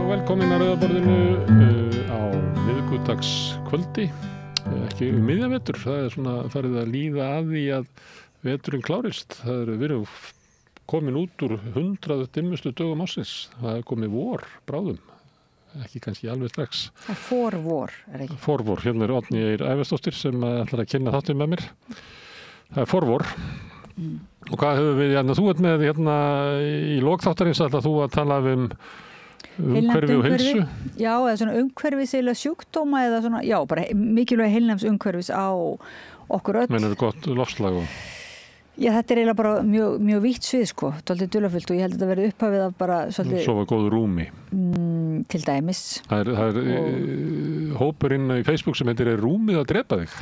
Velkomin að Rauðaborðinu á miðvikudagskvöldi, ekki miðjan vetur, það svona farið að líða að því að veturinn klárist. Það verið komin út úr 100 dimmustu dögum ársins, það komið vor bráðum, ekki kannski alveg strax. Það er forvor, ekki? Forvor, hérna Oddný Eir Ævarsdóttir sem ætlar að kynna þáttinn með mér. Það er forvor. Og hvað höfum við, þú ert með hérna í lokþáttarins, ætlar þú að tala umhverfi og heilsu? Já, eða svona umhverfiseiginlega sjúkdóma eða svona, já, bara mikilvæg heilnæms umhverfis á okkur öll. Meinar gott loftslag og... Já, þetta er eiginlega bara mjög vítt svið, sko, dálítið dularfullt og ég held að þetta verði upphafið af bara svolítið... Sofa góðu rúmi. Til dæmis. Það er hópurinn í Facebook sem heitir rúmið að drepa þig.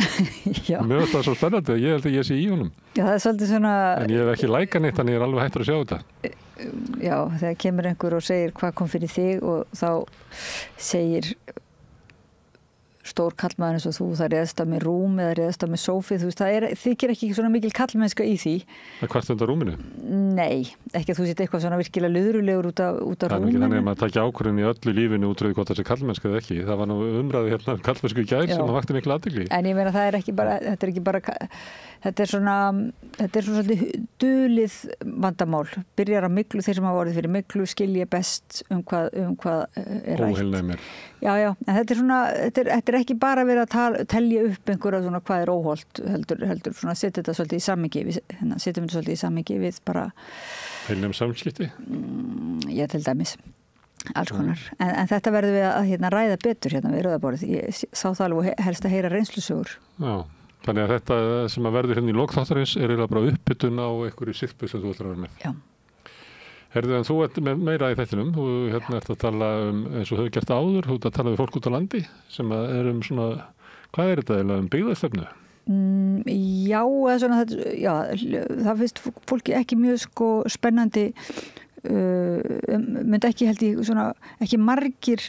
Já. Mér finnst það svo spennandi, ég held að ég sé í honum. Já, það er svolítið svona... En ég hef ekki lækað neitt, þannig ég er alveg hættur að sjá þetta. Já, þegar kemur einhver og segir hvað kom fyrir þig og þá segir stór kallmaður eins og þú, það réðst af með rúm eða réðst af með sófi, þú veist, það þykir ekki svona mikil kallmennska í því. Það hvart undan rúminu? Nei, ekki að þú sért eitthvað svona virkilega luðrulegur út af rúminu. Það er ekki þannig að maður takja ákvörðun í öllu lífinu út frá því hvort það sé kallmennska eða ekki. Það var nú umræði hérna kallmennsku í gær sem að vakti miklu athygli. En ég meina það er ekki bara, þetta er svona svolítið dulið vandamál. Byrjar að myglu, þeir sem hafa orðið fyrir myglu skilja best hvað er rætt. Óheilnæmir. Já, en þetta er svona, þetta er ekki bara verið að telja upp einhverja svona hvað er óholt, heldur svona setja þetta svolítið í samhengi við bara heilnæm samskipti? Já, til dæmis. Alls konar. En þetta verður við að ræða betur við Rauðaborðið. Ég sá það alveg helst að heyra reynslusögur. Já, þannig að þetta sem að verður hérna í lokþáttarins er eiginlega bara uppbytun á einhverju sirpu sem þú ætlar að vera með. Já. Herðu, en þú ert með meira í þættinum, þú hérna ert að tala eins og hefur gert áður, þú ert að tala við fólk út á landi sem er svona, hvað er þetta eiginlega byggðastefnu? Já, svona, það finnst fólki ekki mjög spennandi, myndi ekki held ég svona, ekki margir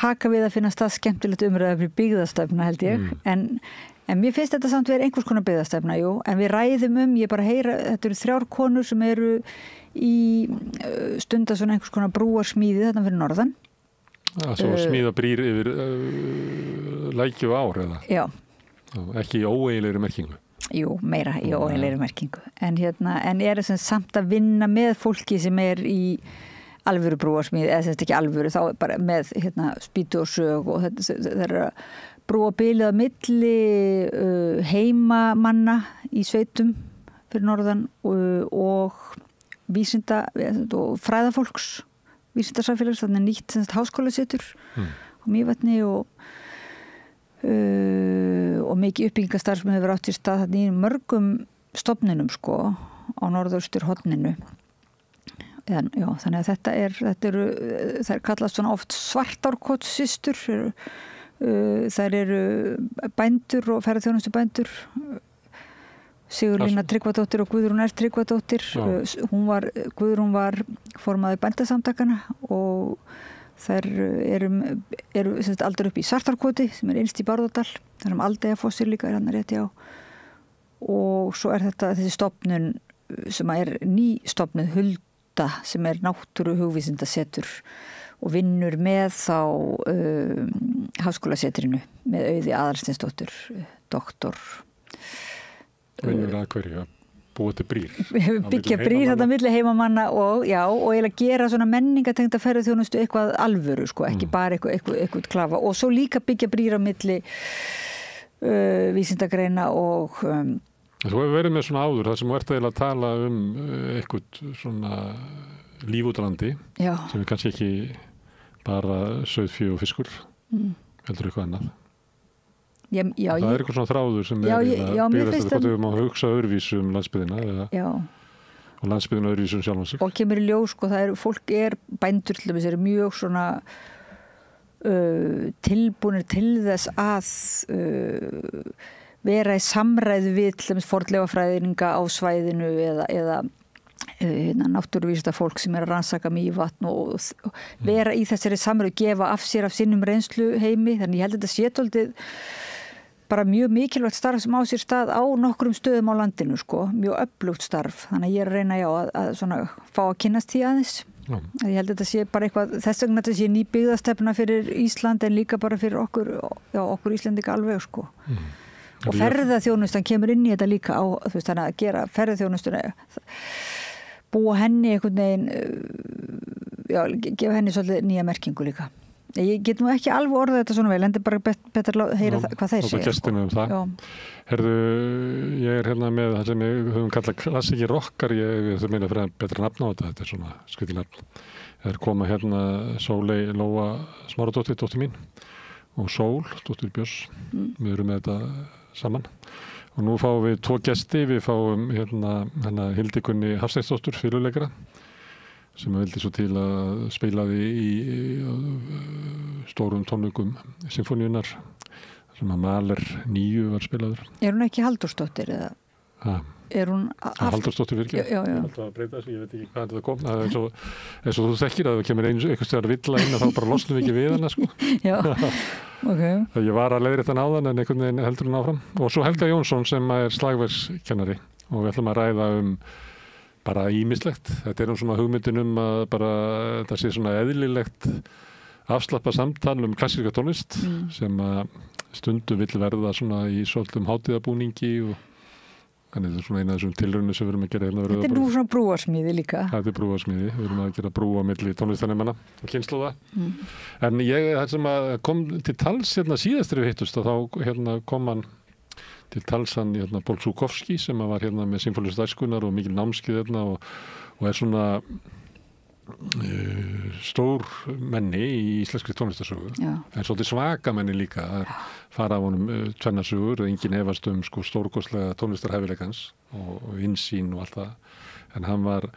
haka við að finna stað skemmtilegt umræða fyrir byggðastefna held ég, en mér finnst þetta samt verið einhvers konar byggðastefna, jú, en við ræðum ég bara heyra, þetta eru 3 konur sem eru í stunda svona einhvers konar brúarsmíði þarna fyrir norðan. Svo smíða brýr yfir lækju ár eða? Já. Ekki í óeiginlegri merkingu? Jú, meira í óeiginlegri merkingu. En er samt að vinna með fólki sem er í alvöru brúarsmíði, eða sem ekki alvöru, þá bara með spýtu og sög og þetta er að brúa bilið á milli heimamanna í sveitum fyrir norðan og vísinda og fræðafólks vísindasamfélags, þannig nýtt háskólasetur á Mývatni og mikið uppbyggingastarf sem hefur átt í stað þannig í mörgum stofnunum á norðausturhorninu. Já, þannig að það kallast svona oft svartárkotssystur, þær eru bændur og ferðarþjónustubændur. Sigurlína Tryggvadóttir og Guðrún R. Tryggvadóttir. Guðrún var formaður bændasamtakana og þær eru aldrei upp í Svartárkoti sem er innst í Bárðardal. Það er Aldeyjafossir líka er hann rétt hjá. Og svo er þetta þessi stofnun sem er nýstofnuð Hulda sem er náttúru hugvísindasetur og vinnur með þá háskólasetrinu með Auði Aðalsteinsdóttur, doktor. Vinnur að hverju að búa til brýr? Byggja brýr þetta milli heimamanna og eiginlega gera svona menningatengda ferðarþjónustu eitthvað alvöru, ekki bara eitthvað klafa og svo líka byggja brýr á milli vísindagreina og... Þú hefur verið með svona áður, það sem þú ert eiginlega að tala eitthvað svona líf út á landi sem er kannski ekki bara sauðfé og fiskur, heldur eitthvað annað. Það er eitthvað svona þráður sem byggðast þetta við má hugsa öðruvísu landsbyggðina og landsbyggðina öðruvísu sjálfan sig. Og kemur í ljós, fólk bændur til þess mjög svona tilbúnir til þess að vera í samræðu við til dæmis fornleifafræðinga á svæðinu eða náttúruvísinda fólk sem að rannsaka Mývatn og vera í þessari samræðu, gefa af sér af sinnum reynslu heimi, þannig ég held að þetta sé dálítið bara mjög mikilvægt starf sem á sér stað á nokkrum stöðum á landinu sko, mjög öflugt starf, þannig að ég að reyna að svona fá að kynnast því aðeins. Ég held að þetta sé bara eitthvað, þess vegna þetta sé ný byggðastefna fyrir Ísland en líka bara fyrir okkur Íslendinga alveg sko. Og ferðaþjónustan kemur inn í þetta líka á, þú veist, þannig að gera ferðaþjónustuna, búa henni einhvern veginn, gefa henni svolítið nýja merkingu líka. Ég get nú ekki alveg orðað þetta svona vel, en þetta er bara betur að heyra hvað þeir segja. Gestina það. Herðu, ég er hérna með það sem við höfum kallað klassiki rockar, ég meina fyrir betra nafn á þetta er svona skritin nafn. Það er koma hérna Sóley Lóa Smáradóttir, dóttir mín, og Sól, dóttir Björns. Við erum með þetta saman. Og nú fáum við 2 gesti, við fáum hérna Hildikunni Hafsteinsdóttur, fiðluleikara, sem vildi svo til að spilaði í stórum tónleikum sinfóníunnar sem að Mahler 9 var spilaður. Er hún ekki Halldórsdóttir eða? Er hún Halldórsdóttir virkið? Já. Ég held að breyta þessu, ég veit ekki hvað þetta kom. Það er eins og þú þekkir að það kemur einhvers þegar villa inn að þá bara losnum við ekki við hana sko. Já, ok. Ég var að leiðrétta hana áðan en einhvern veginn heldur hún áfram. Og svo Helga Jónsson sem er slagverkskennari og við ætlum að ræða bara ýmislegt. Þetta er svona hugmyndin að bara þetta sé svona eðlilegt afslappað samtal klassíska tónlist sem að stundum vill verða svona í svolítum hátíðabúningi og þannig þetta er svona eina af þessum tilraunum sem við erum að gera hérna. Þetta er nú svona brúarsmíði líka. Það er brúarsmíði. Við erum að gera brúa milli tónlistarnemanna og kynslóða. En það sem að kom til tals hérna síðast þegar við hittust og þá kom hann til talsan Pól Žukovský sem var hérna með Sinfóníu Æskunnar og mikil námskeið hérna og er svona stór menni í íslenskri tónlistarsögu en svolítið svaka menni líka að fara af honum tvennasögur og enginn efast sko stórkostlega tónlistarhæfileikans og innsýn og allt það en hann var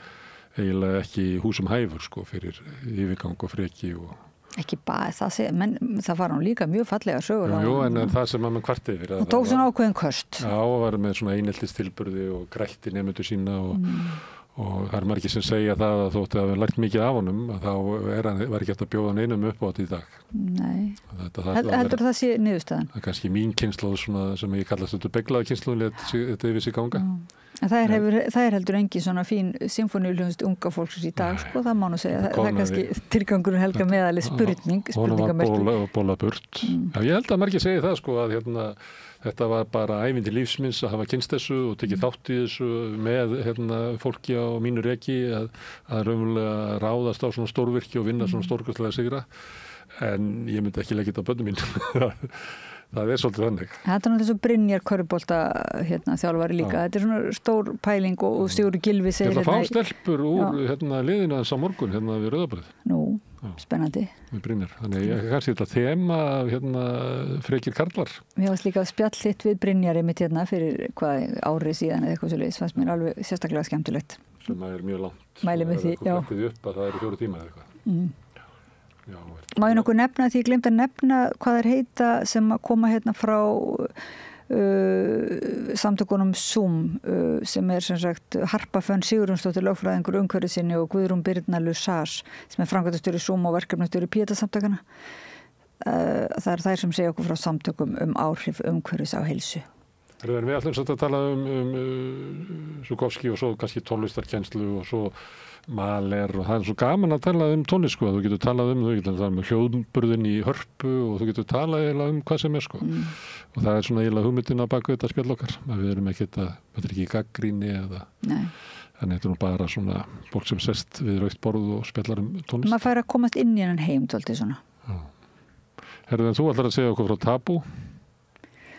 eiginlega ekki húsum hæfur sko fyrir yfirgang og freki og ekki bara það var hann líka mjög fallega sögur en það sem hann kvarti yfir hann tók svona ákveðin köst og var með svona eineltistilburði og grætti nemendur sína og það er margir sem segja það að þótt að við lært mikið af honum að þá var ekki eftir að bjóða neinum upp á þetta í dag. Nei. Heldur það sé niðurstaðan? Það er kannski mín kynslóð sem ég kallast þetta beglaða kynslóð þetta yfir sig ganga. En það er heldur engin svona fín sinfóníuhljómsveit unga fólks í dag sko, það má nú segja. Það er kannski tilgangur Helga meðalið spurningamerki. Og bóla burt. Ég held að margir segja það sko að þetta var bara ævindi lífsminns að hafa kynst þessu og tekið þátt í þessu með fólki á mínu reki að raunverulega ráðast á svona stórvirki og vinna svona stórkostlega sigra en ég myndi ekki leggja þetta á börnum mín. Það er svolítið þannig. Þetta er náttúrulega svo Brynjar körfubolta þjálfari líka. Þetta er svona stór pæling og Sigurður Gylfi segir Ég ætla að fá stelpur úr liðinu hans á morgun við Rauðabrið. Nú, spennandi. Við Brynjar. Þannig kannski þetta þema frekir karlar. Mér varst líka spjall þitt við Brynjar einmitt fyrir árið síðan eða eitthvað svoleiðis. Fannst mér alveg sérstaklega skemmtilegt. Sem er mjög langt. Mæli með því, já. Það eru 4 tíma eða eitthvað. Má ég nokkuð nefna því ég glemt að nefna hvað þeir heita sem að koma frá samtökunum Zoom sem er sem sagt Harpa Fönn Sigurjónsdóttir lögfræðingur umhverfisinni og Guðrún Birna Lusage sem er framkvæmdastjóri Zoom og verkefnastjóri Píeta-samtökana. Það er þær sem segja okkur frá samtökum áhrif umhverfis á heilsu. Við ætlum að tala Žukovský og svo kannski tónlistarkennslu og svo Mahler og það er svo gaman að tala tónlist sko, þú getur talað þú getur talað hljóðburðin í Hörpu og þú getur talað hvað sem er sko og það er svona eiginlega hugmyndin að baka þetta spjall okkar að við erum ekkert þetta er ekki gagnrýni eða þannig þetta er nú bara svona fólk sem sest við rautt borð og spjallar tónlist. Maður fær að komast inn í hennan heim tóltið svona. Herðu en þú ætlar að segja okkur frá Tabú.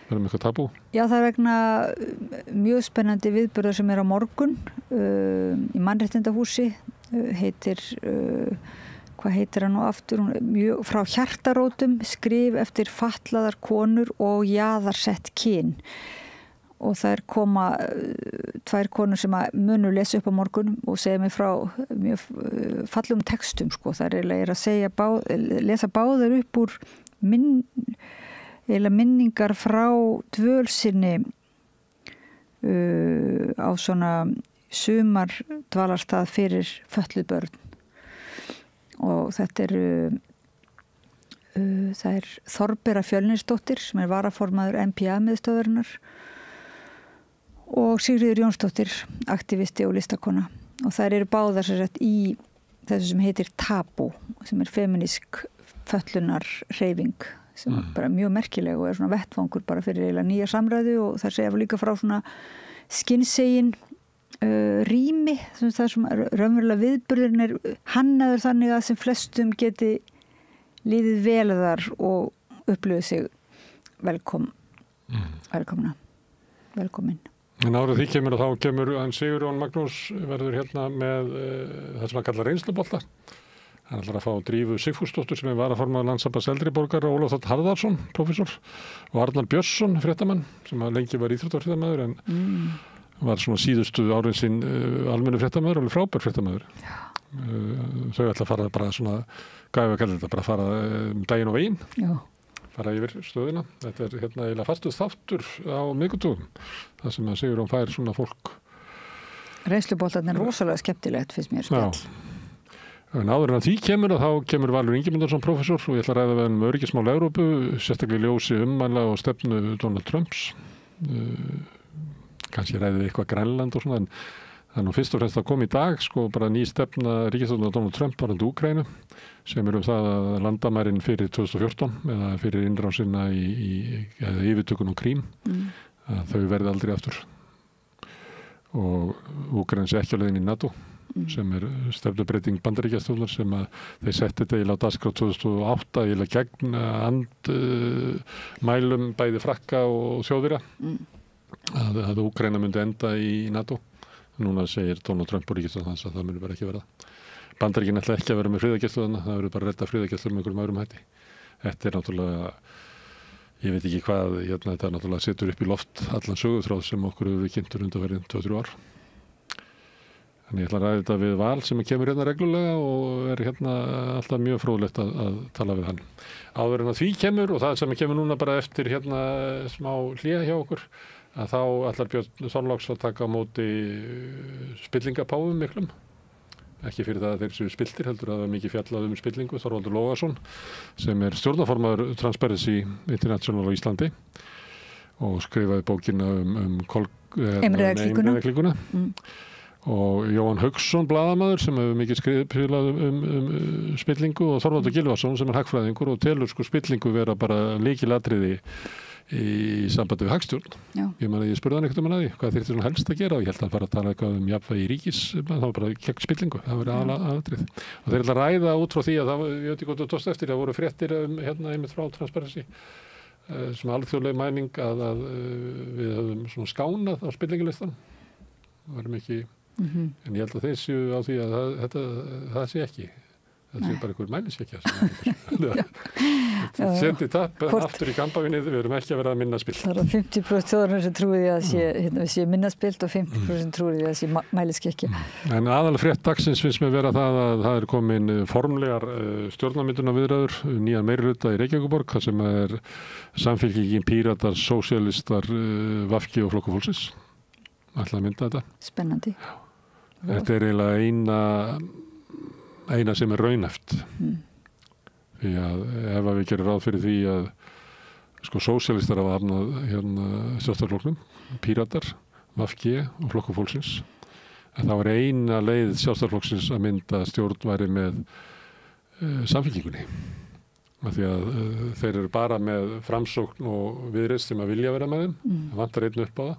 Verðum eitthvað tabú? Já, það er vegna mjög spennandi viðburðar sem er á morgun í mannréttindahúsi heitir, hvað heitir hann nú aftur? Mjög frá hjartarótum, skrif eftir fatlaðar konur og jaðarsett kyn. Og það koma 2 konur sem að munu lesa upp á morgun og segja mig frá mjög fallegum textum sko. Það er að segja lesa báðar upp úr minningar frá dvöl sinni á svona sumar dvalarstað fyrir fötluð börn og þetta það Þorbera Fjölnisdóttir sem varaformaður MPA miðstöðvarinnar og Sigríður Jónsdóttir, aktivisti og listakona og þær eru báðar sér sett í þessu sem heitir Tabú sem feminísk fötlunar hreyfing sem bara mjög merkileg og svona vettvangur bara fyrir eiginlega nýja samræðu og þær segja líka frá svona skynsegin rými það sem raunverulega viðburðurinn hannaður þannig að sem flestum geti líðið vel þar og upplifið sig velkomin. En árið því kemur og þá kemur Sigurjón Magnús verður hérna með það sem að kalla reynslubolta. Hann ætlar að fá Drífu Sigfúsdóttur sem varaformaður Landssambands eldri borgara og Ólaf Þ. Harðarson, prófessor og Arnar Björnsson, fréttamann sem lengi var íþróttafréttamaður en var svona síðustu árin sín almennu fréttamaður, alveg frábær fréttamaður. Þau ætla að fara bara svona bara fara daginn og veginn. Já. Fara yfir stöðuna. Þetta hérna eiginlega fastur þáttur á miðvikudögum. Það sem að Sigurjón fær svona fólk. Reynsluboltarnir rosalega skemmtilegt finnst mér spjall. En áður en því kemur og þá kemur Valur Ingimundarson prófessor og ég ætla að ræða við öryggismál Evrópu, sérstaklega ljósi ummæla og stefnu Donald Trumps. Kannski ræðið eitthvað Grænland og svona en það nú fyrst og fremst að koma í dag bara ný stefna ríkisstjórnar Donald Trump varðandi Úkraínu sem það að landamærin fyrir 2014 eða fyrir innrásina eða yfirtökun á Krím að þau verði aldrei aftur og Úkraína sé ekki á leiðinni í NATO sem stefnubreyting Bandaríkjastjórnar sem að þeir setti þetta eiginlega á dagskrá 2008 eiginlega gegn mælum bæði Frakka og Þjóðverja að Úkraína myndi enda í NATO. Núna segir Donald Trump og ríkisstjórn hans að það muni bara ekki verða. Bandaríkin ætla ekki að vera með friðargæslu þarna, það verður bara að redda friðargæslu með einhverjum öðrum hætti. Þetta náttúrulega, ég veit ekki hvað, þetta náttúrulega setur upp í loft allan söguþráð sem okkur hefur kynntur undanfarið 2-3 ár. Þannig ég ætla að ræða þetta við Val sem kemur hérna reglulega og hérna alltaf mjög fróðlegt að tala við hann. Áður en að því kemur og það sem kemur núna bara eftir hérna smá hlé hjá okkur að þá ætlar Björn Þorláks að taka á móti spillingapáfum miklum. Ekki fyrir það að þeir séu spilltir, heldur að það mikið fjallað spillingu. Þorvaldur Logason sem stjórnarformaður Transparency International á Íslandi og skrifaði bókina Einræðaklíkuna. Og Jóhann Hauksson, blaðamaður sem hefur mikið skrifað spillingu og Þorvaldur Gylfason sem hagfræðingur og telur spillingu vera bara lykilatriði í sambandi við hagstjórn. Ég spurði hann ekkert hann að því, hvað þyrfti svona helst að gera og ég held að hann fara að tala eitthvað jafnvægi ríkis, það var bara gegn spillingu, það var aðaladrið. Og þeir ætla að ræða út frá því að það, ég veit ekki hvað þú tókst eftir, það voru fréttir einmitt frá Transparency, svona alþjóðleg mæling að við höfum svona skánað á spillingulistan. Það varum ekki, en ég held að þeir séu á því að það sé ekki. Það sé bara einhver mæliskekkja. Sendi tapp aftur í kampavínu, við erum ekki að vera að minna spilt. Það er 50% þjóðarinn sem trúið því að sé minna spilt og 50% trúið því að sé mæliskekkja. En aðalega frétt dagsins finnst mér vera það að það komin formlegar stjórnarmyndunarviðræður, nýjan meirihluta í Reykjavíkurborg, það sem Samfylkingin, Píratar, Sósíalistar, VG og Flokkur fólksins. Ætla að mynda þetta. Spennandi. Þetta eiginlega eina sem raunhæft. Því að ef við gerum ráð fyrir því að sósíalistar hafa hafnað Sjálfstæðisflokknum, Píratar, VG og Flokkur fólksins, en þá eina leið Sjálfstæðisflokksins að mynda stjórn væri með Samfylkingunni. Því að þeir eru bara með Framsókn og Viðreisn sem að vilja vera með þeim, það vantar einu upp á það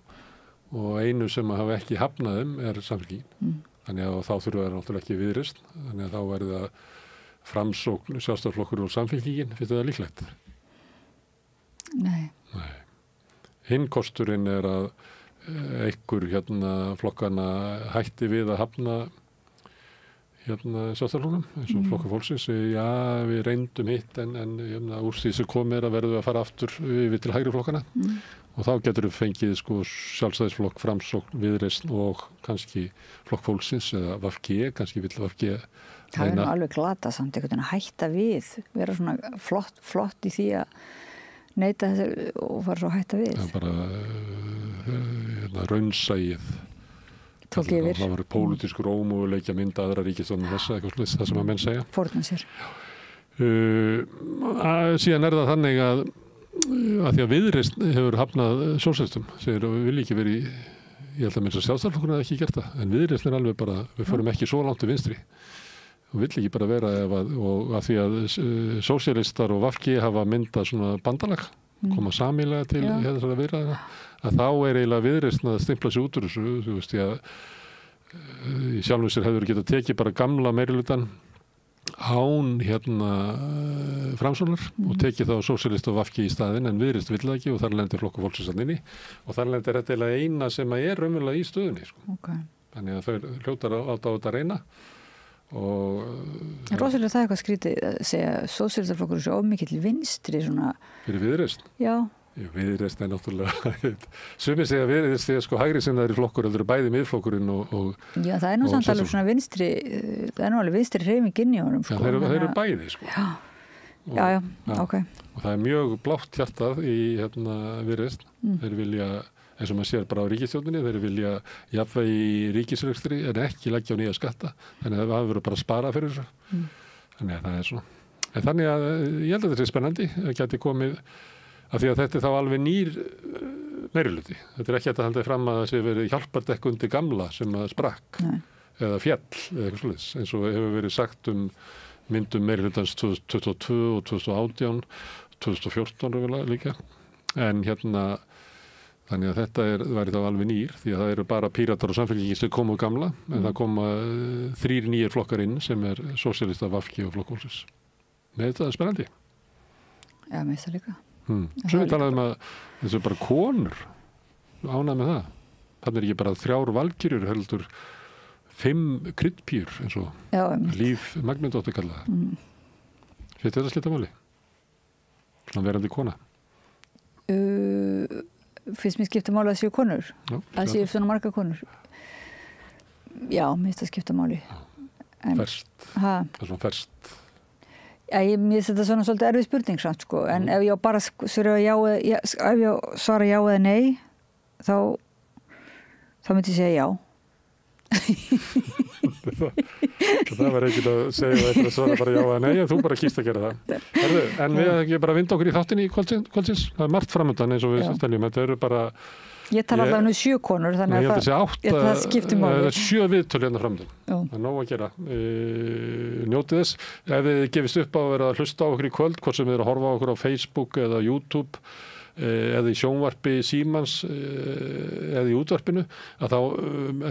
og einu sem að hafa ekki hafnað þeim Samfylkingin. Þannig að þá þurfa það náttúrulega ekki Viðreisn, þannig að þá verði það Framsókn, Sjálfstæðisflokkur og Samfylkingin, finnst það líklegt? Nei. Hinn kosturinn að einhver flokkana hætti við að hafna Sjálfstæðisflokknum, eins og Flokkur fólksins, já, við reyndum hitt en úr því sem komið að verðum við að fara aftur yfir til hægri flokkana. Og þá getur við fengið Sjálfstæðisflokk, Framsókn, Viðreisn og kannski Flokk fólksins eða VG, kannski vill VG. Það nú alveg glata samt einhvern veginn að hætta við, vera svona flott í því að neita þessu og fara svo að hætta við. Það bara raunsæið. tók yfir. Það var pólitískur ómöguleiki að mynda aðra ríkisstjórnir það sem að menn segja. Fórna sér. Síðan það þannig að því að Viðreisn hefur hafnað sósíalistum, segir og við viljum ekki verið ég held að minnst að Sjálfstæðisflokkurinn hafi ekki gert það, en Viðreisn alveg bara, við förum ekki svo langt til vinstri og vill ekki bara vera og að því að sósíalistar og VG hafa myndað svona bandalag, koma sameiginlega til þessara viðræðina, að þá eiginlega Viðreisn að stimpla sig út úr þessu, þú veist ég að í sjálfum sér hefur getað tekið bara gamla meirihlutann án Framsóknar og tekið þá sósíalista og VG í staðinn, en Viðreisn vill það ekki og þar lendir Flokkur fólksins þarna inni og þar lendir þetta eiginlega eina sem er raunverulega í stöðunni sko. Okay. Þannig að þau hljótar á þetta reyna og rosalega það eitthvað skrítið að segja sósíalistaflokkur er svo mikill vinstri svona fyrir Viðreisn? Já. Viðreisn er náttúrulega sumir segja Viðreisn er sko hægri sinnaðri flokkur heldur bæði miðflokkurinn og já, það er nú samt alveg svona vinstri það er nú alveg vinstri hreyfing inn í honum sko. Já, þeir eru bæði sko. Já, ok. Og það er mjög blátt hjartað í Viðreisn þeir vilja, eins og maður sér bara á ríkisstjórninni, þeir vilja jafnvægi í ríkisrekstri en ekki leggja á nýja skatta, þannig að það verður bara að spara fyrir þessu þannig að það er svona en þannig að ég held að þetta er spennandi að geti komið af því að þetta er þá alveg nýr meirihluti. Þetta er ekki að halda fram að það sé verið hjálpardekk undir gamla sem að sprakk eða fjall eða eitthvað svoleiðis, eins og hefur verið sagt myndum meirihlutans 2022 og 2018, 2014 líka. En þannig að þetta væri þá alveg nýr því að það eru bara Píratar og Samfylkingin sem komu gamla, en það koma 3 nýjir flokkar inn sem er sósíalista, VG og Flokkur fólksins. Nei, þetta er spennandi. Já, mér finnst það líka. Svo við talaðum að þessu er bara konur ánægð með það. Það er ekki bara 3 valkyrjur heldur 5 kryddpýr eins og Líf Magnúsdóttir kallaði það. Finnst þetta skipta máli? Svona verandi kona. Finnst mér skipta máli að séu konur? Já, að séu svona marga konur? Já, mér finnst það skipta máli. Ferskt. Það er svona ferskt. Mér finnst þetta svona svolítið erfið spurning samt sko, en ef ég bara svara já eða nei þá myndi ég segja já. Það var ekkert að segja að svara bara já eða nei, en þú bara kýst að gera það. Herðu, en við ekki bara vinda okkur í þáttinni í kvöldsins. Það er margt framöndan eins og við steljum. Þetta eru bara ég tala allavega 7 konur þannig að það skiptir máli. Það er 7 viðtöl hérna framöndan. Það er nóg að gera. Njótið þess. Ef þið gefist upp á að vera að hlusta á okkur í kvöld, hvort sem þið eru að horfa á okkur á Facebook eða YouTube eða í sjónvarpi Símans eða í útvarpinu, að þá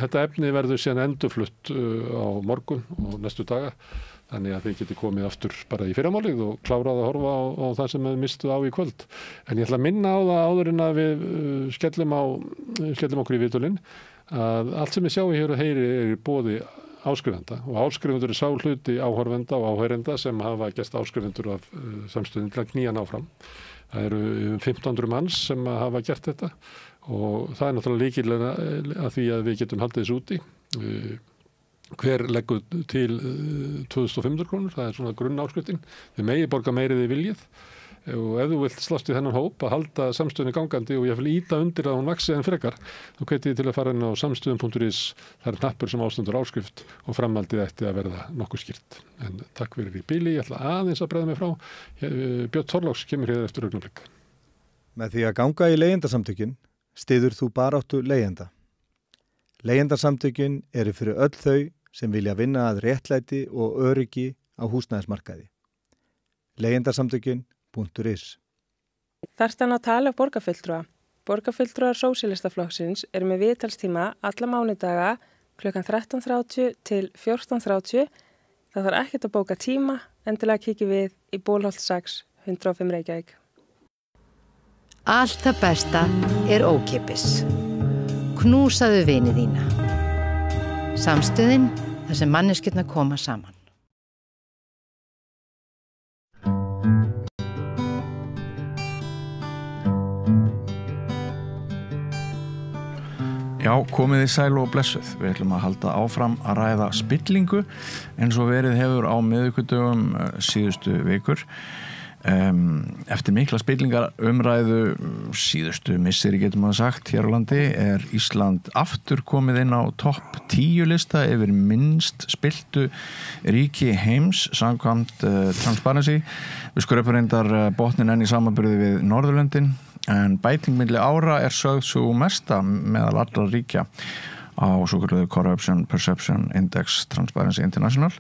þetta efni verður síðan endurflutt á morgun og næstu daga. Þannig að þið geti komið aftur bara í fyrramálið og klárað að horfa á það sem þið mistu á í kvöld. En ég ætla að minna á það áður en að við skellum okkur í viðtölin að allt sem við sjáum hér og heyri er í boði áskrifenda og áskrifendur er sá hluti áhorfenda og áheyrenda sem hafa gert áskrifendur af samstöðin til að knýja áfram. Það eru 1500 manns sem hafa gert þetta og það er náttúrulega líkilega að því að við getum haldið þessu úti. Hver leggur til 2500 krónur, það er svona grunnáskriftinn. Þið megi borga meiri þið viljið og ef þú vilt slást í þennan hóp að halda samstöðunni gangandi og ég vil íta undir að hún vaxi en frekar, þá hveti ég til að fara inn á samstöðun.is, það er hnappur sem ástendur áskrift og framhaldið ætti að verða nokkuð skýrt. En takk fyrir í bili, ég ætla aðeins að bregða mig frá. Björn Þorláks kemur hér eftir augnablik. Með því að ganga í leigjendasamtökin styður þú baráttu leigjenda. Leigjendasamtökin eru fyrir öll þau sem vilja vinna að réttlæti og öryggi á húsnæðismarkaði. Leigjendasamtökin.is. Þarftan að tala borgarfulltrúa. Borgarfulltrúar Sósíalistaflokksins eru með viðtalstíma alla mánudaga klukkan 13:30 til 14:30. Það þarf ekkert að bóka tíma, endilega kíkjum við í Bólholt 6, 105 Reykjavík. Allt það besta er ókeypis. Knúsaðu vini þína. Samstöðin þar sem manneskjurnar koma saman. Já, komið þið sæl og blessuð. Við ætlum að halda áfram að ræða spillingu eins og verið hefur á miðvikudögum síðustu vikur. Eftir mikla spillingar umræðu síðustu misseri getum að sagt hér á landi Ísland aftur komið inn á topp 10 lista yfir minnst spiltu ríki heims samkvæmt Transparency. Við skröpum reyndar botnin enn í samanburði við Norðurlöndin en bæting milli ára sögð svo mesta meðal allra ríkja á svokölluðu Corruption Perception Index Transparency International.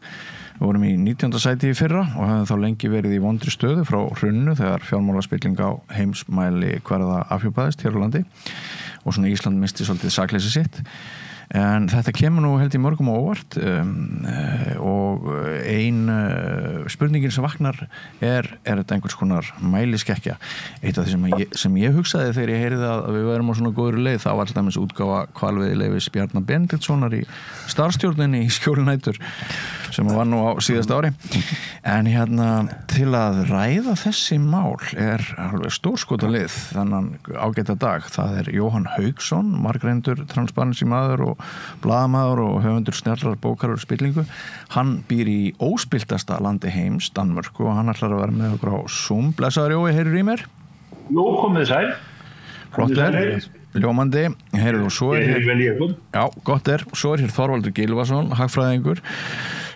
Við vorum í 19. sæti í fyrra og hefðum þá lengi verið í vondri stöðu frá hrunnu þegar fjármálaspilling á heimsmæli hverða afhjúpaðist hér á landi og svona Ísland misti svolítið sakleysi sitt. En þetta kemur nú held í mörgum á óvart og ein spurningin sem vaknar þetta einhvers konar mæliskekkja. Eitt af því sem ég hugsaði þegar ég heyrði að við værum á svona góðri leið þá var alltaf útgáfa hvalveiðileyfis Bjarna Benediktssonar í starfsstjórninni í Skjólunætur sem var nú á síðasta ári. En til að ræða þessi mál alveg stórskotalið þannan ágæta dag. Það Jóhann Hauksson, margreyndur Transparency maður og blaðamaður og höfundur snjallar bókar og spillingu. Hann býr í óspiltasta landi heims, Danmörku og hann ætlar að vera með okkur á Zoom. Blessaður Jói, heyrir í mér? Jó, komið sæl. Flott ljómandi, heyrðu og svo já, gott svo hér Þorvaldur Gylfason, hagfræðingur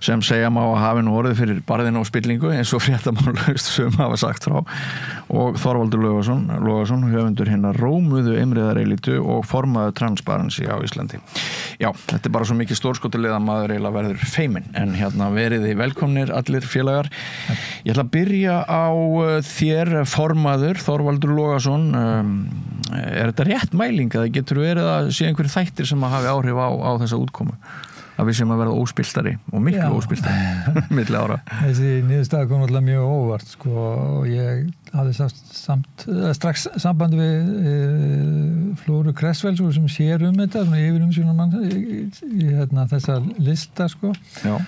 sem segja má að hafi nú orðið fyrir barðinu og spillingu eins og fréttamálaust sem hafa sagt frá og Þorvaldur Logason höfundur hinnar rómuðu imriðarelitu og formaðu Transparency á Íslandi. Já, þetta bara svo mikið stórskotulega að maður eiginlega verður feiminn en veriði velkomnir allir félagar. Ég ætla að byrja á þér formaður Þorvaldur Logason. Þetta rétt mæling eða getur verið að sé einhverjir þættir sem að hafi áhrif á þessa útkomu? Að við sem að verða óspiltari og miklu óspiltari milli ára. Þessi niðurstaða kom alltaf mjög óvart og ég hafði strax samband við Flóru Kressvells sem sér þetta yfir umsjónarmann í þessa lista Já.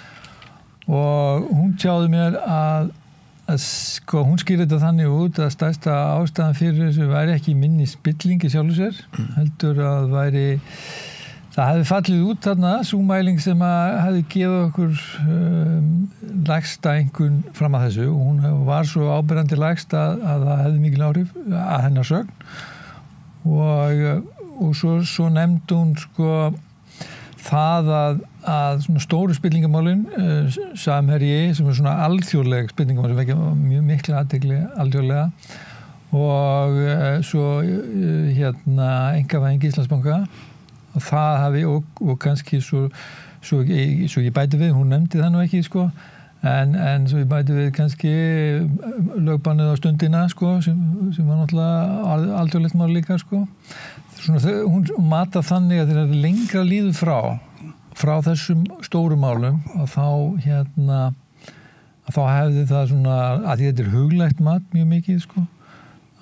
Og hún tjáði mér að hún skýrði þetta þannig út að stærsta ástæðan fyrir þessu væri ekki minni spilling í sjálfu sér heldur að það hefði fallið út þarna sú mæling sem að hefði gefið okkur lægsta einhvern fram að þessu og hún var svo áberandi lægst að það hefði mikil áhrif að hennar sögn og svo nefndi hún það að svona stóru spillingamálin Samherji sem svona alþjóðleg spillingamál sem vekja mjög mikla athygli alþjóðlega og svo einkavæðing Íslandsbanka og það hafi og kannski svo ég bæti við, hún nefndi það nú ekki en svo ég bæti við kannski lögbannið á stundina sem var náttúrulega alþjóðlegt mál líka svona hún mata þannig að þegar lengra líður frá þessum stóru málum og þá hefði það svona að þetta huglægt mat mjög mikið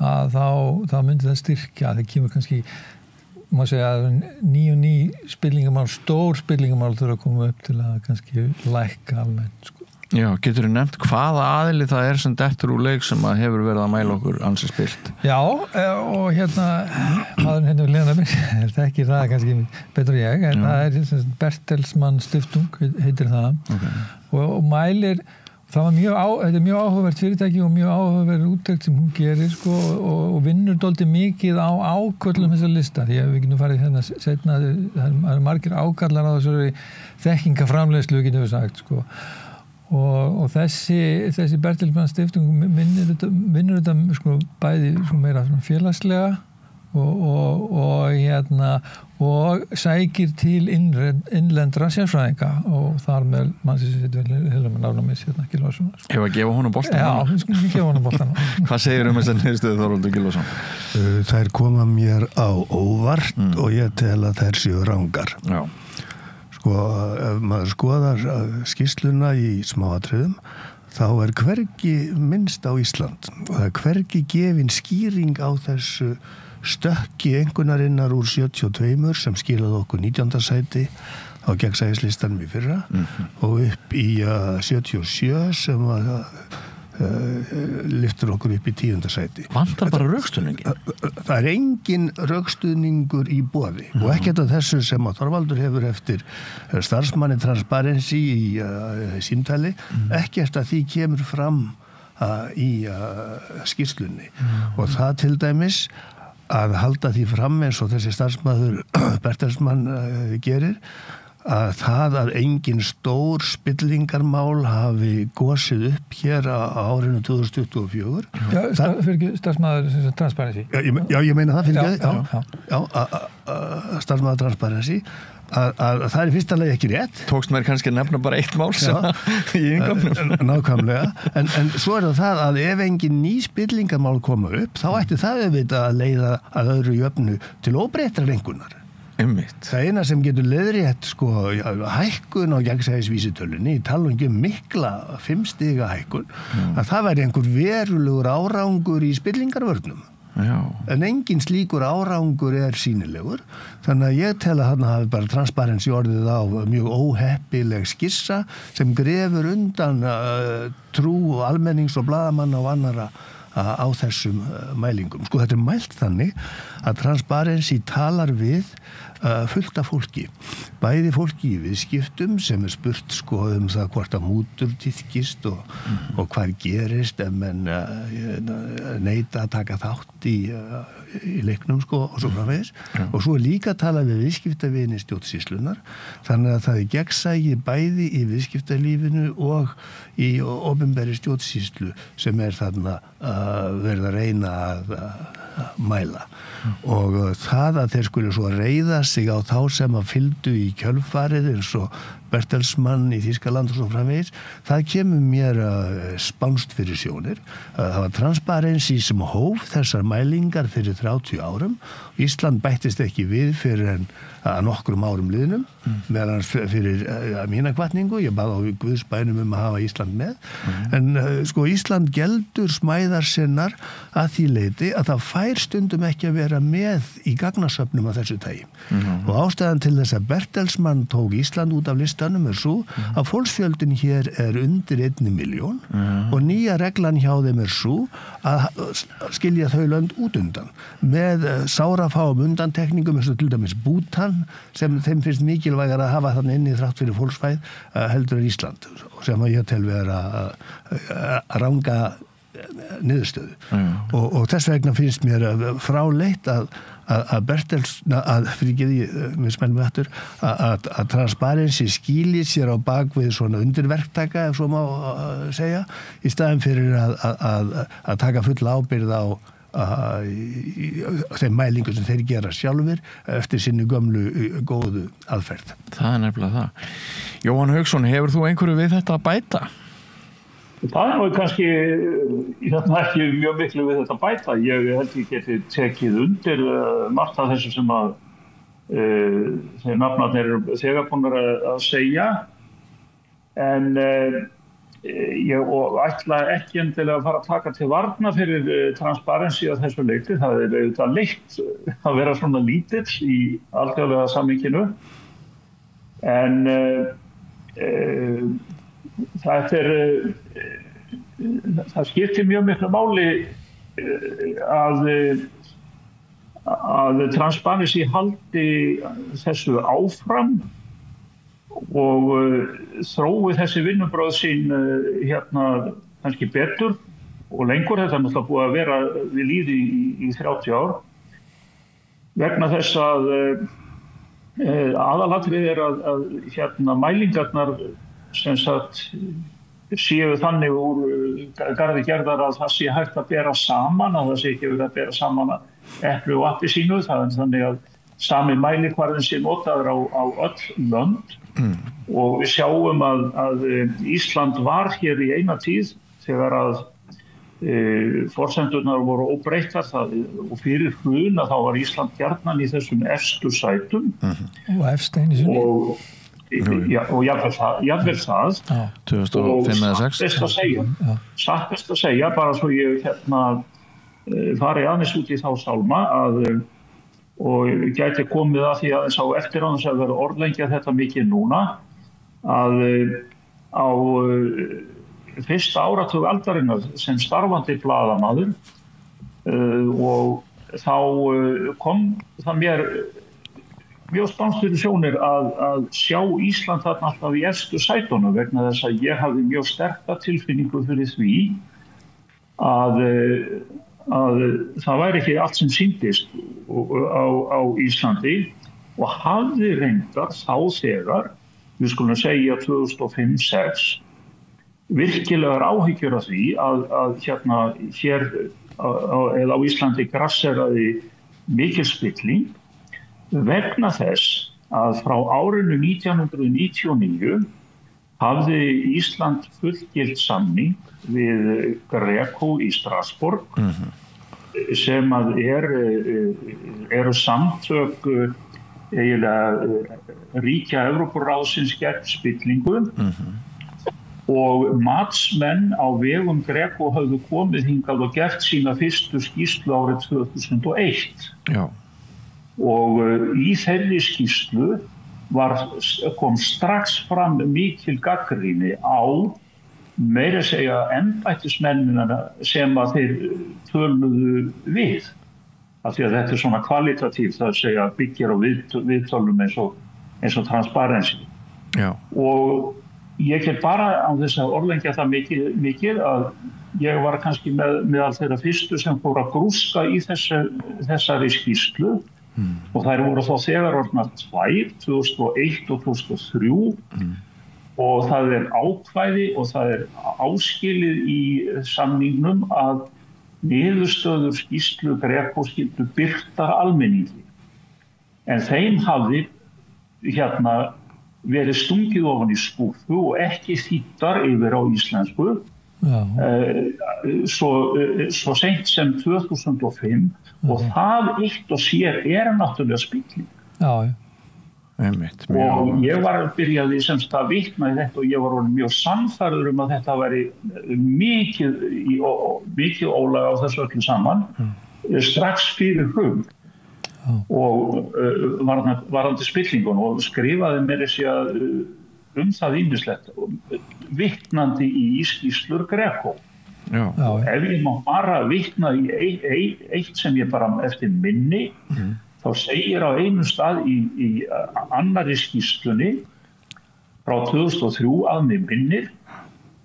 að þá myndi það styrkja það kemur kannski má segja að ný spillingamál, stór spillingamál þurfa að koma upp til að kannski lækka almennt Já, getur þú nefnt hvaða aðili það sem dettur úr leik sem að hefur verið að mæla okkur ansi spilt? Já, og maðurinn við hliðina mér, þekkir það kannski betur ég, en það Bertelsmann Stiftung heitir það og mælir, þetta mjög áhugavert fyrirtæki og mjög áhugaverð úttekt sem hún gerir og vinnur dálítið mikið á áköllum þessar lista, því að við getum farið seinna, það margir ákallar á þessari þekkingaframleiðslu getum við sagt og þessi Bertelsmann Stiftung vinnur þetta bæði meira félagslega og sækir til innlendra sérfræðinga og þar með mannsins hefur náðumis Gylfason. Hefur að gefa honum boltan? Já, við skulum gefa honum boltan. Hvað segir þessa niðurstöðu Þorvaldur Gylfason? Þær koma mér á óvart og ég tel að þær séu rangar. Já. Ef maður skoðar skýrsluna í smáatriðum þá hvergi minnst á Ísland og það hvergi gefin skýring á þessu stökki einhvernarinnar úr 72 sem skilaði okkur 19. sæti á gegnsæðislistanum í fyrra og upp í 77 sem lyftur okkur upp í 10. sæti. Vantar bara rökstuðningin? Það engin rökstuðningur í boði og ekkert af þessu sem að Þorvaldur hefur eftir starfsmanni Transparency í símtali, ekkert að því kemur fram í skýrslunni og það til dæmis að halda því fram eins og þessi starfsmaður Bertelsmann gerir að það að engin stór spillingarmál hafi gosið upp hér á árinu 2024. Fyrir ekki starfsmaður Transparency? Já, ég meina það fyrir ekki. Já, starfsmaður Transparency að það í fyrsta lagi ekki rétt. Tókst mér kannski að nefna bara eitt mál sem í inngangnum. Nákvæmlega. En svo það að ef engin ný spillingarmál koma upp, þá ætti það auðvitað að leiða að öðru jöfnu til óbreyttrar lengunar. Það eina sem getur leiðrétt hækkun á gegnsæðisvísitölunni í tala um mikla 5 stiga hækkun að það væri einhver verulegur árangur í spillingarvörnum. En engin slíkur árangur sýnilegur þannig að ég tel að þarna hafi bara Transparency orðið á mjög óheppileg skissa sem grefur undan trú almennings og blaðamanna og annara á þessum mælingum. Þetta mælt þannig að Transparency talar við fullt af fólki, bæði fólki í viðskiptum sem spurt um það hvort að mútur tíðkist og hvað gerist ef menn neita að taka þátt í leiknum og svo framvegis og svo líka tala við viðskiptavini stjórnsýslunar þannig að það gegnsægi bæði í viðskiptalífinu og í opinberri stjórnsýslu sem þarna verið að reyna að mæla og það að þeir skuli svo reiða sig á þá sem að fylgdu í kjölfarið eins og Bertelsmann í Þýskaland og svo framvegis, það kemur mér spánst fyrir sjónir. Það var Transparency sem hóf þessar mælingar fyrir 30 árum. Ísland bættist ekki við fyrir en nokkrum árum liðnum, meðan fyrir mína hvatningu, ég bað á Guðs bænum að hafa Ísland með, en Ísland geldur smæðar sinnar að því leyti að það fær stundum ekki að vera með í gagnasöfnum af þessu tagi. Og ástæðan til þess að Bertelsmann tók Ísland út af listanum svo að fólksfjöldin hér undir 1 milljón og nýja reglan hjá þeim svo að skilja þau lönd út undan með sárafáum undantekningum eins og til dæmis Bútan sem þeim finnst mikilvægar að hafa þannig inni þrátt fyrir fólksfæð heldur en Ísland sem að ég tel vera ranga niðurstöðu og þess vegna finnst mér fráleitt að Transparency skýli sér á bakvið svona undirverktaka ef svo má segja í staðin fyrir að taka full ábyrgð á þeim mælingum sem þeir gera sjálfur eftir sinni gömlu góðu aðferð. Það nefnilega það. Jóhann Hauksson, hefur þú einhverju við þetta að bæta? Það nú kannski ekki mjög miklu við þetta að bæta. Ég held ég geti tekið undir margt af þessu sem að þeir nafnarnir eru þegar búin að segja en ég ætla ekki endilega að fara að taka til varna fyrir Transparency á þessu leyti. Það auðvitað leitt að vera svona lítill í alþjóðlega samhenginu en það skiptir mjög miklu máli að Transparency haldi þessu áfram og þrói þessi vinnubrögð sín kannski betur og lengur. Þetta náttúrulega búið að vera við lýði í 30 ár vegna þess að aðalatrið að mælingarnar sem sagt séu þannig úr garði gerðar að það sé hægt að bera saman, að það sé ekki verið að bera saman epli og appelsínu, það þannig að sami mælikvarðin sé notaður á öll lönd og við sjáum að Ísland var hér í eina tíð þegar að forsendurnar voru óbreyttar og fyrir hrun að þá var Ísland gjarnan í þessum efstu sætum og efstein í sinni og jafnvel það 2005 eða 6 satt best að segja bara svo ég fari aðeins út í þá sálma og gæti komið að því að þess á eftir án þess að vera orðlengja þetta mikið núna að á fyrsta áratug aldarinnar sem starfandi blaðamaður og þá kom það mér mjög spánskt fyrir sjónir að sjá Ísland þarna alltaf í efstu sætunum vegna þess að ég hafði mjög sterka tilfinningu fyrir því að það væri ekki allt sem sýndist á Íslandi og hafði reyndar þá þegar, við skulum segja 2005-06, virkilegar áhyggjur af því að hér eða á Íslandi grasseraði mikil spilling vegna þess að frá árinu 1999 hafði Ísland fullgilt samning við Greco í Strasbourg sem að eru samtök eiginlega ríkja Evrópuráðsins gegn spillingu og matsmenn á vegum Greco höfðu komið hingað og gert sína fyrstu skýrslu árið 2001. Já. Og í þeirri skýrslu kom strax fram mikil gagnrýni á meira að segja embættismennina sem að þeir töluðu við. Af því að þetta svona kvalitatív, það segja byggir á viðtölum eins og transparency. Já. Og ég get bara á þess að orðlengja það mikið að ég var kannski meðal þeirra fyrstu sem fór að grúska í þessari skýrslu og þær voru þá þegar orðnar 2001 og 2003 og það ákvæði og það áskilið í samningnum að niðurstöður skýrslu Greco skyldu birtar almenningi. En þeim hafði verið stungið ofan í skúffu og ekki þýddar yfir á íslensku svo seint sem 2005 og það eitt og sér náttúrulega spilling. Já, einmitt. Og ég byrjaði semst að vitna í þetta og ég var orðinn mjög sannfærður að þetta væri mikið ólag á þessu öllu saman strax fyrir hrun og varðandi spillingun og skrifaði mér það ýmislegt vitnandi í skýrslur Greco. Ef ég má bara vitna í eitt sem ég bara eftir minni þá segir á einum stað í annarri skýrslunni frá 2003 að mig minnir,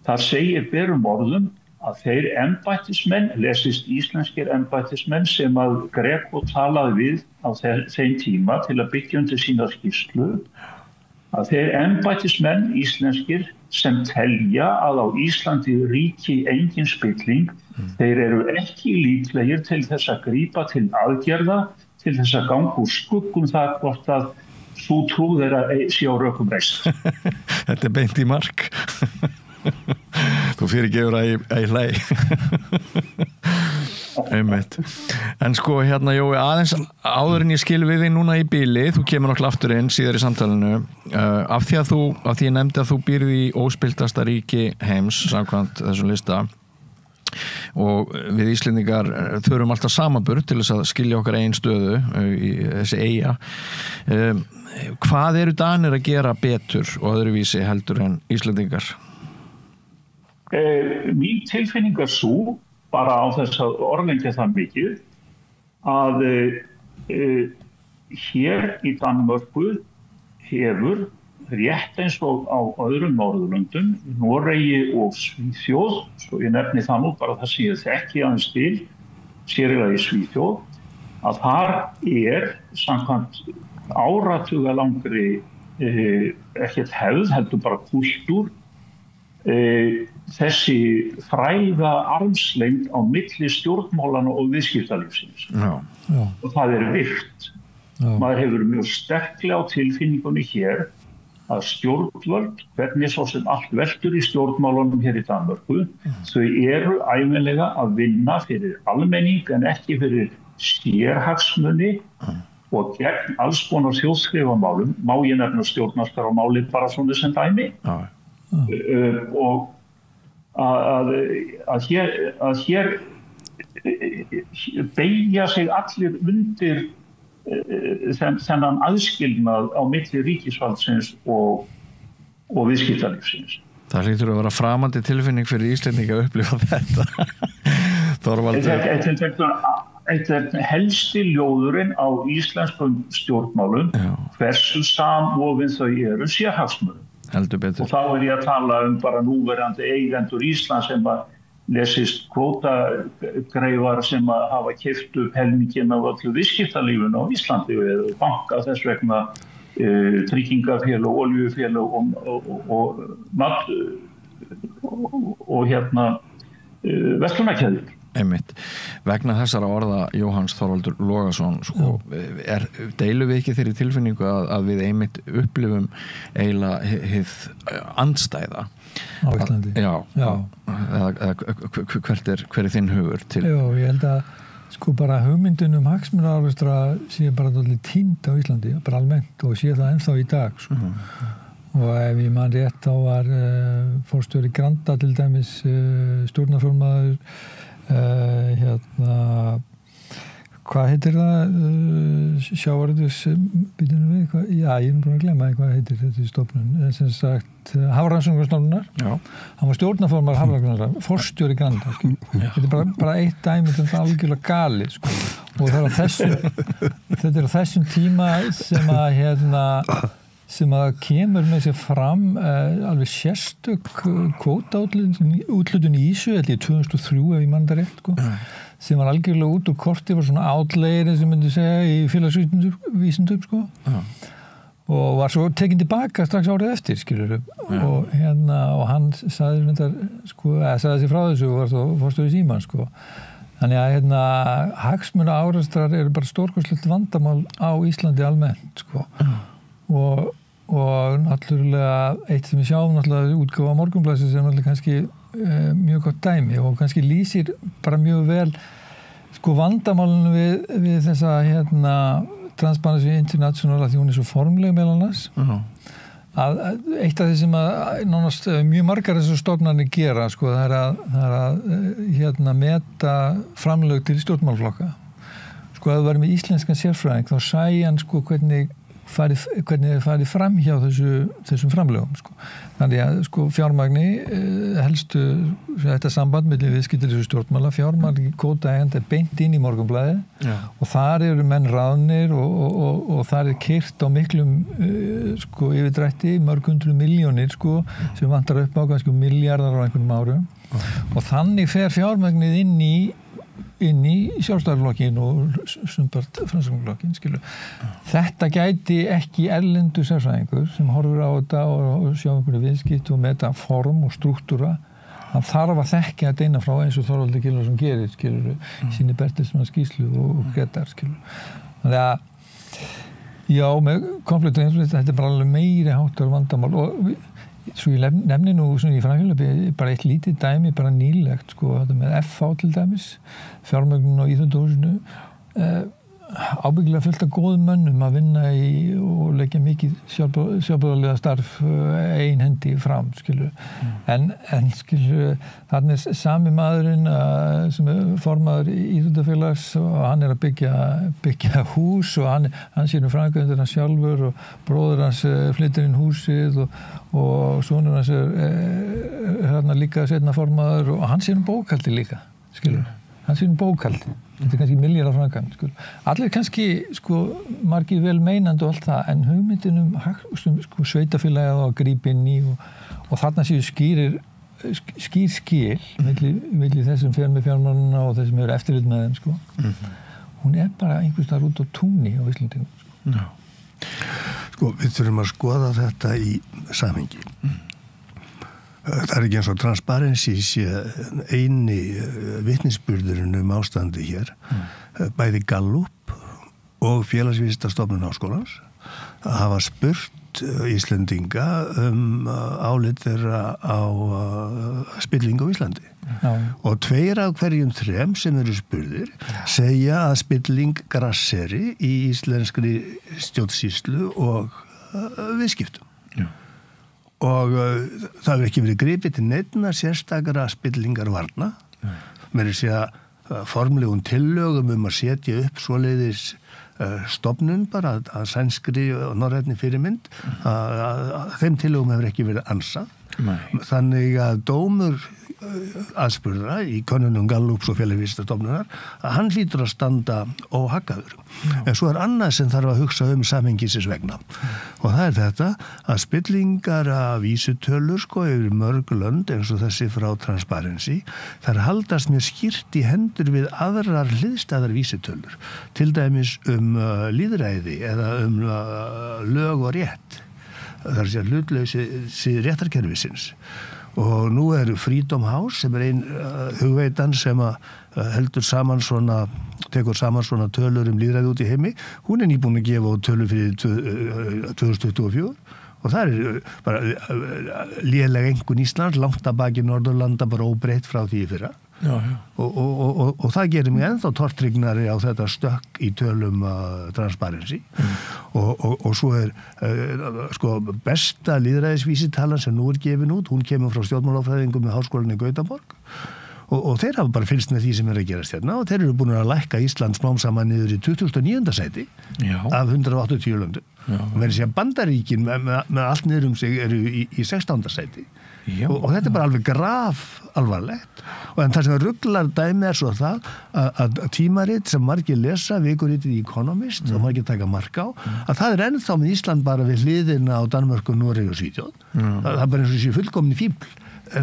þar segir berum orðum að þeir embættismenn, lesist íslenskir embættismenn sem að Greco talaði við á þeim tíma til að byggja undir sína skýrslu, að þeir embættismenn íslenskir sem telja að á Íslandi ríki engin spilling, þeir eru ekki líklegir til þess að grípa til aðgerða, til þess að ganga úr skuggum það hvort að sú trú þeirra sé á rökum reist. Þetta beint í mark. Þú fyrirgefur að ég hlæ. Einmitt. En sko Jói, aðeins áður en ég skil við þig núna í bili, þú kemur nokkla aftur inn síðar í samtalenu, af því ég nefndi að þú býrð í óspiltasta ríki heims samkvæmt þessum lista og við Íslendingar þurfum alltaf samanburð til þess að skilja okkar eigin stöðu í þessi eyja. Hvað eru Danir að gera betur og öðruvísi heldur en Íslendingar? Mín tilfinning svo bara á þess að orðlengja það mikið að hér í Danmörku hefur rétt eins og á öðrum Norðurlöndum, Noregi og Svíþjóð, svo ég nefni það nú bara það sem ég þekki aðeins til, sérlega í Svíþjóð, að þar samkvæmt áratuga langri ekkert hefð, heldur bara kúltúr, þessi fræða armslengd á milli stjórnmálana og viðskiptalífsins. Og það virt. Maður hefur mjög sterklega á tilfinningunni hér að stjórnvöld, hvernig svo sem allt veltur í stjórnmálunum hér í Danmörku, þau eru ævinlega að vinna fyrir almenning en ekki fyrir sérhagsmuni og gegn alls konar þjóðskrifamálum, má ég nefna stjórnarskrármálið bara svona sem dæmi. Og að hér beygja sig allir undir þennan aðskilnað á milli ríkisvaldsins og viðskiptalífsins. Það hlýtur að vera framandi tilfinning fyrir Íslendinga að upplifa þetta. Þetta helsti ljóðurinn á íslenskum stjórnmálum, hversu samofin þau eru sérhagsmunum. Heldur betur. Og þá ég að tala bara núverandi eigendur Íslands sem lesist kvótagreifar sem að hafa keypt upp helminginn af öllu viðskiptalífinu á Íslandi og banka þess vegna tryggingafélög, olíufélög og mat og verslunarkeðjur. Einmitt. Vegna þessara orða Jóhanns Þorvaldur Logason deilum við ekki þeirri tilfinningu að við einmitt upplifum eiginlega hið andstæða á Íslandi? Já. Hver er þinn hugur til? Já, ég held að bara hugmyndin hagsmunaárekstra sé bara dálítið týnd á Íslandi, bara almennt og sé það ennþá í dag og ef ég man rétt þá var forstjóri Granda til dæmis stjórnarformaður hvað heitir það sjávarútvegs býtum við já, ég er búin að glemma hvað heitir þetta í stofnun sem sagt Hafrannsóknastofnunar hann var stjórnarformaður Hafrannsóknastofnunar forstjóri Granda þetta er bara eitt dæmi sem það algjörlega gali og það er á þessum tíma sem að kemur með sér fram alveg sérstök kvótaúthlutun í Ísu, held ég 2003 ef ég mann það rétt, sem var algjörlega út úr korti, var svona outlayer sem myndi segja í félagsvísindum og var svo tekinn tilbaka strax árið eftir, skilurðu og hann sagði sig frá þessu og var þá forstjóri Símans, Þannig að hagsmunaárekstrar eru bara stórkostlegt vandamál á Íslandi almennt, og náttúrulega eitt sem við sjáum náttúrulega útgáfa Morgunblaðsins sem náttúrulega kannski mjög gott dæmi og kannski lýsir bara mjög vel vandamálinu við þessa Transparency International að því hún er svo formleg meðal annars að eitt af því sem að nánast mjög margar þessar stofnanir gera það er að meta framlög til stjórnmálaflokka ef þú væri með íslenskan sérfræðing þá sæi hann hvernig þeir farið fram hjá þessum framlögum þannig að fjármagni helstu þetta samband milli viðskiptalífs og stjórnmála fjármagni kvótaeigenda er beint inn í Morgunblaðið og þar eru menn ráðnir og þar er keyrt á miklum yfirdrætti mörg hundruð milljónir sem vantar upp á kannski miljardar á einhverjum árum og þannig fer fjármagnið inn í sjálfstæðarflokkin og sumpart framsóknarflokkin þetta gæti ekki erlendur sérfræðingur sem horfir á þetta og sjá einhverju viðskipt og meta form og struktúra hann þarf að þekka þetta innan frá eins og Þorvaldur Gylfason gerir síni Bertelsmann skýrslu og Gretar þannig að já, með konflikt og þetta er bara alveg meiri háttar vandamál og svo ég nefni nú svona í framhjálpi bara eitt lítið dæmi, bara nýlegt þetta með FH til dæmis fjármögnun á íþróttahúsinu ábyggilega fullt af góðum mönnum að vinna og leggja mikið sjálfboðaliða starf ein hendi fram en þarna er sami maðurinn sem er formaður íþróttafélags og hann er að byggja hús og hann sér framkvæmdir hann sjálfur og bróðir hans flyttir inn húsið og sonur hans er líka seinna formaður og hann sér bókhaldi líka hann sér bókhaldi þetta er kannski milljarðar framkvæmd allir kannski margir vel meinandi og allt það en hugmyndin sveitafélagið að grípa inn í og þarna séu skýr skil milli þessum fer með fjármáluna og þessum eru eftirlit með þeim hún er bara einhvers staðar út á túnni á Íslandingum við þurfum að skoða þetta í samhengi það er ekki eins og Transparency sé eini vitnisburðurinn ástandi hér bæði Gallup og Félagsvísindastofnun Háskólans hafa spurt Íslendinga álit þeirra á spillingu á Íslandi og 2 af hverjum 3 sem eru spurðir segja að spilling grasseri í íslenskri stjórnsýslu og viðskiptum og það hefur ekki verið gripið til neinna sérstakara spillingar varna með þess að formlegum tillögum að setja upp svoleiðis stofnun bara að sænskri og norrænni fyrirmynd að þeim tillögum hefur ekki verið ansað þannig að dómur aðspurðra í könnunum Gallups og félagsvísindastofnunar að hann hlýtur að standa óhaggaður. En svo annað sem þarf að hugsa samhengisins vegna. Og það þetta að spillingar af vísitölur yfir mörg lönd eins og þessi frá Transparency, þær haldast mjög skýrt í hendur við aðrar hliðstæðar vísitölur. Til dæmis lýðræði eða lög og rétt. Það að segja hlutlausi réttarkerfisins. Og nú Freedom House sem ein hugveitan sem heldur saman tekur saman svona tölur lýðræði út í heimi. Hún nýbúin að gefa tölur fyrir 2024 og það bara léleg einkunn Íslands, langt að baki Norðurlanda bara óbreytt frá því í fyrra. Já. Og það gerir mig ennþá tortrygnari á þetta stökk í tölum Transparency og svo besta lýðræðisvísitalan sem nú gefin út, hún kemur frá stjórnmálafræðingum með Háskólann í Gautaborg og þeir hafa bara fylgst með því sem að gerast hérna og þeir eru búin að lækka Ísland smám saman niður í 2009. Sæti af 180 löndum. Og verður sér Bandaríkin með allt niður sig eru í 16. sæti. Og þetta bara alveg graf alvarlegt. En það sem ruglar dæmi svo það að tímarit sem margir lesa, vikuritið í Economist og margir taka mark á, að það ennþá með Ísland bara við hliðina á Danmörku, Noregi og Svíþjóð. Það bara eins og sé fullkomni fíbl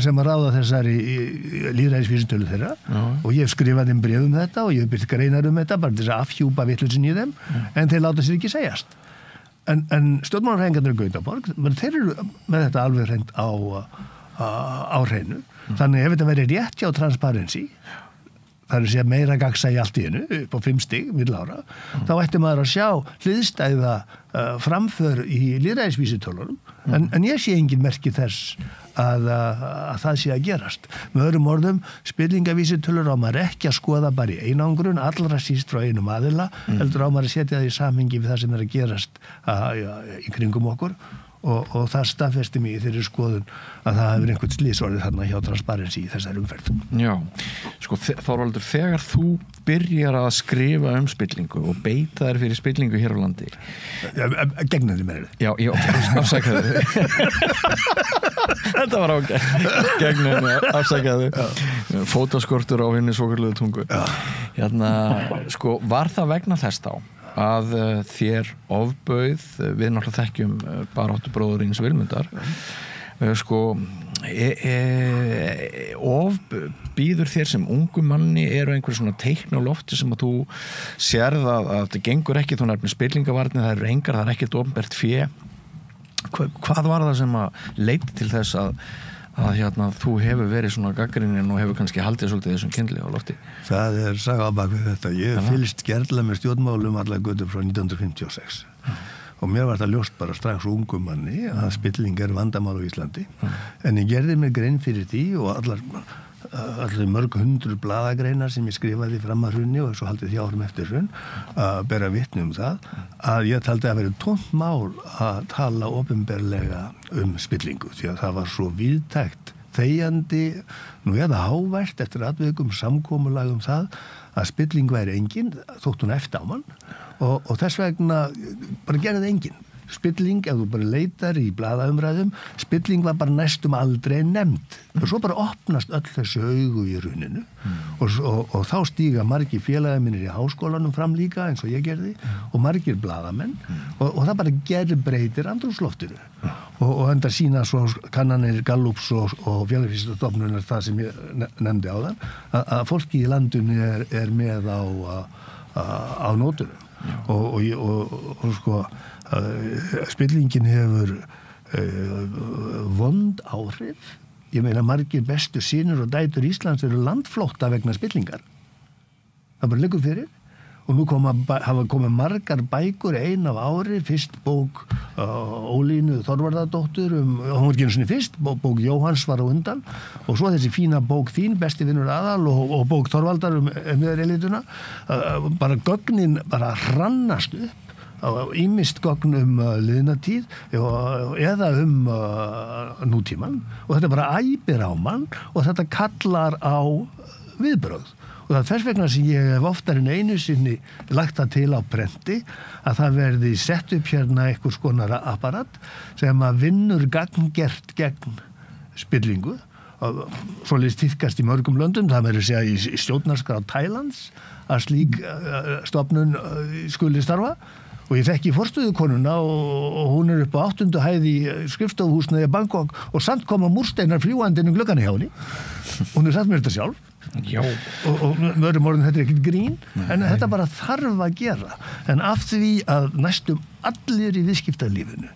sem að ráða þessari lýðræðisvísitölu þeirra og ég hef skrifað bréf þetta og ég hef byrkt greinar þetta bara til þess að afhjúpa vitleysin í þeim en þeir láta sér ekki segjast. En stjórnmálahreyfingarnir í Gautaborg, þeir eru með þetta alveg hreint á hreinu. Þannig ef þetta verið rétt hjá Transparency, það sé meira gagnsæi allt í einu upp á 5 stig milli ára, þá ætti maður að sjá hliðstæða framför í lýðræðisvísitölunum, en ég sé engin merki þess að það sé að gerast. Með öðrum orðum, spillingavísitölur á maður ekki að skoða bara í einangrun, allra síst frá einum aðila, heldur á maður að setja það í samhengi við það sem að gerast í kringum okkur og það staðfesti mig í þeirri skoðun að það hefur einhvern slísorðið þarna hjá Transparency í þessari umferð. Já, Þorvaldur, þegar þú byrjar að skrifa spillingu og beita þér fyrir spillingu hér á landi. Gegnaði með þetta. Já, afsakaðu. Þetta var ágætt. Gegnaði, afsakaðu. Fótaskortur á henni svokölluðu tungu. Var það vegna þess þá að þér ofbauð, við náttúrulega þekkjum baráttubróðurins Vilmundar, ofbýður þér sem ungum manni eru einhver svona teikn á lofti sem að þú sérð að þetta gengur ekki, þú nefnir spillingavarnir, það eru engar, það ekkert opinbert fé. Hvað var það sem að leiddi til þess að þú hefur verið svona gagnrýninn og hefur kannski haldið svolítið þessum kyndli á lofti? Það saga á bak við þetta. Ég fylgst gerðlega með stjórnmálum allar götur frá 1956 og mér var það ljóst bara strax ungum manni að spilling vandamál á Íslandi en ég gerði mér grein fyrir því og allar mörg 100 blaðagreinar sem ég skrifaði fram að hrunni og svo haldið því árum eftir hrun að bera vitni það að ég taldi að vera tómt mál að tala opinberlega spillingu því að það var svo víðtækt þegjandi, nú eða hávært eftir atvikum samkomulag það að spilling væri engin þótt hún eftir á mann og þess vegna bara gerði engin. Spilling, ef þú bara leitar í blaðaumræðum, spilling var bara næstum aldrei nefnd. Og svo bara opnast öll þessu augu í hruninu og þá stíga margir félagar mínir í háskólanum fram líka eins og ég gerði og margir blaðamenn og það bara gerbreytir andrúmsloftinu. Og enda sína svo kannanir Gallups og félagsvísindastofnunar það sem ég nefndi áðan að fólki í landinu er með á nótunum. Og spillingin hefur vond áhrif. Ég meina margir bestu synir og dætur Íslands eru landflótta vegna spillingar. Það bara liggur fyrir og nú hafa komið margar bækur ein af ári, fyrst bók Ólínu Þorvarðardóttur hún var ekki einu sinni fyrst, bók Jóhanns var á undan og svo þessi fína bók þín, Besti vinur aðal og bók Þorvaldar meðarelituna bara gögnin bara hrannast upp ýmist gögn liðnatíð eða nútíman og þetta bara æpir á mann og þetta kallar á viðbrögð og það þess vegna sem ég hef oftar en einu sinni lagt það til á prenti að það verði sett upp hérna einhvers konar apparat sem að vinnur gagngert gegn spillingu svoleiðis tíðkast í mörgum löndum, það verður segja í stjórnarskrá Tælands að slík stofnun skuli starfa og ég þekki forstöðukonuna og hún upp á 8. hæð í skrifstofuhúsinu í Bangkok og samt koma múrsteinar fljúandi inn gluggann hjá henni. Hún sagt mér þetta sjálf. Já. Og mörgum orðin þetta ekkert grín, en þetta bara þarf að gera. En af því að næstum allir í viðskiptalífinu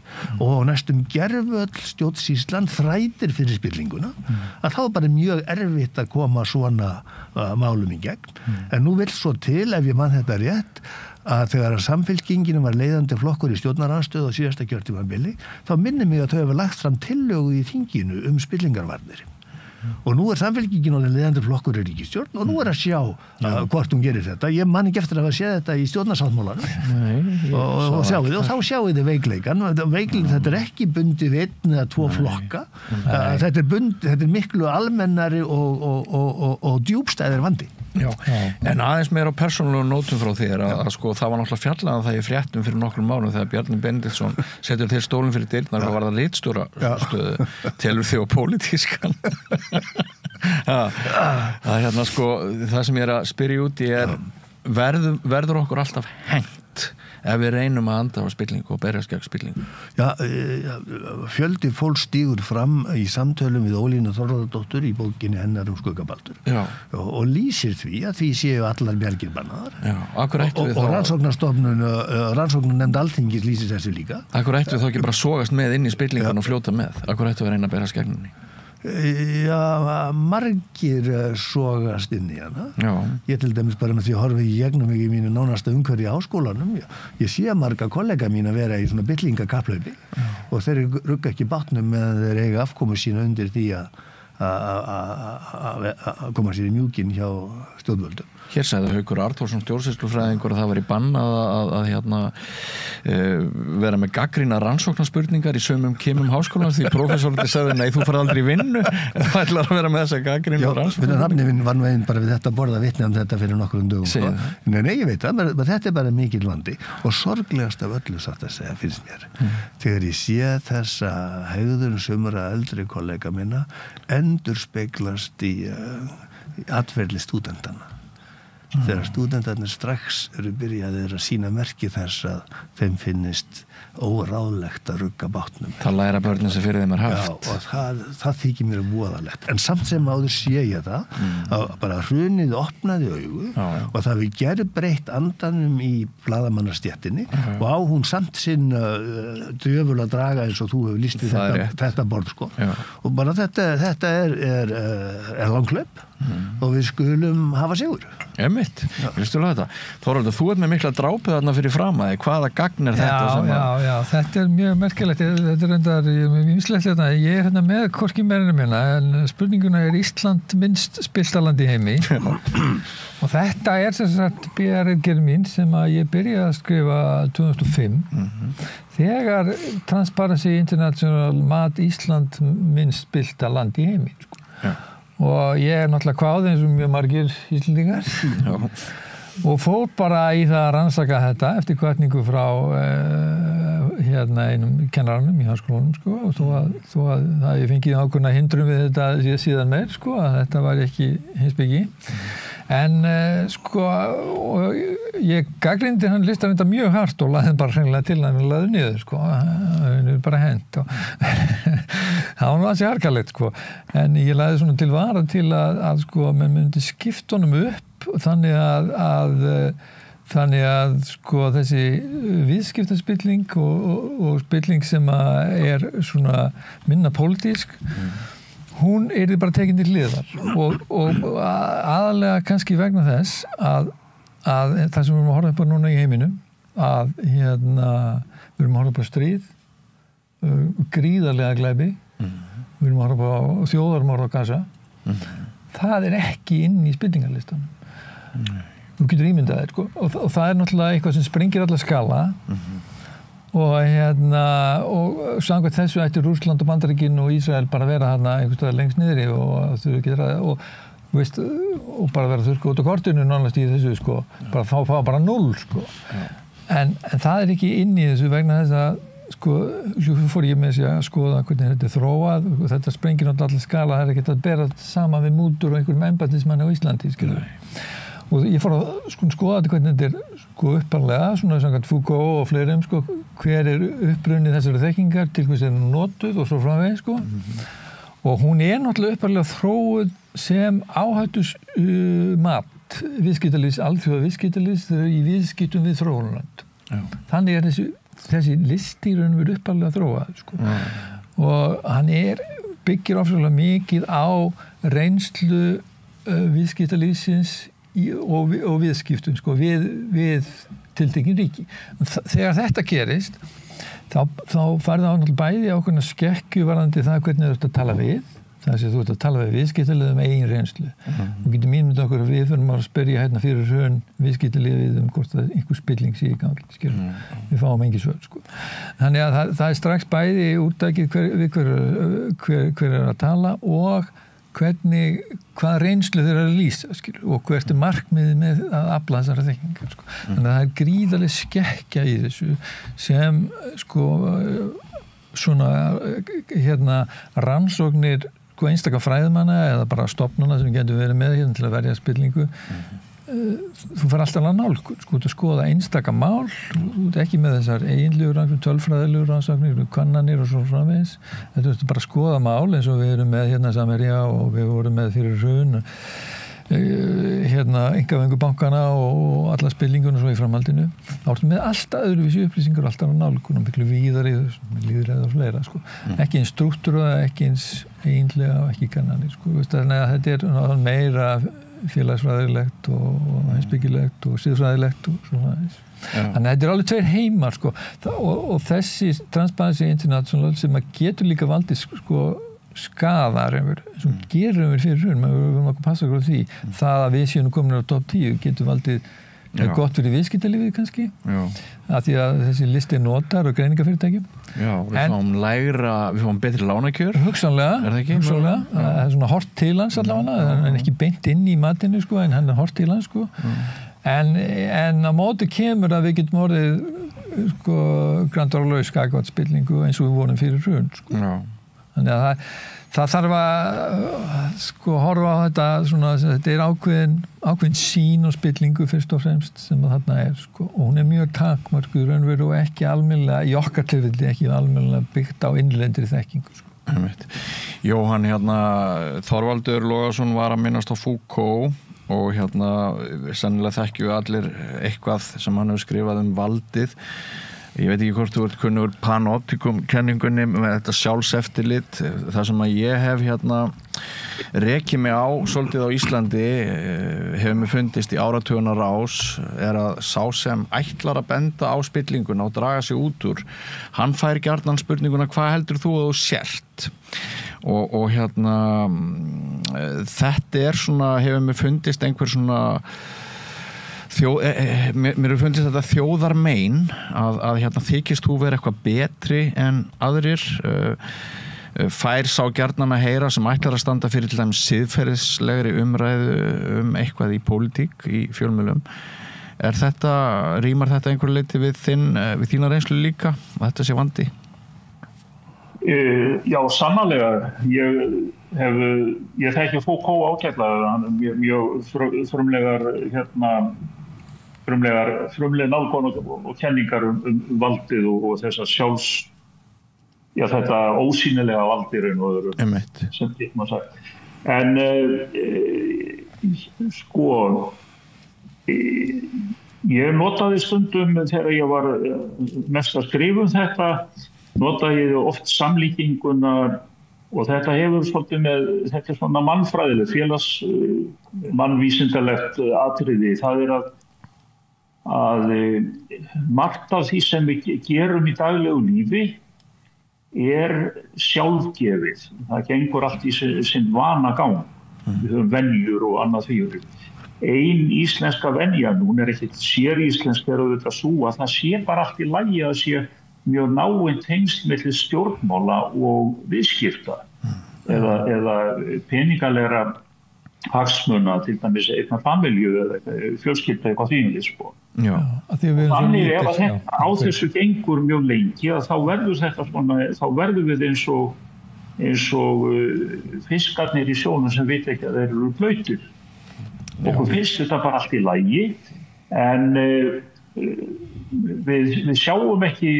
og næstum gervöll stjórnsýslan þrætir fyrir spillinguna, að þá bara mjög erfitt að koma svona málum í gegn. En nú vill svo til, ef ég man þetta rétt, að þegar Samfylkingin var leiðandi flokkur í stjórnarandstöðu á síðasta kjörtímabili, þá minnir mig að þau hefur lagt fram tillögu í þinginu spillingarvarnir. Og nú Samfylkingin orðin leiðandi flokkur í ríkisstjórn og nú að sjá hvort hún gerir þetta. Ég man ekki eftir að hafa séð þetta í stjórnarsáttmálanum og sjáu þið, og þá sjáu þið veikleikan. Þetta ekki bundið við einn eða tvo flokka. Þetta er miklu almennari og djúpstæðir vandi. Já. En aðeins meira á persónulegum nótum frá þér að sko það var náttúrulega fjallaðan það í fréttum fyrir nokkrum mánuðum þegar Bjarni Benediktsson setur þér stólinn fyrir dyrnar og var það ritstjóra stöðu telur þig á pólitískan. Það sko það sem ég að spyrja út í verður okkur alltaf hengt ef við reynum að anda á spillingu og berjast gegn spillingu? Já, fjöldi fólk stígur fram í samtölum við Ólínu Þorvaldsdóttur í bókinni hennar Skuggabaldur og lýsir því að því séu allar bjargir bannaðar. Og rannsóknarnefnd Alþingis lýsir þessu líka. Akkur ættu við þá ekki bara sogast með inn í spillingan og fljóta með? Akkur ættu við að reyna að berjast gegn henni? Já, margir sogast inn í hana. Ég til dæmis bara með því að horfa í gegnum mig í mínu nánasta umhverfi í háskólanum. Ég sé marga kollega mín að vera í svona byllinga-kapphlaupi og þeir rugga ekki bátnum meðan þeir eiga afkomu sína undir því að koma sér í mjúkin hjá stjórnvöldum. Hér sagði Haukur Arnþórsson stjórnsýslufræðingur að það var í bannað að vera með gagnrýna rannsóknarspurningar í sömum kimum háskólans því prófessorinn sagði nei, þú farið aldrei í vinnu þú ætlar að vera með þessa gagnrýna rannsóknar. Nafnivinn var nú einn bara við þetta borða vitni þetta fyrir nokkrum dögum. Nei, ég veit það, þetta bara mikil vandi og sorglegast af öllu satt að segja finnst mér. Þegar ég sé þessa hegðun sumra eldri kollega minna endurspeglast í atferli stúdentana. Þegar stúdentarnir strax eru byrjaðir að sýna merki þess að þeim finnist óráðlegt að rugga bátnum. Það læra börnin sem fyrir þeim haft. Já, og það þykir mér voðalegt. En samt sem áður sé ég það að bara hrunið opnaði augu og það við gerum breytt andanum í blaðamannastéttinni og á hún samt sinn djöful að draga eins og þú hefur lýst við þetta borð sko. Og bara þetta er langhlaup og við skulum hafa sigur. Einmitt, vistu þetta. Þóraldur, þú ert með mikla drápið þarna fyrir framæði. Hvaða gagn er þetta? Já, þetta er mjög merkilegt. Þetta er reyndar ýmislegt þetta. Ég er hérna með hvorki meirinu minna, en spurninguna er Ísland minnst spiltaland í heimi. Og þetta er sem sagt BR-gerð mín sem að ég byrjaði að skrifa 2005. Þegar Transparency International mat Ísland minnst spiltaland í heimi. Og ég er náttúrulega kváð eins og mjög margir íslendingar og fór bara í það að rannsaka þetta eftir hvatningu frá einum kennaranum í háskólanum sko, og þó að það ég fengið ákveðna hindrun við þetta síðan meir sko, að þetta var ekki heimspeki en sko og ég gagnrýndi hann listan þetta mjög hart og laði bara hreinlega til hann og laði niður sko, hann er bara hent og það var nú aðeins harkalegt sko, en ég laði svona til vara til að sko, menn myndi skipta honum upp þannig að sko þessi viðskiptaspilling og spilling sem er svona minna pólitísk hún yrði bara tekin til hliðar og aðalega kannski vegna þess að það sem við erum að horfa upp á núna í heiminum að við erum að horfa upp á stríð gríðarlega glæpi við erum að horfa á þjóðarmorð á Gaza það er ekki inn í spillingarlistanum þú getur ímyndað þér sko og það er náttúrulega eitthvað sem sprengir alla skala og samkvæmt þessu ætti Rússland og Bandaríkin og Ísrael bara að vera þarna einhvers staðar lengst niðri og þau getur og bara vera þurrka út á kortinu nánast í þessu bara fá bara 0 sko en það er ekki inn í þessu vegna þess að fór ég með þessi að skoða hvernig þetta þróað og þetta sprengir náttúrulega allir skala, það ekkert að bera saman við mútur og einhverjum embættismanni á Íslandi, og ég fór að skoða þetta hvernig þetta upphaflega, svona samkvæmt Foucault og fleirum, hver upprunni þessari þekkingar, til hvers hún notuð og svo framvegis, og hún náttúrulega upphaflega þróuð sem áhættus mat viðskiptalífs, alþjóða viðskiptalífs í viðskiptum við þróunarlönd. Þannig þessi listi í raun og veru upphaflega þróað, og hann byggir ofsalega mikið á reynslu viðskiptalífsins og viðskiptum við tiltekin ríki. Þegar þetta gerist, þá farið á náttúrulega bæði ákveðna skekkju varðandi það hvernig þú ert að tala við. Það þú ert að tala við viðskiptaliðum eigin reynslu. Þú getur ímyndað okkur að við fyrir að spyrja fyrir hrun viðskiptaliðið hvort að einhver spilling sé í gangi. Við fáum engin svör. Þannig að það strax bæði útdækið hver að tala og hvað reynslu þeir að lýsa, og hvert markmiðið með að afla þessara þekkingar. Þannig að það gríðarleg skekkja í þessu sem svona rannsóknir einstakar fræðmanna eða bara stofnana sem getur verið með til að verja spillingu. Þú fer alltaf að nálgun, að skoða einstaka mál, ekki með þessar eiginlegu rannsóknir, tölfræðilegu rannsóknir, kannanir og svo framvegis. Þetta er bara að skoða mál eins og við erum með Samherja og við vorum með fyrir hrun, einkavæðingu bankana og alla spillingunum svo í framhaldinu. Þá ertu með alltaf öðruvísi upplýsingar, alltaf á nálgun og miklu víðari, líðræði og fleira. Ekki eins strúktúra, ekki eins eiginlega og ekki kannanir. Þannig að þetta er meira félagsfræðilegt og heimspekilegt og siðfræðilegt og svona. Þannig að þetta er alveg tveir heimar og þessi Transparency International sem að getur líka valdið skaðar sem gerum við fyrir hrun, við verðum að passa okkur á því. Það að við séum komin á top 10 getur valdið gott fyrir viðskiptalífið kannski, af því að þessi listi notar og greiningafyrirtækjum. Við fáum betri lánakjör. Hugsanlega, það er svona hort til hans allavega, en ekki beint inn í matinu, en hann er hort til hans. En á móti kemur að við getum orðið grandorlaus skakvatspillingu eins og við vorum fyrir hrun. Þannig að það þarf að horfa á þetta þetta er ákveðin sýn og spillingu fyrst og fremst sem þarna og hún er mjög takmörkuð raunveru og ekki almennilega, í okkar tilfelli ekki almennilega byggt á innlendri þekkingu. Jóhann, Þorvaldur Logason var að minnast á Foucault og sennilega þekkjum við allir eitthvað sem hann hefur skrifað valdið. Ég veit ekki hvort þú ert kunnur panoptikum-kenningunni með þetta sjálfseftirlit. Það sem að ég hef rekið mig á svolítið á Íslandi, hefur mér fundist í áratugunar rás, er að sá sem ætlar að benda á spillinguna og draga sig út úr, hann fær gjarnan spurninguna, hvað heldur þú að þú sért? Og þetta er svona, hefur mér fundist einhver svona mér er fundist þetta þjóðarmein að þykist þú vera eitthvað betri en aðrir, fær sá gjarnan að heyra sem ætlar að standa fyrir til dæmis siðferðislegri umræðu eitthvað í pólitík í fjölmiðlum. Rímar þetta einhverju leyti við þína reynslu líka að þetta sé vandi? Já, sannarlega. Ég þekki Foucault ágætlega, hann er mjög frumleg nálgun og kenningar valdið og þessar þetta ósýnilega valdir sem getur maður sagt. En ég notaði stundum þegar ég var mest að skrifa þetta, notaði ég oft samlíkingunar og þetta hefur svolítið þetta er svona mannfræðilegt, mannvísindalegt atriði. Það er að margt af því sem við gerum í daglegu lífi er sjálfgefið. Það gengur allt í sinn vanagang. Við höfum venjur og annað því. Ein íslenska venja, hún er ekkert séríslensk, er auðvitað sú að það sé bara allt í lagi að sé mjög náin tengsl milli stjórnmála og viðskipta eða peningalegra hagsmuna, til dæmis einna familju eða fjölskyldu eitthvað þínlið, sko. Já. Þannig ef að þetta á þessu gengur mjög lengi, að þá verður þetta svona, þá verður við eins og fiskarnir í sjónum sem veit ekki að þeir eru blautir. Okkur finnst þetta bara allt í lagi, en við sjáum ekki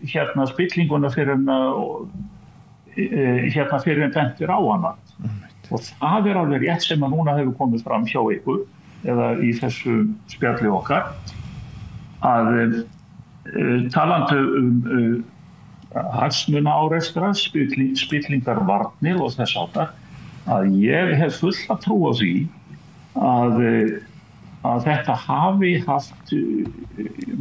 hérna spillinguna fyrir en bentir á hana. Og það alveg rétt sem að núna hefur komið fram hjá ykkur, eða í þessu spjalli okkar, að talandi hagsmuna árekstra, spillingarvarnir og þess áttar, að ég hef fulla trú á því að þetta hafi haft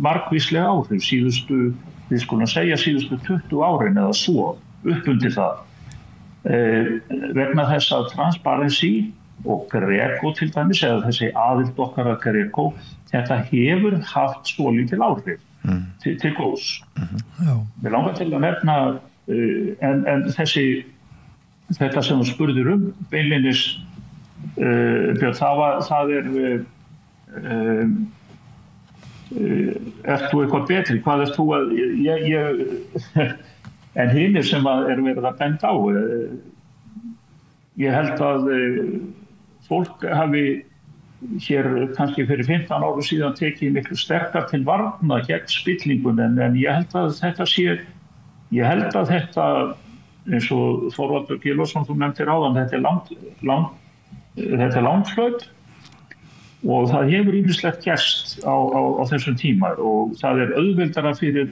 margvíslega áhrif síðustu 20 árin eða svo, upp undir það. Vegna þess að Transparency og Greco til dæmis, eða þessi aðild okkar að Greco, þetta hefur haft svolítil áhrif til góðs. Mér langar til að nefna, en þetta sem þú spurðir beinlínis, Björn, það ert þú eitthvað betri? Hvað ert þú að... En hinir sem er verið að benda á, ég held að fólk hafi hér kannski fyrir 15 árum síðan tekið miklu sterkar til varna gegn spillingun, en ég held að þetta, eins og Þorvaldur Gylfason, þú nefndir áðan, þetta er langflöt og það hefur ýmislegt gerst á þessum tíma, og það er auðveldara fyrir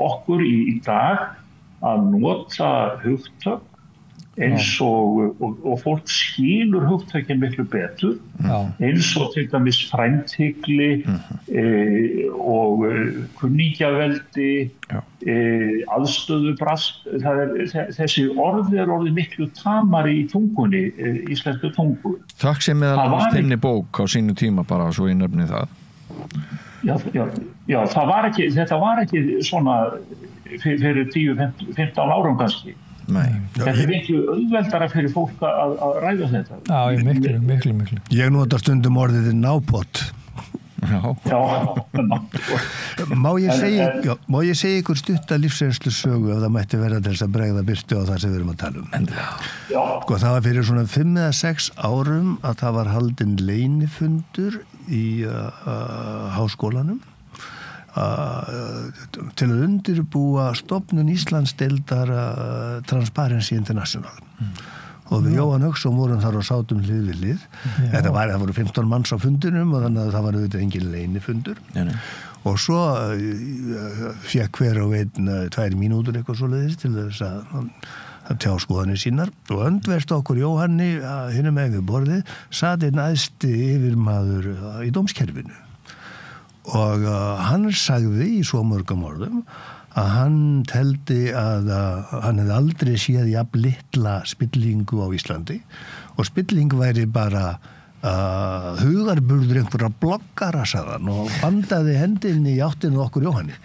okkur í dag að nota hugtök eins og fólk skilur hugtökin miklu betur, eins og til dæmis frændhygli og kunningjaveldi, aðstöðubrask. Þessi orð orðið miklu tamari í tungunni, íslensku tungu. Takk sem meðal annars þinni bók á sínu tíma, bara svo ég nefni það. Já, þetta var ekki svona fyrir 10-15 árum kannski. Nei. Þetta er miklu auðveldara fyrir fólk að ræða þetta. Já, miklu. Ég nota stundum orðið nápott. Já. Má ég segja ykkur stutta lífsreynslu sögu ef það mætti vera til þess að bregða birtu á það sem við erum að tala um? Já. Sko, það var fyrir svona 5 eða 6 árum að það var haldinn leynifundur í háskólanum til að undirbúa stofnun Íslandsdeildar Transparency International. Og við Jóhann Hauksson vorum þar og sátum hlið við hlið. Það voru 15 manns á fundinum og þannig að það var auðvitað engin leynifundur. Og svo fékk hver og einn 2 mínútur eitthvað svoleiðis til þess að tjá skoðanir sínar. Og öndverst okkur Jóhanni, hinum megin við borðið, sat einn æðsti yfirmaður í dómskerfinu. Og hann sagði í svo mörgum orðum að hann teldi að hann hefði aldrei séð jafn litla spillingu á Íslandi, og spilling væri bara hugarburður einhverja bloggara, sagði hann, og bandaði hendinni í áttinu okkur Jóhanni.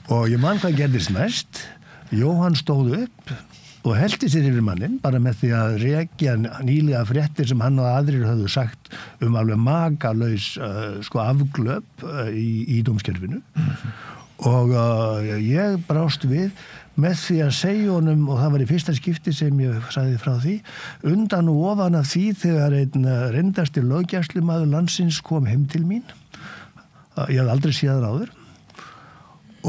Og ég man hvað gerðist næst. Jóhann stóð upp og hellti sér yfir mannin, bara með því að rekja nýlega fréttir sem hann og aðrir höfðu sagt alveg makalaus afglöp í dómskerfinu. Og ég brást við með því að segja honum, og það var í fyrsta skipti sem ég sagði frá því, undan og ofan af því þegar einn reyndasti löggæslumaður landsins kom heim til mín. Ég hafði aldrei séð hann áður,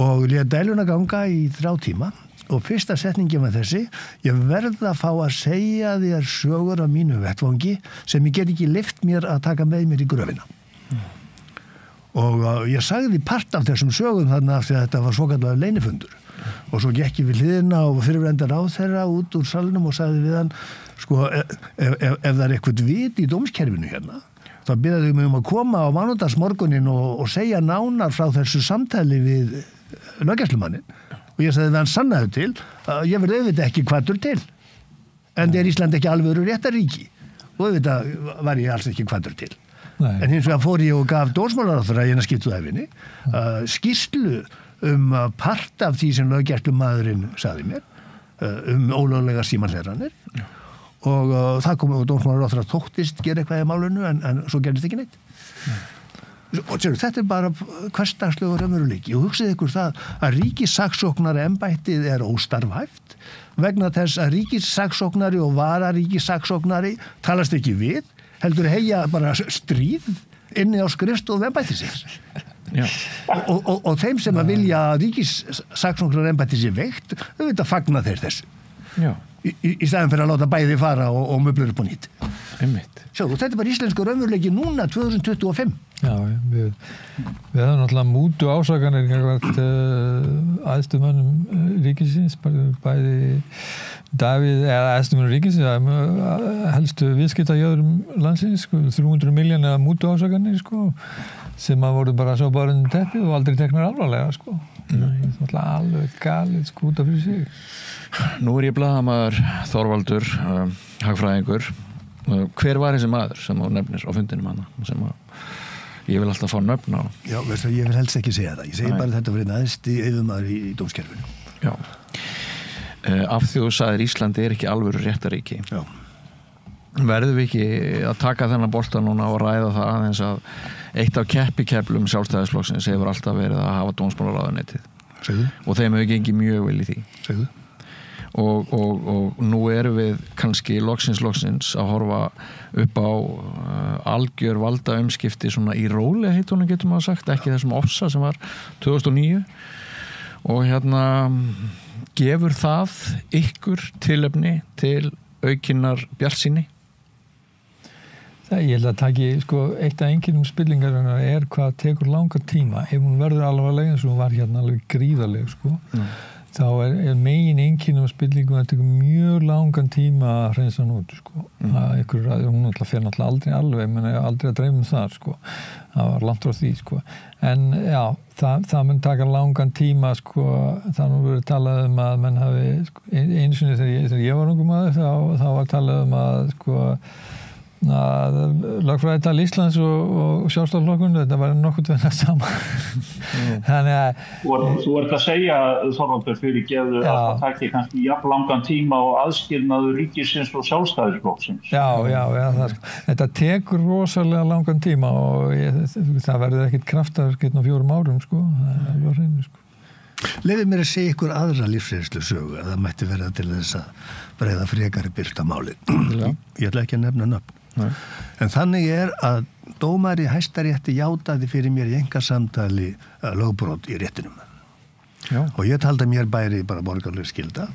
og lét dæluna ganga í 3 tíma. Og fyrsta setningin var þessi: ég verð að fá að segja þér sögur af mínu vettvangi sem ég get ekki leyft mér að taka með mér í gröfina. Og ég sagði part af þessum sögum þarna af því að þetta var svokallaður leynifundur. Og svo gekk ég við hliðina og fyrirverandi ráðherra út úr salnum og sagði við hann, sko, ef það er eitthvað vit í dómskerfinu hérna, þá biðaði mig að koma á mánudagsmorgunin og segja nánar frá þessu samtali við löggæslumannin. Og ég sagði við hann sannaðu til að ég verði auðvitað ekki kvaddur til. En er Ísland ekki alvöru réttaríki? Og auðvitað var ég alls ekki kvaddur til. Nei. En hins vegar fór ég og gaf dómsmálaráðherra í eina skiptuæfinni skýrslu part af því sem löggæslumaðurinn sagði mér ólöglegar símahleranir. og það kom og dómsmálaráðherra þóttist gera eitthvað í málinu en svo gerðist ekki neitt. Og þetta bara hversdagslegur raunveruleiki og hugsið ykkur það að ríkissaksóknari embættið óstarfhæft vegna þess að ríkissaksóknari og vararíkissaksóknari talast ekki við, heldur heyja bara stríð inni á skrifstofu embættisins. Og þeim sem að vilja ríkissaksóknari embættis veikt, auðvitað fagna þeir þessu. Já. Í staðin fyrir að láta bæði fara og möblur upp á nýtt. Sjáðu, þetta bara íslensku raunveruleiki núna 2025. Já, við höfum náttúrulega mútu ásakanir æðstu mönnum ríkisins, bæði Davíð, eða æðstu mönnum ríkisins, helstu viðskiptajöðurum landsins, 300 milljónir mútu ásakanir, sem að voru bara svo bara undir teppið og aldrei teknar alvarlega, Það er alveg galið út af fyrir sig. Nú ég blaðamaður Þorvaldur, hagfræðingur. Hver var þessi maður sem þú nefnir á fundinum hana? Sem ég vil alltaf fá nöfn á. Já, veistu, ég vil helst ekki segja það. Ég segi bara að þetta var einn æðsti yfirmaður í dómskerfinu. Já. Af því þú sagðir Íslandi ekki alvöru réttaríki. Já. Verðum við ekki að taka þennan bolta núna og ræða það aðeins að eitt af keppikeplum Sjálfstæðisflokksins hefur alltaf verið að hafa dómsmálaráðuneytið. Og þeim hefur gengið mjög vel í því. Segðu. Og nú erum við kannski loksins að horfa upp á algjör valda umskipti svona í rólega heitunum getur maður sagt, ekki þessum ofsa sem var 2009 og gefur það ykkur tilefni til aukinnar bjartsýni? Ég held að taki, eitt af einkennum spillingarinnar hvað tekur langa tíma. Ef hún verður alvarleg eins og hún var alveg gríðarleg, þá megin einkennum spillingum að tekur mjög langan tíma að hreinsa hann út, hún fer náttúrulega aldrei alveg, menn aldrei að dreyma þar, það var langt frá því, en já, það mun taka langan tíma, það nú verið talað að menn hafi, einu sinni þegar ég var ungum maður, þá var talað að lögfræðital Íslands og Sjálfstæðisflokkurinn, þetta var nokkuð venna saman. Þannig að Þú ert að segja, Þorvaldur, fyrir geðu að það taki kannski jafn langan tíma og aðskilnaður ríkisins og Sjálfstæðisflokksins. Já, þetta tekur rosalega langan tíma og það verður ekkert kraftaverk á 4 árum, það er alveg á hreinu, Leyfið mér að segja ykkur aðra lífsreynslu sögu að það mætti verða til þess að breiða frekari birta máli. Ég ætla ekki að nefna nöfn. En þannig að dómari Hæstarétti játaði fyrir mér í einkasamtali lögbrot í réttinum. Já. Og ég taldi mér bæri bara borgarleg skylda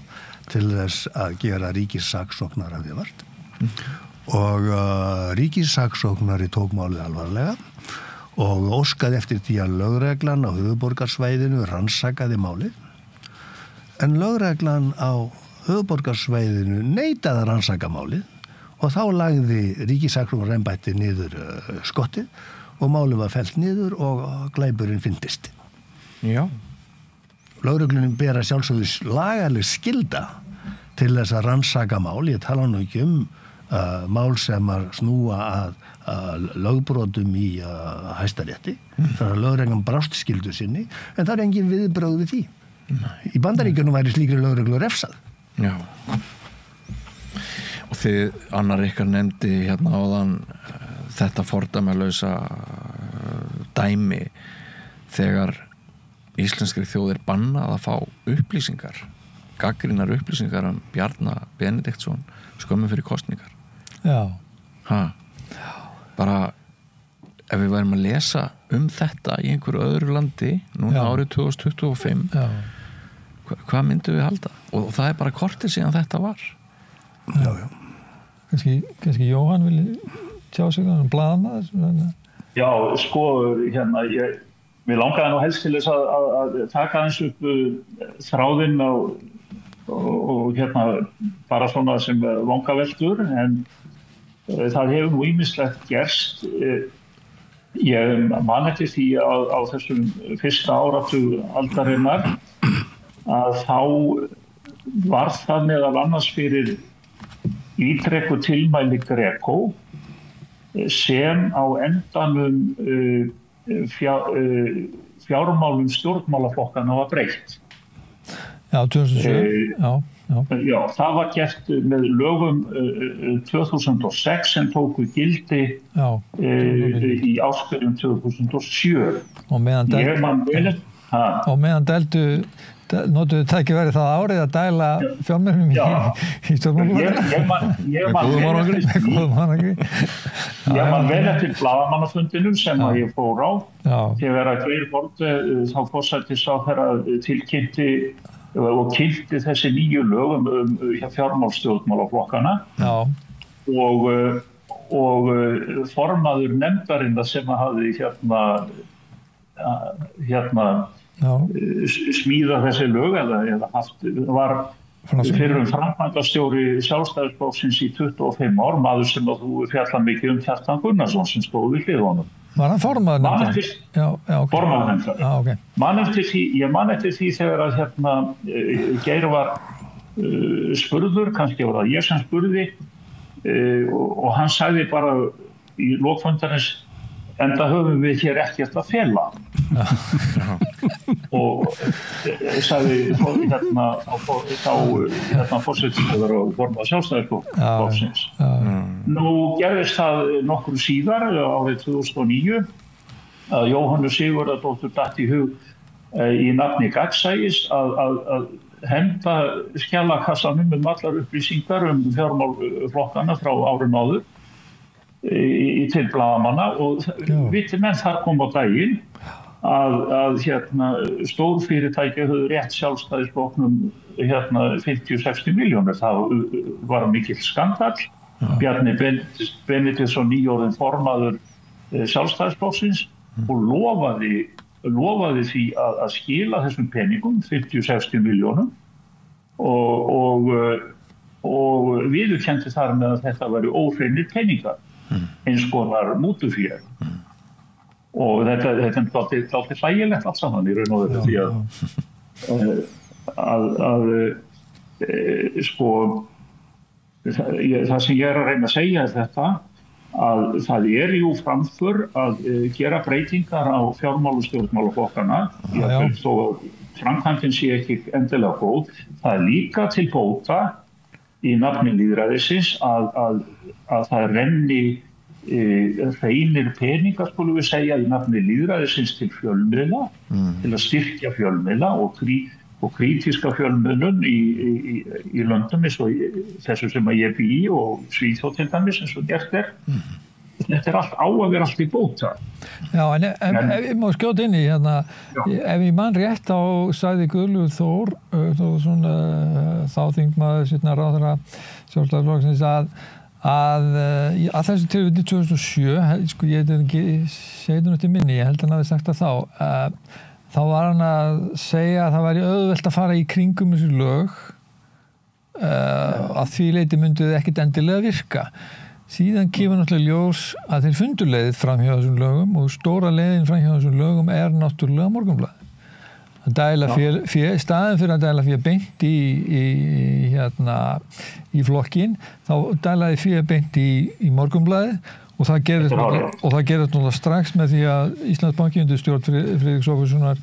til þess að gera ríkissaksóknara viðvart. Og ríkissaksóknari tók málið alvarlega og óskaði eftir því að lögreglan á höfuðborgarsvæðinu rannsakaði málið. En lögreglan á höfuðborgarsvæðinu neitaði að rannsaka málið og þá lagði ríkissaksóknaraembættið niður skottið og málið var fellt niður og glæpurinn fyndist. Já. Lögreglunum bera sjálfsögðu lagaleg skylda til þess að rannsaka mál. Ég tala nú ekki mál sem að snúa að lögbrotum í Hæstarétti. Þannig að lögreglan brást skyldu sinni, en það engin viðbrögð við því. Í Bandaríkjunum væri slíkri lögreglu refsað. Já. Og þið, annar ykkar nefndi áðan þetta fordæmalausa dæmi þegar íslenskri þjóð bannað að fá upplýsingar, gagnrýnar upplýsingar Bjarna Benediktsson skömmu fyrir kosningar. Já. Bara ef við værum að lesa þetta í einhverju öðru landi núna árið 2025 hvað myndum við halda? Og það bara kortið síðan þetta var. Já. Kannski Jóhann vil tjá sig blaðamaður? Já, mér langaði nú helst til þess að taka eins upp þráðinn og bara svona sem vangaveltur, en það hefur nú ýmislegt gerst. Ég man eftir því á þessum fyrsta áratug aldarinnar að þá var það meðal annars fyrir ítrekku tilmæli Greco sem á endanum fjármálum stjórnmálaflokkana var breytt. Já, 2007. Já, það var gert með lögum 2006 sem tóku gildi í ársbyrjun 2007. Og meðan dældu notuðu tækifæri það árið að dæla fjármunum í stjórnmálum. Ég man vel eftir blaðamannafundinum sem að ég fór á þegar að Geir Haarde þá forsætisráðherra tilkynnti og kynnti þessi nýju lög fjármálstjórnmálaflokkana og formaður nefndarinnar sem hafði smíða þessi lög eða var fyrir framkvæmdastjóri Sjálfstæðisflokksins í 25 ár, maður sem að þú fjalla mikið Kjartan Gunnarsson sem stóð við hlið honum. Var hann formaður nefndar? Formaður nefndar. Ég man eftir því þegar að Geir var spurður, kannski var það ég sem spurði og hann sagði bara í lokfundarins enda höfum við hér ekkert að fela. Og sagði þá forsætisráðherra og formaður Sjálfstæðisflokksins. Nú gerðist það nokkru síðar árið 2009 að Jóhannu Sigurðardóttur datt í hug í nafni gagnsæis að henda skjalakassanum allar upplýsingar fjármálflokkana frá árum áður til blaðamanna og viti menn þar kom á daginn að stórfyrirtæki höfðu rétt Sjálfstæðisflokknum 50-60 milljónir. Það var mikill skandall. Bjarni Benediktsson nýorðinn formaður Sjálfstæðisflokksins og lofaði því að skila þessum peningum 50-60 milljónum og viðurkenndi þar með að þetta væri óhreinir peningar eins konar mútufé. Og þetta er dálítið hlægilegt allt saman í raun og veru því það sem ég er að reyna að segja er þetta að það er jú framför að gera breytingar á fjármálastjórnmálaflokkana þó framkvæmdin sé ekki endilega góð. Það er líka til bóta í nafni lýðræðisins að það renni hreinir peningar skulum við segja í nafni lýðræðisins til fjölmiðla til að styrkja fjölmiðla og krítíska fjölmiðlun í löndum eins og þessu sem að ég bý í og Svíþjóð til dæmis eins og gert er. Þetta er allt á að vera allt í bóta. Já, en ef ég má skjóta inn í ef ég mann rétt á sagði Guðlaugur Þór þá þingmaður ráðherra Sjálfstæðisflokksins að þessu tilfelli 2007, ég segði nú eftir minni, ég held að hann hafi sagt það þá var hann að segja að það væri auðvelt að fara í kringum þessu lög að því leyti myndu þið ekkert endilega virka. Síðan kemur náttúrulega ljós að þeir fundu leiðið framhjá þessum lögum og stóra leiðin framhjá þessum lögum er náttúrulega Morgunblaðið. Að dæla staðin fyrir að dæla fyrir beint í flokkin, þá dælaði fyrir beint í Morgunblaðið og það gerðist náttúrulega strax með því að Íslandsbanki undir stjórn Friðriks Ókarssonar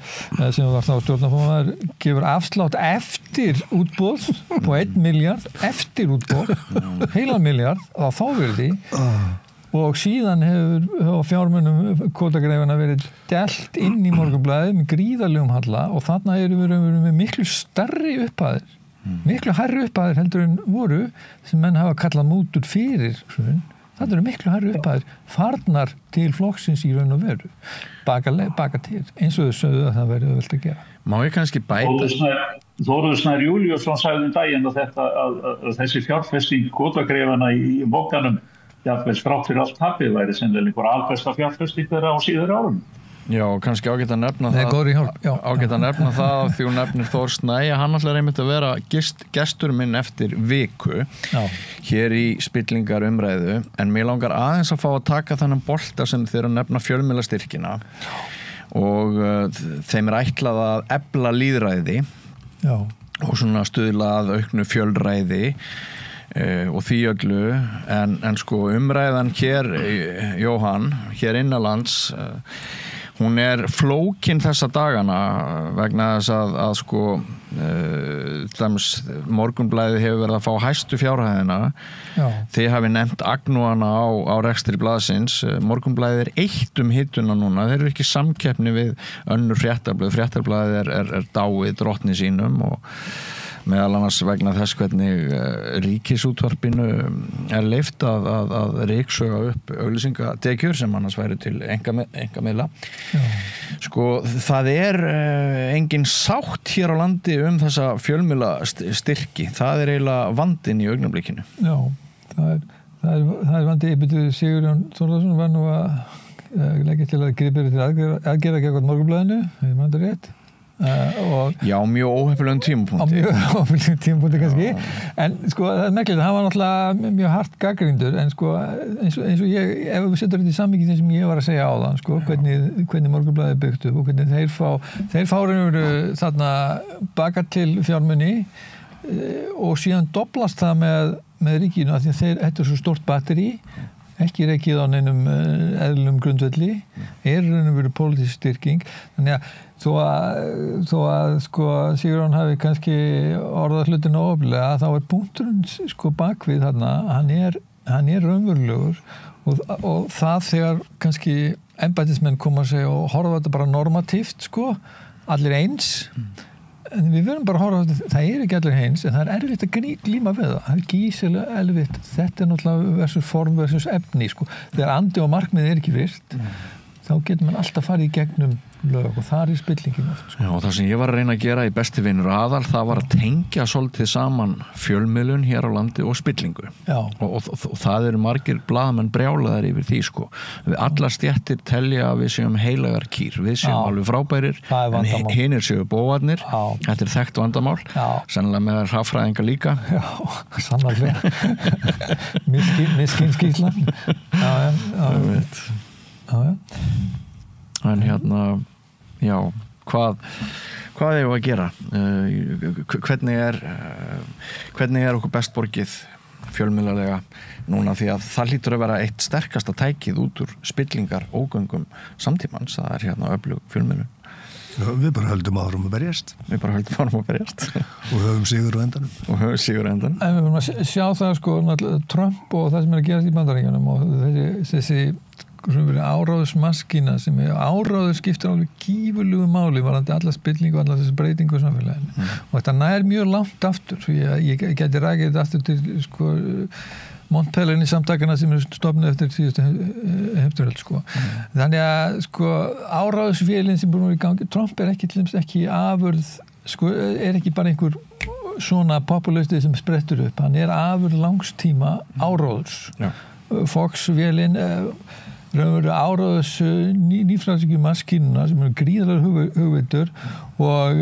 sem var þá stjórnarformaður gefur afslátt eftir útboð på 1 milljarð eftir útboð, heilan milljarð á þávirði og síðan hefur fjármunum kvótagreifana verið delt inn í Morgunblaðið með gríðarlegum halla og þarna erum við með miklu stærri upphæðir, miklu hærri upphæðir heldur en voru sem menn hafa kallað mútur fyrir. Það eru miklu hærri upphæðir farnar til flokksins í raun og veru baka til, eins og þau sögðu að það verið auðvelt að gera. Má ég kannski bæta? Þóruður Snær Júlíusson sagði daginn að þessi fjárfesting kvótagreifana í bókanum jafnvel strátt fyrir allt tapið væri sennilega einhver albesta fjárfesting þeirra á síður árum. Já, kannski ágætt að nefna það því hún nefnir Þór Snæ að hann ætlar einmitt að vera gestur minn eftir viku hér í spillingar umræðu en mér langar aðeins að fá að taka þennan bolta sem þeir að nefna fjölmiðlastyrkina og þeim er ætlað að efla lýðræði og svona stuðla að auknu fjölræði og því öllu en sko umræðan hér Jóhann, hér innanlands hún flókin þessa dagana vegna þess að sko Morgunblaðið hefur verið að fá hæstu fjárhæðina. Þið hafi nefnt agnúana á rekstri blaðsins. Morgunblaðið eitt hittuna núna, þeir eru ekki samkeppni við önnur fréttarblaðið dáið drottni sínum og meðal annars vegna þess hvernig ríkisútvarpinu leyft að ryksuga upp auglýsingatekjur sem annars væri til einkamiðla. Sko, það engin sátt hér á landi þessa fjölmiðla styrki. Það eiginlega vandinn í augnablikinu. Já, það vandi. Sigurjón Þórðarsson var nú að leggja til að grípa til aðgerða gegn Morgunblaðinu, ég man það rétt. Já, mjög óhefnilegum tímapunkti. Mjög óhefnilegum tímapunkti kannski. En sko, það merkilegt, hann var náttúrulega mjög hart gagnrýndur, en sko, eins og ég, ef við setjum þetta í samhengi því sem ég var að segja áðan, sko, hvernig Morgunblaðið byggt upp og hvernig þeir fá þarna baka til fjármuni og síðan doblast það með ríkinu, af því að þetta svo stórt batteri, ekki rekið á neinum eðlum grundvelli, verið pólitísk styrking, þannig að þó að sko Sigurjón hafi kannski orðað hlutina óöflega, þá punkturinn sko bakvið þarna, hann raunverulegur og það þegar kannski embættismenn koma að segja og horfa þetta bara normatíft sko, allir eins. En við verðum bara að horfa á þetta, það ekki allir eins, en það erfitt að glíma við það. Það gísilega erfitt. Þetta náttúrulega versus form versus efni, sko. Þegar andi og markmið ekki virt, þá getur mann alltaf farið í gegnum lög og það spillingin oft. Sko. Já, og það sem ég var að reyna að gera í Besti vinur aðal, það var að tengja svolítið saman fjölmiðlun hér á landi og spillingu. Já. Og það eru margir blaðamenn brjálaðir yfir því, sko. Við allar stéttir telja að við séum heilagar kýr. Við séum alveg frábærir, en hinir séu bóarnir. Þetta þekkt vandamál. Sennilega með raffræðinga líka. Já, sannarlega. Miskin skýrslan. Já. En já, hvað eigum við að gera? Hvernig okkur best borgið fjölmiðlalega núna, því að það hlýtur að vera eitt sterkasta tækið út úr spillingar ógöngum samtímans, það öflug fjölmiðlun. Já, við bara höldum áfram að berjast. Og höfum sigur á endanum. En við verðum að sjá það sko, Trump og það sem að gerast í Bandaríkjunum og þessi áráðusmaskína sem áráður skiptir alveg gífurlegu máli varðandi alla spillingu og alla þessi breytingu í samfélaginu. Og þetta nær mjög langt aftur. Ég geti rækið þetta aftur til sko, Montpellier samtakana sem stofnuð eftir síðustu heimsstyrjöld sko. Þannig að sko, áráðusvélin sem búin í gangi, Trump ekki afurð, sko, ekki bara einhver svona populistið sem sprettur upp. Hann afurð langstíma áráðurs. Fox-vélin áráðus nýfrælsíkju maskínuna sem gríðarlega hugveitur og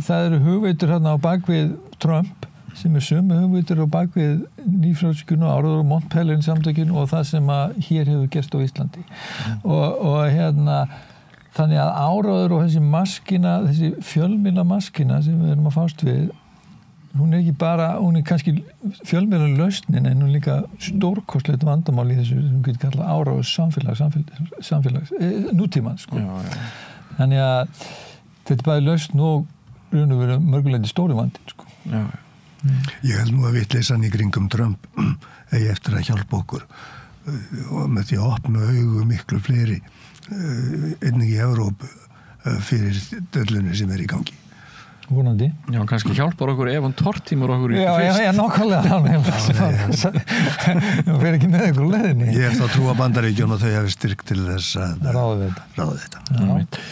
það eru hugveitur hérna á bakvið Trump sem sömu hugveitur á bakvið nýfrælsíkjuna áráður Montpellier samtökin og það sem að hér hefur gerst á Íslandi og hérna þannig að áráður og þessi maskína, þessi fjölmiðla maskína sem við erum að fást við, hún ekki bara, hún kannski fjölmiðla lausnin en hún líka stórkostlegt vandamál í þessu sem getur kallað áráðus samfélags nútímans sko. Já. Þannig að þetta bæði lausn og raun og veru mörguleiti stóri vandinn sko. Já. Ég held nú að vitleysan í kringum Trump eigi eftir að hjálpa okkur og með því að opna augu miklu fleiri einnig í Evrópu fyrir döllunni sem í gangi. Vonandi. Já, kannski hjálpar okkur ef hann tortímur okkur í fyrst. Já, nákvæmlega. Þú fer ekki með ykkur leðinni. Ég hef þá trú að Bandaríkjum og þau hefur styrk til þess að ráða þetta. Já,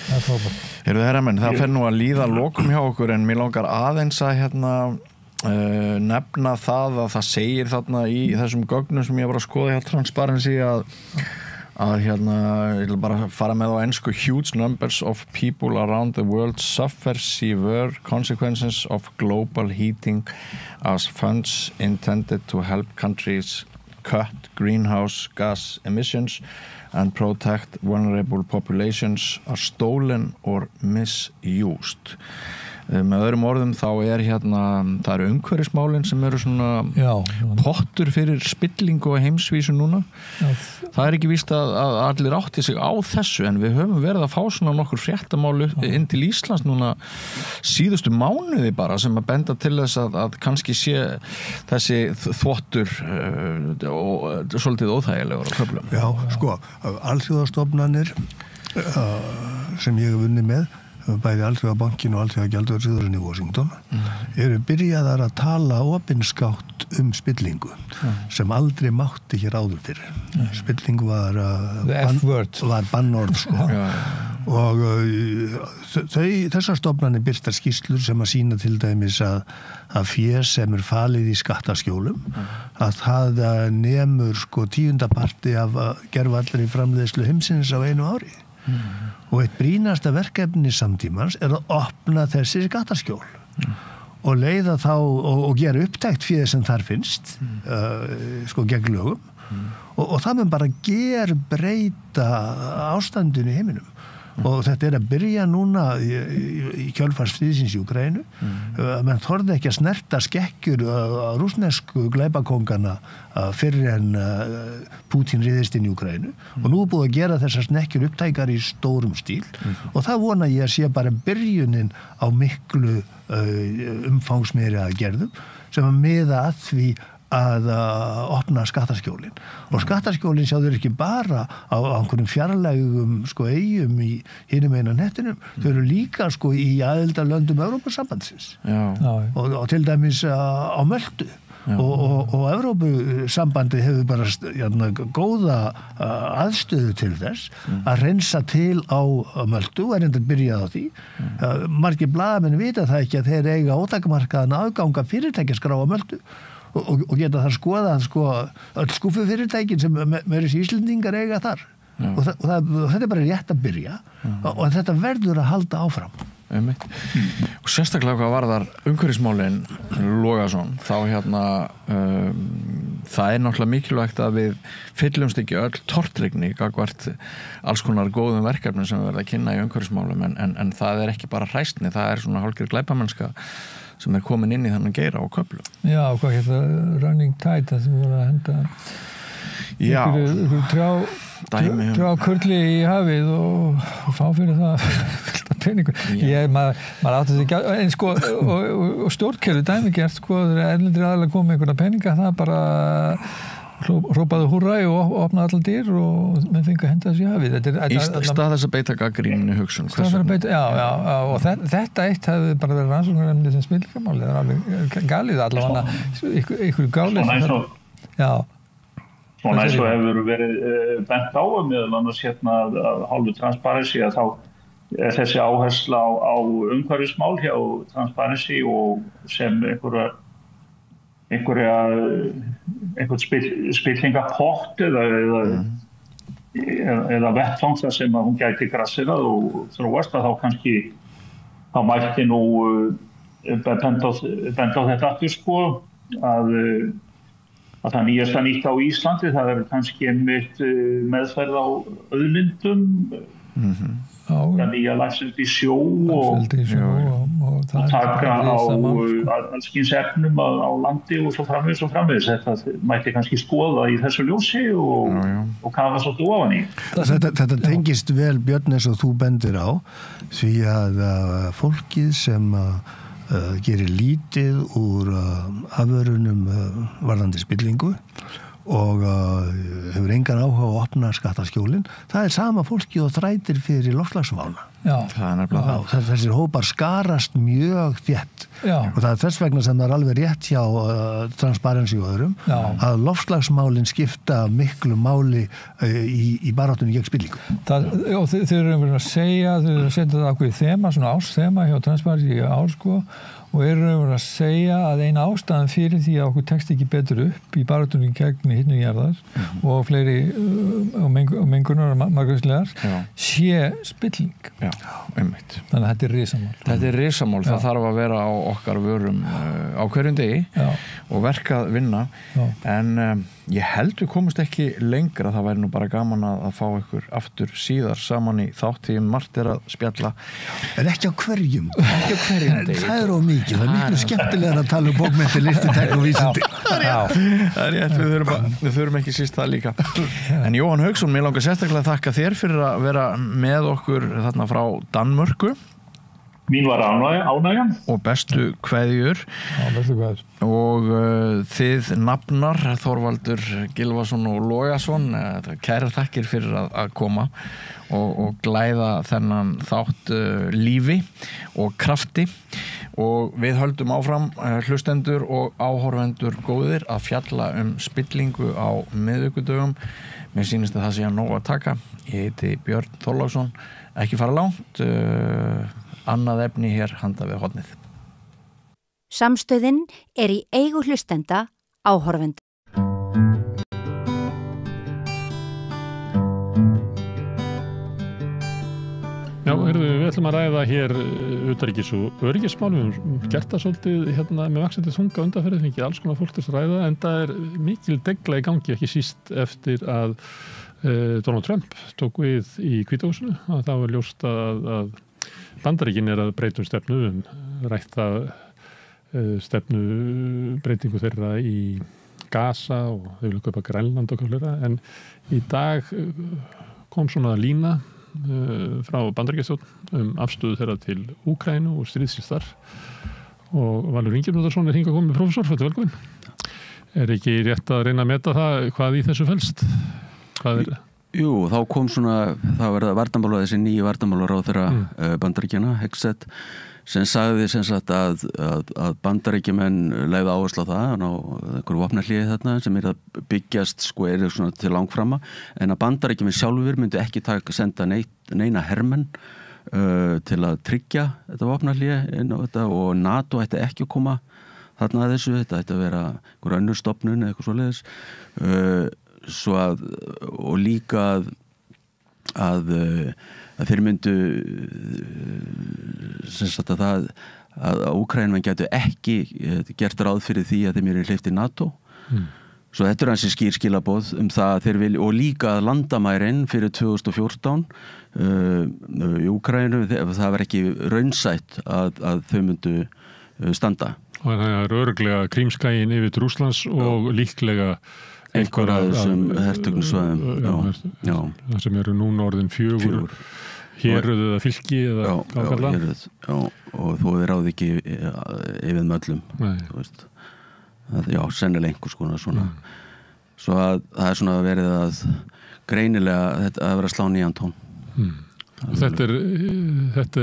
það frábært. Heyrðu herramenn, það fer nú að líða lokum hjá okkur en mér langar aðeins að nefna það að það segir þarna í þessum gögnum sem ég var að skoða hjá Transparency að ég vil bara fara með á ensku huge numbers of people around the world suffer severe consequences of global heating as funds intended to help countries cut greenhouse gas emissions and protect vulnerable populations are stolen or misused. Með öðrum orðum þá það eru umhverfismálin sem eru svona pottur fyrir spillingu og heimsvísu núna. Það er ekki víst að allir átti sig á þessu, en við höfum verið að fá svona nokkur fréttamálu inn til Íslands núna síðustu mánuði bara sem að benda til þess að kannski sé þessi þvottur svolítið óþægilegur á köflum. Já, sko, alþjóðastofnanir sem ég hef vunnið með, bæði Alþjóðabankin og Alþjóðagjaldeyrissjóðurinn í Washington, eru byrjaðar að tala opinskátt spillingu sem aldrei mátti hér áður fyrir. Spilling var bannorð, sko. Og þessar stofnanir birtar skýrslur sem að sýna til dæmis að fé sem falið í skattaskjólum, að það nemur sko 10% af gervallri framleiðslu heimsins á einu ári. Og eitt brýnasta verkefni samtímans er að opna þessi skattaskjól og leiða þá og gera upptækt fyrir sem þar finnst sko gegn lögum og það mun bara gerbreyta ástandinu í heiminum. Og þetta er að byrja núna í kjölfarsstríðsins í Úkraínu. Menn þorði ekki að snerta skekkjur á rússnesku glæpakóngana fyrir en Pútín riðist inn í Úkraínu. Og nú er búið að gera þessar snekkjur upptækar í stórum stíl. Og það vona ég að sé bara byrjunin á miklu umfangsmeiri aðgerðum sem að miða að því að opna skattaskjólin. Og skattaskjólin sjáður ekki bara á einhverjum fjarlægum sko eyjum í hinum einu hnettinum, þau eru líka sko í aðildarlöndum Evrópusambandsins. Og til dæmis á Möltu. Og Evrópusambandi hefur bara góða aðstöðu til þess að reynsa til á Möltu og reyndar byrjað á því. Margir blaðamenn vita það ekki að þeir eiga ótakmarkaðan aðganga fyrirtækjaskrá á Möltu og geta þar skoðað sko öll skúffufyrirtækin sem meiri Íslendingar eiga þar. Og þetta er bara rétt að byrja og þetta verður að halda áfram. Og sérstaklega hvað varðar umhverfismálin Logason, þá það er náttúrulega mikilvægt að við fyllumst ekki öll tortryggni gagnvart alls konar góðum verkefnum sem við verðum að kynna í umhverfismálum en það er ekki bara hræsni, það er svona hálfgerð glæpamennska sem er komin inn í þannig geira á köflum. Já, hvað hérna Running Tide, það sem voru að henda ykkur trjákurli í hafið og fá fyrir það fullt af peningum. Maður átti þessi ekki, en sko, og stjórnkerfi dæmigert, sko, þegar erlendir aðalega komið einhverja peninga, það bara hrópaðu húrra og opnaði allar dyr og menn fengi að henda þessu í hafið. Í stað þess að beita gagnrýninni hugsun. Já, og þetta eitt hefði bara verið rannsóknarefni sem spillingamáli. Það er alveg galið allavega ykkur gáli. Já. Svona eins og hefur verið bent á meðal annars að hálfu Transparency að þá er þessi áhersla á umhverfismál hjá Transparency og sem einhvern spillingapott eða vettvang þar sem að hún gæti grassirað og þróast að þá kannski þá mætti nú benda á þetta aftur sko að það nýjasta nýtt á Íslandi það er kannski einmitt meðferð á auðlindum það nýja lagseldi í sjó og taka á allskyns efnum á landi og svo framvegis. Þetta mætti kannski skoða í þessu ljósi og kafa svolítið ofan í. Þetta tengist vel Björn eins og þú bendir á því að fólkið sem gerir lítið úr afurðunum varðandi spillingu og hefur engan áhuga á að opna skattaskjólin, það er sama fólki og þrætir fyrir loftslagsvána. Já, það er nefnilega það. Þessir hópar skarast mjög þétt og það er þess vegna sem það er alveg rétt hjá Transparency og öðrum að loftslagsmálin skipta miklu máli í baráttunni gegn spillingu. Þeir eru verið að segja, þeir eru að setja það ákveðið þema, svona ársþema hjá Transparency í ár sko og eru verið að segja að eina ástæðan fyrir því að okkur tekst ekki betur upp í baráttunni gegn hitnun jarðar og fleiri og mengunar og margvíslegar sé spilling. Já, einmitt. Þannig að þetta er risamál. Þetta er risamál, það þarf að vera á okkar vörum á hverjum degi og verka að vinna. En ég held við komumst ekki lengra, það væri nú bara gaman að fá ykkur aftur síðar saman í þátt því margt að spjalla. En ekki á hverjum. Ekki á hverjum degi. Það er ómikið, það er miklu skemmtilegar að tala bókmenntir, listatekn og vísindi. Það er rétt, við þurfum ekki síst það líka. En Jóhann Hauksson, mér langar sérstaklega að þakka þér fyrir að vera með okkur þarna frá Danmörku. Mín var ánægja. Og bestu kveðjur. Já, bestu kveðjur. Og þið nafnar, Þorvaldur Gylfason og Logason, kærar þakkir fyrir að koma og glæða þennan þátt lífi og krafti. Og við höldum áfram, hlustendur og áhorfendur góðir, að fjalla spillingu á miðvikudögum. Mér sýnist að það sé að nóg að taka. Ég heiti Björn Þorláksson, ekki fara langt, annað efni hér handa við hornið. Samstöðin er í eigu hlustenda áhorfendur. Já, við ætlum að ræða hér utanríkis- og öryggismál. Við höfum gert það svolítið hérna með vaxandi þunga undanferðið, fengið alls konar fólk til að ræða, en það er mikil degla í gangi, ekki síst eftir að Donald Trump tók við í Hvíta húsinu. Það var ljóst að Bandaríkin að breyta stefnu, rætta stefnubreytingu þeirra í Gaza og þau vilja kaupa Grænland og fleira, en í dag kom svona lína frá Bandaríkjastjórn afstöðu þeirra til Úkraínu og stríðsins þar, og Valur Ingibjörnsson hingað komið prófessor, þetta velkomin. Er ekki rétt að reyna að meta það hvað í þessu felst? Hvað er? Jú, þá kom svona, það var varnarmála, þessi nýju varnarmálaráðherra Bandaríkjanna, Hegseth, sem sagði sem sagt að Bandaríkjamenn legðu áherslu á það, á einhverju vopnahléi þarna sem að byggjast, svona til langframa, en að Bandaríkjamenn sjálfur myndi ekki senda neina hermenn til að tryggja þetta vopnahléi inn á þetta, og NATO ætti ekki að koma þarna að þessu, þetta ætti að vera einhver önnur stofnun eða eitthvað svoleiðis. Og líka að þeir myndu sem sagt að Úkraínumenn gætu ekki gert ráð fyrir því að þeim hleypt í NATO. Svo þetta ansi skýr skilaboð það að þeir vilja, og líka að landamærin fyrir 2014 í Úkraínu, það var ekki raunsætt að þau myndu standa. Og það er örugglega Krímskaginn yfir til Rússlands og líklega einhver af þessum hertögnussvæðum, það sem eru núna orðin 4 héruð eða fylki eða hvað kalla. Og þó þeir ráði ekki yfir möllum, sennilega einhvers konar svona. Svo að það er svona verið að greinilega að vera slá nýjan tón. Þetta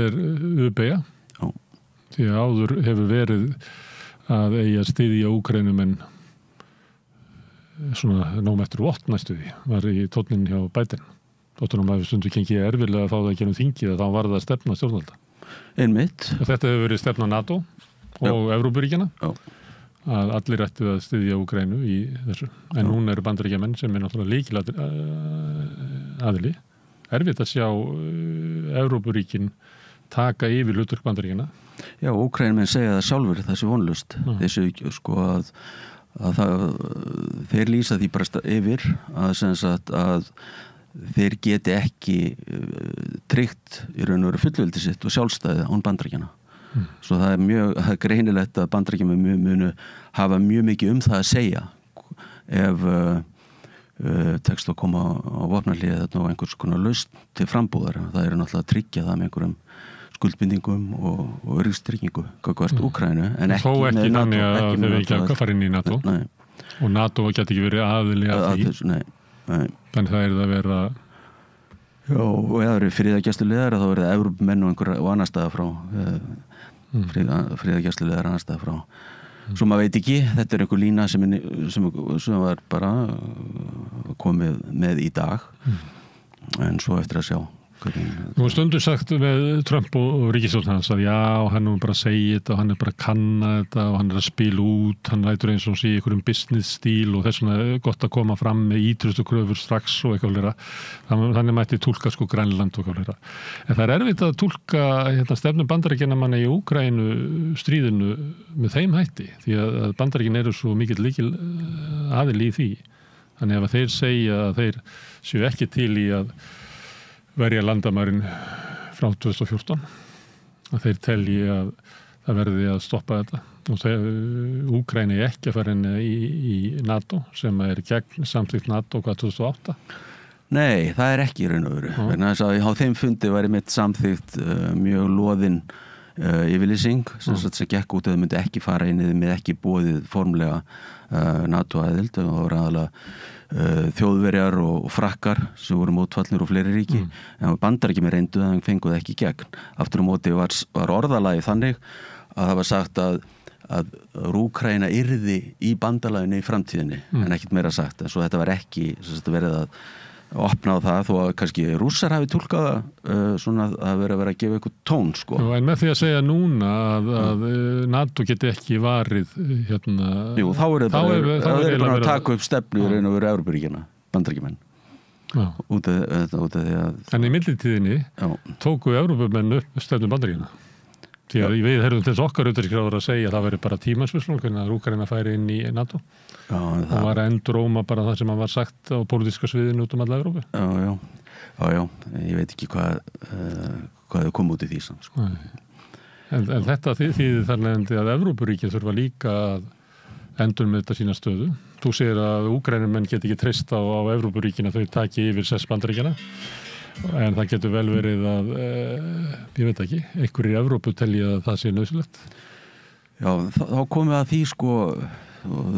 er UBA, því að áður hefur verið að eigi að styðja Úkraínumenn svona nómættur vott næstu því, var í tónnin hjá Biden. Þóttunum að við stundu kengið erfilega að fá það að gera þingið, að þá var það stefna stjórnvalda. Einmitt. Og þetta hefur verið stefna NATO og Evrópuríkjana, að allir ættu að styðja Úkraínu í þessu. En núna eru Bandaríkjamenn sem náttúrulega lykilatriði aðili. Erfitt að sjá Evrópuríkin taka yfir hlutverk Bandaríkjana. Já, Úkraínumenn segja það sjálfur, þessi vonlust. Þessi að þeir lýsa því bara yfir að þeir geti ekki tryggt í raun og veru fullveldi sitt og sjálfstæði án Bandaríkjanna. Svo það er greinilegt að Bandaríkjamenn munu hafa mjög mikið það að segja ef tekst að koma á vopnahléi og einhvers konar lausn til frambúðar. Það eru náttúrulega að tryggja það með einhverjum skuldbindingum og öryggistryggingu gagnvart Úkraínu, en ekki með NATO. Þannig að þeir ekki að fara inn í NATO. Og NATO geti ekki verið aðili að því. Þannig það það að vera. Já, og ef það eru friðargæsluliðar þá eru það Evrópumenn og annar staðar frá. Friðargæsluliðar annar staðar frá. Svo maður veit ekki, þetta einhver lína sem var bara komið með í dag, en svo eftir að sjá. Nú stundu sagt með Trump og ríkisstjórn hans að já, hann bara að segja þetta og hann bara að kanna þetta og hann að spila út, hann lætur eins og sé einhverjum business stíl og þess vegna gott að koma fram með ítrustu kröfur strax og eitthvað lera. Þannig mætti túlka Grænland og eitthvað lera. En það er erfitt að túlka stefnu Bandaríkjanna í Úkraínu stríðinu með þeim hætti, því að Bandaríkin eru svo mikill lykil aðili í því. Þannig ef þeir segja að þeir séu ekki til í að verja landamærin frá 2014, að þeir telji að það verði að stoppa þetta. Og Úkraína ekki að fara inn í NATO sem gegn samþykkt NATO hvað 2008? Nei, það ekki í raun og veru. Vegna þess að á þeim fundi væri mitt samþykkt mjög loðin yfirlýsing sem gekk út að þau myndi ekki fara inn eða með ekki boðið formlega NATO-aðild og voru aðalega þjóðverjar og frakkar sem voru mótfallnir og fleiri ríki en Bandaríkjamenn reyndu að það fenguð ekki gegn. Aftur á móti var orðalagi þannig að það var sagt að Úkraína yrði í bandalaginu í framtíðinni en ekkert meira sagt en svo þetta var ekki verið að opna á það þó að kannski rússar hafi túlkað svona að vera að gefa eitthvað tón sko. En með því að segja núna að NATO geti ekki varið hérna... Jú, þá er það bara að taka upp stefnu í raun og veru Evrópuríkjana, Bandaríkjamenn. Út af því að... En í millitíðinni tóku Evrópumenn upp stefnu Bandaríkjana. Því að við herðum til þess okkar utanríkisráðherra að segja að það veri bara tímansvisslung að Úkraína færi inn í NATO. Það var að enduróma bara það sem var sagt á pólitíska sviðinu út alla Evrópu. Já, ég veit ekki hvað þau kom út í því samt. Sko. En þetta þýðir þannig að Evrópuríkin þurfa líka að endur með þetta sína stöðu. Þú segir að Úkraínumenn get ekki treyst á Evrópuríkin að þau taki yfir sess Bandaríkjana. En það getur vel verið að, ég veit ekki, einhverjir í Evrópu telja að það sé nauðsynlegt. Já, þá komum við að því sko,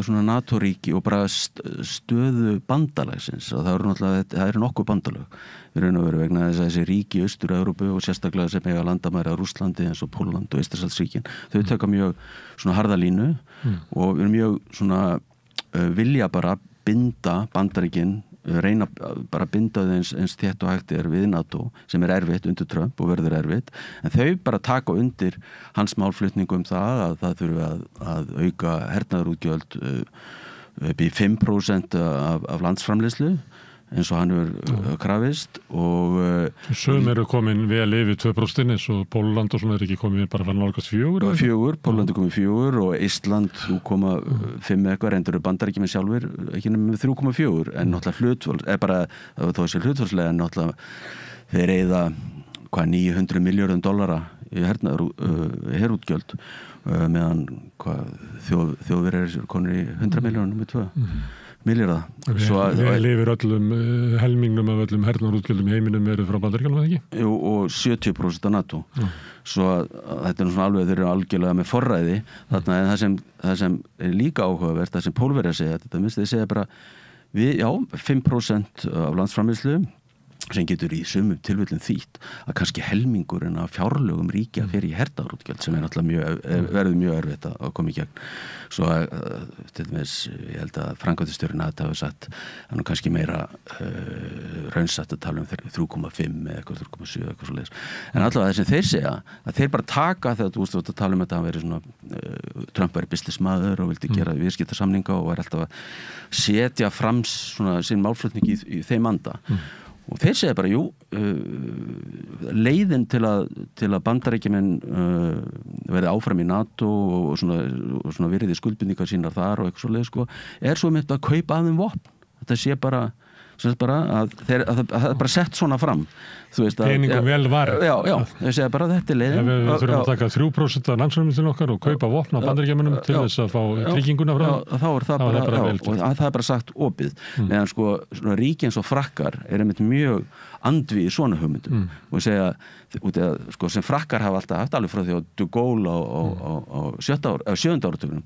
svona NATO-ríki og bara stöðu bandalagsins og það eru nokkuð bandalög við raun og veru vegna þess að þessi ríki í Austur-Evrópu og sérstaklega sem eiga landamæri á Rússlandi eins og Pólland og Eystrasaltsríkin, þau taka mjög svona harða línu og við erum mjög svona vilja bara binda Bandaríkin reyna bara að binda þau eins þétt og hægt við NATO sem erfitt undir Trump og verður erfitt en þau bara taka undir hans málflutningu það að það þurfi að auka hernaðarútgjöld upp í 5% af landsframleiðslu eins og hann hefur krafist og Sum eru komin vel yfir 2% eins og Pólland og svona ekki komin bara fann nálgast 4 Pólland komin 4 og Ísland 3,5 eitthvað reyndur Bandaríkjamenn sjálfur ekki með 3,4 en náttúrulega hlutfall bara þó þessi hlutfallslega en náttúrulega þeir eyða hvað $900 milljörðum í herútgjöld meðan hvað þjóðverjar eru konur í 100 milljörðum með 2 milljarða. Við lifir öllum helmingnum af öllum hernaðarútgjöldum í heiminum eru frá Bandaríkjunum, ekki? Jú, og 70% af NATO. Svo þetta svona alveg, þeir eru algjörlega með forræði þarna, en það sem er líka áhugavert, það sem Pólverjar segja, þetta minnst þeir segja bara, 5% af landsframleiðslu sem getur í sumum tilfellum þýtt að kannski helmingurinn af fjárlögum ríkja fyrir í hernaðarútgjöld sem náttúrulega verður mjög erfitt að koma í gegn. Svo til dæmis, ég held að framkvæmdastjórinn hafi sagt að nú kannski meira raunsatt að tala 3,5 eða eitthvað 3,7 eitthvað svoleiðis. En allavega þess að þeir segja að þeir bara taka þegar þú veist að tala þetta að vera svona Trump væri businessmaður og vildi gera viðskiptasamninga og væri alltaf að setja fram svona sinn málflutning í þeim anda. Og þeir segja bara, leiðin til að Bandaríkjamenn verði áfram í NATO og svona virði skuldbindingar sínar þar og eitthvað svoleið, sko, svo með að kaupa af þeim vopn. Þetta sé bara að það er bara sett svona fram. Peningum vel varð. Já, þeir segja bara þetta er leiðin. Við þurfum að taka 3% af landsframleiðslunni okkar og kaupa vopn af Bandaríkjamönnum til þess að fá trygginguna fram. Þá er það bara vel gert. Það er bara sagt opið. Meðan sko ríki eins og frakkar einmitt mjög andvígir svona hugmyndum og segja, sko, sem frakkar hafa alltaf haft alveg frá því að de Gaulle á 7. áratugnum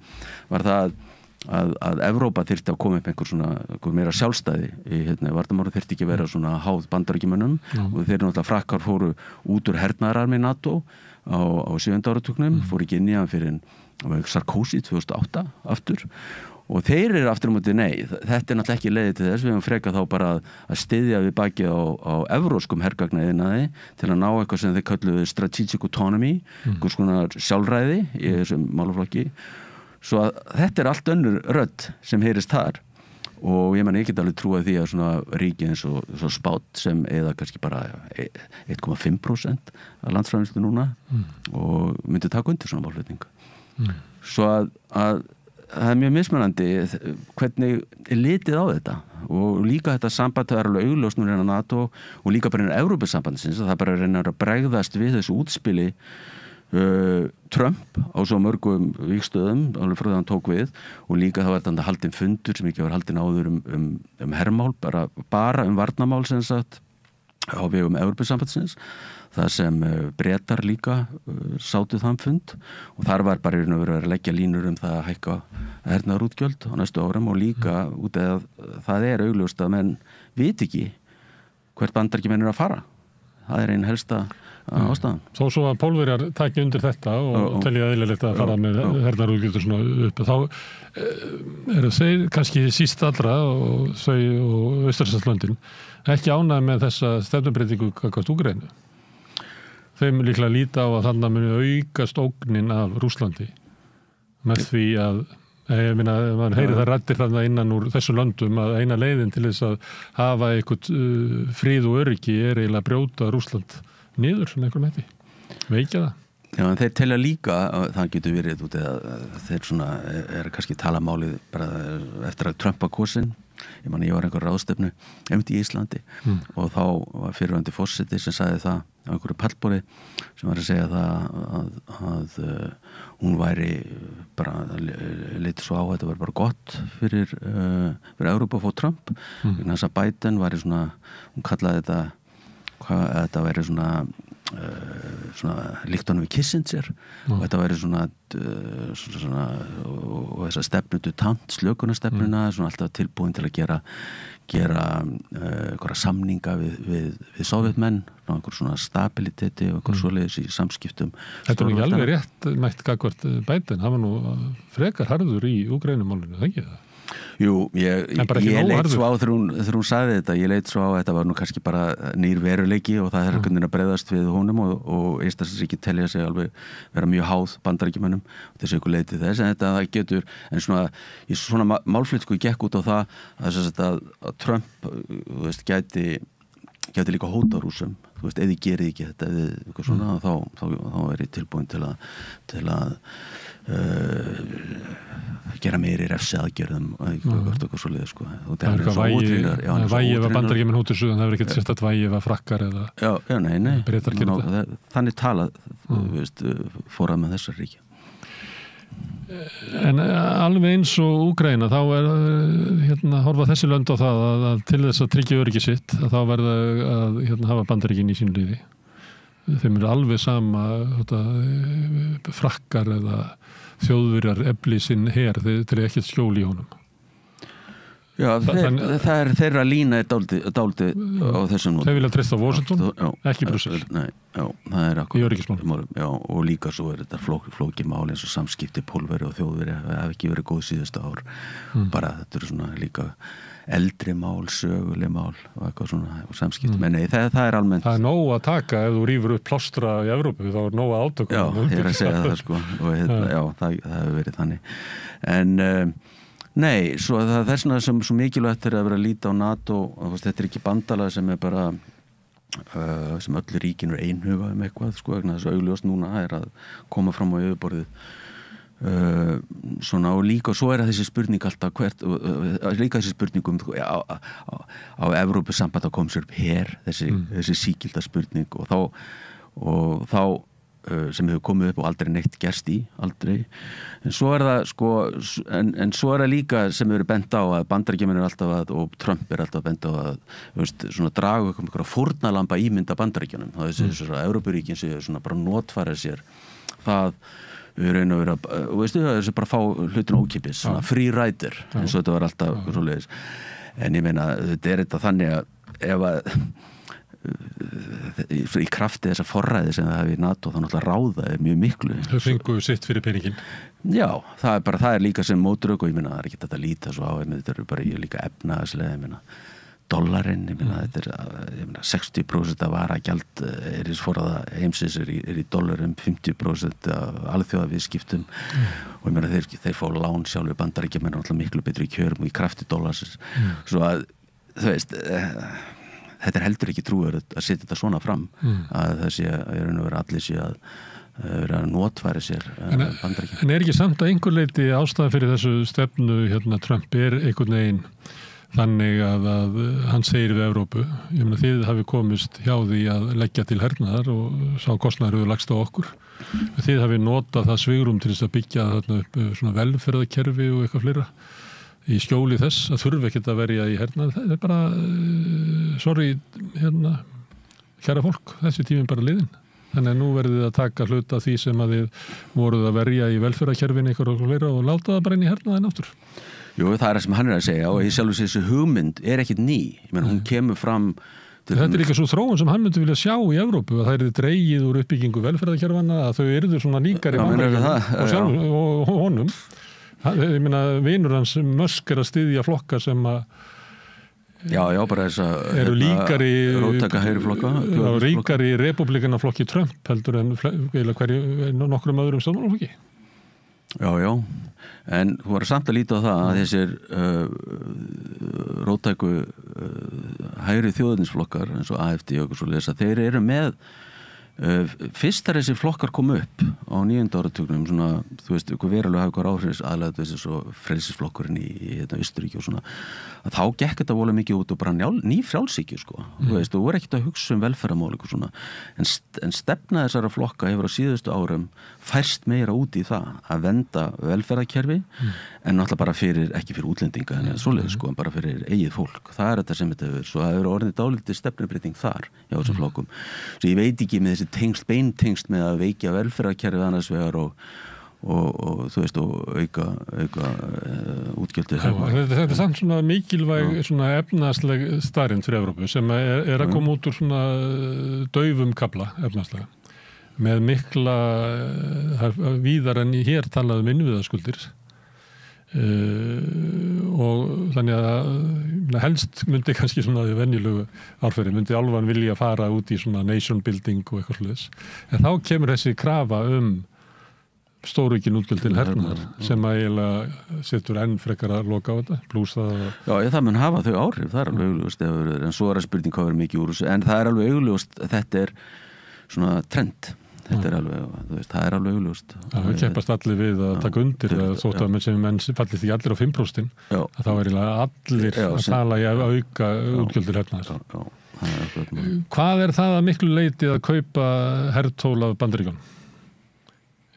var það að Evrópa þyrfti að koma upp einhver meira sjálfstæði í varnarmáli þyrfti ekki vera svona háð Bandaríkjamönnum og þeir náttúrulega frakkar fóru út úr hernaðararmi NATO á 7. áratugnum, fóru ekki inn í hann fyrir Sarkozy 2008 aftur og þeir eru aftur á móti nei, þetta er náttúrulega ekki leiði til þess, við höfum frekað þá bara að styðja við bakið á evróskum hergagnaðinaði til að ná eitthvað sem þeir kölluðu strategic autonomy, einhvers konar sjálfræði í þessum málaflokki. Svo að þetta er allt önnur rödd sem heyrist þar og ég get alveg trúið því að svona ríki eins og Spát sem eða kannski bara 1,5% af landsframleiðslu núna og myndi taka undir svona málflutning. Svo að er mjög mismunandi hvernig litið á þetta og líka þetta samband það alveg augljóst nú innan NATO og líka bara innan Evrópusambandsins að það bara reynir að bregðast við þessu útspili Trump á svo mörgum vígstöðum alveg frá það hann tók við og líka það var þetta haldin fundur sem ekki var haldin áður um hermál bara varnarmál sem sagt á vegum Evrópusambandsins það sem Bretar líka sátu þann fund og þar var bara verið að leggja línur það að hækka hernaðarútgjöld á næstu árum og líka út af það augljóst að menn vit ekki hvert Bandaríkjamenn að fara það einn helsta ástæðan. Þó svo að Pólverjar taki undir þetta og telja eðlilegt að fara með hernaðarútgjöld svona upp þá eru þeir kannski síst allra og þau og Austræðslöndin ekki ánægð með þessa stefnubreytingu gagnvart Úkraínu. Þeim líklega líta á að þarna muni aukast ógnin af Rússlandi með því að ég meina, maður heyri það rættir þarna innan úr þessu löndum að eina leiðin til þess að hafa eitthvað fríð og öryggi eiginlega að brjóta Rússland niður sem einhverjum hætti veikja það. Já, en þeir telja líka að það getur verið út eða þeir svona kannski tala málið bara eftir að Trump var kosinn ég var einhver ráðstefnu einmitt í Íslandi og þá var fyrirvændi forseti sem sagði það á einhverju pallborði sem var að segja það að hún væri bara litið svo á að þetta var bara gott fyrir Evrópu að fá Trump vegna þess að Biden var svona hún kallaði þetta væri svona líkt honum við Kissinger og þetta væri svona og þessa stefnu tant slökunarstefnuna svona alltaf tilbúin til að gera einhverja samninga við Sovjetmenn einhver svona stabiliteti og einhver svoleiðis í samskiptum. Þetta var ekki alveg rétt mætt gagnvart Biden, hann var nú frekar harður í Úkraínumálinu, það ekki það? Jú, ég leit svo á þegar hún sagði þetta, ég leit svo á þetta var nú kannski bara nýr veruleiki og það hvernig að bregðast við honum og Eystrasaltsríki telja sig alveg vera mjög háð Bandaríkjamönnum og þessi ykkur leiti þess en þetta það getur, en svona málflýtsku gekk út á það að Trump gæti líka hóta Rússum, ef þið gerið ekki þetta við eitthvað svona, þá er ég tilbúin til að gera meiri refsi aðgerðum eitthvað svo liður sko. Það er vægi ef að Bandaríkjamenn hótur suðan, það er ekkert sérstætt vægi ef að frakkar eða Bretar gera þetta. Þannig talað fórað með þessar ríkja. En alveg eins og Úkraína þá horfa þessi lönd á það að til þess að tryggja öryggi sitt að þá verða að hafa Bandaríkin í sínu liði. Þeim eru alveg sama frakkar eða þjóðverjar efli sinn her til ekkert skjól í honum. Já, það er þeirra lína dálítið á þessum nótum. Þeir vilja treysta Washington, ekki Brussel. Nei, já, það er í öryggismálum. Já, og líka svo er þetta flókið mál eins og samskipti Pólverja og Þjóðverja hafa ekki verið góð síðustu ár. Bara þetta eru svona líka eldri mál, söguleg mál og eitthvað svona samskipti. Men nei, það er almennt. Það er nóg að taka ef þú rýfur upp plástra í Evrópu, þá er nóg að átökum. Já, ég er að segja það sko og já, það hefur verið þannig. En nei, svo það er svona sem svo mikilvægt er að vera að líta á NATO og þetta er ekki bandalag sem er bara sem öllu ríkin er einhuga eitthvað sko, vegna þess að augljóst núna er að koma fram á yfirborðið svona og líka og svo er þessi spurning alltaf líka þessi spurningum á Evrópusamband að koma sér upp her þessi sígilda spurning og þá sem hefur komið upp og aldrei neitt gerst í, aldrei. En svo er það sko, en svo er það líka sem hefur bent á að Bandaríkjamenn er alltaf og Trump er alltaf bent á að svona draga einhverja fórnarlamba ímynda Bandaríkjunum. Það er þessi Evrópuríkin sem svona bara notfæra sér það við raun og vera, það er þessi bara að fá hlutin ókipis, svona free rider eins og þetta var alltaf svoleiðis. En ég meina, þetta er þetta þannig að ef að í krafti þessa forræði sem það hefur í NATO þá náttúrulega ráða mjög miklu. Þau fengu sitt fyrir peningin. Já, það er líka sem mótrök og ég meina það er ekki þetta að líta svo á þetta eru bara líka efnahagslega ég meina dollarinn, ég meina þetta er 60% af varagjald forræða heimsins er í dollarum 50% af alþjóðaviðskiptum og ég meina þeir fá lán sjálfur Bandaríkjamenn náttúrulega miklu betri í kjörum og í krafti dollarsins svo að þú veist þetta er heldur ekki trúverðugt að setja þetta svona fram að það sé að allir sé að verið að notfæra sér Bandaríkin. En ekki samt að einhver leyti ástæða fyrir þessu stefnu Trump einhvern veginn þannig að hann segir við Evrópu, ég meina þið hafi komist hjá því að leggja til hernaðar og sá kostnaður hefur lagst á okkur. Þið hafi notað það svigrúm til þess að byggja þarna upp svona velferðarkerfi og eitthvað fleira í skjóli þess að þurfi ekkert að verja í hernað. Það bara, sorry, kæra fólk, þessi tíminn bara liðin. Þannig að nú verðið að taka hluta því sem að þið voruð að verja í velferðarkerfin eitthvað og fleira og láta það bara inn í hernaðin aftur. Jú, það það sem hann að segja og ég sjálfur þessi hugmynd ekkert ný. Ég meina, hún kemur fram Þetta líka svo þróun sem hann myndi vilja sjá í Evrópu að það yrði dregið úr uppbyggingu velferðarkerfanna að þau yrðu svona líkari og honum. Ég meina, vinur hans Musk að styðja flokka sem að bara þess að eru líkari róttaka hægri flokka ríkari republikana flokki Trump heldur en nokkrum öðrum stjórnmálaflokki. Já, en þú var samt að líta á það að þessir róttæku hægri þjóðurnisflokkar eins og AFD og svo lesa, þeir eru með fyrst þar þessi flokkar kom upp á 9. áratugnum svona, þú veist, verulega hafa ykkur áhrifis aðlega þessi svo frelsisflokkurinn í Austurríki og svona, að þá gekk þetta vola mikið út og bara ný frjálshyggju sko, þú veist, og voru ekkert að hugsa velferðarmál og svona, en stefna þessara flokka hefur á síðustu árum færst meira út í það að venda velferðarkerfi, en náttúrulega bara ekki fyrir útlendinga en svoleiðis sko, en bara fyrir eigið fólk, það þetta sem þetta hefur, svo það hefur orðið dálítið stefnubreyting þar hjá þessum flokkum, svo ég veit ekki með beintengst með að veikja velferðarkerfið annars vegar og þú veist og auka útgjöldið. Þetta er samt svona mikilvæg svona efnahagsleg staðreynd fyrir Evrópu sem að koma út úr svona daufum kafla efnahagslega með mikla víðar en hér talaðum innviðaskuldir og þannig að helst myndi kannski svona venjulegu árferði myndi álfan vilja fara út í svona nation building og eitthvað sluðis en þá kemur þessi krafa stóraukin útgjöld til hernaðar sem að eiginlega setur enn frekar að loka á þetta plús það Já, það mun hafa þau áhrif, það alveg augljóst en svo spurning hvað mikið úr þessu en það alveg augljóst að þetta svona trend þetta alveg, þú veist, það alveg augljóst Það keppast allir við að taka undir þótt að menn fallið því allir á 5% að þá eiginlega allir að tala í að auka útgjöld til hernaðar Hvað það að miklu leyti að kaupa hertól af Bandaríkjunum?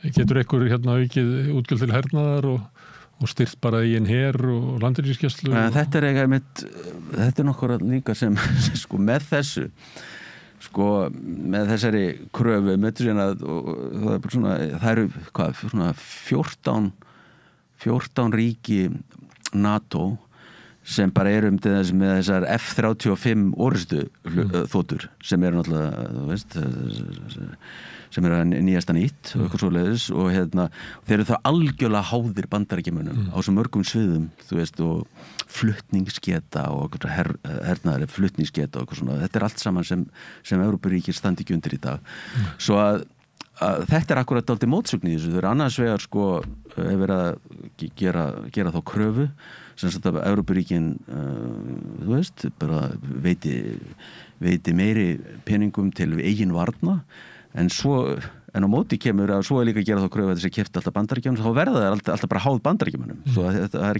Getur einhver aukið útgjöld til hernaðar og styrt bara í einn her og landhelgisgæslu? Þetta nokkur líka sem sko með þessu sko með þessari kröfu með það eru svona 14 ríki NATO sem bara eru með þessar F-35 orustu þotur sem eru náttúrulega þú veist sem eru nýjasta nýtt og eitthvað svoleiðis og þeir eru það algjörlega háðir Bandaríkjamönnum á svo mörgum sviðum þú veist og flutningsgeta og hernaðari flutningsgeta og eitthvað svona þetta allt saman sem Evrópuríkir standi ekki undir í dag svo að þetta akkurat dálítið mótsögn í þessu þau eru annars vegar sko verið að gera þá kröfu sem sagt að Evrópuríkin þú veist bara veiti meiri peningum til eigin varna en á móti kemur að svo líka að gera þá kröfu að þessi keypt alltaf Bandaríkjunum þá verða það alltaf bara háð Bandaríkjunum svo það er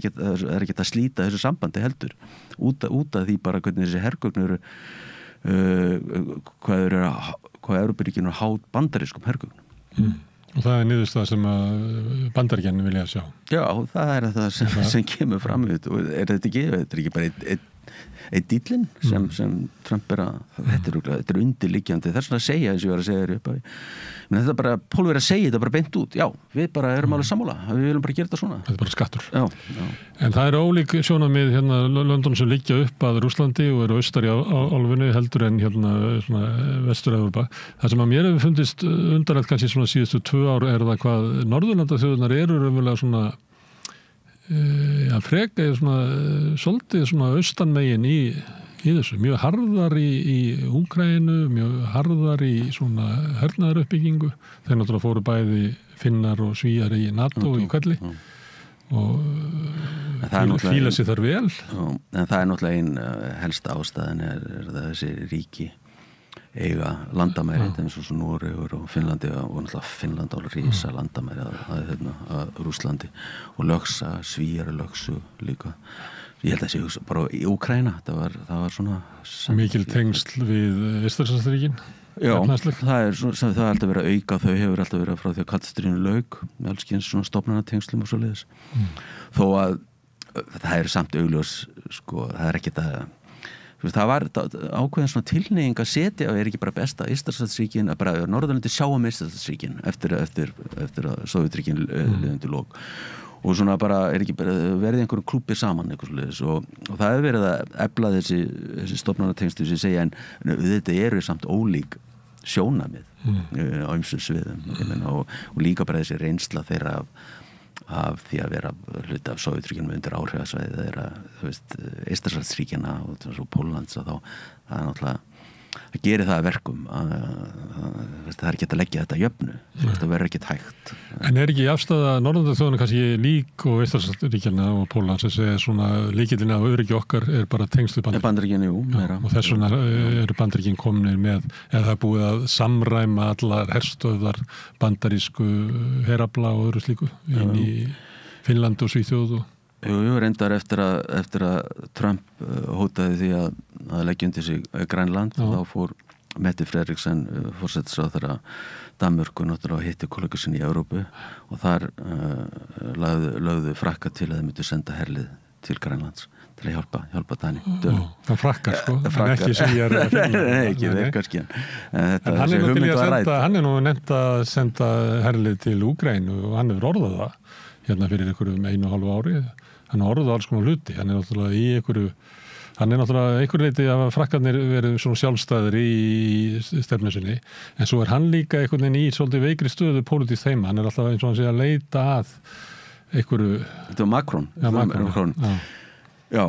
ekki að slíta þessu sambandi heldur út af því bara hvernig þessi hergögn eru hvað Evrópuríkin eru háð bandarískum hergögnum Og það niðurstaða sem að Bandaríkjunum vilja sjá Já, það það sem kemur fram og þetta ekki bara einn dýllinn sem Trump þetta er undirliggjandi þess að segja eins og ég var að segja þér upp menn þetta bara, Pólver að segja þetta bara beint út já, við bara erum alveg sammála við viljum bara gera þetta svona Þetta er bara skattur já. En það eru ólík sjónarmið löndum sem liggja upp að Rússlandi og eru austar í álfunni heldur en Vestur-Evrópa það sem að mér hefur fundist undarlegt kannski svona síðustu 2 ár það hvað Norðurlandaþjóðirnar eru raunverulega svona freka svolítið svona austanmegin í þessu, mjög harðar í Úkraínu, mjög harðar í svona hernaðaruppbyggingu þeir náttúrulega fóru bæði Finnar og Svíjar í NATO í kvelli og fíla sig þar vel en það náttúrulega einn helsta ástæðan er þessi ríki eiga landamæri eins og Noregur og Finnlandi og náttúrulega Finnland alveg rísa landamæri að Rússlandi og lögsa, Svíar lögsu líka. Ég held að það sé bara í Úkraína, það var svona mikil tengsl við Eystrasaltsríkin. Já, það er alltaf verið að auka, þau hefur alltaf verið frá því að kallstríðinu lauk með allskyns svona stofnanatengslum og svoleiðis. Þó að það er samt augljós, sko, það er ekkert að það var ákveðin svona tilhneiging að setja og ekki bara best að Eystrasaltsríkin að bara Norðurlöndin sjá Eystrasaltsríkin eftir að Sovétríkin liðundi lok og svona bara ekki bara verið einhverjum klúbbi saman eitthvað og það hefur verið að efla þessi stofnanatengslu sem segja en þetta eru samt ólík sjónamið á ýmsum sviðum og líka bara þessi reynsla þeirra af því að vera hluti af Sovétríkjunum undir áhrifasvæði þeirra, þú veist, Eystrasaltsríkjanna og svo Póllands og þá það er náttúrulega það gerir það að verkum að það er ekki að leggja þetta jöfnu það verður ekki hægt. En er ekki afstæða Norðurlandaþjóðanna kannski lík og Eystrasaltsríkjanna og Póllands sem segja svona líkillinn af öryggi okkar er bara tengsl við Bandaríkin, jú, meira. Og þess vegna eru Bandaríkin komin með eða það er búið að samræma allar herstöðvar bandarísku herafla og öðru slíku inn í Finnland og Svíþjóð og Jú, reyndar eftir að Trump hótaði því að leggja undir sig Grænland og þá fór Mette Frederiksen forsætisráðherra Danmörku náttúrulega hitti kollega sinni í Evrópu og þar lögðu Frakkar til að þeir myndu senda herlið til Grænlands til að hjálpa Dani. Það Frakkar sko, en ekki Svíar. Nei, ekki þeir kannski. En hann er nú nefnt að senda herlið til Úkraínu og hann hefur orðað það hérna fyrir einhverjum 1,5 ári. Hann orðað alls konar hluti. Hann er náttúrulega einhverju leyti að Frakkarnir verið svona sjálfstæðir í stefnu sinni, en svo er hann líka einhvern veginn í svolítið veikri stöðu pólitískt heima. Hann er alltaf eins og hann sé að leita að einhverju... Þetta var Macron. Já, Macron. Já.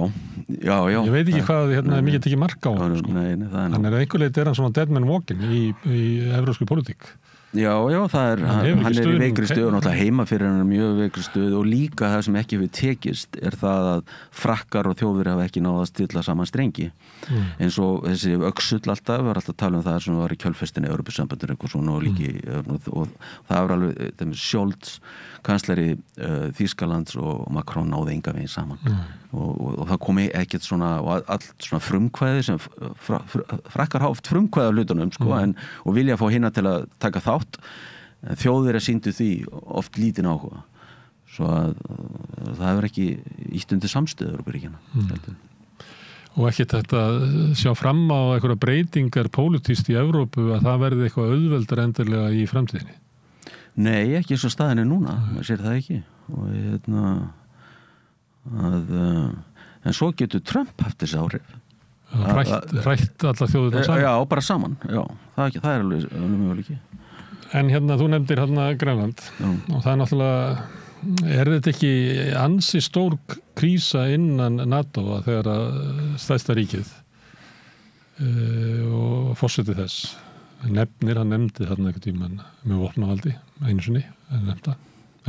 Ég veit ekki hvað hérna mikið tekið mark á hann. Sko. Nei, hann er einhverju leyti er hann svona dead man walking í evrópskri pólitík. Já, það hann er í veikri stöðu náttúrulega heima fyrir hann er mjög veikri stöðu og líka það sem ekki hefur tekist er það að Frakkar og Þjóðverjar hafa ekki náð að stilla saman strengi eins og þessi öxull alltaf var alltaf að tala um það sem var í kjölfestinni Evrópusambandur eitthvað svona og líki og það var alveg Scholz, kansleri Þýskalands og Macron náði enga veginn saman og það komi ekkert svona og allt svona frumkvæði sem Frakkar hafa oft frumkvæði á hlutunum sko, og vilja fá hinna til að taka þátt Þjóðverjar sýndu því oft lítinn áhuga svo að það hefur ekki ítt undir samstöður og byrjina Og ekki þetta sjá fram á einhverja breytingar pólitískt í Evrópu að það verði eitthvað auðveldar endilega í framtíðinni Nei, ekki eins og staðin er núna maður sér það ekki og en svo getur Trump haft þessi áhrif Rætt alla þjóðirna saman Já, bara saman, já, það er alveg mjög ekki En hérna, þú nefndir hérna Grænland og það er náttúrulega er þetta ekki ansi stór krísa innan NATO að þegar að stærsta ríkið og forseti þess hann nefndi þarna einhvern tímann með vopnavaldi, einu sinni en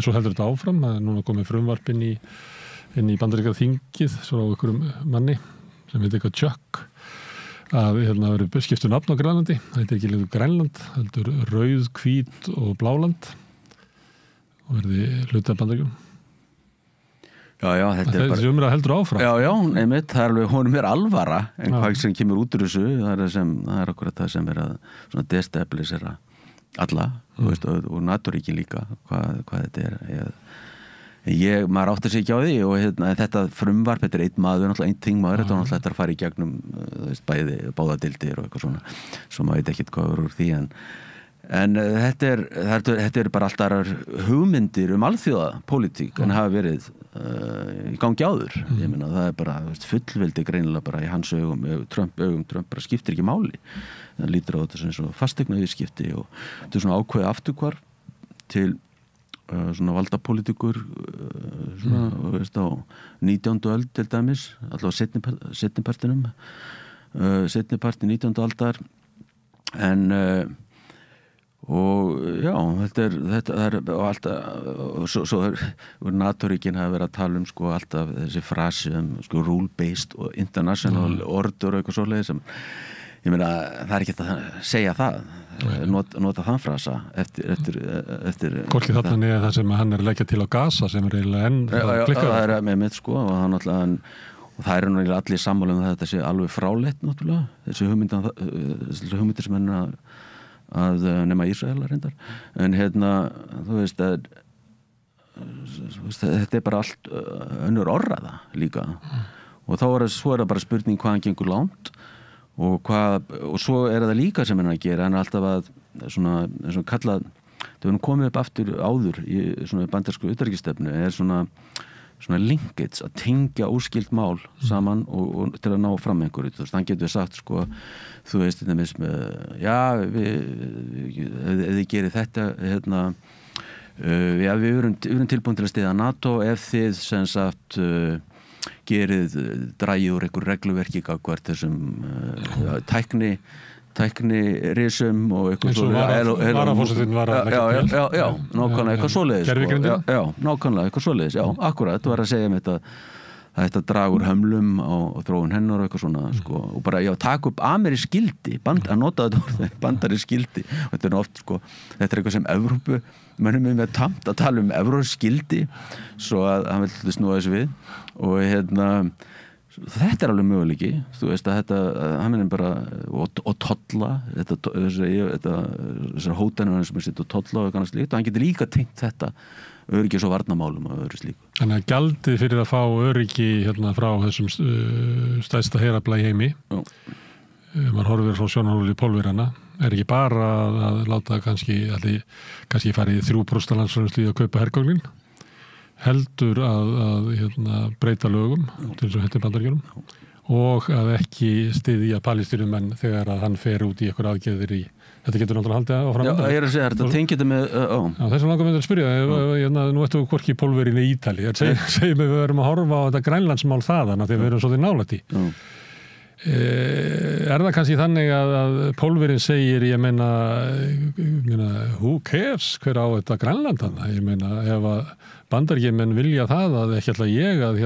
svo heldur þetta áfram að núna komið frumvarp inn í bandaríska þingið svo á einhverjum manni sem heitir eitthvað Chuck að hérna verið skiptu nafn á Grænlandi það heitir ekki lengur Grænland, heldur Rauð, Hvít og Bláland og verði hluti af bandaríkjum Já, þetta er bara þessi umræða heldur áfram Já, einmitt, það er alveg honum er alvara en hvað sem kemur út úr þessu það er akkurat það sem er að svona destabilisera alla veist, og NATO-ríkin líka hvað þetta er maður átti sig ekki á því og þetta frumvarp, þetta er einn maður náttúrulega einn þingmaður, þetta er náttúrulega að fara í gegnum báðadildir og eitthvað svona svo maður veit ekkert hvað er úr því en þetta er bara alltaf hugmyndir alþjóðapólitík en hafa verið í gangi áður ég meina það er bara fullveldi greinilega bara í hans augum Trump bara skiptir ekki máli það lítur á þetta svona eins og fasteignaviðskipti og þetta er svona ákveðið afturhvarf til svona valdapolítikur svona veist á 19. öld til dæmis allavega seinni parti 19. aldar en og já, þetta er alltaf svo NATO-ríkin hafa verið að tala sko alltaf þessi frasi sko rule-based og international order og eitthvað svoleiðis sem ég meina, það ekki að segja það nota þann frasa eftir Hvorki þarna niður það sem hann leggja til á Gaza sem eiginlega enn klikkað. Það með mitt sko og hann alltaf og það náttúrulega allir sammála um þetta sé alveg fráleitt náttúrulega þessi hugmyndir sem henni að nema Ísraelar reyndar en þú veist að þetta bara allt önnur orraða líka og svo það bara spurning hvaðan gengur langt og svo það líka sem hann að gera hann alltaf að svona kallað það hefur komið upp aftur áður í svona bandarísku utanríkisstefnu svona linkage að tengja óskild mál saman og til að ná fram einhverju þú veist, hann getur sagt sko þú veist, ef þið gerir þetta við erum tilbúin til að styðja NATO ef þið sem sagt dragið úr einhver regluverki gagvart þessum tæknirisum og eitthvað svo varaforsetinn var að nákvæmlega eitthvað svoleiðis akkurat, þú var að segja þetta að þetta dragur hömlum og þróun hennar og eitthvað svona sko, og bara taka upp amerísk gildi að nota þetta bandarísk gildi og þetta oft sko, þetta eitthvað sem Evrópu mönnum með tamt að tala evrópsk gildi svo að hann vil snúa þessu við og þetta alveg möguleiki þú veist að þetta hann er bara og tolla þessar hótanir sem sitt og tolla og kannast líkt og hann getur líka tengt þetta öryggis- og varnarmálum og öðru slíku. Þannig að gjaldið fyrir að fá öryggi frá þessum stærsta herafla í heimi maður horfir frá sjónarhóli Pólverjana ekki bara að láta kannski farið í 3% landsframleiðslu að kaupa hergögnin heldur að breyta lögum til þess að þetta Bandaríkjunum og að ekki styðja palestínumenn þegar að hann fer út í einhver aðgerðir í þetta getur náttúrulega haldið áfram. Já, ég að segja þetta tengið þetta með þess að langar með að spyrja nú ættum við hvorki Pólverjinn í Ítali segjum við verðum að horfa á þetta Grænlandsmál þaðan þegar við erum svolítið nálægt í það kannski þannig að Pólverjinn segir ég meina who cares hver á þetta Grænland ég meina ef að Bandaríkjamenn vilja það að ekki ætla ég að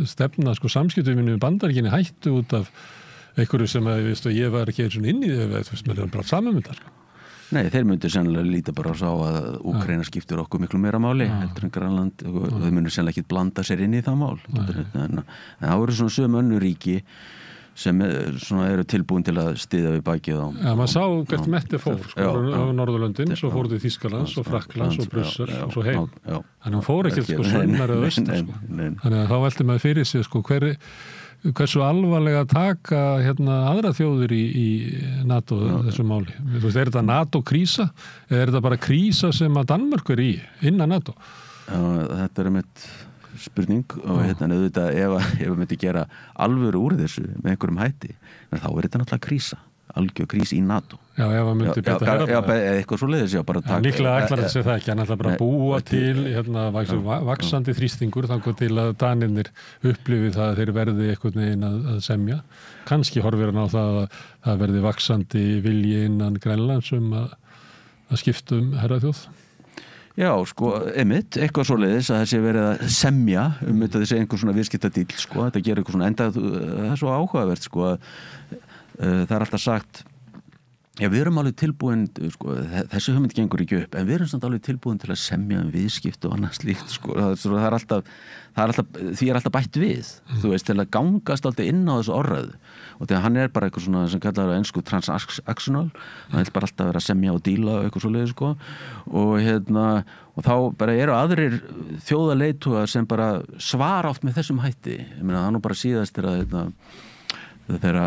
stefna samskiptum við Bandaríkjunni hættu út af einhverju sem ég var ekki eins og inn í þau mér bara samanmyndar Nei, þeir myndu sennilega líta bara á að Úkraína skiptir okkur miklu meira máli heldur en Grænland og þeir myndu sennilega ekki blanda sér inn í það mál en það voru svona sömu önnur ríki sem eru tilbúin til að styðja við bakið á maður sá hvert metti fór á Norðurlöndin, svo fór til Þýskalands og Frakklands og Brussel og svo heim þannig að hann fór ekkert sömnar eða austar þannig að þá velti maður fyrir sig hversu alvarlega taka aðra þjóðir í NATO þessu máli er þetta NATO-krísa eða er þetta bara krísa sem að Danmörk í innan NATO? Þetta mitt spurning og auðvitað ef við myndi gera alvöru úr þessu með einhverjum hætti þá þetta náttúrulega krísa algjör krís í NATO Já, ef að myndi beta herra eitthvað svo leiðis líklega ætlar þetta sér það ekki hann ætlar bara að búa til vaxandi þrýstingur þannig til að Danirnir upplifi það að þeir verði einhvern veginn að semja kannski horfir hann á það að það verði vaxandi vilji innan Grænlands að skipta herraþjóð Já, einmitt, eitthvað svoleiðis að þessi verið að semja þessi einhver svona viðskiptadíl, þetta gerir eitthvað svona enda, það er svo áhugavert, það er alltaf sagt, við erum alveg tilbúin, þessi hugmynd gengur ekki upp, en við erum samt alveg tilbúin til að semja viðskipt og annað slíkt, það er alltaf bætt við, þú veist, til að gangast alltaf inn á þessu orðræðu og þegar hann bara eitthvað svona sem kallar á ensku transactional, hann vil bara alltaf vera að semja og díla og eitthvað svoleiðis og þá bara eru aðrir þjóðarleiðtogar sem bara svara oft með þessum hætti, ég meina það nú bara síðast þegar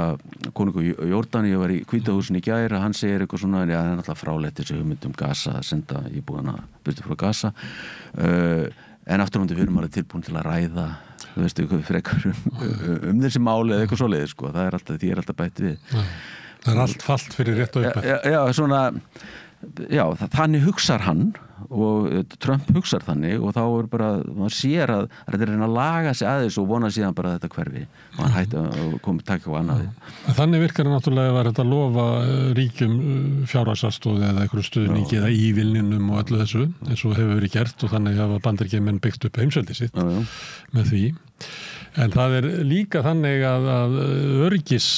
konungur Jórdaníu var í Hvítahúsinu í gær hann segir eitthvað svona, það er náttúrulega fráleitt þessi hugmynd Gaza að senda íbúana burtu frá Gaza en aftur við erum alveg tilbúin til að ræða þú veist, frekar þessi máli eða eitthvað svoleiðis, það er alltaf, því er alltaf bætt við. Það er allt falt fyrir rétt og upp. Já, svona, þannig hugsar hann og Trump hugsar þannig og þá bara, maður sér að þetta er reyna að laga sig aðeins og vona síðan bara þetta hverfi og hann hætti að taka á annað. Þannig virkar það náttúrulega að þetta lofa ríkjum fjárhagsaðstoð eða einhverju stuðningi eða ívilninum og öllu þessu eins og hefur verið gert og þannig hafa Bandaríkjamenn byggt upp heimsveldi sitt með því. En það er líka þannig að öryggis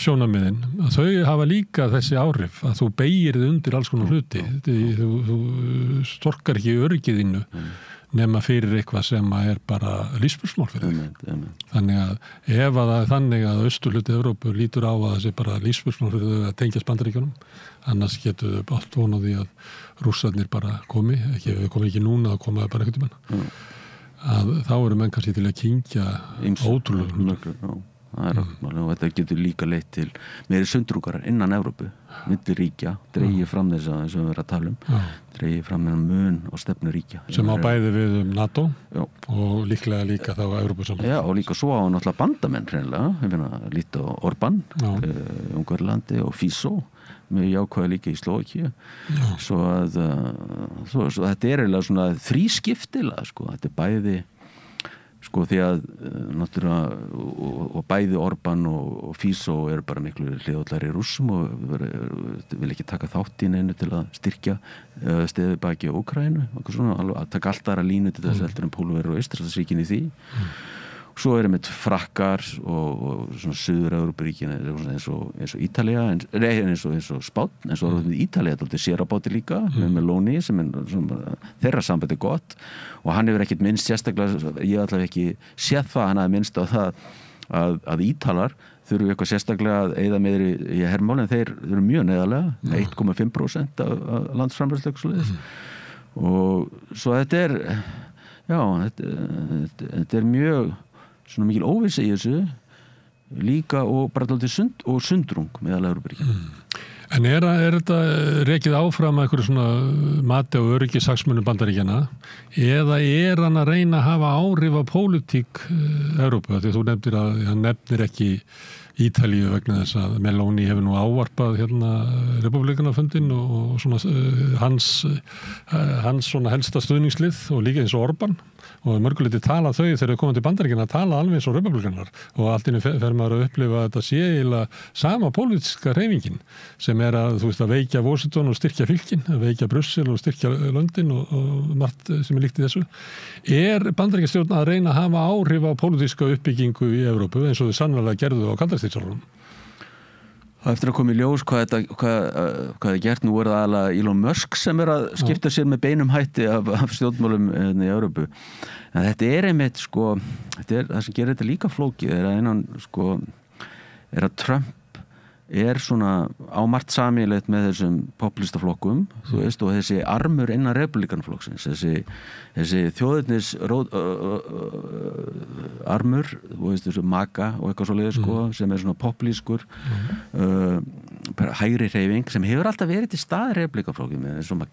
sjónarmiðin að þau hafa líka þessi áhrif að þú beygir þið undir alls konar hluti þú storkar ekki öryggiðinu nema fyrir eitthvað sem bara lífspursmál fyrir þig. Þannig að ef að það þannig að austurhluti Evrópu lítur á að það sé bara lífspursmál fyrir þau að tengjast Bandaríkjunum, annars getur þau allt von á því að Rússarnir bara komi, við komum ekki núna, það komaði bara einhvern tímann. Að þá eru menn kannski til að kyngja ótrúlega. Það okkur, og þetta getur líka leitt til meiri sundrungar innan Evrópu, milli ríkja, dreigir fram þess að við verðum að tala dreigir fram þennan mun og stefnu ríkja. Sem á bæði við NATO og líklega líka þá Evrópusambands. Já, og líka svo á náttúrulega bandamenn hreinlega, lít á Orbán, Ungverjalandi og Fico, mjög jákvæða líka í Slóvakíu. Svo þetta eiginlega svona þrískiptilega, þetta bæði því að náttúrulega og bæði Orbán og Fico eru bara miklu hliðhollari Rússum og vil ekki taka þátt í neinu til að styrkja steðið baki á Úkraínu, að taka allt aðra línu til þess heldur en Pólverjar og Eystrasaltsríkin í því. Svo með frakkar og svona Suður-Evrópuríkin eins og Ítalía, eins og Spánn, eins og Ítalía þetta sér á báti líka, með Meloni sem þeirra sambandi gott og hann hefur ekkert minnst sérstaklega, ég allavega ekki séð það, hann hafi minnst á það að Ítalar þurfu eitthvað sérstaklega að eyða meðri í hermál en þeir eru mjög neðarlega, 1,5% af landsframleiðslu og svo þetta er mjög svona mikil óvissi í þessu líka og bara dálítið sundrung meðal Evrópuríkja. En þetta rekið áfram að einhverju svona mati og öryggishagsmunum Bandaríkjanna eða hann að reyna að hafa áhrif á pólitík Evrópu? Því þú nefndir að hann nefnir ekki Ítalíu vegna þess að Meloni hefur nú ávarpað republikanafundin og svona hans svona helsta stuðningslið og líka eins og Orbán og mörguleiti tala þau þegar þau komið til Bandaríkjanna að tala alveg eins og republikanar og allt inni fer maður að upplifa að þetta sé eiginlega sama pólitíska hreyfingin sem að þú veist að veikja Washington og styrkja fylkin, að veikja Brussel og styrkja London og margt sem líkt í þessu. Bandaríkjastjórn að reyna að hafa áhrif á pólitíska uppbyggingu í Evrópu eins og þau sannarlega gerðu á kaldastríðsárunum? Eftir að koma í ljós hvað er gert, nú það alveg Elon Musk sem að skipta sér með beinum hætti af stjórnmálum í Evrópu. En þetta einmitt, það sem gerir þetta líka flókið er að Trump svona á margt sameiginlegt með þessum populistaflokkum, þú veist, og þessi armur innan republikanflokksins, þessi þjóðirnis armur, þú veist, þessu MAGA og eitthvað svoleiðis, sem svona populískur hægri hreyfing sem hefur alltaf verið til staðar republikanflokkum, eins og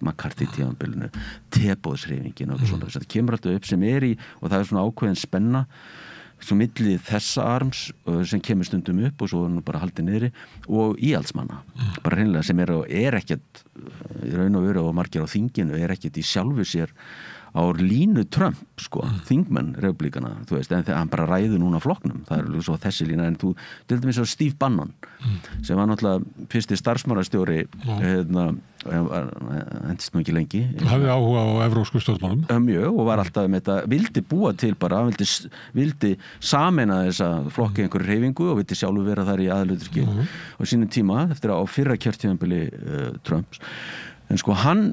McCarthy tíðanbylunu, tebóðshreyfingin og svona, þetta kemur alltaf upp sem í og það svona ákveðin spenna svo milli þessa arms sem kemur stundum upp og svo bara haldið niðri og íhaldsmanna bara hreinlega sem er ekkert í raun og veru og margir á þinginu er ekkert í sjálfu sér á línu Trump, þingmenn republikana, þú veist, en þegar hann bara ræður núna flokknum, það svo þessi lína en þú, til dæmis á Steve Bannon sem var náttúrulega fyrsti starfsmannastjóri endist nú ekki lengi hafði áhuga á evrópsku stjórnmálum mjög og var alltaf með þetta, vildi búa til bara, vildi sameina þessa flokki einhverju hreyfingu og vildi sjálfur vera þar í aðalhlutverki á sínum tíma eftir á fyrra kjörtímabili Trumps en hann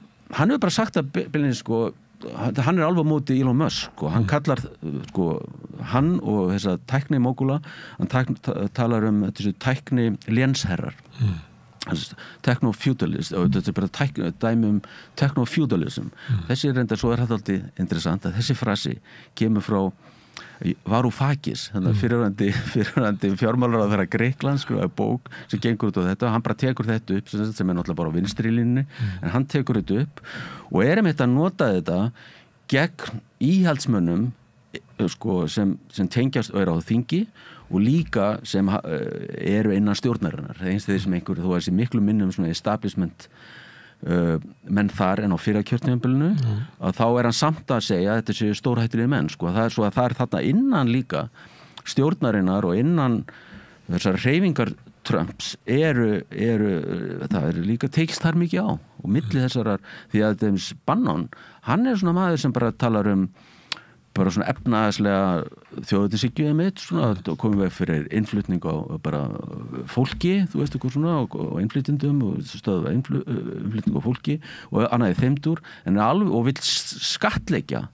hefur bara sagt að byrjunni hann er alveg á móti Elon Musk hann kallar hann og þessa tækni mógula hann talar þessu tækni lénsherrar techno-feudalism og þetta bara dæmi techno-feudalism þessi reyndar svo þetta alltaf interessant að þessi frasi kemur frá Varoufakis, fyrirverandi fjármálaráðherra Grikklands bók sem gengur út á þetta og hann bara tekur þetta upp sem náttúrulega bara á vinstri línunni en hann tekur þetta upp og einmitt að nota þetta gegn íhaldsmönnum sem tengjast og á þingi og líka sem eru innan stjórnarinnar eins þeir sem einhver, þú veist, miklu minnum svona establishment menn þar en á fyrra kjörtímabilinu að þá hann samt að segja að þetta séu stórhættulegir menn það er svo að það er þarna innan líka stjórnarinnar og innan þessar hreyfingar Trumps það er líka tekist þar mikið á og milli þessarar því að þeim Bannon, hann svona maður sem bara talar bara svona efnaðslega þjóðutisíkju svona, komum við fyrir innflutning á bara fólki, þú veist eitthvað svona og innflytjendum og stöðva innflutning á fólki og annaði þeimdur en alveg, og vill skattleggja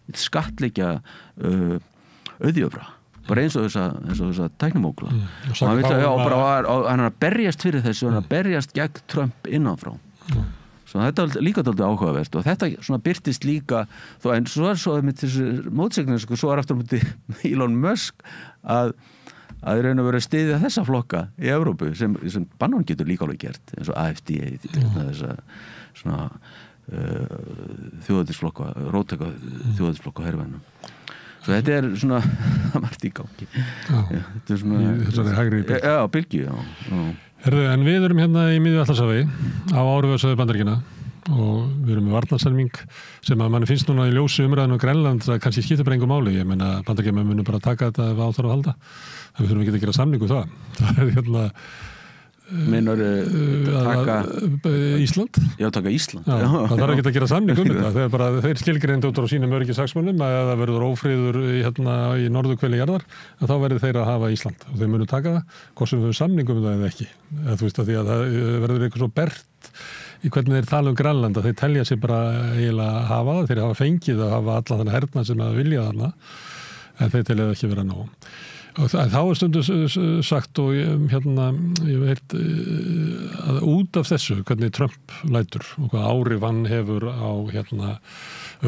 auðjöfra bara eins og þessa tæknimókla og hann vill hann að berjast fyrir þessu, hann að berjast gegn Trump innanfrá svo þetta er líka dálítið áhugavert og þetta svona birtist líka en svo með þessu mótsegnin svo aftur mútið Elon Musk að raun að vera stiðja þessa flokka í Evrópu sem Bannon getur líka alveg gert eins og AfD þessa svona þjóðatisflokka róttaka þjóðatisflokka herrvænum svo þetta er svona margt í gangi þetta er svona þessari hægri bylgju Herðu, en við erum hérna í miðju Atlantshafi á áruvöðsöðu Bandaríkjanna og við erum með varnarsamning sem að manni finnst núna í ljósi umræðinu á Grænland að kannski skiptir bara engu máli, ég meina Bandaríkjamenn munum bara taka þetta ef á þarf að halda en við þurfum ekki að gera samningu það er hérna meinar taka Ísland? Já, taka Ísland það þarf ekki að gera samning þetta það er bara, þeir skilgreind út á sínum öryggishagsmunum að ef það verður ófriður í norðurhveli jarðar þá verður þeir að hafa Ísland og þeir munu taka það, hvort sem við samningum það eða ekki þú veist að því að það verður eitthvað svo bert í hvernig þeir tala Grænland að þeir telja sér bara eiginlega hafa það, þeir hafa fengið að hafa alla þannig hernað sem að vilja þarna en þeir telja það ekki vera nóg og þá er stundu sagt og ég veit að út af þessu hvernig Trump lætur og hvað áhrif hann hefur á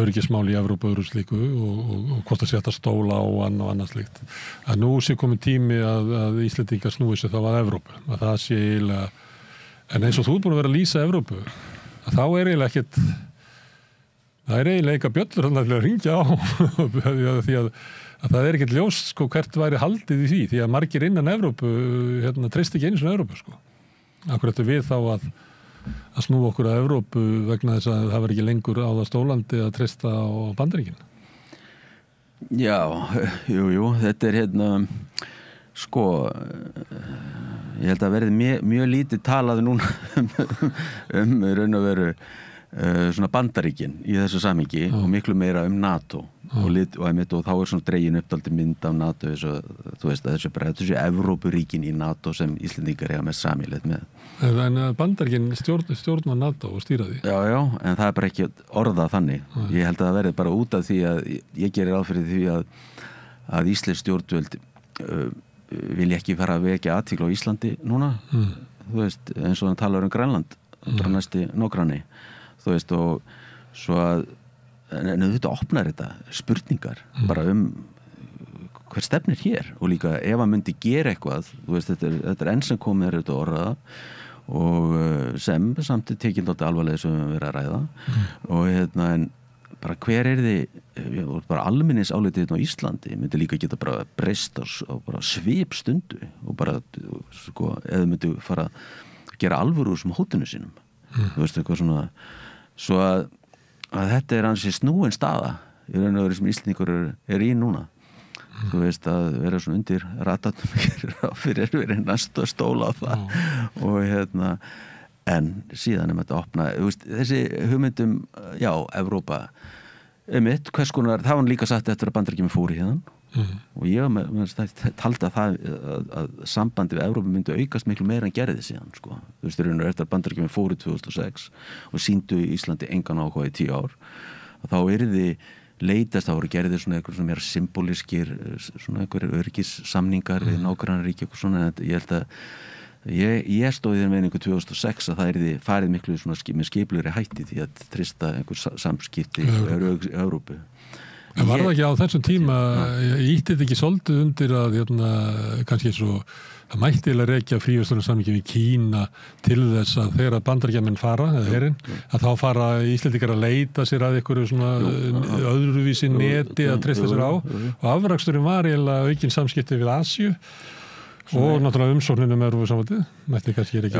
öryggismál í Evrópu og slíku og hvort það sé hægt að stóla á hann og annað slíkt að nú sé komið tími að Íslendingar snúi sig þá að Evrópu að það sé eiginlega en eins og þú er búin að vera að lýsa Evrópu að þá er eiginlega ekkert það er eiginlega eitthvað bjöllur hann að hringja á því að það er ekkert ljóst hvert væri haldið í því að margir innan Evrópu treyst ekki einu svona Evrópu Akkur þetta við þá að snúa okkur að Evrópu vegna þess að það var ekki lengur á það stólandi að treysta á Bandaríkin Já, jú, þetta er ég held að verði mjög lítið talað núna raun og veru svona Bandaríkin í þessu samhengi og miklu meira NATO og þá er svona dregin uppdálítið mynd af NATO þú veist að þessu Evrópuríkin í NATO sem Íslendingar eiga með sameiginlegt með En Bandaríkin stjórna NATO og stýra því Já, en það er bara ekki orðað þannig ég held að það verði bara út af því að ég gerir ráð fyrir því að íslensk stjórnvöld vil ekki fara að vekja athygli á Íslandi núna þú veist, eins og hann talar Grænland bara næsti nágranni þú veist og svo að en þetta opnar þetta spurningar bara hver stefnir hér og líka ef hann myndi gera eitthvað þú veist þetta er enn sem komið þetta orðaða og sem samt tekinn þátt alvarlega sem við verðum að ræða og en bara hver þið bara almennis álitið á Íslandi myndi líka geta bara breyst á bara svipstundu og bara eða myndi fara að gera alvöru úr sem hótinu sínum þú veist eitthvað svona svo að þetta er ansi snúin staða í raun og veru sem Íslendingur er í núna þú veist að vera svona undir ratatnum fyrir verið næstu að stóla á það og en síðan þetta opna veist, þessi hugmyndum Evrópa hvers konar, það var líka sagt eftir að Bandaríkjamenn fóru hérna og ég taldi að sambandi við Evrópu myndi aukast miklu meira en gerði síðan þú veist, eftir að Bandaríkjamenn fóru 2006 og sýndu Íslandi engan áhuga í 10 ár og þá yrði leitast, þá voru gerðir svona eitthvað meira symbolískir svona einhverjir öryggissamningar við nágrannaríki eitthvað svona, en ég held að ég stóði þér með einhver 2006 að það yrði farið miklu svona með skiplegri hætti því að trista einhver samskipti í Evrópu En var það ekki á þessum tíma ítti þetta ekki svolítið undir að kannski svo það mættilega rekja fríverslunarsamningi við Kína til þess að þegar Bandaríkjamenn fara eða herinn, að þá fara Íslendingar að leita sér að einhverju svona öðruvísi neti að treysta sér á og afraksturinn var eiginlega aukinn samskipti við Asíu Og náttúrulega umsókninu með Evrópusambandið, mætti kannski ekki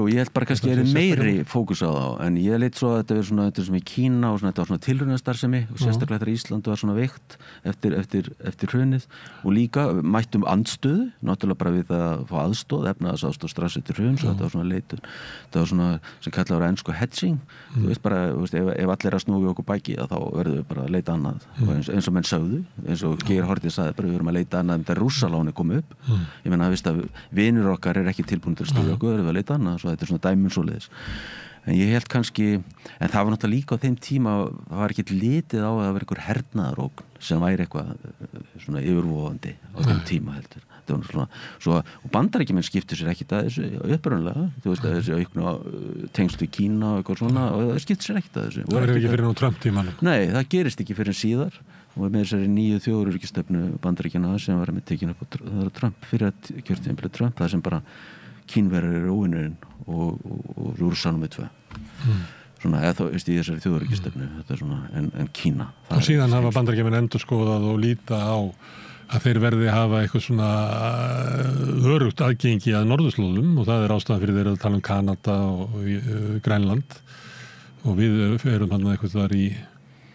ég held bara kannski meiri fókus á þá, en ég leit svo að þetta svona, þetta sem í Kína og svona, þetta var svona tilraunastarfsemi og sérstaklega þegar Ísland var svona veikt eftir hrunið og líka mættum andstöðu, náttúrulega bara við að fá aðstoð, efnahagsaðstoð strax eftir hrun, svo þetta var svona leitun, þetta var svona sem kallaður á ensku hedging, þú veist bara, ef allir að snúi okkur bæki þá verðum við bara að leita annað, eins og menn sögðu, eins og Geir Haarde sagði bara, við erum að leita annað þegar Rússaláni kom upp. Ég meina að vinur okkar ekki tilbúin til að styðja okkur, erum við að leita annað, svo þetta er svona dæmin svoleiðis. En ég held kannski, en það var náttúrulega líka á þeim tíma, það var ekki litið á að það var einhver hernaðarógn sem væri eitthvað svona yfirvofandi á þeim tíma heldur. Það var svona, svo, og Bandaríkjamenn skiptu sér ekkit að þessu upprunalega, þú veist að þessu auknu tengslu í Kína og eitthvað svona, og það skiptu sér ekkit að þessu. Það verður ekki fyrir nú Trump-tímanum? Nei, það gerist ekki fyrir síðar. Og með þessari nýju þjóðaröryggisstefnu Bandaríkjanna sem var með tekin upp á Trump fyrir að kjörtímabili Trump, það sem bara Kínverjar eru óvinurinn og Rússanum með 2. Svona, eða þá, veist, í þessari þjóðaröryggisstefnu, þetta er svona, en Kína. Og síðan hafa Bandaríkjamenn endurskoðað og líta á að þeir verði hafa eitthvað svona örugt aðgengi að norðurslóðum og það er ástæðan fyrir þeir að tala um Kanada og Grænland og við erum hann eitthvað þar í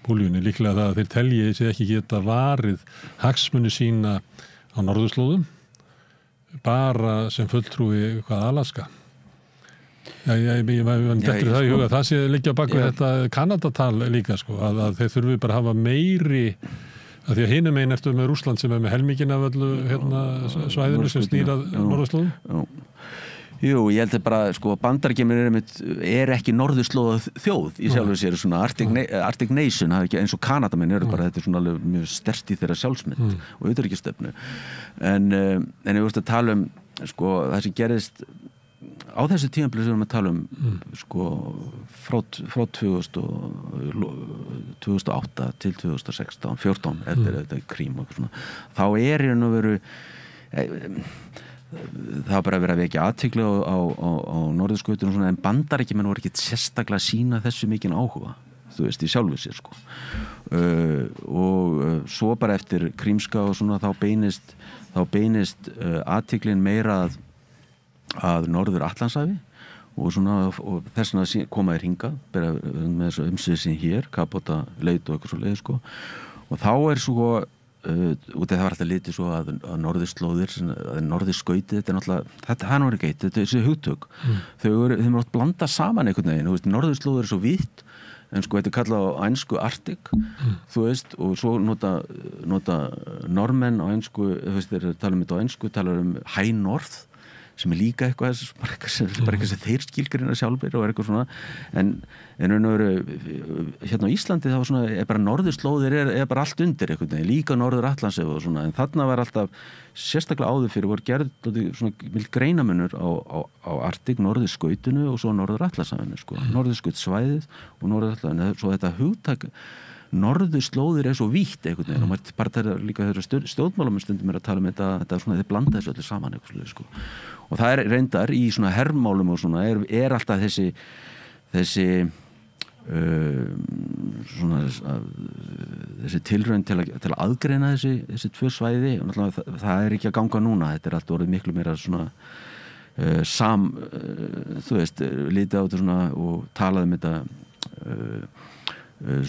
búljunni, líklega það að þeir telji sig ekki geta varið hagsmuni sína á norðurslóðum bara sem fulltrúi Alaska. Ég dettur það í huga, það sé liggja bak við þetta Kanadatal líka sko, að þeir þurfi bara að hafa meiri, að því að hinum megin ertu með Rússland sem með helmingin af öllu svæðinu sem snýrað norðurslóðum. Jú, ég held að bara, sko, Bandaríkjamenn er ekki norðurslóða þjóð í sjálfu sér, svona Arctic Nation, eins og Kanadamenn eru bara, þetta er svona alveg mjög sterkt í þeirra sjálfsmynd og utanríkisstefnu. En ég veist að tala sko, það sem gerist á þessu tímabili sem við erum að tala sko, frá 2008 til 2016, 14, þetta er krím og svona, þá er í raun og veru það var bara að vera að vekja athygli á norðurskautunum svona, en Bandaríkjamenn voru ekki sérstaklega að sína þessu mikinn áhuga, þú veist, í sjálfu sér sko. Og svo bara eftir Krímska og svona þá beinist athyglin meira að Norður Atlantshafi og svona, og þess vegna koma þeir hingað, bara með þessu umsvið hér, kapota, leit og eitthvað svo leið sko. Og þá er svo út af það var alltaf litið svo að norðurslóðir, að norðurskautið, þetta er náttúrulega, þetta er náttúrulega geit, þetta er þessi hugtök. Þeir eru átt blanda saman einhvern veginn, þú veist, norðurslóðir er svo vítt, en sko þetta er kallað á ensku Arctic, þú veist, og svo nota normenn á ensku, þú veist, þeir tala þetta á ensku, tala High North, sem er líka eitthvað sem þeir skilgreina sjálfir og eitthvað svona, en hérna á Íslandi það var svona, bara norðurslóðir er bara allt undir einhvern veginn, líka Norður Atlantshaf og svona, en þarna var alltaf sérstaklega áður fyrir voru gerð svona mild greinamunur á Arctic, norðurskautinu og svo Norður Atlantshafinu sko, norðurskautsvæðið og Norður Atlantshafinu, svo þetta hugtak norðurslóðir er svo vítt einhvern veginn og maður bara það er líka þeirra stjórnmálamum stundum er að tala þetta svona, þeir blanda þessu öllu saman eitthvað sko. Og það er reyndar í svona hermálum og svona er alltaf þessi svona þessi tilraun til að aðgreina þessi tvö svæði og náttúrulega það er ekki að ganga núna, þetta er allt orðið miklu meira svona þú veist, litið á þetta svona og talaði um þetta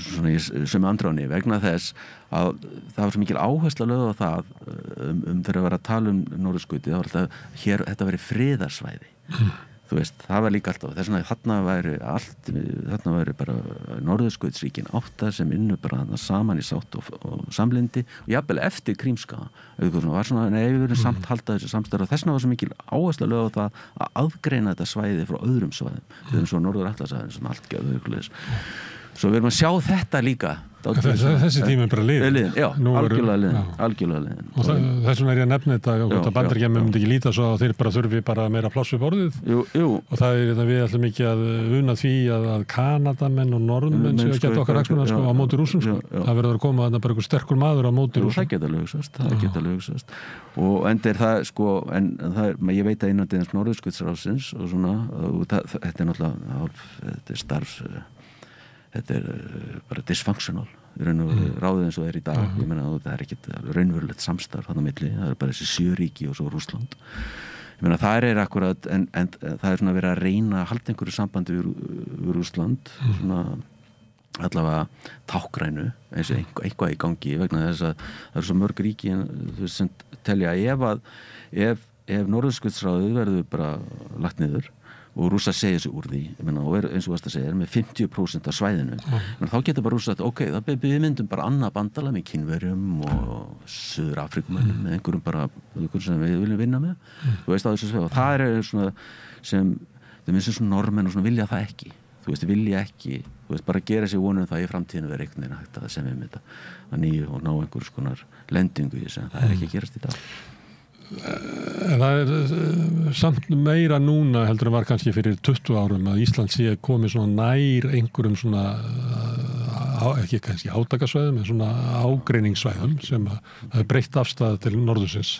svona sem andráni vegna þess að það var svo mikil áhersla lögð á það þegar að vera að tala norðurskauti, það var alltaf hér, þetta væri friðarsvæði þú veist, það var líka alltaf þess vegna þarna væri bara norðurskautsríkin 8 sem unnu bara saman í sátt og samlyndi og jafnvel eftir Krímska var svona, við verðum samt halda þessu samstarf og þess vegna var svo mikil áhersla lögð á það að aðgreina þetta svæði frá öðrum svæðum þegar svo Norður Atlantshafinu sem allt gefur ykkurleis. Svo við erum að sjá þetta líka. Þessi tími er bara liðin. Já, algjörlega liðin. Og þess vegna er ég að nefna þetta að Bandaríkjamenn myndi ekki líta svo að þeir bara þurfi bara meira pláss við borðið. Jú. Og það er við ætlum ekki að una því að Kanadamenn og norðmenn séu að geta okkar hagsmuna á móti Rússum. Það verður að koma þarna bara einhver sterkur maður á móti Rússum. Það geta lögsast. Og endur það sko, en ég veit að innan þess Norðurskautsráðsins og svona, þetta er náttúrulega starfs þetta bara dysfunctional ráðið eins og í dag ég meina það ekkit raunverulegt samstarf þarna milli, það bara þessi 7 ríki og svo Rússland ég meina það akkurat en það svona verið að reyna að halda einhverju sambandi við Rússland svona allavega tákrænu eins og eitthvað í gangi vegna þess að það svo mörg ríki sem telja ef Norðurskautsráðið verður bara lagt niður og Rússar segja sig úr því og eins og varst að segja með 50% af svæðinu þá getur bara Rússar ok, við myndum bara annað bandalag með Kínverjum og Suður-Afrikumönnum með einhverjum sem við viljum vinna með þú veist á þessu sveið og það svona sem það minnst svona normenn og svona vilja það ekki þú veist, vilja ekki þú veist, bara gera sér vonum það í framtíðinu verið einhvern veginn hægt að semja þetta að nýju og ná einhvers konar lendingu í þessu en það ekki að gerast í dag Það samt meira núna heldur en var kannski fyrir 20 árum að Ísland sé komið svona nær einhverjum svona ekki kannski átakasvæðum en svona ágreiningssvæðum sem það breytt afstæða til norðursins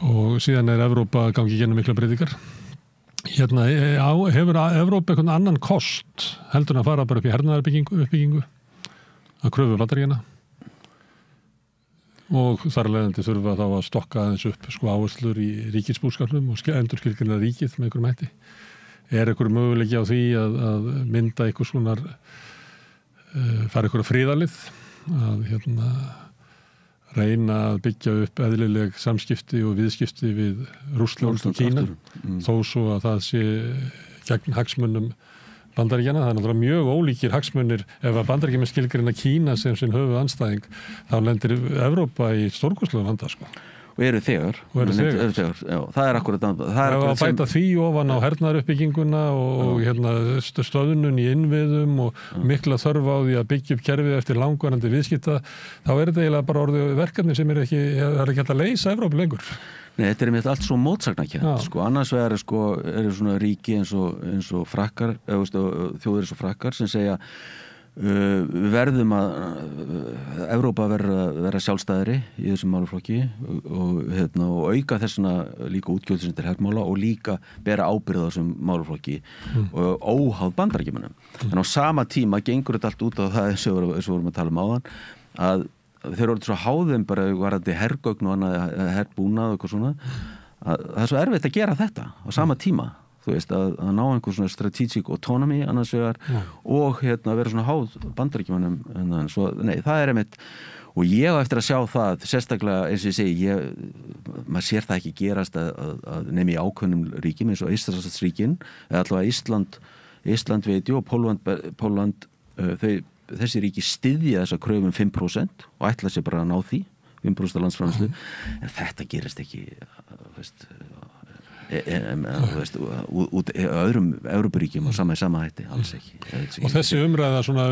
og síðan Evrópa gangi gennum mikla breytingar hefur Evrópa einhvern annan kost heldur en að fara bara upp í hernaðaruppbyggingu að kröfu Bandaríkjanna og þar leiðandi þurfa þá að stokka aðeins upp áherslur í ríkisbúskapnum og endurskilgreina ríkið með einhverjum hætti einhver möguleiki á því að mynda einhvers konar fara einhverja friðarlið að reyna að byggja upp eðlileg samskipti og viðskipti við Rússland og Kína þó svo að það sé gegn hagsmunum Bandaríkjanna, það náttúrulega mjög ólíkir hagsmunir ef að Bandaríkjamenn skilgreina Kína sem sinn höfuð andstæðing þá lendir Evrópa í stórkostlegum vanda og eru þegar já, það akkurat að bæta því ofan á hernaðaruppbygginguna og stöðnun í innviðum og mikla þörf á því að byggja upp kerfið eftir langvarandi viðskipta þá þetta eiginlega bara orðið verkefni sem ekki hægt að leysa Evrópu lengur Nei, þetta með allt svo mótsagnakent annars vegar eru svona ríki eins og frakkar þjóðir eins og frakkar sem segja við verðum að Evrópa vera sjálfstæðari í þessum málaflokki og auka þessuna líka útgjöld sem til hermála og líka bera ábyrgð á þessum málaflokki og óháð Bandaríkjamönnum en á sama tíma gengur þetta allt út á það eins og við vorum að tala áðan að þeir eru svo háðum bara varandi hergögn og annað herbúnað og eitthvað svona að það svo erfitt að gera þetta á sama tíma þú veist að ná einhver svona strategic autonomy annars vegar og vera svona háð Bandaríkjamönnum svo það einmitt og ég á eftir að sjá það sérstaklega eins og ég segi maður sér það ekki gerast að nefni í ákveðnum ríkjum eins og Eystrasaltsríkin eða allavega Ísland veit og Pólland þessi ríki styðja þessa kröfum 5% og ætla sér bara að ná því 5% landsframleiðslu en þetta gerist ekki út öðrum Evrópuríkjum og sama hætti alls ekki og þessi umræða svona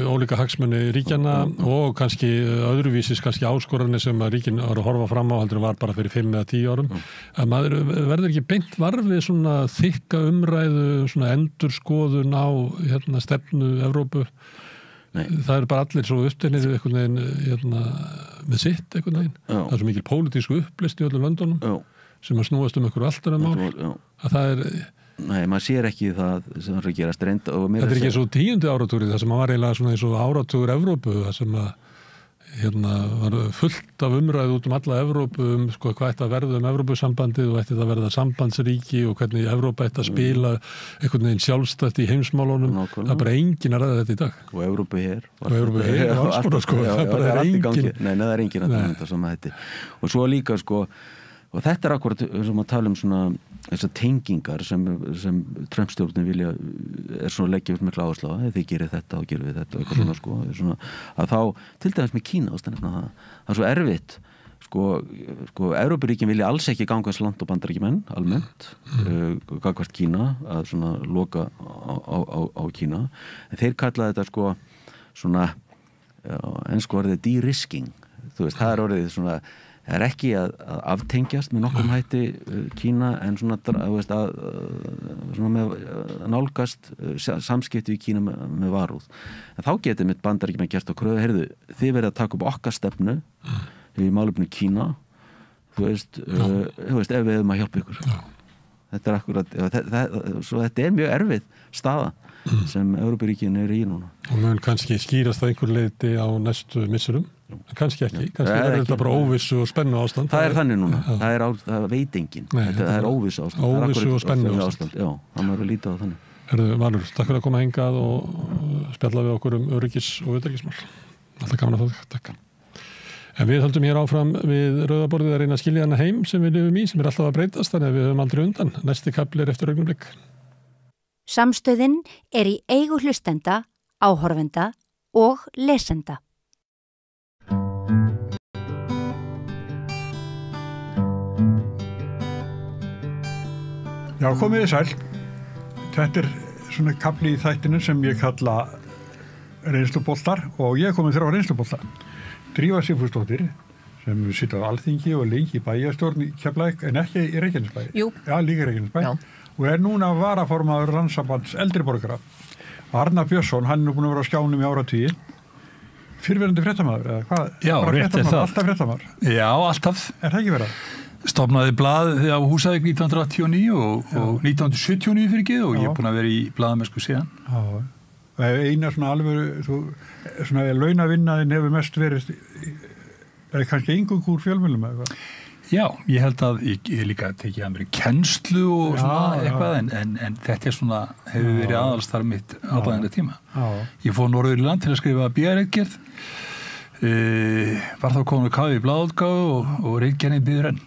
ólíka hagsmuni ríkjanna og kannski öðruvísis kannski áskoranir sem að ríkin var að horfa fram á heldur var bara fyrir 5 eða 10 árum að maður verður ekki beint varfið svona þykka umræðu svona endurskoðun á stefnu Evrópu Nei. Það bara allir svo uppteknir einhvern veginn með sitt einhvern veginn það svo mikil pólitísku upplist í öllum löndunum sem að snúast einhverju alltaf mál að það Nei, maður sér ekki það sem það er að gerast reynda Þetta ekki svo 10. áratúrið það sem var eiginlega svona eins og áratúr Evrópu það sem að var fullt af umræðu út alla Evrópu hvað ætti að verða Evrópusambandið og ætti að verða sambandsríki og hvernig Evrópa ætti að spila einhvern veginn sjálfstætt í heimsmálunum það er bara enginn að ræða þetta í dag og Evrópu hér og alls konar það er enginn Nei, það er enginn að þetta sem þetta og svo líka og þetta akkurat sem að tala svona þessar tengingar sem Trump-stjórnin vilja svona leggja upp mikla áherslu á þið gerir þetta og gerir við þetta og eitthvað svona að þá til dæmis með Kína það er svo erfitt Evrópuríkin vilja alls ekki ganga eins langt á Bandaríkjamenn almennt gagnvart Kína að svona loka á Kína en þeir kalla þetta svona ensku orðið de-risking það er orðið svona Það er ekki að aftengjast með nokkum hætti Kína en svona með nálgast samskipti í Kína með varúð. En þá getur mitt Bandaríkjamenn gert á kröfu, heyrðu, þið verið að taka upp okkar stefnu í málefni Kína, þú veist, ef við hefum að hjálpa ykkur. þetta akkurat, svo þetta mjög erfið staða sem Evrópuríkin í núna. Og mun kannski skýrast að einhver leiti á næstu missurum, kannski ekki, kannski þetta bara óvissu og spennu ástand. Það þannig núna, það veit enginn, það óvissu ástand. Óvissu og spennu ástand. Já, það maður lítið á þannig. Valur, takk fyrir að koma hingað og spjalla við okkur öryggis- og utanríkismál. Alltaf gaman að það, takk. En við höldum hér áfram við rauðaborðið að reyna að skilja hana heim sem við lifum í, sem alltaf að breytast, þannig að við höfum aldrei undan. Næsti kafli eftir augnablik. Samstöðin í eigu hlustenda, áhorfenda og lesenda. Já, komið þið sæl. Þetta svona kafli í þættinu sem ég kalla reynsluboltar og ég komið 3 reynsluboltar. Drífa Sigfúsdóttir sem situr á Alþingi og lengi í bæjarstjórn í Keflavík en ekki í Reykjanesbæ. Jú. Já, líka í Reykjanesbæ. Já. Og núna varaformaður Landssambands eldri borgara. Arnar Björnsson, hann búin að vera á skjánum í áratugi. Fyrrverandi fréttamaður, eða hvað? Já, rétt það. Alltaf fréttamaður? Já, alltaf. Það ekki verið? Stofnaði blað á Húsavík 1989 og 1979 fyrir ekki og ég búin að vera í blaðamennsku síðan. Já. Eina svona alveg, svona launavinnaðin hefur mest verið, kannski einhverjum úr fjölmiðlum eða eitthvað? Já, ég held að ég líka tekið að mér í kennslu og svona eitthvað en þetta svona, hefur verið aðalstarf mitt allan tíma. Já. Ég fór norður í land til að skrifa BR-ritgerð, var þá komin að kafa í blaðútgáfu og ritgerðin biður enn.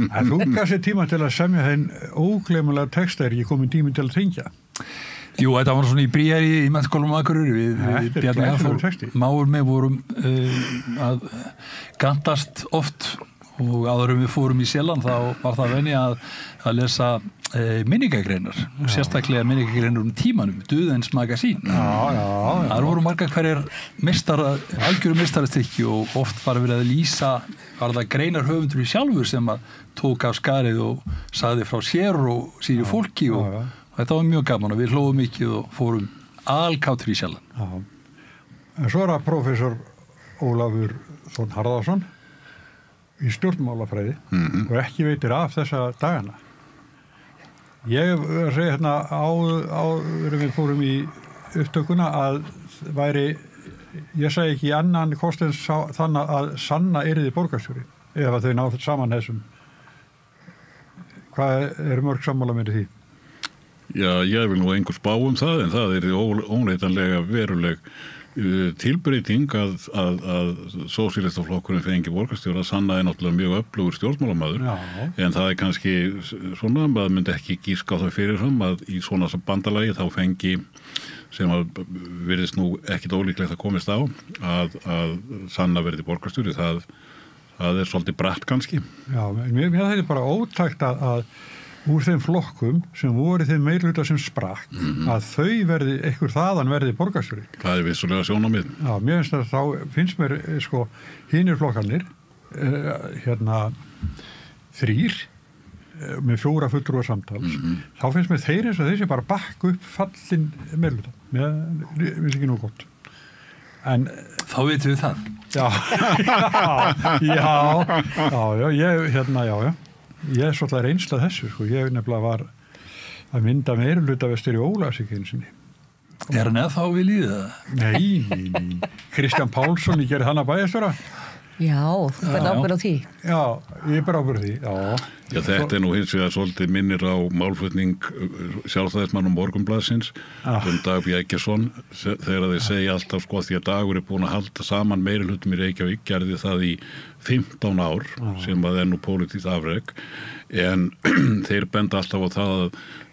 En þú gaf sér tíma til að semja þeim ógleymulega texta ekki komin tími til að tengja? Jú, þetta var svona í bríari í Menntaskólanum á Akureyri við Bjarni Hafþór. Máur með vorum að gantast oft og áður við fórum í Sélland þá var það venja að lesa minningagreinar, sérstaklega minningagreinar tímanum, Döðens magasín. Það voru marga hverjar algjöru meistarastrykki og oft var verið að lýsa, var það greinar höfundur í sjálfur sem að tók af skarið og sagði frá sér og sínu fólki og þetta var mjög gaman og við hlóðum mikið og fórum alkáttur í Sjallan. En svo það prófessor Ólafur Þórn Harðarsson í stjórnmálafræði og ekki veitir af þessa dagana. Ég segi hérna áður við fórum í upptökuna að ég segi ekki annan kost en þannig að Sanna yrði borgarstjóri ef þau náðu saman þessum. Hvað mörg sammála með því? Já, ég vil nú einhver spá það en það óneitanlega veruleg tilbreyting að sósíalistaflokkurinn fengi borgarstjóra. Sanna náttúrulega mjög öflugur stjórnmálamaður en það kannski svona, maður myndi ekki gíska á það fyrirfram að í svona bandalagi þá fengi sem að virðist nú ekkit ólíklegt að komist á að Sanna verði borgarstjóri. Það svolítið bratt kannski. Já, mér þetta bara ótækt að úr þeim flokkum sem voru þeim meirhluta sem sprakk að þau verði, einhver þaðan verði borgarstjóri. Það vissulega sjónarmið. Já, mér finnst þá finnst mér hinir flokkarnir 3 með 4 fulltrúa samtals þá finnst mér þeir eins og þessi bara bakk upp fallin meirhluta. Mér finnst ekki nú gott. En þá veitum við það. Ég svolítið reynslað þessu, ég nefnilega var að mynda meirhlutavestur í Ólafsvíkinsinni. Hann eða þá við líðið? Nei. Kristján Pálsson, ég gerði hann að bæjarstjóra. Já, þú verði ábyrgð á því. Já, ég ber ábyrgð á því, Já, þetta nú hins vegar svolítið minnir á málflutning sjálfstæðismann Morgunblaðsins Dag B. Eggertsson þegar þeir segja alltaf því að Dagur búin að halda saman meirihlutum í Reykjavík, gerði það í 15 ár sem að nú pólitískt afrek en þeir benda alltaf á það að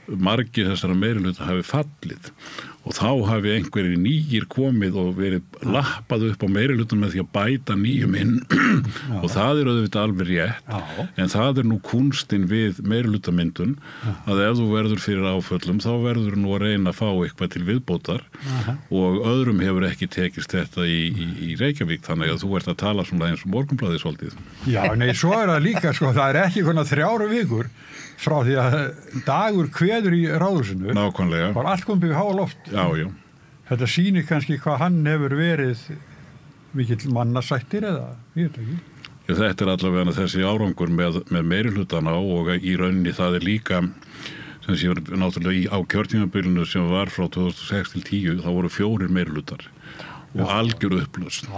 margir þessara meirihluta hafi fallið og þá hafi einhverjir nýjir komið og verið lappað upp á meirihlutum með því að bæta nýjum inn og það auðvitað alveg rétt en það nú kunstinn við meirihlutamyndun að ef þú verður fyrir áföllum þá verður nú að reyna að fá eitthvað til viðbótar og öðrum hefur ekki tekist þetta í Reykjavík þannig að þú ert að tala svona eins og Morgunblaðið svolítið. Já, nei, svo það líka það ekki konar 3 vikur frá því að Dagur kveður í ráðhúsinu. Nákvæmlega. Var allt komið við háa loft. Já. Þetta sýnir kannski hvað hann hefur verið mikill mannasættir eða, ég veit ekki. Þetta allavega þessi árangur með meirihlutana og í rauninni það líka sem sé náttúrulega á kjörtímabilinu sem var frá 2006 til 10 þá voru 4 meirihlutar og algjör upplausn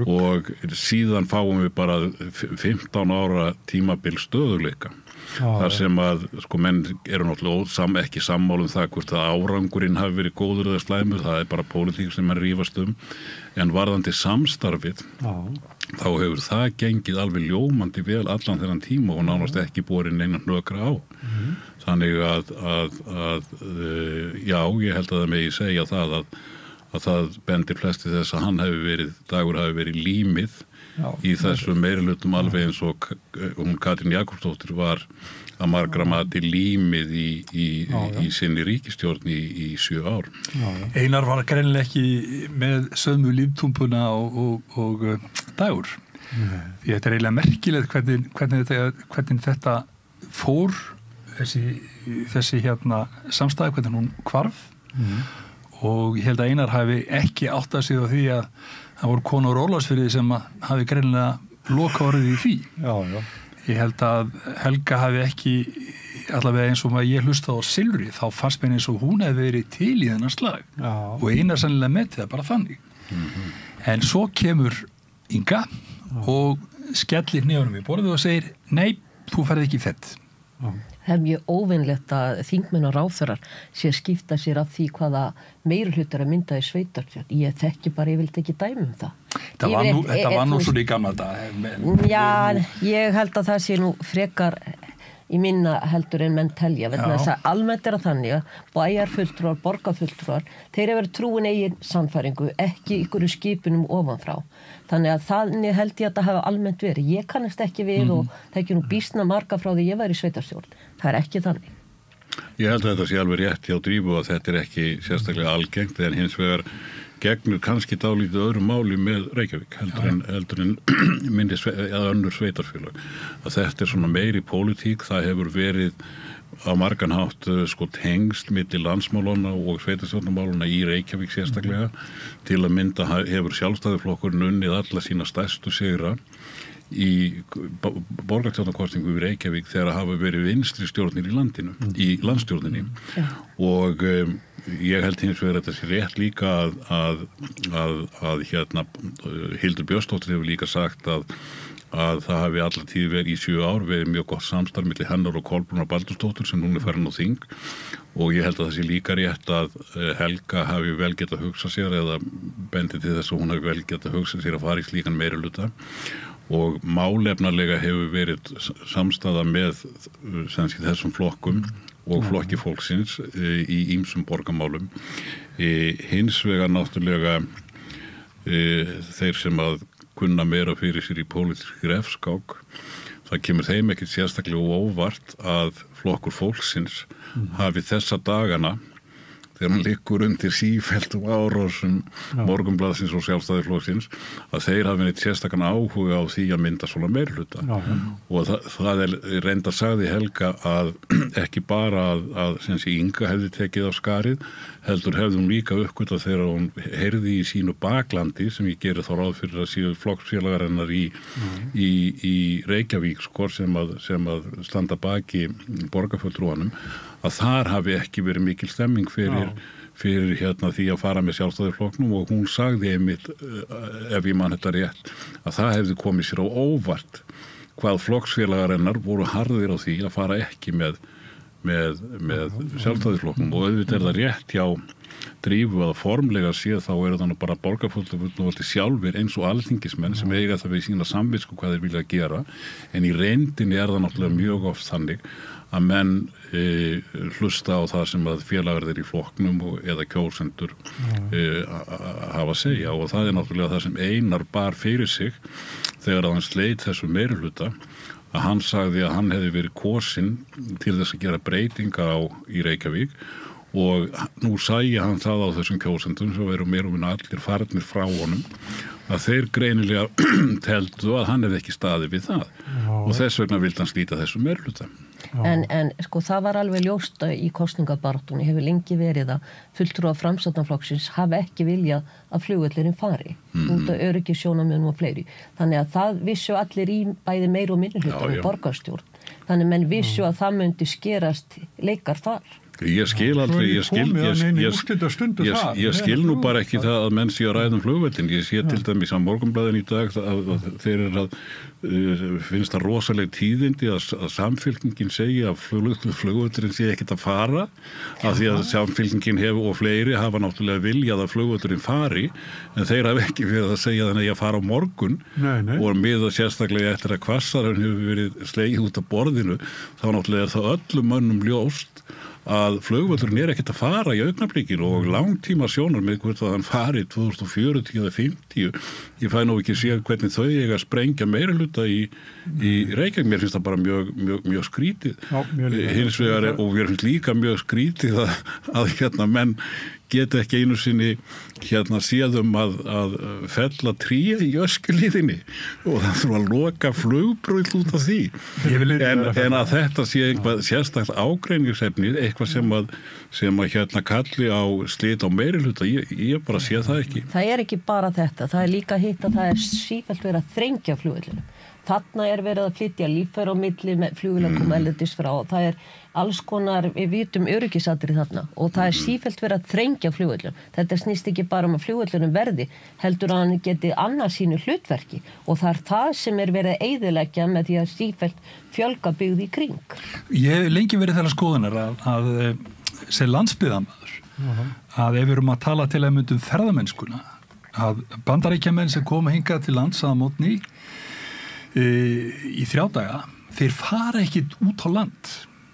og síðan fáum við bara 15 ára tímabil stöðugleika þar sem að sko menn eru náttúrulega ekki sammála það hvort að árangurinn hafi verið góður eða slæmur, það bara pólitík sem menn rífast en varðandi samstarfið þá hefur það gengið alveg ljómandi vel allan þennan tíma og nánast ekki borið neina hnökra á þannig að já, ég held að það megi segja það að það bendir flesti þess að Dagur hafi verið límið í þessu meirihlutum alveg eins og hún Katrín Jakobsdóttir var að margra mati límið í sinni ríkisstjórn í 7 ár. Einar var greinilega ekki með sömu líftúmpuna og Dagur. Því þetta eiginlega merkilegt hvernig þetta fór þessi samstæði, hvernig hún hvarf og ég held að Einar hafi ekki áttað sig á því að það voru konur Ólafsfirði sem hafi greinilega loka orðið í því. Ég held að Helga hafi ekki allavega eins og ég hlustaði á Silfri þá fannst mér eins og hún hefði verið til í þennan slag og Einar sennilega metið það bara þannig. En svo kemur Inga og skellir hnefunum í borðið og segir nei, þú ferð ekki fett. Það er mjög óvinlegt að þingmenn og ráðherrar sé að skipta sér af því hvaða meirihlutar að mynda í sveitarstjórn. Ég þekki bara, ég vildi ekki dæmi það. Þetta var nú svona í gamla dag. Já, ég held að það sé nú frekar í minna heldur en menn telja. Þess að almennt að þannig að bæjarfulltrúar, borgarfulltrúar, þeir eru trúin eigin sannfæringu, ekki ykkur skipunum ofanfrá. Þannig að þannig held ég að það hafa almennt verið. Ég kannast ekki við og það ekki nú býsna marga frá því ég var í sveitarstjórn. Það er ekki þannig. Ég held að þetta sé alveg rétt hjá Drífu að þetta ekki sérstaklega algengt en hins vegar gegnur kannski dálítið öðru máli með Reykjavík heldur en minni eða önnur sveitarfélag. Að þetta svona meiri pólitík, það hefur verið á margan hátt sko tengsl milli landsmálana og sveitarstjórnarmálana í Reykjavík sérstaklega til að mynda hefur Sjálfstæðisflokkurinn unnið alla sína stærstu sigra í borgarstjórnarkosningu í Reykjavík þegar hafa verið vinstri stjórnir í landinu, í landsstjórninni og ég held hins vegar að þetta sé rétt líka að Hildur Björnsdóttir hefur líka sagt að það hafi allar tíð verið í 7 ár verið mjög gott samstarf milli hennar og Kolbrúnar Baldursdóttur sem núna farin á þing og ég held að það sé líka rétt að Helga hafi vel getað hugsað sér eða bendið til þess að hún hafi vel getað hugsað sér að fara í slíkan meirihluta og málefnalega hefur verið samstaða með þessum flokkum og flokki fólksins í ýmsum borgarmálum. Hins vegar náttúrulega þeir sem að kunna meira fyrir sér í pólitískri refskák, það kemur þeim ekkert sérstaklega óvart að flokkur fólksins hafi þessa dagana þegar hann liggur undir sífelldum árásum Morgunblaðsins og Sjálfstæðisflokksins að þeir hafi neitt sérstakann áhuga á því að mynda svona meirihluta og það reynda sagði Helga að ekki bara að sem sé Inga hefði tekið af skarið heldur hefði hún líka uppgötvað þegar hún heyrði í sínu baklandi sem ég geri þá ráð fyrir að síðu flokksfélagar hennar í Reykjavík skor sem að standa baki borgarfulltrúanum að þar hafi ekki verið mikil stemming fyrir því að fara með Sjálfstæðisflokknum og hún sagði einmitt, ef ég man þetta rétt, að það hefði komið sér á óvart hvað flokksfélagar hennar voru harðir á því að fara ekki með Sjálfstæðisflokknum og auðvitað það rétt hjá Drífu að formlega séð þá þannig bara borgarfulltrúar sjálfir eins og alþingismenn sem eiga það við sína samvisku hvað þeir vilja gera en í reyndinni það náttúrulega mjög oft þannig að menn hlusta á það sem að félagar þeir í flokknum eða kjósendur hafa að segja og það náttúrulega það sem Einar bar fyrir sig þegar hann sleit þessu meirihluta að hann sagði að hann hefði verið kosinn til þess að gera breytinga í Reykjavík og nú sæi hann það á þessum kjósendum sem veru meira og minna allir farnir frá honum að þeir greinilega teldu að hann hefði ekki staðið við það og þess vegna vildi hann slíta þessu meirhluta. En sko það var alveg ljóst í kosningabaráttunni, hefur lengi verið að fulltrúar Framsóknarflokksins hafa ekki viljað að flugvöllurinn fari út af öryggissjónarmiðum og fleiri. Þannig að það vissu allir í bæði meiri og minnihlutar og borgarstjórn. Þannig menn vissu að það myndi skerast leikar þar. Ég skil aldrei, ég skil nú bara ekki það að menn sé að ræða flugvöllin. Ég sé til dæmis á Morgunblaðinu í dag að þeir eru að finnst það rosaleg tíðindi að samfylkingin segi að flugvöllurinn sé ekkert að fara af því að samfylkingin hefur og fleiri hafa náttúrulega viljað að flugvöllurinn fari en þeir hafa ekki verið að segja þannig að fara á morgun og miðað sérstaklega eftir að hvassarinn hefur verið slegið út af borðinu þá náttúrulega er það öllum mönnum ljóst að flugvöllurinn ekkert að fara í augnablikinu og langtíma sjónar með hvort að hann fari 2040 eða 50. Ég fæ nú ekki séð hvernig þau eiga að sprengja meirihluta í Reykjavík. Mér finnst það bara mjög skrítið. Hins vegar og mér finnst líka mjög skrítið að menn geta ekki einu sinni séðum að fella tré í öskulíðinni og það þurfa að loka flugbrauð út af því. En að þetta sé eitthvað sérstakt ágreiningsefni, eitthvað sem að kalli á slit á meirihluta, ég bara sé það ekki. Það er ekki bara þetta, það er líka hitt að það er sífellt verið að þrengja flugvöllunum. Þarna er verið að flytja líffæri á milli með flugvélum erlendis frá. Það er alls konar, við vitum öryggisatriði þarna og það er sífellt verið að þrengja flugvöllum. Þetta snýst ekki bara að flugvöllunum verði, heldur að hann geti annað sínu hlutverki og það er það sem er verið að eyðileggja með því að sífellt fjölga byggð í kring. Ég hef lengi verið þeirra skoðunar að sem landsbyggðarmaður, að ef við erum að tala til að myndum ferðamennskuna, að Bandaríkjamenn sem koma hingað til lands að mótni í 3 daga, þeir fara ekkit út á land.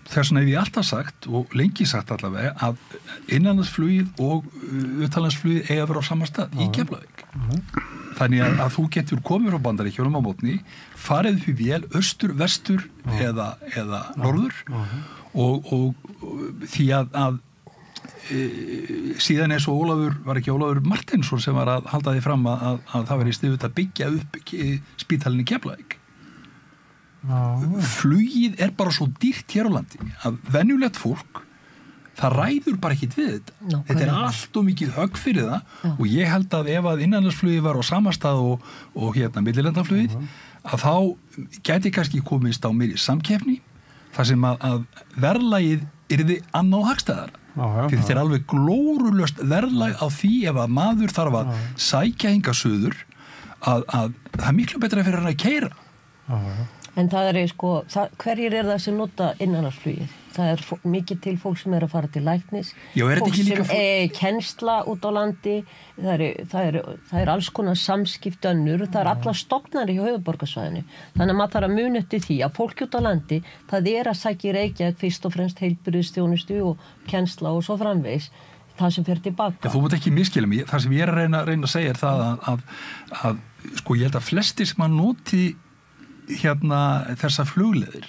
Þess vegna hef ég alltaf sagt og lengi sagt allavega að innanlandsflugið og utanlandsflugið eiga að vera á sama stað í Keflavík. Þannig að þú getur komið frá Bandaríkjunum á mótni, farið upp í vél austur, vestur eða norður og því að síðan eins og var ekki Ólafur Martinsson sem var að halda því fram að það var í sniðut að byggja upp spítalinn í Keflavík. Flugið er bara svo dýrt hér á landi að venjulegt fólk það ræður bara ekkit við þetta. Þetta er allt og mikið högg fyrir það og ég held að ef að innanlandsflugið var á sama stað og millilandaflugið að þá gæti kannski komist á meiri samkeppni þar sem að verðlagið yrði annað hagstæðara. Því þetta er alveg glórulaust verðlag á því ef að maður þarf að sækja hingað suður að það er miklu betra fyrir hann að keyra. En það er hverjir er það sem nota innanlandsflugið? Það er mikið til fólk sem er að fara til læknis, fólk sem kennsla út á landi, það er alls konar samskipt önnur, það er alla stofnari hjá höfuðborgarsvæðinu. Þannig að maður þarf að muna eftir því að fólk út á landi, það er að sækja í Reykjavík fyrst og fremst heilbrigðisþjónustu og kennsla og svo framvegis, það sem fer tilbaka. Þú mátt ekki misskilja mig, það sem ég er að reyna að segja er það að ég held að flestir sem að noti þessa flugleiðir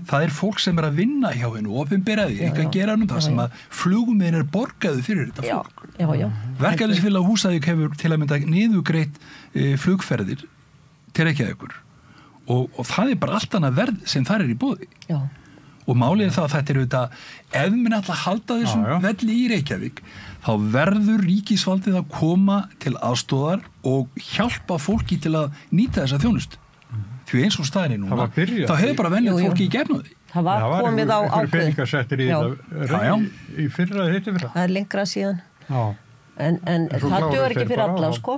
það er fólk sem er að vinna hjá hennu og opinberaði, ekki að gera það sem að fluguminn er borgaðu fyrir þetta fólk. Verkalýðsfélag Húsavík hefur til að mynda niðurgreitt flugferðir til Reykjavíkur og það er bara allt annað verð sem þar er í boði. Og málið er það að þetta er auðvitað, ef minn alltaf halda þessum velli í Reykjavík þá verður ríkisvaldið að koma til aðstoðar og hjálpa fólki til að nýta þessa þjónustu. Því eins og staðinni núna, þá hefur bara venjað fólki í gefnu því. Það var komið á ákveð. Í fyrra, þetta fyrra. Það er lengra síðan. En það dör ekki fyrir alla, sko.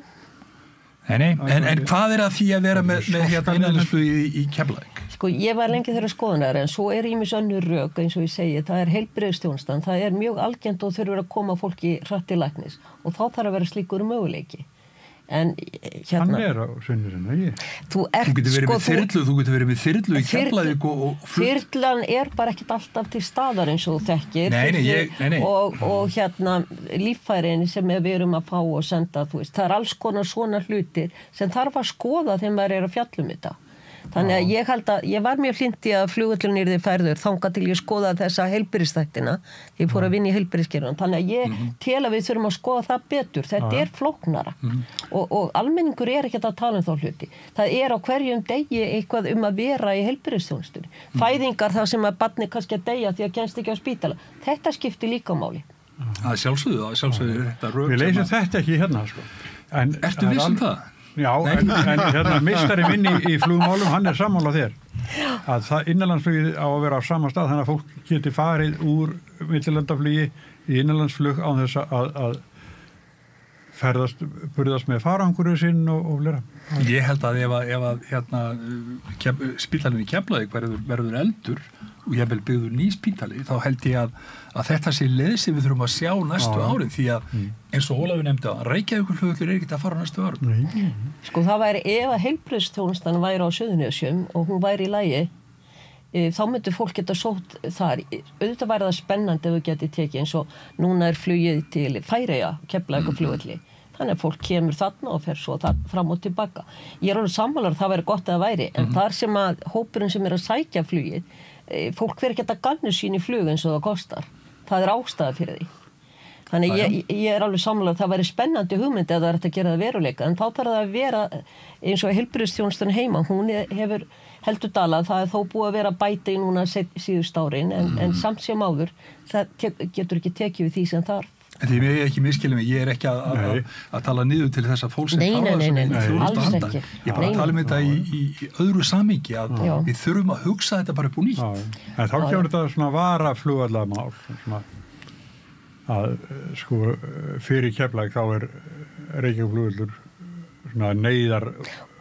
En hvað er að því að vera með innanlandsflugið í Keflavík? Sko, ég var lengi þeirra skoðunar, en svo er ýmis önnur rök, eins og ég segi, það er heilbrigðisþjónustan, það er mjög algengt og þurfur að koma fólki hratt til læknis og þá þarf að vera slíkur möguleiki. En hann er á sunnurinn, ekki? Þú getur verið með þyrlu í Keflavík og flutt. Þyrlan er bara ekkert alltaf til staðar eins og þú þekkir. Nei. Og líffærin sem við erum að fá og senda, það er alls konar svona hlutir sem þarf að skoða þegar maður er að fjalla um þetta. Þannig að ég held að ég var mjög hlynnt í að flugvöllurinn yrði færður þangað til ég skoða þessa heilbrigðisþættina. Ég fór að vinna í heilbrigðiskerfinu. Þannig að ég tel að við þurfum að skoða það betur. Þetta er flóknara og almenningur er ekki að tala um þá hluti. Það er á hverjum degi eitthvað að vera í heilbrigðisþjónustunni. Fæðingar þar sem að barni kannski að deyja því að kemst ekki á spítala. Þetta skiptir líka máli. Það sjálfsögðu þetta rök. Við leysum þetta ekki hérna, sko. Ertu viss um það? Já, en hérna meistari minni í flugmálum, hann er sammála þér. Að það innanlandsflugið á að vera á sama stað, þannig að fólk geti farið úr millilandaflugi í innanlandsflug án þess að ferðast, burðast með farangurinn sinn og flera. Ég held að ef spítalinn í Keflavík verður eldur og ég vil byggður ný spítali, þá held ég að þetta sé leið sem við þurfum að sjá næstu árin, því að eins og Ólafur nefndi að Reykjavíkurflugvöllur er ekki að fara næstu árin. Sko það væri ef að heilbrigðisþjónustan væri á Suðurnesjum og hún væri í lagi, þá myndi fólk geta sótt þar. Auðvitað væri það spennandi ef við geti tekið eins og núna er flugið til Færeyja, Keflavíkurflugvelli. Þannig að fólk kemur þarna og fer svo fram og tilbaka. Ég er alveg sammála að það væri gott að það væri, en þar sem að hópurinn sem er að sækja flugið, fólk fer ekki að gannu sín í flug eins og það kostar. Það er ástæða fyrir því. Þannig ég er alveg sammála að það væri spennandi hugmynd ef það er að gera það veruleika, en þá þarf það að vera eins og heilbrigðisþjónustan heima. Hún hefur heldur dalað, það er þó búið að vera bæti í núna síðust árin, en samt sem áður, það getur ekki tekið við því sem þarf. En því ég ekki miskilum mig, ég er ekki að tala niður til þess að fólk sem Nei, alls ekki. Ég er bara að tala um þetta í öðru samhengi að við þurfum að hugsa þetta bara upp úr nýtt. En þá kemur þetta svona varaflugvallamál, að sko fyrir Keflavík þá er Reykjavíkurflugvöllur svona neyðar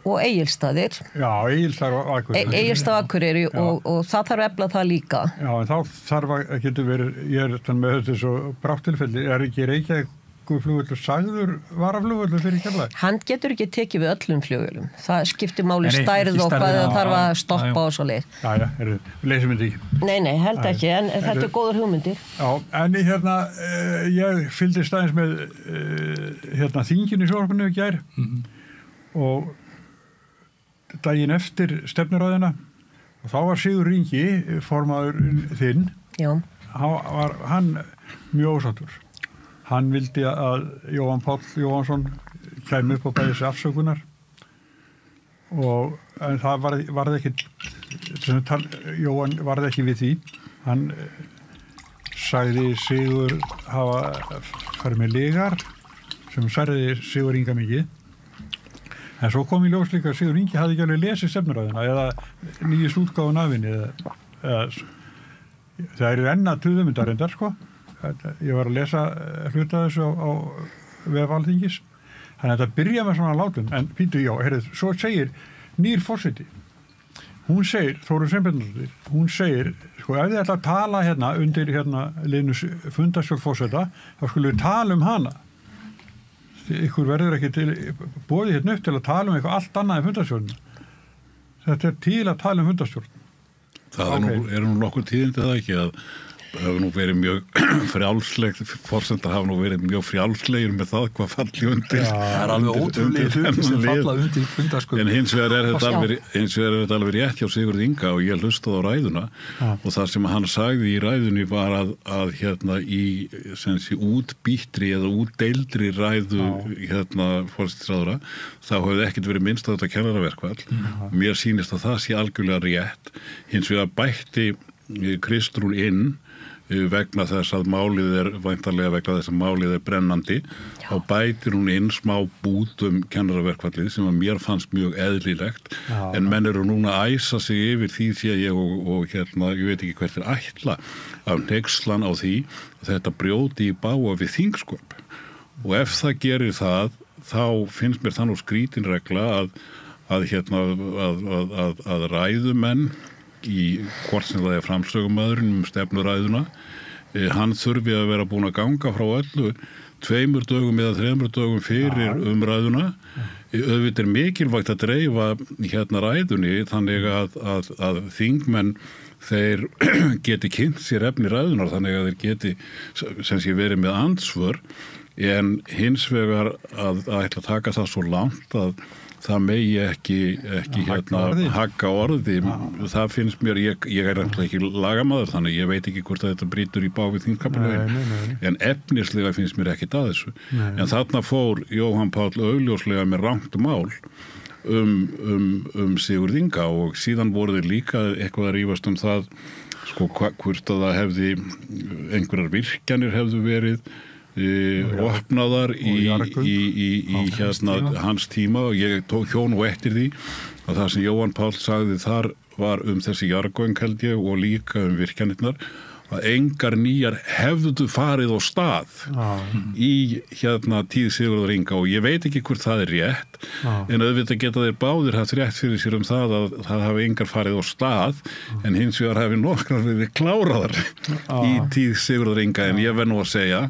og Egilsstaðir. Já, Egilsstaðir og Akureyri. Egilsstað og Akureyri og það þarf að efla það líka. Já, en þá þarf að getur verið, ég er þannig með þetta svo brátt-tilfelli, er ekki Reykjavíkurflugvöllur sagður varaflugvöllur fyrir Keflavík? Hann getur ekki tekið við öllum flugvöllum. Það skiptir máli stærð og hvað það þarf að stoppa og svo leið. Já, við leysum þetta ekki. Nei, held ekki, en þetta er góður hugmyndir. Já, en ég fylgdist aðeins með þinginu í sjónvarpinu í gær og daginn eftir stefnuræðina og þá var Sigurður Ingi formaður þinn. Hann mjög ósáttur. Hann vildi að Jóhann Páll Jóhannsson kæmi upp á bæðis afsökunar en það varð ekki Jóhann varð ekki við því. Hann sagði Sigurður hafa farið með lygar sem særði Sigurður Inga mikið. En svo kom í ljós líka að Sigurður Ingi hafði ekki alveg lesið stefnuræðina eða nýjast útgáfun af henni það eru enn að tuðumundar reyndar, sko. Ég var að lesa hluta þessu á vef Alþingis. Þannig að þetta byrja með svona látum, en svo segir nýr forseti. Hún segir, Þórunn Sveinbjarnardóttir, hún segir, sko, ef þið ætla að tala undir liðnu fundarstjórn forseta, þá skulum við tala um hana. Ykkur verður ekki boðið upp til að tala um eitthvað allt annað en fundarstjórn. Þetta er til að tala um fundarstjórn. Það er nú nokkur tíðindi það ekki að hafa nú verið mjög frjálslegt, forsendar hafa nú verið mjög frjálslegir með það hvað falli undir. Það er alveg ótrúlega hluti sem falla undir fundarskjöld. En hins vegar er þetta alveg rétt hjá Sigurð Inga og ég hlustaði á ræðuna og það sem hann sagði í ræðunni var að í útbýttri eða útdeildri ræðu forsætisráðherra þá hefði ekkert verið minnst á þetta kennaraverkfall. Mér sýnist að það sé algjörlega rétt. Hins vegar bætti Kristrún inn vegna þess að málið er brennandi og bætir hún inn smá bútum kennaraverkfallið sem að mér fannst mjög eðlilegt en menn eru núna að æsa sig yfir því að ég veit ekki hvert er ætla af hneykslan á því að þetta brjóti í bága við þingsköp og ef það gerir það þá finnst mér það nú skrítin regla að ræðumenn í hvort sem það er framsögumaðurinn stefnuræðuna, hann þurfi að vera búin að ganga frá öllu 2 dögum eða 3 dögum fyrir umræðuna. Auðvitað er mikilvægt að dreifa ræðunni þannig að þingmenn þeir geti kynnt sér efni ræðunar þannig að þeir geti sem sé verið með andsvör en hins vegar að ætla að taka það svo langt að það megi ekki hagga orði. Það finnst mér, ég náttúrulega ekki lagamaður, þannig ég veit ekki hvort að þetta brýtur í báfið þingskapalögin, en efnislega finnst mér ekkit að þessu. En þarna fór Jóhann Páll augljóslega með rangt mál Sigurð Inga og síðan voru þeir líka eitthvað að rífast það sko hvort að það hefði einhverjar virkjanir hefðu verið opnaðar í hans tíma og ég hjó nú eftir því að það sem Jóhann Páll sagði þar var þessi jarðgöng held ég og líka virkjanirnar að engar nýjar hefðu farið á stað í tíð Sigurðar Inga og ég veit ekki hvort það er rétt en auðvitað geta þeir báðir haft rétt fyrir sér það að það hafi engar farið á stað en hins vegar hafi nokkrar verið kláraðar í tíð Sigurðar Inga en ég verð nú að segja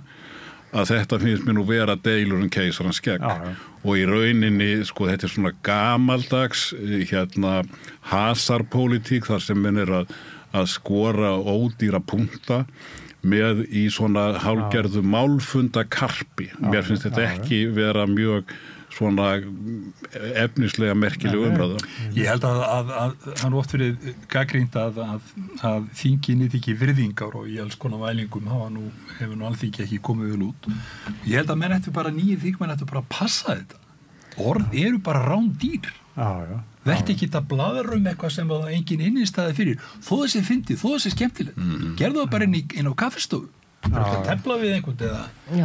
að þetta finnst mér nú vera deilur keisarans skegg og í rauninni sko þetta svona gamaldags hasarpólitík þar sem menn að skora ódýra punkta með í svona hálfgerðu málfundakarpi. Mér finnst þetta ekki vera mjög svona efnislega merkileg umræða. Ég held að hann oft verið gagnrýnt að þingi nýtt ekki virðingar og í alls konar vælingum hefur nú alþingi ekki komið vel út. Ég held að menn ættu bara nýjir þingmenn ættu bara að passa þetta. Orð eru bara rándýr. Verði ekki að blaðra eitthvað sem það engin innistæði fyrir þó þessi fyndið, þó þessi skemmtilegt gerðu það bara inn á kaffistofu bara að tefla við einhvern eða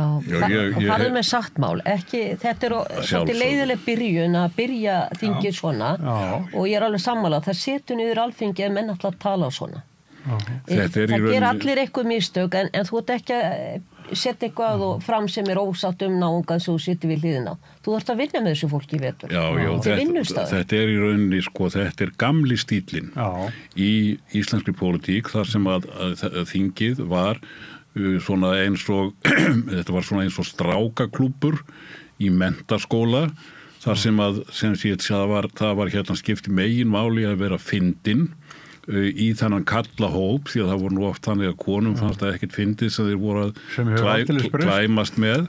og farðu með sattmál þetta er svolítið leiðileg byrjun að byrja þingið svona og ég er alveg sammála það setur niður alþingi ef menn alltaf tala á svona það ger allir eitthvað mistök en þú ert ekki að setja eitthvað og fram sem er ósatt náungan sem þú situr við hliðina þú þarft að vinna með þessu fólki í vetur þetta er í rauninni sko, þetta er gamli stílinn í íslenskri pólitík þar sem að þingið var svona eins og þetta var svona eins og strákaklúbbur í menntaskóla þar sem að það var skipti meginmáli að vera fyndinn í þennan kallahóp því að það voru nú oft þannig að konum fannst það ekkert fyndið sem þeir voru að klæmast með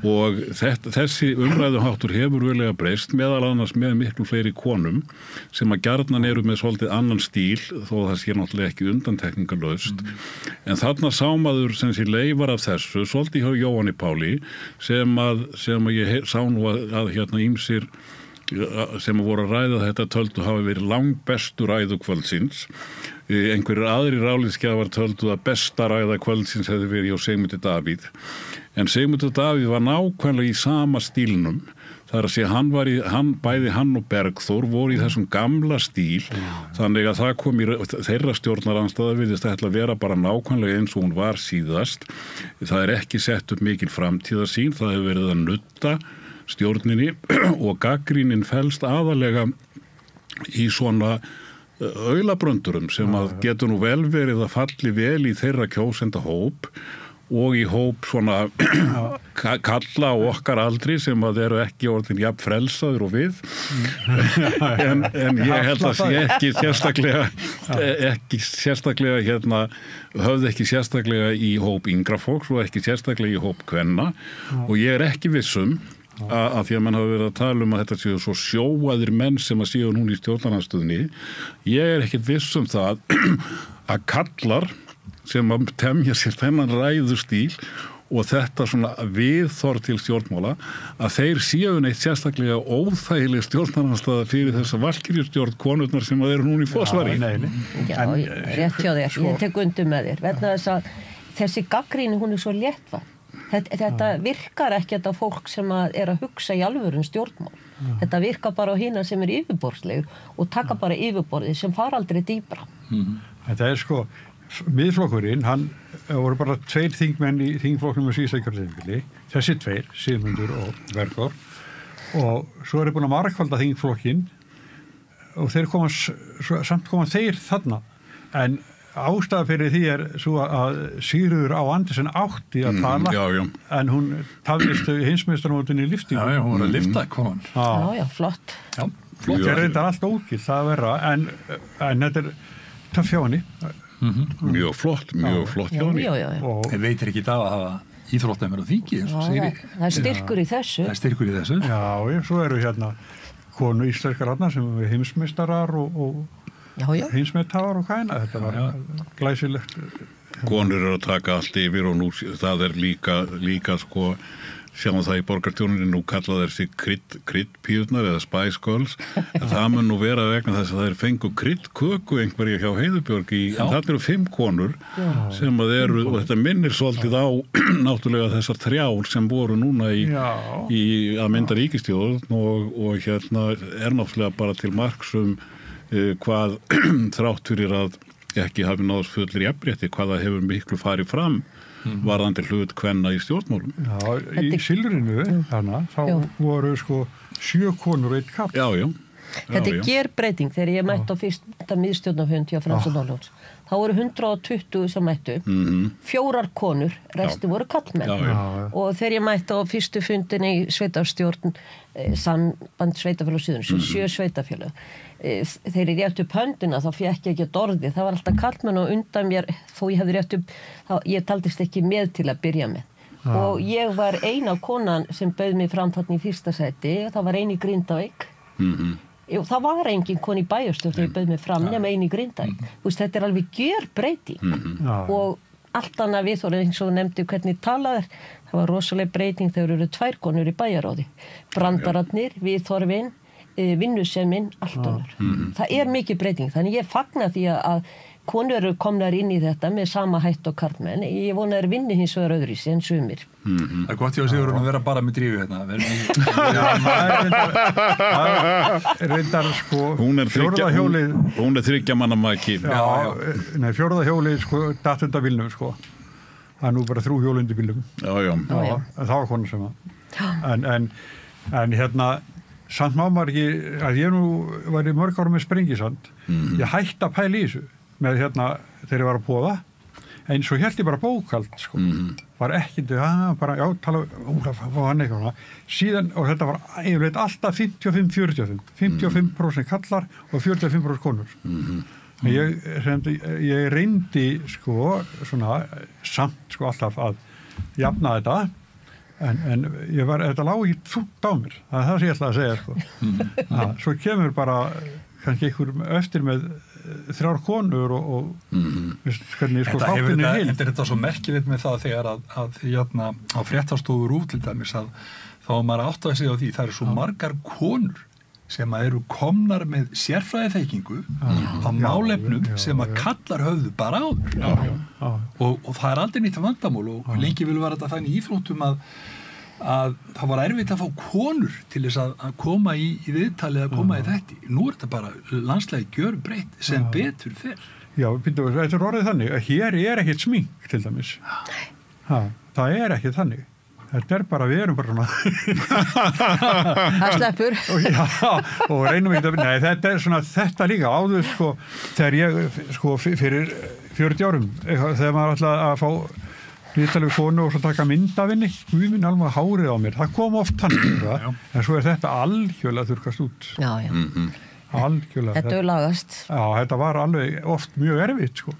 og þessi umræðuháttur hefur verulega breyst meðal annars með miklu fleiri konum sem að gjarnan eru með svolítið annan stíl þó það sé náttúrulega ekki undantekningarlaust en þarna sá maður sem sé leifar af þessu svolítið hjá Jóhanni Páli sem að ég sá nú að ýmsir sem voru að ræða þetta töldu hafi verið langbestu ræðu kvöldsins einhverjir aðrir ráðlitsgjafar töldu að besta ræða kvöldsins hefði verið hjá Sigmundi Davíð en Sigmundur Davíð var nákvæmlega í sama stílnum þar að segja bæði hann og Bergþór voru í þessum gamla stíl þannig að það kom í þeirra stjórnarandstaða virðist ætla að vera bara nákvæmlega eins og hún var síðast það er ekki sett upp mikil framtíðarsýn það hefur verið að nutta stjórninni og gagnrýnin felst aðalega í svona aulabröndurum sem að getur nú vel verið að falli vel í þeirra kjósenda hóp og í hóp svona kalla á okkar aldri sem að eru ekki orðin jafn frelsaður og við en ég held að sé ekki sérstaklega höfðu ekki sérstaklega í hóp yngra fólks og ekki sérstaklega í hóp kvenna og ég er ekki vissum að því að mann hafa verið að tala að þetta séu svo sjóaðir menn sem að séu núna í stjórnarandstöðunni ég er ekkert viss það að kallar sem að temja sér þennan ræðustíl og þetta svona viðþorf til stjórnmála að þeir séu neitt sérstaklega óþægileg stjórnarandstaða fyrir þessa valkyrjustjórn konurnar sem að eru núna í fósvari Já, rétt hjá þér, ég tek undir með þér vegna þess að þessi gagnrýni hún er svo léttvæg Þetta virkar ekki þetta fólk sem er að hugsa í alvörun stjórnmál. Þetta virkar bara á hina sem er yfirborðslegur og taka bara yfirborðið sem fara aldrei dýpra. Þetta er sko, miðflokkurinn, hann voru bara 2 þingmenn í þingflokknum á síðasta kjörtímabili, þessi 2, Sigmundur og Bergþór og svo eru búin að margfalda þingflokkinn og þeir samt koma þeir þarna en ástæða fyrir því er svo að Sigríður Á Andersen átti að tala en hún tafðist heimsmeistarmótinu í lyftingu. Já, hún var að lyfta konan. Já, flott. Flott. Það er reyndar allt ógilt það að vera en þetta er töff hjá henni. Mjög flott hjá henni. En veitir ekki það að hafa íþróttamenn á þingi eins og Sigríður. Það er styrkur í þessu. Já, svo eru konu íslenskar þarna sem við heimsmeistarar og heimsmeithafar og hvaðina. Þetta var glæsilegt. Konur eru að taka allt yfir og nú það er líka sko, sjáum það í borgarstjórninni, nú kalla þeir sig kryddpíurnar eða Spice Girls. Það mun nú vera vegna þess að þeir fengu kryddköku einhverja hjá Heiðubjörg en það eru 5 konur sem að eru, og þetta minnir svolítið á náttúrulega þessar 3 sem voru núna í að mynda ríkisstjórn og hérna er náttúrulega bara til marks hvað þrátt fyrir að ekki hafi náðast fullir jafnrétti, hvað það hefur miklu farið fram varðandi hlut kvenna í stjórnmálum. Já, í Silfrinu þá voru sko 7 konur og 1 karl. Já. Þetta gerbreyting þegar ég mætti á fyrsta miðstjórnarfund hjá Frans og Norrlunds. Þá voru 120 sem mættu, 4 konur, resti voru kallmenn. Og þegar ég mætti á fyrstu fundin í sveitarstjórn, samband sveitafélag Suðurlands, 7 sveitafélag. Þegar ég rétt upp höndina þá fékk ég ekki orði, það var alltaf kallmenn og undan mér, þó ég hefði rétt upp, ég taldist ekki með til að byrja með. Og ég var eina konan sem bauð mig fram þarna í fyrsta sæti, það var ein í Grindavík. Það var engin kon í bæjarstjórn þegar ég bauð mig fram nema ein í Grindavík. Þetta er alveg gjörbreyting. Og allt annað viðhorf eins og nefndi hvernig talaðir, það var rosaleg breyting þegar eru 2 konur í bæjaráði. Brandararnir, viðhorfin, vinnuseminn, allt önnur. Það er mikið breyting, þannig ég fagna því að konur eru komnar inn í þetta með sama hætt og karlmenn. Ég vona þeir vinni hins vegar öðruvísi en sumir. Það er gott hjá Sigurður að vera bara með drífu hérna. Reyndar sko hún er 3 manna maki. Nei, 4. hjólið sko datt undan bílnum sko. Það er nú bara 3 hjól undir bílnum. Já. Það var konar sem að. En hérna samt má maður ekki, að ég nú var í mörg ára með Sprengisand, ég hætti að pæla í þessu með hérna þegar ég var að boða, en svo hélt ég bara bókald sko, var ekki bara, já, tala hann eitthvað síðan, og þetta var yfirleitt alltaf 55-45, 55% kallar og 45% konur. Ég reyndi sko svona samt sko alltaf að jafna þetta, en þetta lá ekki þungt á mér, það er það sem ég ætla að segja sko. Svo kemur bara kannski einhver eftir með 3 konur og hvernig sko þáttin er heild. Þetta er svo merkilegt með það þegar að hérna á fréttastofur út til dæmis að þá maður átt að segja á því, það eru svo margar konur sem eru komnar með sérfræðiþekkingu á málefnum sem að kallar höfðu bara áður. Og það er aldrei nýtt vandamál og lengi vil vera þetta þannig íþróttum að það var erfitt að fá konur til þess að koma í viðtalið að koma í þetta. Nú er þetta bara landslagi gjörbreytt sem betur fer. Já, þetta er orðið þannig að hér er ekkert smink til dæmis. Það er ekkert þannig. Þetta er bara, við erum bara svona það sleppur og reynum ekki að, þetta er svona þetta líka áður sko, þegar ég sko fyrir 40 árum þegar maður ætlaði að fá viðtalið konu og svo taka mynd af henni minn alveg hárið á mér, það kom oft þannig en svo er þetta algjörlega þurrkast út algjörlega þetta er lagast þetta var alveg oft mjög erfitt sko.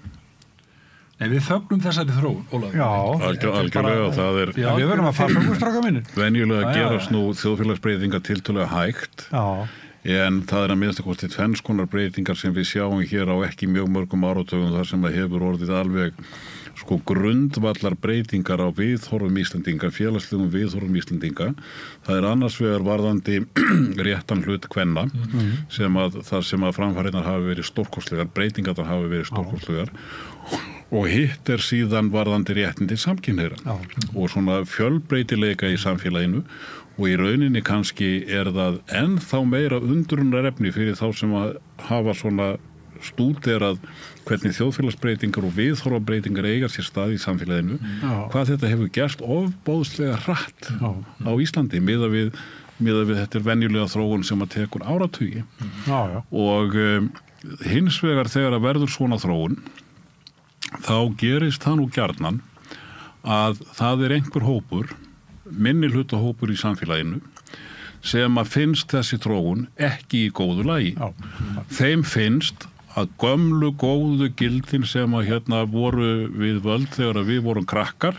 Nei, við fögnum þessari þróun, Ólafur. Já, algjörlega, það er við verðum að fara okkur straka minni. Venjulega gerast nú þjóðfélagsbreytingar tiltölulega hægt, en það er að minnstakosti 2 konar breytingar sem við sjáum hér á ekki mjög mörgum áratugum þar sem það hefur orðið alveg sko grundvallar breytingar á viðhorfum Íslendinga, félagslegum viðhorfum Íslendinga. Það er annars vegar varðandi réttan hlut kvenna sem að framfarirnar hafi verið stórkostlegar, breytingarnar hafi verið stórkostlegar og hitt er síðan varðandi réttindi samkynhneigðra og svona fjölbreytileika í samfélaginu og í rauninni kannski er það ennþá meira undrunarefni fyrir þá sem að hafa svona stúderað hvernig þjóðfélagsbreytingar og viðhorfabreytingar eiga sér stað í samfélaginu, hvað þetta hefur gerst ofboðslega hratt á Íslandi miðað við þetta er venjulega þróun sem að tekur áratugi og hins vegar þegar að verður svona þróun þá gerist það nú gjarnan að það er einhver hópur, minnihluta hópur í samfélaginu sem að finnst þessi þróun ekki í góðu lagi. Þeim finnst að gömlu góðu gildin sem að hérna voru við völd þegar að við vorum krakkar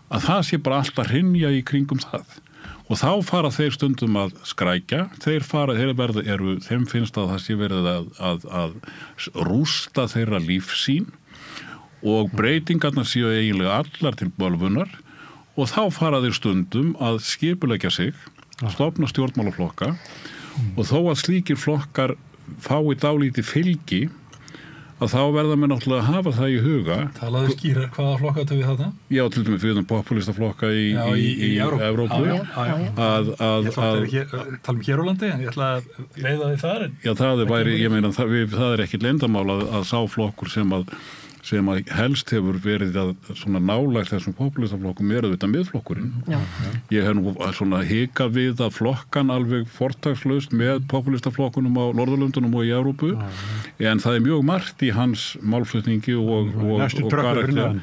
að það sé bara alltaf hrynja í kringum það og þá fara þeir stundum að skrækja, þeim finnst að það sé verið að rústa þeirra lífsýn og breytingarnar séu eiginlega allar til bölvunar og þá fara þeir stundum að skipuleggja sig, stofna stjórnmálaflokka og þó að slíkir flokkar fái dálítið fylgi að þá verða mér náttúrulega að hafa það í huga. Talaðu skýrar, hvaða flokka töfum við þetta? Já, til dæmis við populista flokka í Evrópu. Talum hér á landi, en ég ætla að leiða því þar. Já, það ekki leyndamál að sá flokkur sem helst hefur verið að svona nálægt þessum populistaflokkum þetta miðflokkurinn. Ég hef nú svona hikað við að flokkan alveg fortakslaust með populistaflokkunum á Norðurlöndunum og í Evrópu, en það mjög margt í hans málflutningi og karakter.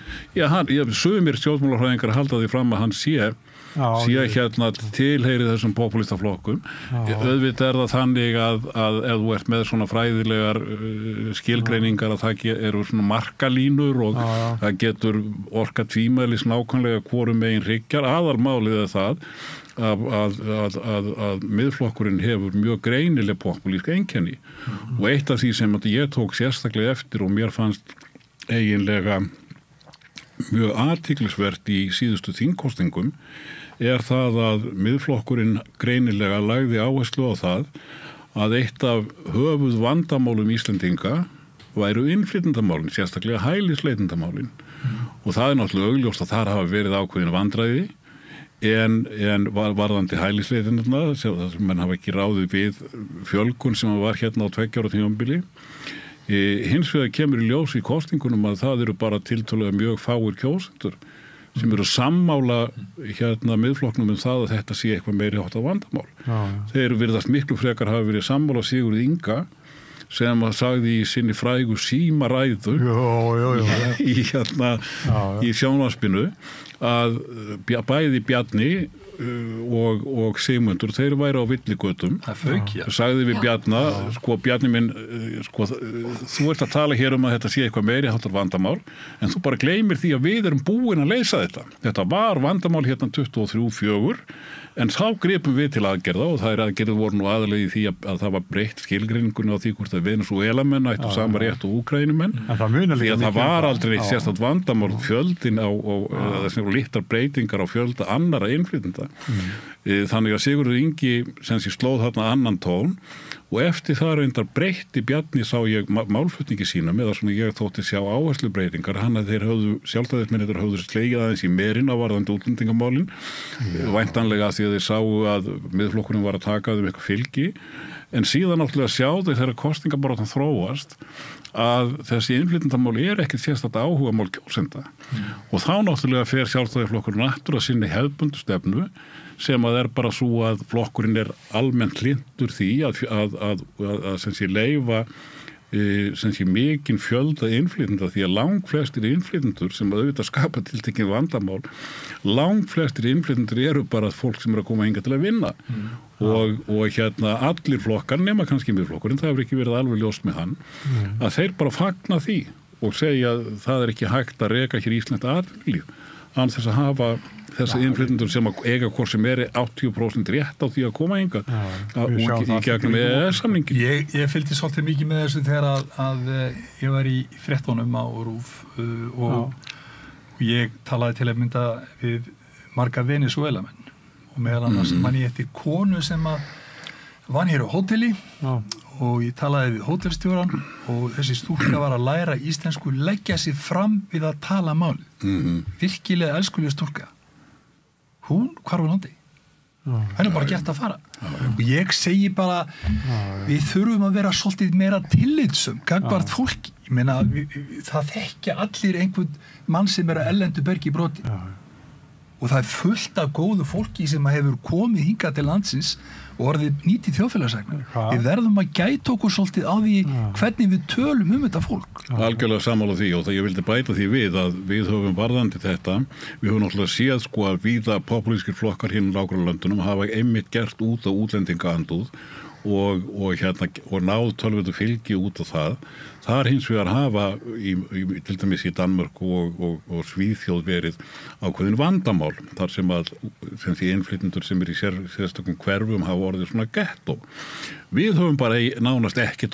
Sumir stjórnmálafræðingar halda því fram að hann sé hérna tilheyri þessum populistaflokkum. Auðvitað það þannig að ef þú ert með svona fræðilegar skilgreiningar að það eru svona markalínur og það getur orka tvímælis nákvæmlega hvorum megin hryggjar. Aðalmálið það að miðflokkurinn hefur mjög greinileg populísk einkenni og eitt af því sem ég tók sérstaklega eftir og mér fannst eiginlega mjög athyglisvert í síðustu þingkosningum það að miðflokkurinn greinilega lagði áherslu á það að eitt af höfuð vandamálum Íslendinga væru innflytjendamálin, sérstaklega hælisleitendamálin og það náttúrulega augljóst að þar hafa verið ákveðin vandræði en varðandi hælisleitendarna sem menn hafa ekki ráðið við fjölgun sem var hérna á 2 ára tímabili. Hins vegar kemur í ljós í kosningunum að það eru bara tiltölulega mjög fáir kjósendur sem eru sammála hérna miðflokknum það að þetta sé eitthvað meiri háttar vandamál. Þeir virðast miklu frekar hafa verið sammála Sigurði Inga sem að sagði í sinni frægu símaræðu í sjónvarpinu að bæði Bjarni og Sigmundur, þeir væri á villigötum. Sagði við Bjarna, Bjarni minn, þú ert að tala hér að þetta sé eitthvað meiri háttar vandamál, en þú bara gleymir því að við erum búin að leysa þetta. Þetta var vandamál hérna 23-4, en þá gripum við til aðgerða og það aðgerðir voru nú aðalegi í því að það var breytt skilgreiningunni á því hvort að Venezuelamenn ættu sama rétt og Úkraínumenn. Því að það var aldrei sérstætt vandamál fjöldin þessar litlar breytingar á fjölda annara innflytjenda. Þannig að Sigurður Ingi sem sé slóð þarna annan tón og eftir það reyndar breytti Bjarni sá ég málflutningi sína með að svona ég þótti sjá áherslu breytingar hann að þeir sjálfstæðismennir höfðu slegið aðeins í merin á varðandi útlendingamálin væntanlega því að þeir sáu að miðflokkurinn var að taka eitthvað fylgi en síðan náttúrulega sjá þeir þegar kosningabaráttan þróast að þessi innflytjendamál ekkert sérstætt áhugamál kjósenda og þá náttúrulega fer sjálfstæðisflokkurinn aftur að sinni hefðbundu stefnu sem að bara svo að flokkurinn almennt hlynntur því að sem sé leyfa sem sé mikinn fjölda innflytjenda því að langflestir innflytjendur sem að auðvitað skapa tiltekið vandamál langflestir innflytjendur eru bara fólk sem að koma hingað til að vinna og hérna allir flokkar nema kannski miðflokkurinn, það hefur ekki verið alveg ljóst með hann að þeir bara fagna því og segja að það ekki hægt að reka hér íslenskt atvinnulíf án þess að hafa þessi innflytjendur sem eiga hvort sem 80% rétt á því að koma hingað í gegnum EES-samningin. Ég fylgdi svolítið mikið með þessu þegar að ég var í fréttunum á RÚV og ég talaði til að mynda við marga Venezuelamenn og meðal annars mann ég eftir konu sem að vann hér á hóteli og ég talaði við hótelstjóran og þessi stúlka var að læra íslensku leggja sig fram við að tala málið. Virkilega elskulega stúlka. Hún hvar var landi? Henni bara gert að fara. Og ég segi bara við þurfum að vera svolítið meira tillitsum gagnvart fólki. Ég meina það þekkja allir einhvern mann sem að erlendu bergi í broti. Og það fullt af góðu fólki sem hefur komið hingað til landsins og orðið nýtt í þjóðfélagsæknar. Við verðum að gæta okkur svolítið á því hvernig við tölum þetta fólk. Algjörlega sammála því og ég vildi bæta því við að við höfum varðandi þetta. Við höfum náttúrulega séð að víða populískir flokkar hérna í nágrannalöndunum hafa einmitt gert út á útlendingaandúð og náð tölvöldu fylgi út á það. Þar hins vegar hafa til dæmis í Danmörk og Svíþjóð verið ákveðin vandamál þar sem því innflytjendur sem í sérstökum hverfum hafa orðið svona gettó. Við höfum bara nánast ekkert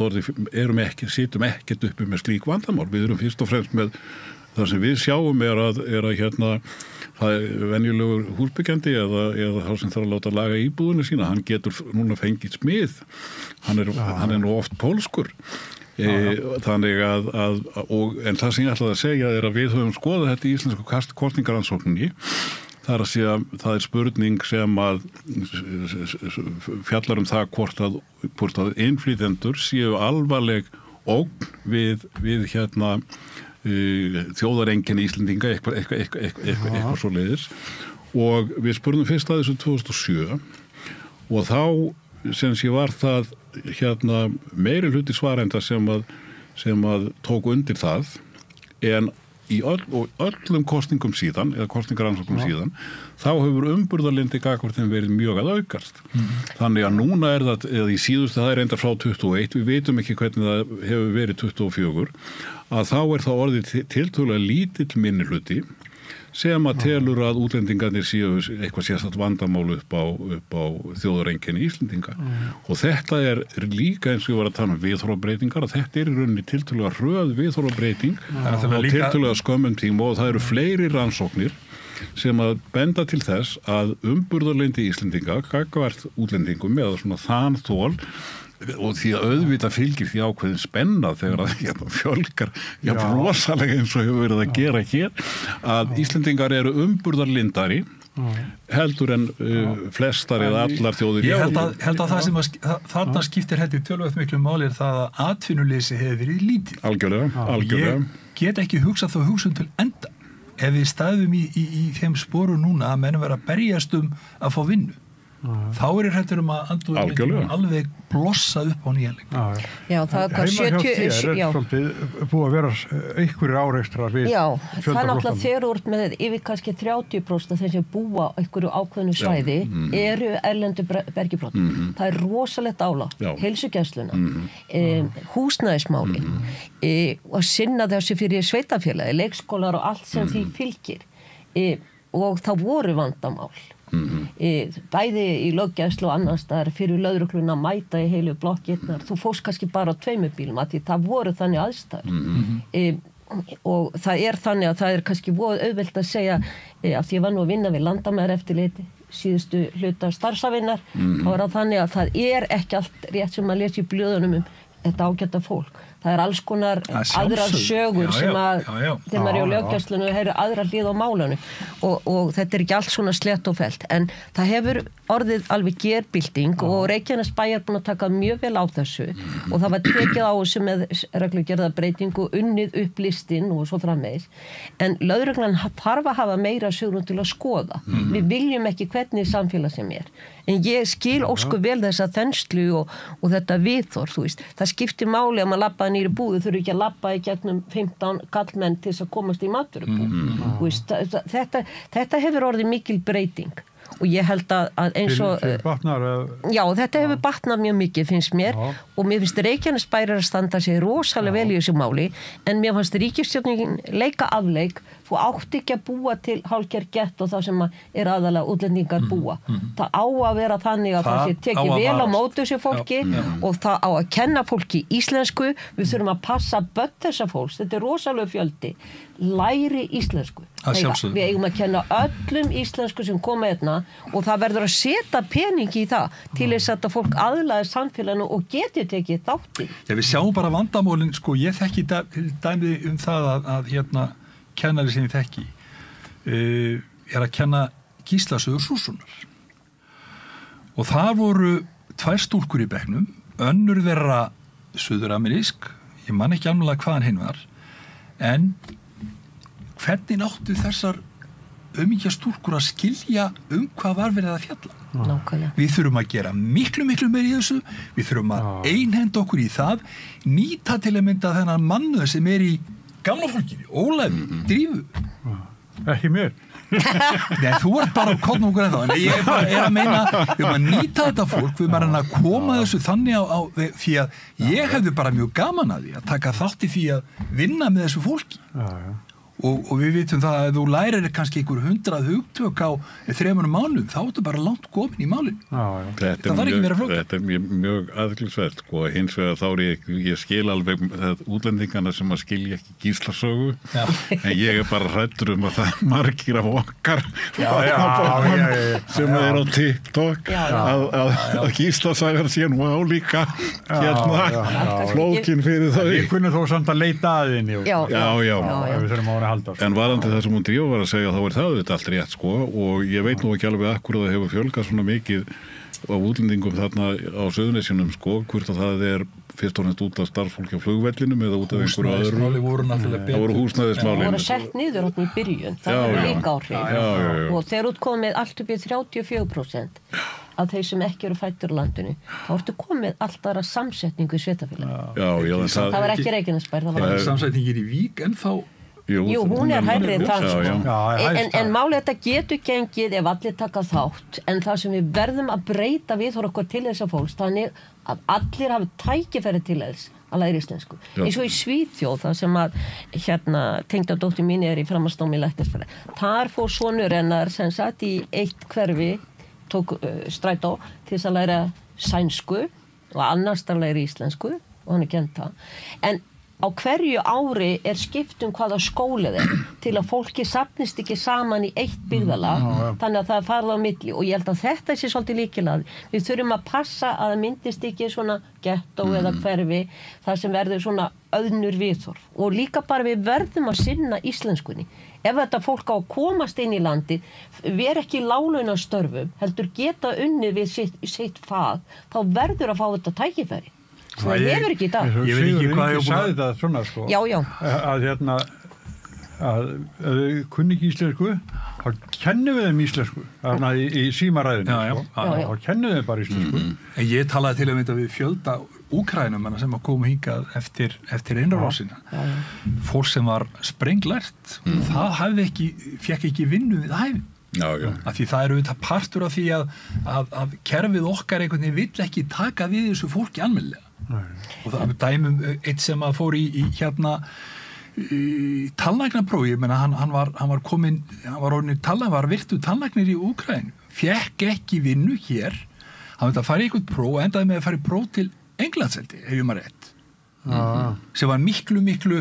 sitjum ekkert uppi með slík vandamál. Við erum fyrst og fremst með það sem við sjáum er að það er venjulegur húsbyggjandi eða þá sem þarf að láta laga íbúðinu sína, hann getur núna fengið smið, hann er nú oft pólskur. Þannig en það sem ég ætlaði að segja er að við höfum skoðað þetta í íslensku kosningarannsókninni. Það er spurning sem að fjallar það hvort að innflytjendur séu alvarleg ógn við þjóðareinkenni Íslendinga eitthvað svo leiðis og við spurðum fyrst að þessu 2007 og þá sem sé var það meiri hluti svarenda sem að tók undir það en í öllum kosningum síðan eða kosningarannsóknum síðan þá hefur umburðarlyndi gagnvart þeim verið mjög að aukast. Þannig að núna er það eða í síðustu það er reyndar frá 21 við veitum ekki hvernig það hefur verið 24 að þá er það orðið tiltölulega lítill minnihluti sem að telur að útlendingarnir séu eitthvað sérstakt vandamál upp á þjóðareinkenni Íslendinga og þetta er líka eins og ég var að tala viðhorfsbreytingar að þetta er í rauninni tiltölulega hröð viðhorfsbreyting á tiltölulega skömmum tíma og það eru fleiri rannsóknir sem að benda til þess að umburðarlyndi Íslendinga gagnvart útlendingum eða svona þanþol og því að auðvitað fylgir því ákveðin spenna þegar að fjölgar rosalega eins og hefur verið að gera hér að Íslendingar eru umburðarlyndari heldur en flestar eða allar þjóðir. Ég held að það sem þarna skiptir heldur töluvert miklu máli er það að atvinnuleysi hefur verið lítið. Algjörlega. Ég get ekki hugsað þá hugsun til enda ef við stæðum í þeim sporum núna að menn vera að berjast að fá vinnu. Þá er hættur að andúðin alveg blossa upp á nýjanleik. Já, það er hvað 70... Já, það er búið að vera einhverjir áreikstrar við fjöldaflóttamönnum. Já, það er náttúrulega þegar úr með yfir kannski 30% þeir sem búa á einhverju ákveðnu svæði eru erlendu bergibrót. Það er rosalegt álag, heilsugæsluna, húsnæðismáli og sinna þessu fyrir sveitafélagi, leikskólar og allt sem því fylgir og það voru vandamál. Bæði í löggæslu og annars það er fyrir lögregluna að mæta í heilu blokkirnar þú fórst kannski bara á 2 bílum að því það voru þannig aðstæður og það er þannig að það er kannski auðvelt að segja að ég var nú að vinna við landamæraeftirliti síðustu hluta starfsavinnar þá er það þannig að það er ekki allt rétt sem að lesa í blöðunum þetta ágæta fólk það er alls konar aðrar sögur sem að þegar maður er á löggæslunum og heyrir aðrar hlið á málanu og þetta er ekki allt svona slett og fellt en það hefur orðið alveg gerbylting og Reykjanesbær er búin að taka mjög vel á þessu og það var tekið á þessu með reglugerðarbreytingu unnið upp listinn og svo framvegis en lögreglan þarf að hafa meira svigrúm til að skoða við viljum ekki hvernig samfélag sem er en ég skil ósku vel þessa þenslu og þetta viðhorf þú veist það skiptir máli að maður labbaði niður í búðu þurfi ekki að labba í gegnum 15 kallmenn til þess að komast í matvörubúð þetta hefur orðið mikil breyting og ég held að eins og já þetta hefur batnað mjög mikið finnst mér og mér finnst Reykjanesbær að standa sig rosalega vel í þessu máli en mér fannst ríkisstjórnin leika afleik þú átt ekki að búa til hálfgerð gett og það sem er aðalega útlendingar búa það á að vera þannig að það sé tekið vel á móti þessu fólki og það á að kenna fólki íslensku við þurfum að passa börn þessa fólks þetta er rosalega fjöldi læri íslensku við eigum að kenna öllum íslensku sem koma hérna og það verður að setja pening í það til þess að þetta fólk aðlaði samfélaginu og geti tekið þátt í við sjáum bara vandamálin ég þekki dæmi það að hérna kennari sem ég þekki er að kenna Gíslasögur Sússonar og það voru 2 stúlkur í bekknum önnur þeirra suðuramerísk ég man ekki alveg hvaðan hinn var en hvernig náttu þessar aumingja stúlkur að skilja hvað var verið að fjalla Nákvæmlega. Við þurfum að gera miklu meir í þessu við þurfum að einhenda okkur í það nýta til að mynda þennan mannu sem er í gamla fólkinu, Ólafi, Drífu ekki mér Nei, þú ert bara á kottnúkur en þá, en ég er að meina við erum að nýta þetta fólk, við erum að koma þessu þannig á því að ég hefði bara mjög gaman að því að taka þátt í því að vinna með þessu fólki og við vitum það að ef þú lærir kannski einhver 100 hugtök á 3 mánuðum, þá ertu bara langt komin í málinu. Þetta er mjög aðeinsvært sko, hins vegar þá ég skil alveg útlendingana sem að skilja ekki Gíslasögu en ég er bara hræddur að það margir af okkar sem er á TikTok að Gíslasagar sé nú álíka flókin fyrir þau. Við kunnum þó samt að leita að henni. Já. Við þurfum að En varandi það sem hún Drífa var að segja þá er það auðvitað allt rétt sko og ég veit nú ekki alveg akkur að það hefur fjölgað svona mikið af útlendingum þarna á Suðurnesjunum sko, hvort að það er fyrst og fremst út af starfsfólki á flugvellinum eða út af einhverju öðru. Húsnæðismáli voru náttúrulega betur. Það voru húsnæðismálin. Það voru sett niður í byrjun, það var líka áhrif og þegar út komið allt upp í 34% af þeir sem ekki eru fæddir á landinu, þá ertu komið allt aðra samsetningu í sveitarfélagi. Það var ekki Reykjanesbær. Það var samsetningir í Vík en þá Jú, hún er hærrið þar sko. En máli þetta getur gengið ef allir taka þátt en það sem við verðum að breyta við okkur til þessa fólks þannig að allir hafi tækifæri til þess að læra íslensku. Eins og í Svíþjóð það sem að tengdadóttir mín er í framhaldsnámi í læknisfræði. Þar fór sonur hennar sem satt í eitt hverfi tók strætó til þess að læra sænsku og annars að læra íslensku og hann kennt það. En á hverju ári er skipt hvaða skólið er til að fólki safnist ekki saman í eitt byggðarlag þannig að það farið á milli og ég held að þetta sé svolítið líkilega. Við þurfum að passa að það myndist ekki svona gettó eða hverfi það sem verður svona öðnur viðhorf og líka bara við verðum að sinna íslenskunni. Ef þetta fólk á að komast inn í landi ver ekki láglaunastörfum heldur geta unnið við sitt fag þá verður að fá þetta tækifæri. Það hefur ekki í dag. Ég veit ekki hvað ég sagði þetta svona sko. Já. Að kunni ekki íslensku, þá kennum við þeim íslensku. Þarna í símaræðinu. Þá kennum við bara íslensku. En ég talaði til að mynda við fjölda Úkrænum sem að koma hingað eftir innrásina. Fólk sem var sprenglært, það fekk ekki vinnu við hæfi. Af því það auðvitað partur af því að kerfið okkar einhvern veginn vill ekki taka við þessu fólki almennilega. Og það dæmum eitt sem að fór í tannlæknaprófi, ég meina hann var komin, hann var virtu tannlæknir í Úkraínu, fekk ekki vinnu hér, hann veit að fara í eitthvað próf og endaði með að fara í próf til Englandseldi, ef ég maður rétt. Sem var miklu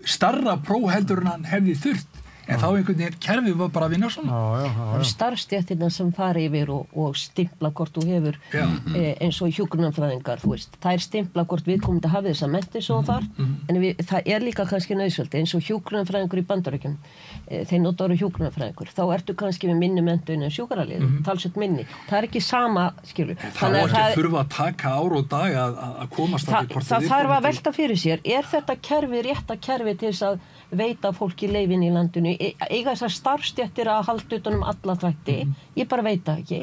starra próf heldur en hann hefði þurft. En þá einhvern veginn kerfið var bara að vinna svona. Það eru starfstéttirna sem fara yfir og stimpla hvort þú hefur eins og hjúkrunarfræðingar, þú veist. Það stimpla hvort viðkomandi hafi þessa menntun sem þú þarf, en það líka kannski nauðsvöldi eins og hjúkrunarfræðingur í Bandaríkjunum. Þeir notaðu hjúkrunarfræðingur. Þá ertu kannski með minni menntun en sjúkraliði, talsveit minni. Það ekki sama, skilur. Það var ekki þurfa að taka ár og dag að komast að hvort það þarf að velta fyrir sér. Er þetta kerfi rétta kerfi til þess að veita fólki leyfin í landinu? Eiga þessar starfstéttir að halda utan alla þætti? Ég bara veit það ekki.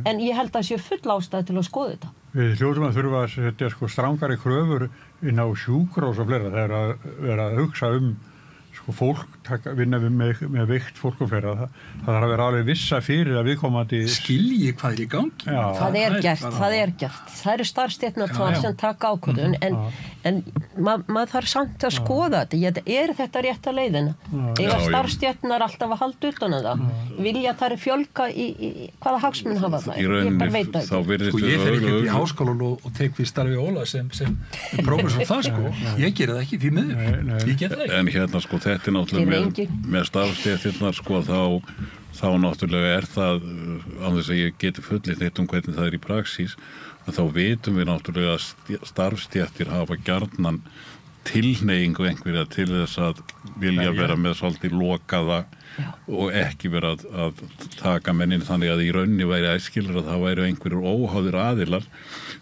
En ég held að sé full ástæð til að skoða þetta. Við hljótum að þurfa að setja strangari kröfur inn á sjúkrahús og fleira. Það er að hugsa fólk vinna með veikt fólk og fleira. Það þarf að vera alveg vissa fyrir að viðkomandi skilji hvað er í gangi. Það er gert. Það eru starfstéttirnar sem taka ákvörðun en maður þarf samt að skoða þetta. Er þetta rétta leiðina? Eiga starfstéttirnar alltaf að halda utan það? Vilja þær fjölga í hvaða hagsmun hafa það? Ég bara veit það ekki. Ég fer ekki upp í háskólan og tek við starfi Óla sem prófessor það sko. Ég geri það ekki því miður. Ég get það ekki. En hérna sko þetta er náttúrulega með starfstéttirnar sko þá náttúrulega það án þess að ég geti fullyrt eitt hvernig það er í praxís að þá vitum við náttúrulega að starfstéttir hafa gjarnan tilhneigingu einhverja til þess að vilja vera með svolítið lokaða og ekki vera að taka mennin þannig að í raunni væri æskilur að það væri einhverjur óháðir aðilar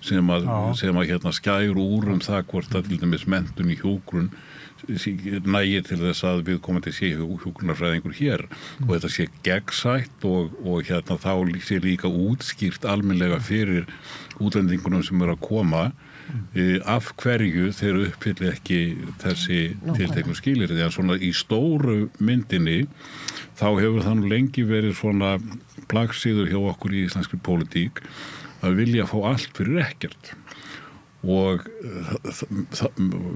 sem að skæru úr það hvort að til dæmis menntun í hjúkrun nægir til þess að við komum til að sé hjúkrunarfræðingur hér og þetta sé gegnsætt og þá sé líka útskýrt almennlega fyrir útlendingunum sem eru að koma af hverju þeir uppfylli ekki þessi tilteknu skilyrði. En svona í stóru myndinni þá hefur það nú lengi verið svona plaggsíður hjá okkur í íslenskri pólitík að vilja fá allt fyrir ekkert. Og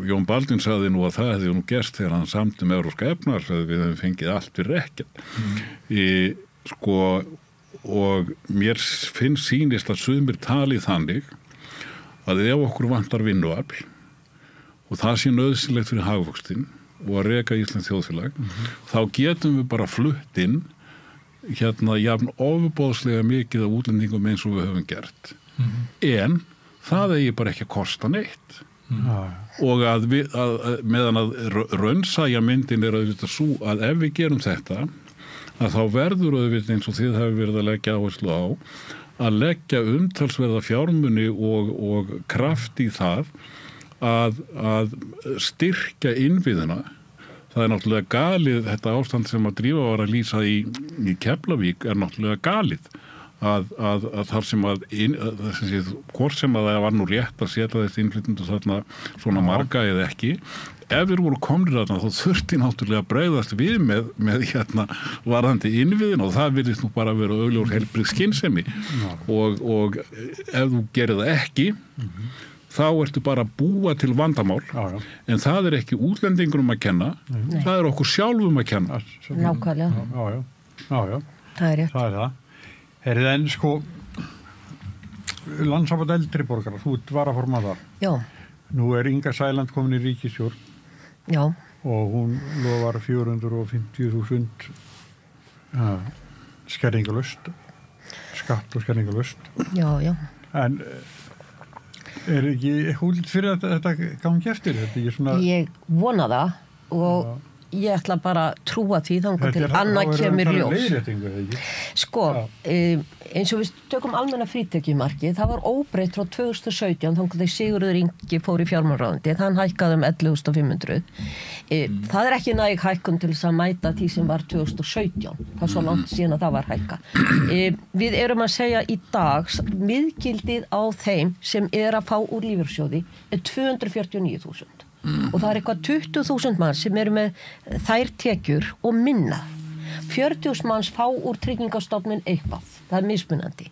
Jón Baldvin sagði nú að það hefði nú gerst þegar hann samt evrópska efnahagsráðið, við hefum fengið allt fyrir ekkert. Og mér finnst sýnist að sumir tali þannig að ef okkur vantar vinnuafl og það sé nauðsynlegt fyrir hagvöxtinn og að reka Íslands þjóðfélag, þá getum við bara flutt inn jafn ofboðslega mikið af útlendingum eins og við höfum gert. En það eigi bara ekki að kosta neitt. Og meðan að raunsæja myndin auðvitað svo að ef við gerum þetta, að þá verður auðvitað eins og þið hefur verið að leggja áherslu á, að leggja umtalsverða fjármuni og kraft í það að styrkja innviðina. Það er náttúrulega galið, þetta ástand sem að Drífa var að lýsa í Keflavík er náttúrulega galið. Að þar sem hvort sem að það var nú rétt að setja þessi innflytjendur þarna svona marga eða ekki, ef við voru komnir þarna þá þurfti náttúrulega að bregðast við með varðandi innviðin og það virðist nú bara að vera augljós heilbrigð skynsemi og ef þú gerir það ekki þá ertu bara að búa til vandamál en það er ekki útlendingunum að kenna, það er okkur sjálfum að kenna. Nákvæmlega. Já. Það er rétt. Það er það. Herrið en sko Landssamband eldri borgara, þú ert varaformaður þar. Já. Nú er Inga Sæland komin í ríkisstjórn. Já. Og hún lofar 450.000 skerðingalöst, skatt og skerðingalöst. Já. En er ekki eitthvað fyrir að þetta gangi eftir? Þetta ekki svona... Ég vona það og ég ætla bara að trúa því þangar til annað kemur ljós. Sko, eins og við tökum almenna frítekjumarkið, það var óbreytt frá 2017 þangar þegar Sigurður Ingi fór í fjármálaráðuneytið, hann hækkaði 11.500. Það er ekki næg hækkun til þess að mæta því sem var 2017. Það er svo langt síðan að það var hækka. Við erum að segja í dag, miðgildið á þeim sem er að fá úr lífeyrissjóði er 249.000. Og það er eitthvað 20.000 mann sem eru með þær tekjur og minna. 40.000 manns fá úr Tryggingastofnun eitthvað. Það er mismunandi.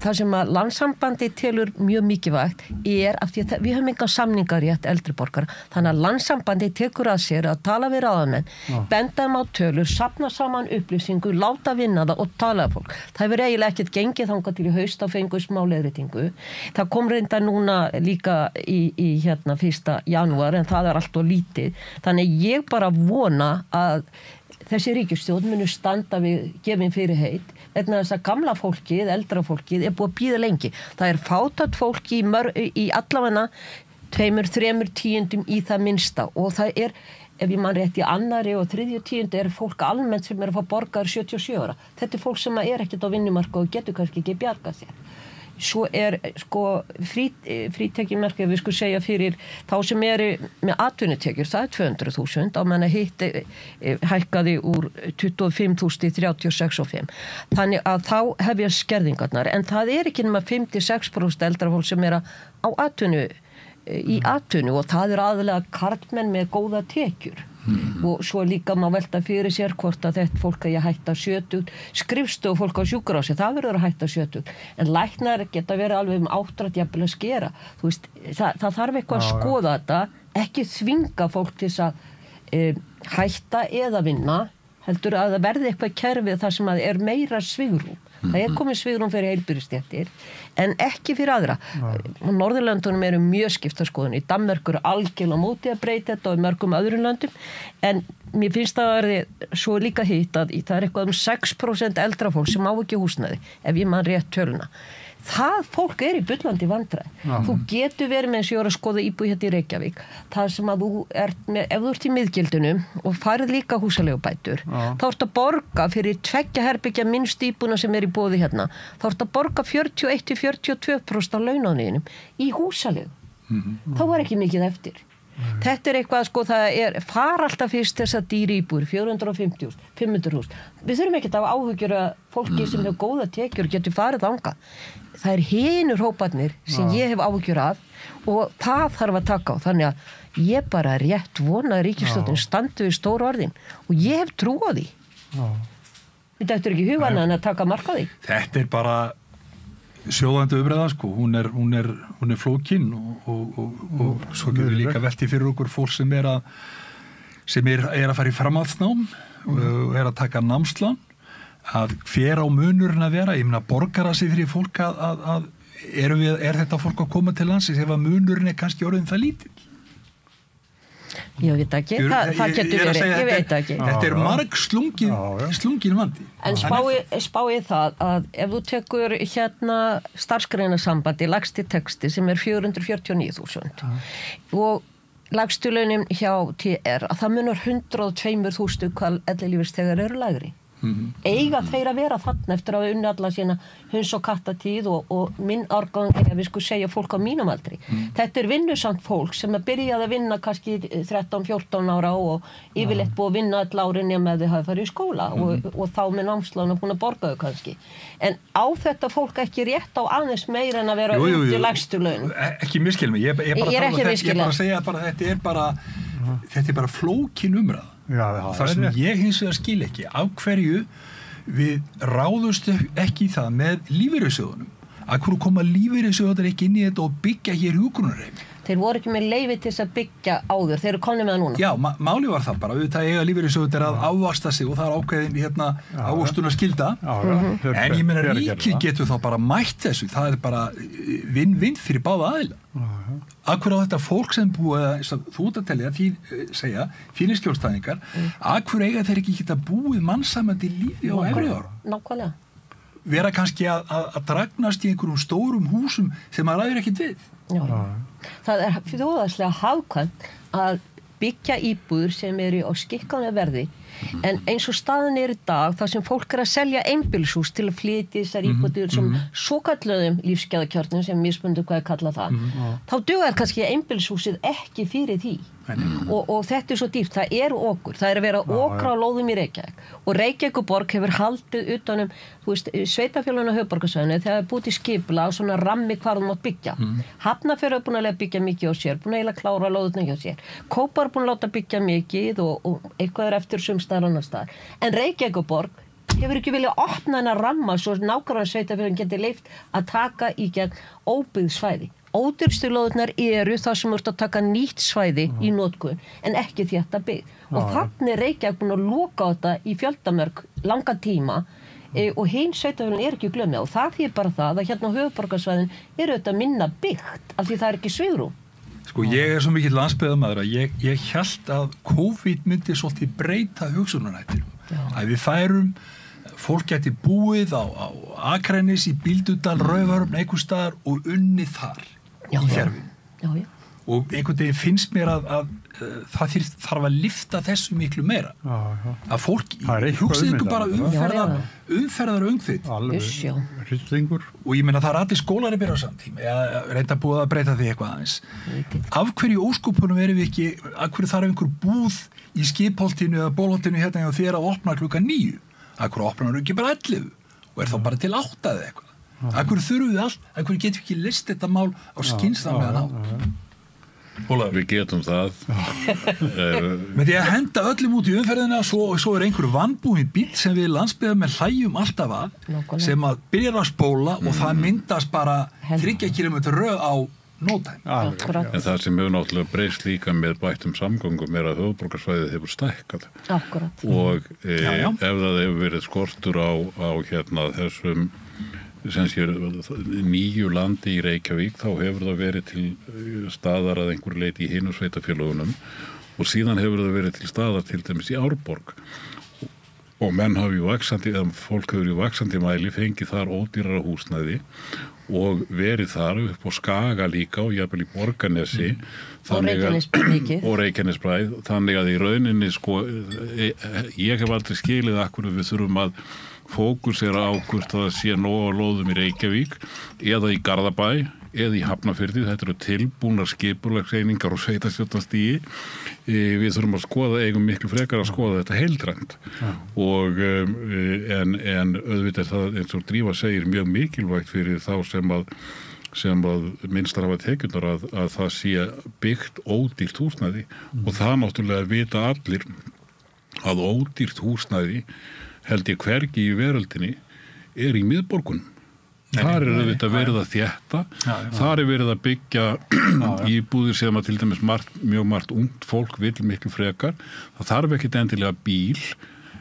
Það sem að Landssambandi telur mjög mikilvægt er að við höfum enga samningarétt eldri borgara. Þannig að Landssambandi tekur að sér að tala við ráðamenn, benda þeim á tölur, safna saman upplýsingu, láta vinna það og tala af fólk. Það hefur eiginlega ekkert gengið þangað til í haust að fengu smá leiðréttingu. Það kom reynda núna líka í 1. janúar en það er allt of lítið. Þannig ég bara vona að þessi ríkisstjórn munu standa við gefin fyrirheit vegna þess að gamla fólkið, eldra fólkið er búið að bíða lengi. Það er fátækt fólk í allavega 2-3 tíundum í það minnsta og það er, ef ég man rétt í annari og 3. tíundu er fólk almennt sem er að fá borgaður 77 ára. Þetta er fólk sem er ekkert á vinnumarka og getur kannski ekki bjargað sér. Svo er sko frítekjumarkið við sko segja fyrir þá sem eru með atvinnutekjur, það er 200.000 á meðan hitt hækkaði úr 25.000 í 36.500. Þannig að þá hefja skerðingarnar en það er ekki nema 56% eldra fólk sem er á atvinnu og það er aðalega karlmenn með góða tekjur. Og svo líka má velta fyrir sér hvort að þetta fólk að ég hætta 70 skrifstofu fólk á sjúkrahúsi, það verður að hætta 70 en læknar geta verið alveg 8 jafnvel að skera. Þú veist, það þarf eitthvað að skoða þetta, ekki þvinga fólk til þess að hætta eða vinna, heldur að það verði eitthvað kerfið þar sem að er meira svigrúm. Það er komið svigrúm fyrir heilbrigðisstéttir en ekki fyrir aðra. Norðurlöndunum eru mjög skiptaskoðun. Í Danmörku eru algjörlega móti að breyta þetta og í mörgum öðrum löndum en mér finnst það að verði svo líka hitt að það er eitthvað 6% eldra fólk sem á ekki húsnæði ef ég man rétt töluna. Það fólk er í bullandi vandræði. Þú getur verið með eins og ég var að skoða íbúð hérna í Reykjavík. Það sem að þú ert með, ef þú ert í miðgildinu og farið líka húsaleigubætur, þá ert að borga fyrir 2 herbergja minnst íbúðina sem er í boði hérna. Þá ert að borga 41-42% af laununum í húsaleigu. Þá var ekki mikið eftir. Þetta eitthvað, sko, það far alltaf fyrst þessa dýri íbúr, 450.000, 500.000. Við þurfum ekki að áhugjur að fólki sem hefur góða tekjur getur farið þangað. Það hinur hóparnir sem ég hef áhugjur af og það þarf að taka á. Þannig að ég bara rétt vona að ríkisstjórnin standi við stóru orðin og ég hef trú á því. Þetta er ekki hugana en að taka mark á því. Þetta bara sjóðandi umræða, sko. Hún er flókin og svo getur við líka velti fyrir okkur fólk sem er að fara í framhaldsnám og er að taka námslán, að hver á munurinn að vera, ég meina borgara sig fyrir fólk að er þetta fólk að koma til landsins ef að munurinn kannski orðin það lítill? Ég veit ekki, það getur verið, ég veit ekki. Þetta marg slungin vandi. En spáið það að ef þú tekur starfsgreinasambandi lagsti texti sem 449.000 og lagstu launin hjá TR að það munar 102.000 hvað ellilífeyrisþegar eru lægri. Eiga þeir að vera þarna eftir að unni alla sína hunds- og kattatíð og minn árgang ef við sko segja fólk á mínum aldri. Þetta vinnusamt fólk sem byrjaði að vinna kannski 13-14 ára og yfirleitt búið að vinna all árin nema þau hafi farið í skóla og þá með námslán og búin að borga þau kannski. En á þetta fólk ekki rétt á aðeins meira en að vera undir lægstu laun? Ekki misskilja mig, ég bara segja að þetta er bara flókin umræða. Það sem ég hins vegar skil ekki af hverju við ráðust ekki í það með lífeyrissjóðunum, af hverju koma lífeyrissjóðunum ekki inn í þetta og byggja hér hjúkrunarheimili. Þeir voru ekki með leyfi til þess að byggja áður, þeir eru komnir með það núna. Já, máli var það bara, auðvitað eiga lífeyrissjóðunum að ávasta sig og það ákveðin ávöxtunar skilda, en ég meina ríkið getur þá bara mætt þessu, það bara vinn fyrir báða aðila. Af hverju á þetta fólk sem búið, þú ert að telja, segja, þínir skjólstæðingar, af hverju eiga þeir ekki geta búið mannsamandi lífi á efri ára? Nákvæmlega. Vera kannski að dragnast í einhverjum stórum húsum sem maður ræður ekkert við. Já. Það þjóðhagslega hagkvæmt að byggja íbúður sem eru á skikkanlega verði en eins og staðan í dag þar sem fólk að selja einbýlishús til að flytja þessar íbúður sem svokalluðum lífsgæðakjörnum sem mismundu hvað kalla það þá dugar kannski einbýlishúsið ekki fyrir því og þetta svo dýrt, það okkur það að vera okra á lóðum í Reykjavík og Reykjavíkurborg hefur haldið utanum sveitafélaginu á höfuðborgarsvæðinu þegar búið til skipula á svona rammi hvar þú mátt byggja Hafnarfjörður búin að byggja mikið á sér búin að klára lóðuna hjá sér Kópar búin að láta byggja mikið og eitthvað eftir sumstaðar annar staðar en Reykjavíkurborg hefur ekki viljað opna hennar ramma svo nákvæmlega sveitafélagin geti leyft að taka í gegn óbyggð svæði Ódýrstu lóðurnar það sem að taka nýtt svæði í notkun en ekki þetta byggð og þannig Reykjavík búin að loka á þetta í fjöldamörg langa tíma og hinn sveitafélagin ekki glömja og það þýðir bara það að hérna á höfuðborgarsvæðin þetta minna byggt af því það ekki svigrúm. Sko ég svo mikill landsbyggðarmaður að ég hélt að COVID myndi svolítið breyta hugsunarhættinum að við færum fólk geti búið á Akranes í Bíldudal, Raufarhöfn, einhvers staðar og unnið þar í fjárvinu. Og einhvern veginn finnst mér að það þarf að lyfta þessu miklu meira. Að fólk hugsið ykkur bara umferðar öngþitt. Og ég meina það allir skólar byrja á samtíma. Ég reynda búið að breyta því eitthvað aðeins. Af hverju óskupunum erum við ekki, af hverju þarf einhver búð í skipholtinu eða bólholtinu hérna og þér að opna klukkan 9? Af hverju opnar ekki bara 11 og þá bara til 8 eða eitthvað. Af hverju þurfum við allt, af hverju getum við ekki list þetta mál á skynsamlega hátt. Við getum það. Með því að henda öllum út í umferðina svo einhver vannbúinn bíll sem við landsbyggðarmenn hlæjum alltaf að sem að byrja að spóla og það myndast bara 30 km röð á nótæm. En það sem hefur náttúrulega breyst líka með bættum samgöngum að höfuðborgarsvæðið hefur stækkað. Og ef það hefur verið skortur á þessum sem sé nýju landi í Reykjavík þá hefur það verið til staðar að einhver leiti í hinu sveitafélögunum og síðan hefur það verið til staðar til dæmis í Árborg og menn fólk hefur í vaxandi mæli fengið þar ódýrara húsnæði og verið þar upp á Skaga líka og jafnvel í Borgarnesi og Reykjanesbræð þannig að í rauninni ég hef aldrei skilið að hverju við þurfum að fókusera á hvort það sé nóg á lóðum í Reykjavík eða í Garðabæ eða í Hafnarfirði, þetta eru tilbúnar skipulagseiningar og sveitarstjórnarstígi. Við þurfum að skoða, eigum miklu frekar að skoða þetta heildrænt og en auðvitað er það eins og Drífa segir mjög mikilvægt fyrir þá sem að minnstar hafa tekjurnar að það sé byggt ódýrt húsnæði og það náttúrulega vita allir að ódýrt húsnæði held ég hvergi í veröldinni í miðborgunum. Þar auðvitað verið að þétta, þar verið að byggja íbúðir sem að til dæmis mjög margt ungt fólk vill miklu frekar. Það þarf ekkit endilega bíl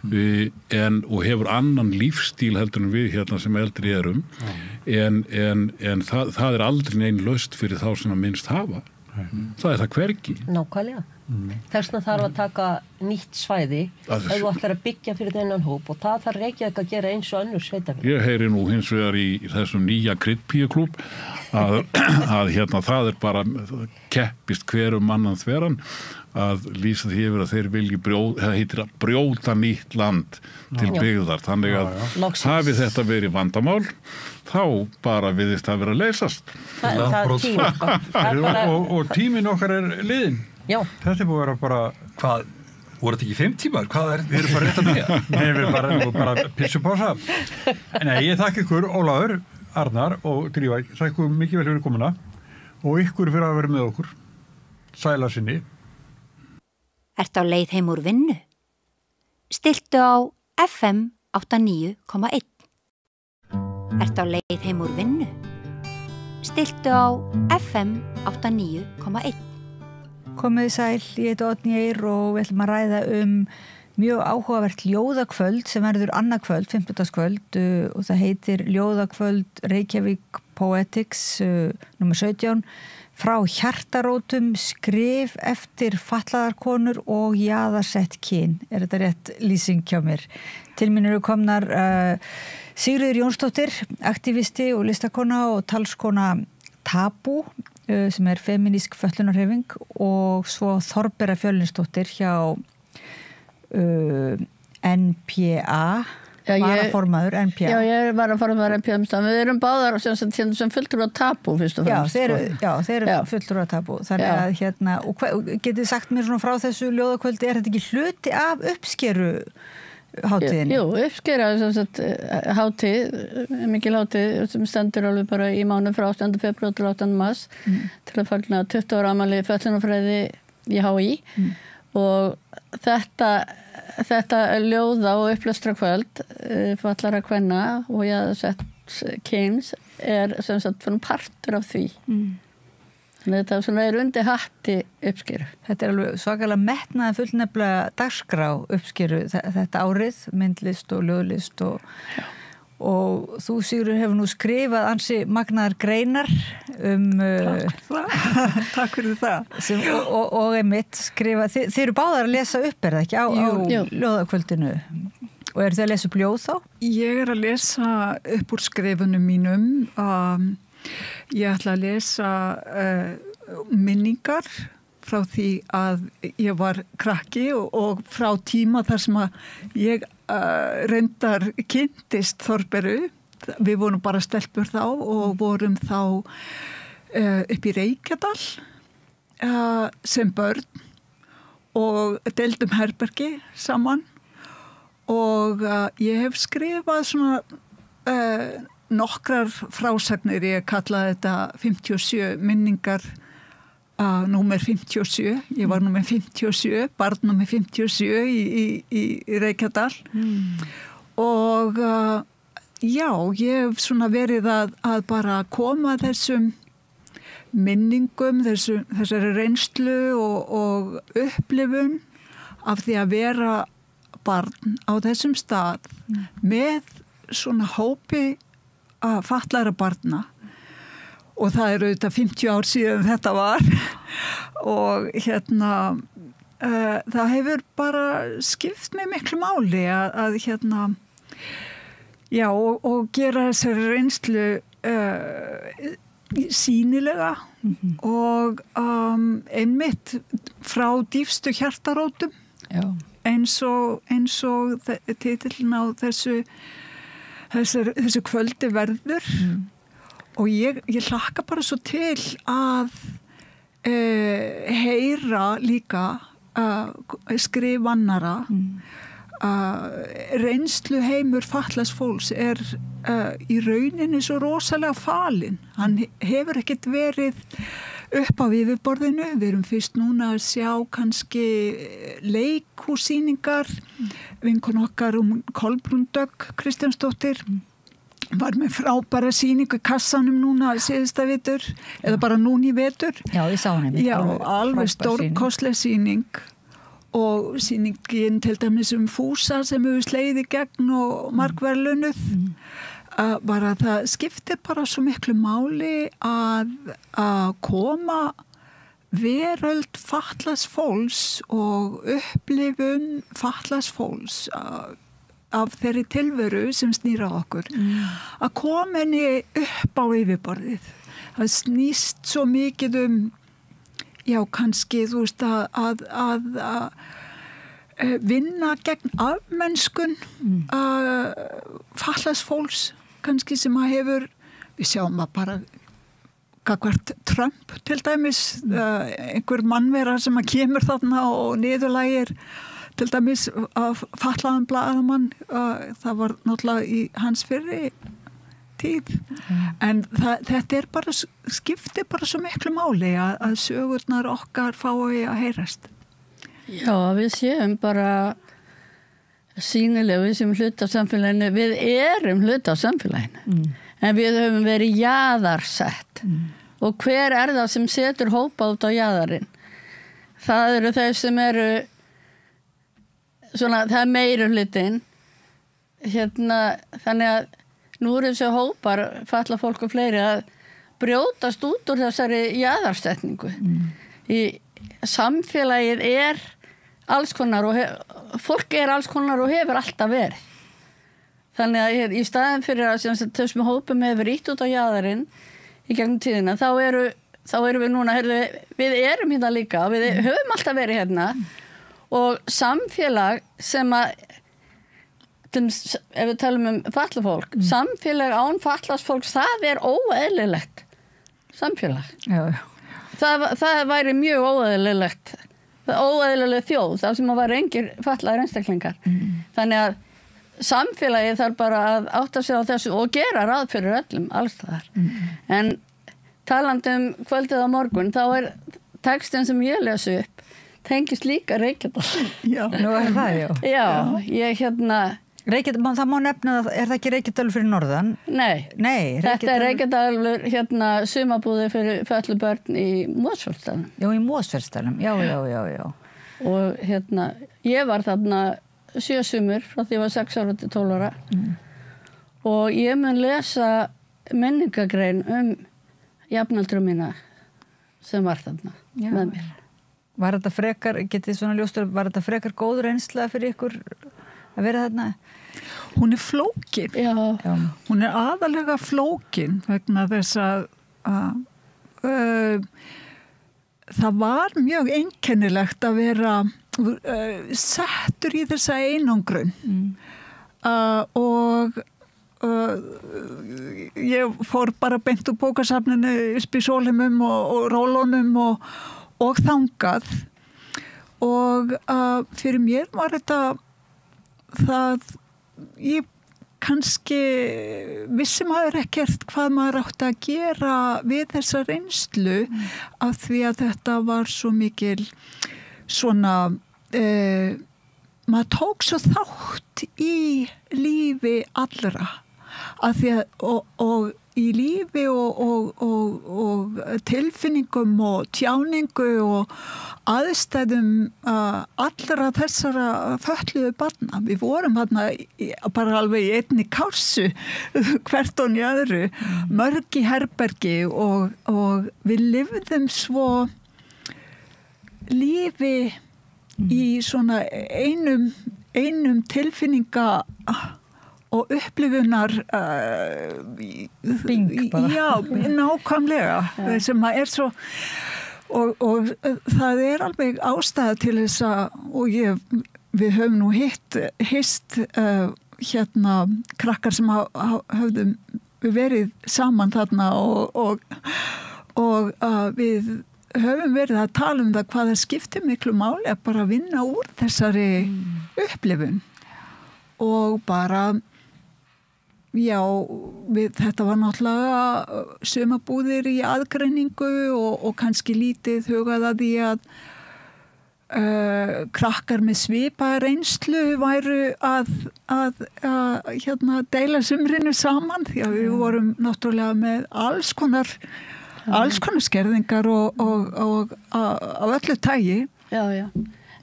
og hefur annan lífstíl heldur en við hérna sem eldri erum en það aldrei nein laust fyrir þá sem að minnst hafa. Það það hvergi. Nákvæmlega. Þessna þarf að taka nýtt svæði ef þú ætlar að byggja fyrir þennan hóp og það þarf Reykjavík að gera eins og önnur sveitarfélög. Ég heyri nú hins vegar í þessum nýja kryddpíuklúbb að hérna það bara keppist hverum annan þveran að lýsa því yfir að þeir vilji það heitir að brjóta nýtt land til byggðar. Þannig að hafi þetta verið vandamál þá bara viðist að vera að leysast. Og tíminn okkar liðinn. Já. Þetta búið að vera bara... Hvað? Voru þetta ekki 5 tímar? Hvað við erum bara rétt að byrja? Nei, við erum bara pissupása. Nei, ég þakka ykkur, Ólafur, Arnar og Drífa. Þakka ykkur mikið vel fyrir komuna og ykkur fyrir að vera með okkur. Sæla sinni. Ertu á leið heim úr vinnu? Stiltu á FM 89,1. Ertu á leið heim úr vinnu? Stiltu á FM 89,1. Komiði sæl, ég heiti Oddný Eir og við ætlum að ræða mjög áhugavert ljóðakvöld sem verður annað kvöld, 50-dagskvöld og það heitir Ljóðakvöld Reykjavík Poetics nr. 17 frá hjartarótum, skrif eftir fatlaðarkonur og jaðarsett kyn. Er þetta rétt lýsing hjá mér? Til mín eru komnar Sigríður Jónsdóttir, aktivisti og listakona og talskona Tabú sem feminísk fötlunarhreyfing og svo Þorbera Fjölninsdóttir hjá NPA, varaformaður NPA. Já, ég varaformaður NPA. Við erum báðar sem fulltrúar af Tabú fyrst og fremst. Þeir eru fulltrúar af Tabú. Þannig að hérna, og getið sagt mér svona frá þessu ljóðakvöldi, þetta ekki hluti af uppskeru hátíðinni? Jú, uppskera hátíð, mikil hátíð sem stendur alveg bara í mánuð frá 8. febrúar til 8. mars til að fagna 20 ára afmæli fötlunarfræði í HÍ og þetta ljóða og upplestrakvöld fallara kvenna og jaðarsett kyns sem sagt partur af því. Þetta undir hatti uppskeru. Þetta alveg svakalega metnaði fullnefnilega dagskrá uppskeru þetta árið, myndlist og ljóðlist og þú Sigurður hefur nú skrifað ansi magnaðar greinar Takk fyrir það. Og einmitt skrifað, þið eru báðar að lesa upp það ekki á ljóðakvöldinu og eru þið að lesa upp ljóð þá? Ég að lesa upp úr skrifunum mínum ég ætla að lesa minningar frá því að ég var krakki og frá tíma þar sem að ég reyndar kynntist Þorberu. Við vorum bara stelpur þá og vorum þá upp í Reykjadal sem börn og deildum herbergi saman og ég hef skrifað svona nokkrar frásagnir, ég kallaði þetta 57 minningar númer 57, ég var númer 57, barn númer 57 í Reykjadal og já, ég hef svona verið að bara koma þessum minningum, þessari reynslu og upplifun af því að vera barn á þessum stað með svona hópi að fatlaðra barna og það auðvitað 50 ár síðan þetta var og hérna það hefur bara skipt mig miklu máli að hérna já og gera þessari reynslu sýnilega og einmitt frá dýpstu hjartarótum eins og titillinn á þessu kvöldi verður og ég hlakka bara svo til að heyra líka skrifannara reynslu heimur fatlaðs fólks í rauninni svo rosalega falinn. Hann hefur ekkert verið upp á yfirborðinu. Við erum fyrst núna að sjá kannski leikhússýningar. Vinkona okkar Kolbrún Dögg Kristjánsdóttir var með frábæra sýningu í kassanum núna síðasta vetur, eða bara núna í vetur. Já, ég sá henni. Já, alveg stórkostleg sýning. Og sýningin til dæmis Fúsa sem hefur slegið í gegn og margverðlunuð. Bara það skiptir bara svo miklu máli að koma veröld fatlaðs fólks og upplifun fatlaðs fólks af þeirri tilveru sem snýr á okkur. Að koma henni upp á yfirborðið. Það snýst svo mikið kannski, þú veist, að vinna gegn afmennskun fatlaðs fólks, kannski sem að hefur, við sjáum að bara gagnvart Trump til dæmis, einhver mannvera sem að kemur þarna og niðurlægir til dæmis af fatlaðan blaðamann, það var náttúrulega í hans fyrri tíð. En þetta bara, skiptir bara svo miklu máli að sögurnar okkar fái að heyrast. Já, við séum bara sýnilega við sem hluta af samfélaginu, við erum hluta af samfélaginu, en við höfum verið jaðarsett. Og hver það sem setur hópa út á jaðarinn? Það eru þau sem eru svona, það meiri hlutin þannig að nú eru þessi hópar, fatlað fólk og fleiri, að brjótast út úr þessari jaðarsetningu. Í samfélagið alls konar og fólk alls konar og hefur alltaf verið. Þannig að í staðin fyrir að þessum hópum hefur ítt út á jaðarinn í gegnum tíðina, þá erum við núna, við erum hérna líka og við höfum alltaf verið hérna og samfélag sem að ef við talum fatlað fólk, samfélag án fatlaðs fólks, það óeðlilegt samfélag. Já. Það væri mjög óeðlilegt þjóð, það sem að væri engir fatlaðir einstaklingar. Þannig að samfélagið þarf bara að átta sig á þessu og gera ráð fyrir öllum alls þar. En talandi kvöldið á morgun, þá textin sem ég lesi upp tengist líka Reykjadal. Já, nú það, já. Já, ég Reykjadal, það má nefna það, það ekki Reykjadal fyrir norðan? Nei, þetta Reykjadalur sumarbúði fyrir fötlu börn í Mosfellsdalnum. Já, í Mosfellsdalnum, já. Og ég var þarna 7 sumur frá því ég var 6 ára til 12 ára og ég mun lesa minningagrein jafnaldra mína sem var þarna með mér. Var þetta frekar, getið svona ljóstur, var þetta frekar góð reynsla fyrir ykkur að vera þarna? Hún flókin. Já. Hún aðalega flókin vegna þess að það var mjög einkennilegt að vera settur í þessa einangrun og ég fór bara beint úr bókasafninu upp í Sólheimum og Rólónum og þangað og fyrir mér var þetta ég kannski vissi maður ekkert hvað maður átti að gera við þessa reynslu af því að þetta var svo mikil svona maður tók svo þátt í lífi allra af því að og í lífi og tilfinningum og tjáningu og aðstæðum allra þessara fötluðu barna. Við vorum þarna bara alveg í einni kássu hvert og í öðru, mörg í herbergi og við lifðum svo lífi í svona einum tilfinninga og upplifunar Bing bara. Já, nákvæmlega sem að svo og það alveg ástæða til þess að og við höfum nú hist krakkar sem höfðum verið saman þarna og við höfum verið að tala um það hvað það skiptir miklu máli að bara vinna úr þessari upplifun og bara þetta var náttúrulega sumabúðir í aðgreiningu og kannski lítið hugað að því að krakkar með svipaða reynslu væru að deila sumrinu saman því að við vorum náttúrulega með alls konar skerðingar og af öllu tagi. Já.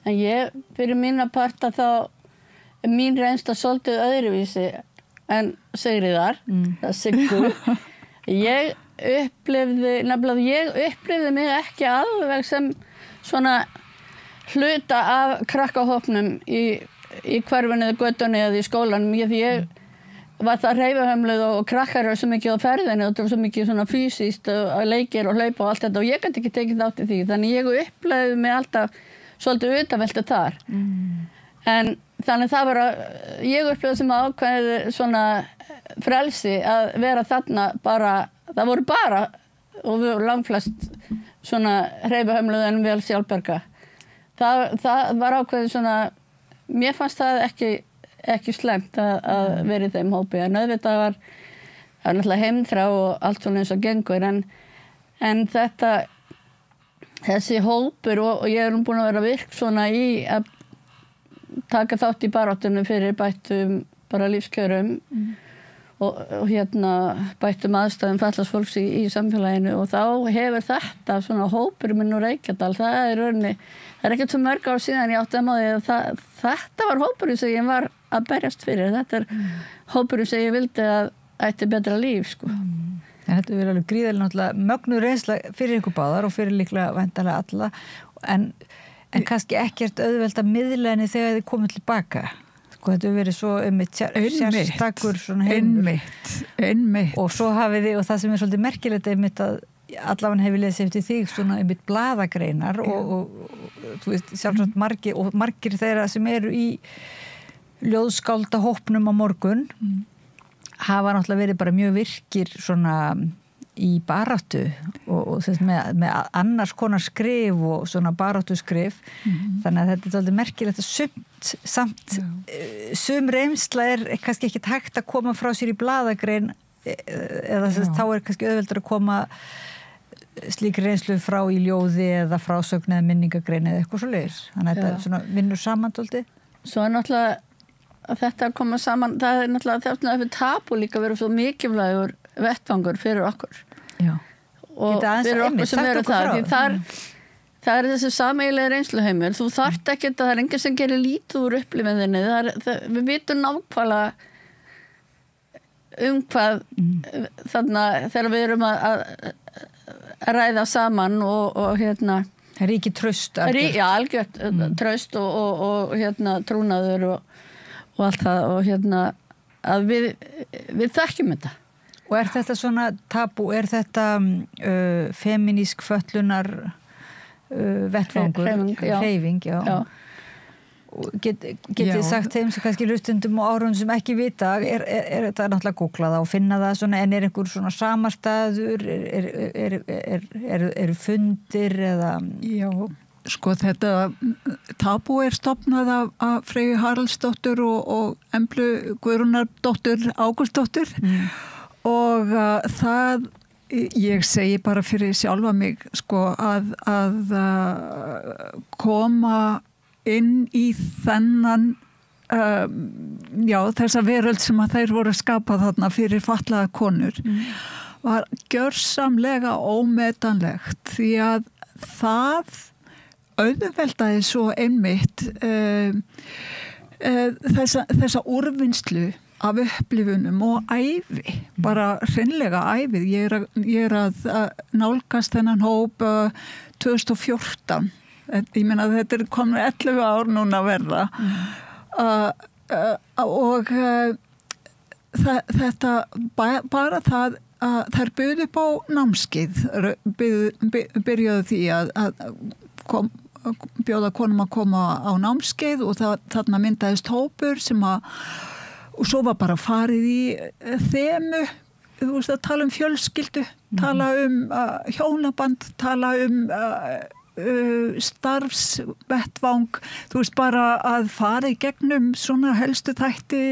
En ég, fyrir mína parta þá, mín reynsla svolítið öðruvísi en Sigríðar, Siggu. Ég upplifði mig ekki alveg sem svona hluta af krakkahópnum í hverfinu eða göttunni eða í skólanum. Ég var það hreyfihömluð og krakkar eru svo mikið á ferðinu og það var svo mikið svona fysiskt og leikir og hlaupa og allt þetta og ég gæti ekki tekið þátt í því. Þannig ég upplifði mig alltaf svolítið utanveltu þar. En þannig það var ég upplifði sem ákveðið svona frelsi að vera þarna bara, það voru bara og við langflest svona hreyfihömluð en vel sjálfberga. Það var ákveðið svona, mér fannst það ekki slæmt að vera í þeim hópi. En auðvitað var náttúrulega heimþrá og allt svona eins og gengur en þessi hópur og ég búin að vera virk svona í að taka þátt í baráttunum fyrir bættum bara lífskjörum og bættum aðstæðum fatlaðs fólks í samfélaginu og þá hefur þetta svona hópur minn úr Reykjadal, það er ekkert svo mörg ár síðan ég átti að máði að þetta var hópurinn sem ég var að berjast fyrir, þetta hópurinn sem ég vildi að ætti betra líf sko. En þetta verður alveg gríðarlega náttúrulega mögnuð reynsla fyrir ykkur báðar og fyrir líklega væntanlega alla en kannski ekkert auðvelt að miðla henni þegar þið komið tilbaka. Sko þetta verið svo sérstakur svona heimur. Einmitt. Og svo hafið þið, og það sem svolítið merkilegt einmitt að allavega hefur lesið eftir þig svona einmitt blaðagreinar og þú veist sjálfsagt margir þeirra sem eru í ljóðskálda hópnum á morgun hafa náttúrulega verið bara mjög virkir svona í baráttu og með annars konar skrif og svona baráttuskrif þannig að þetta svolítið merkilegt að sum reynsla kannski ekki hægt að koma frá sér í blaðagrein eða þá kannski auðveldur að koma slík reynslu frá í ljóði eða frásögn eða minningagrein eða eitthvað svoleiðis þannig að þetta svona vinnur saman dálítið. Svo náttúrulega að þetta koma saman, það náttúrulega þetta tabu líka verið svo mikilvægur vettvangur fyrir okkur. Já. Og fyrir okkur sem eru það það þessi sameiginlega reynsluheimur þú þarft ekki að það enginn sem gerir lítið úr upplifinni við vitum nákvæmlega hvað þarna þegar við erum að ræða saman og ríki traust algjört traust og trúnaður og allt það og að við þekkjum þetta. Og þetta svona tabu, þetta feminísk fötlunar vettvangur, hreyfing, já. Getið sagt þeim sem kannski hlustundum og árum sem ekki vita, þetta náttúrulega googlað og finna það svona, en einhver svona samarstaður, eru fundir eða... Já, sko þetta tabu stofnað af Freyju Haraldsdóttur og Emblu Guðrúnardóttur Ágústsdóttur og það ég segi bara fyrir sjálfa mig sko að koma inn í þennan þessa veröld sem að þær voru skapað þarna fyrir fatlaða konur var gjörsamlega ómetanlegt því að það auðveldaði svo einmitt þessa úrvinnslu af upplifunum og ævi, bara hreinlega æfið. Ég að nálgast þennan hóp 2014. Ég meina að þetta komin 11 ár núna að verða. Og þetta bara það að þær buðu upp á námskeið, byrjuðu því að bjóða konum að koma á námskeið og þarna myndaðist hópur sem og svo var bara farið í þemu þú veist, að tala fjölskyldu, tala hjónaband, tala starfsvettvang, þú veist, bara að fara í gegnum svona helstu þætti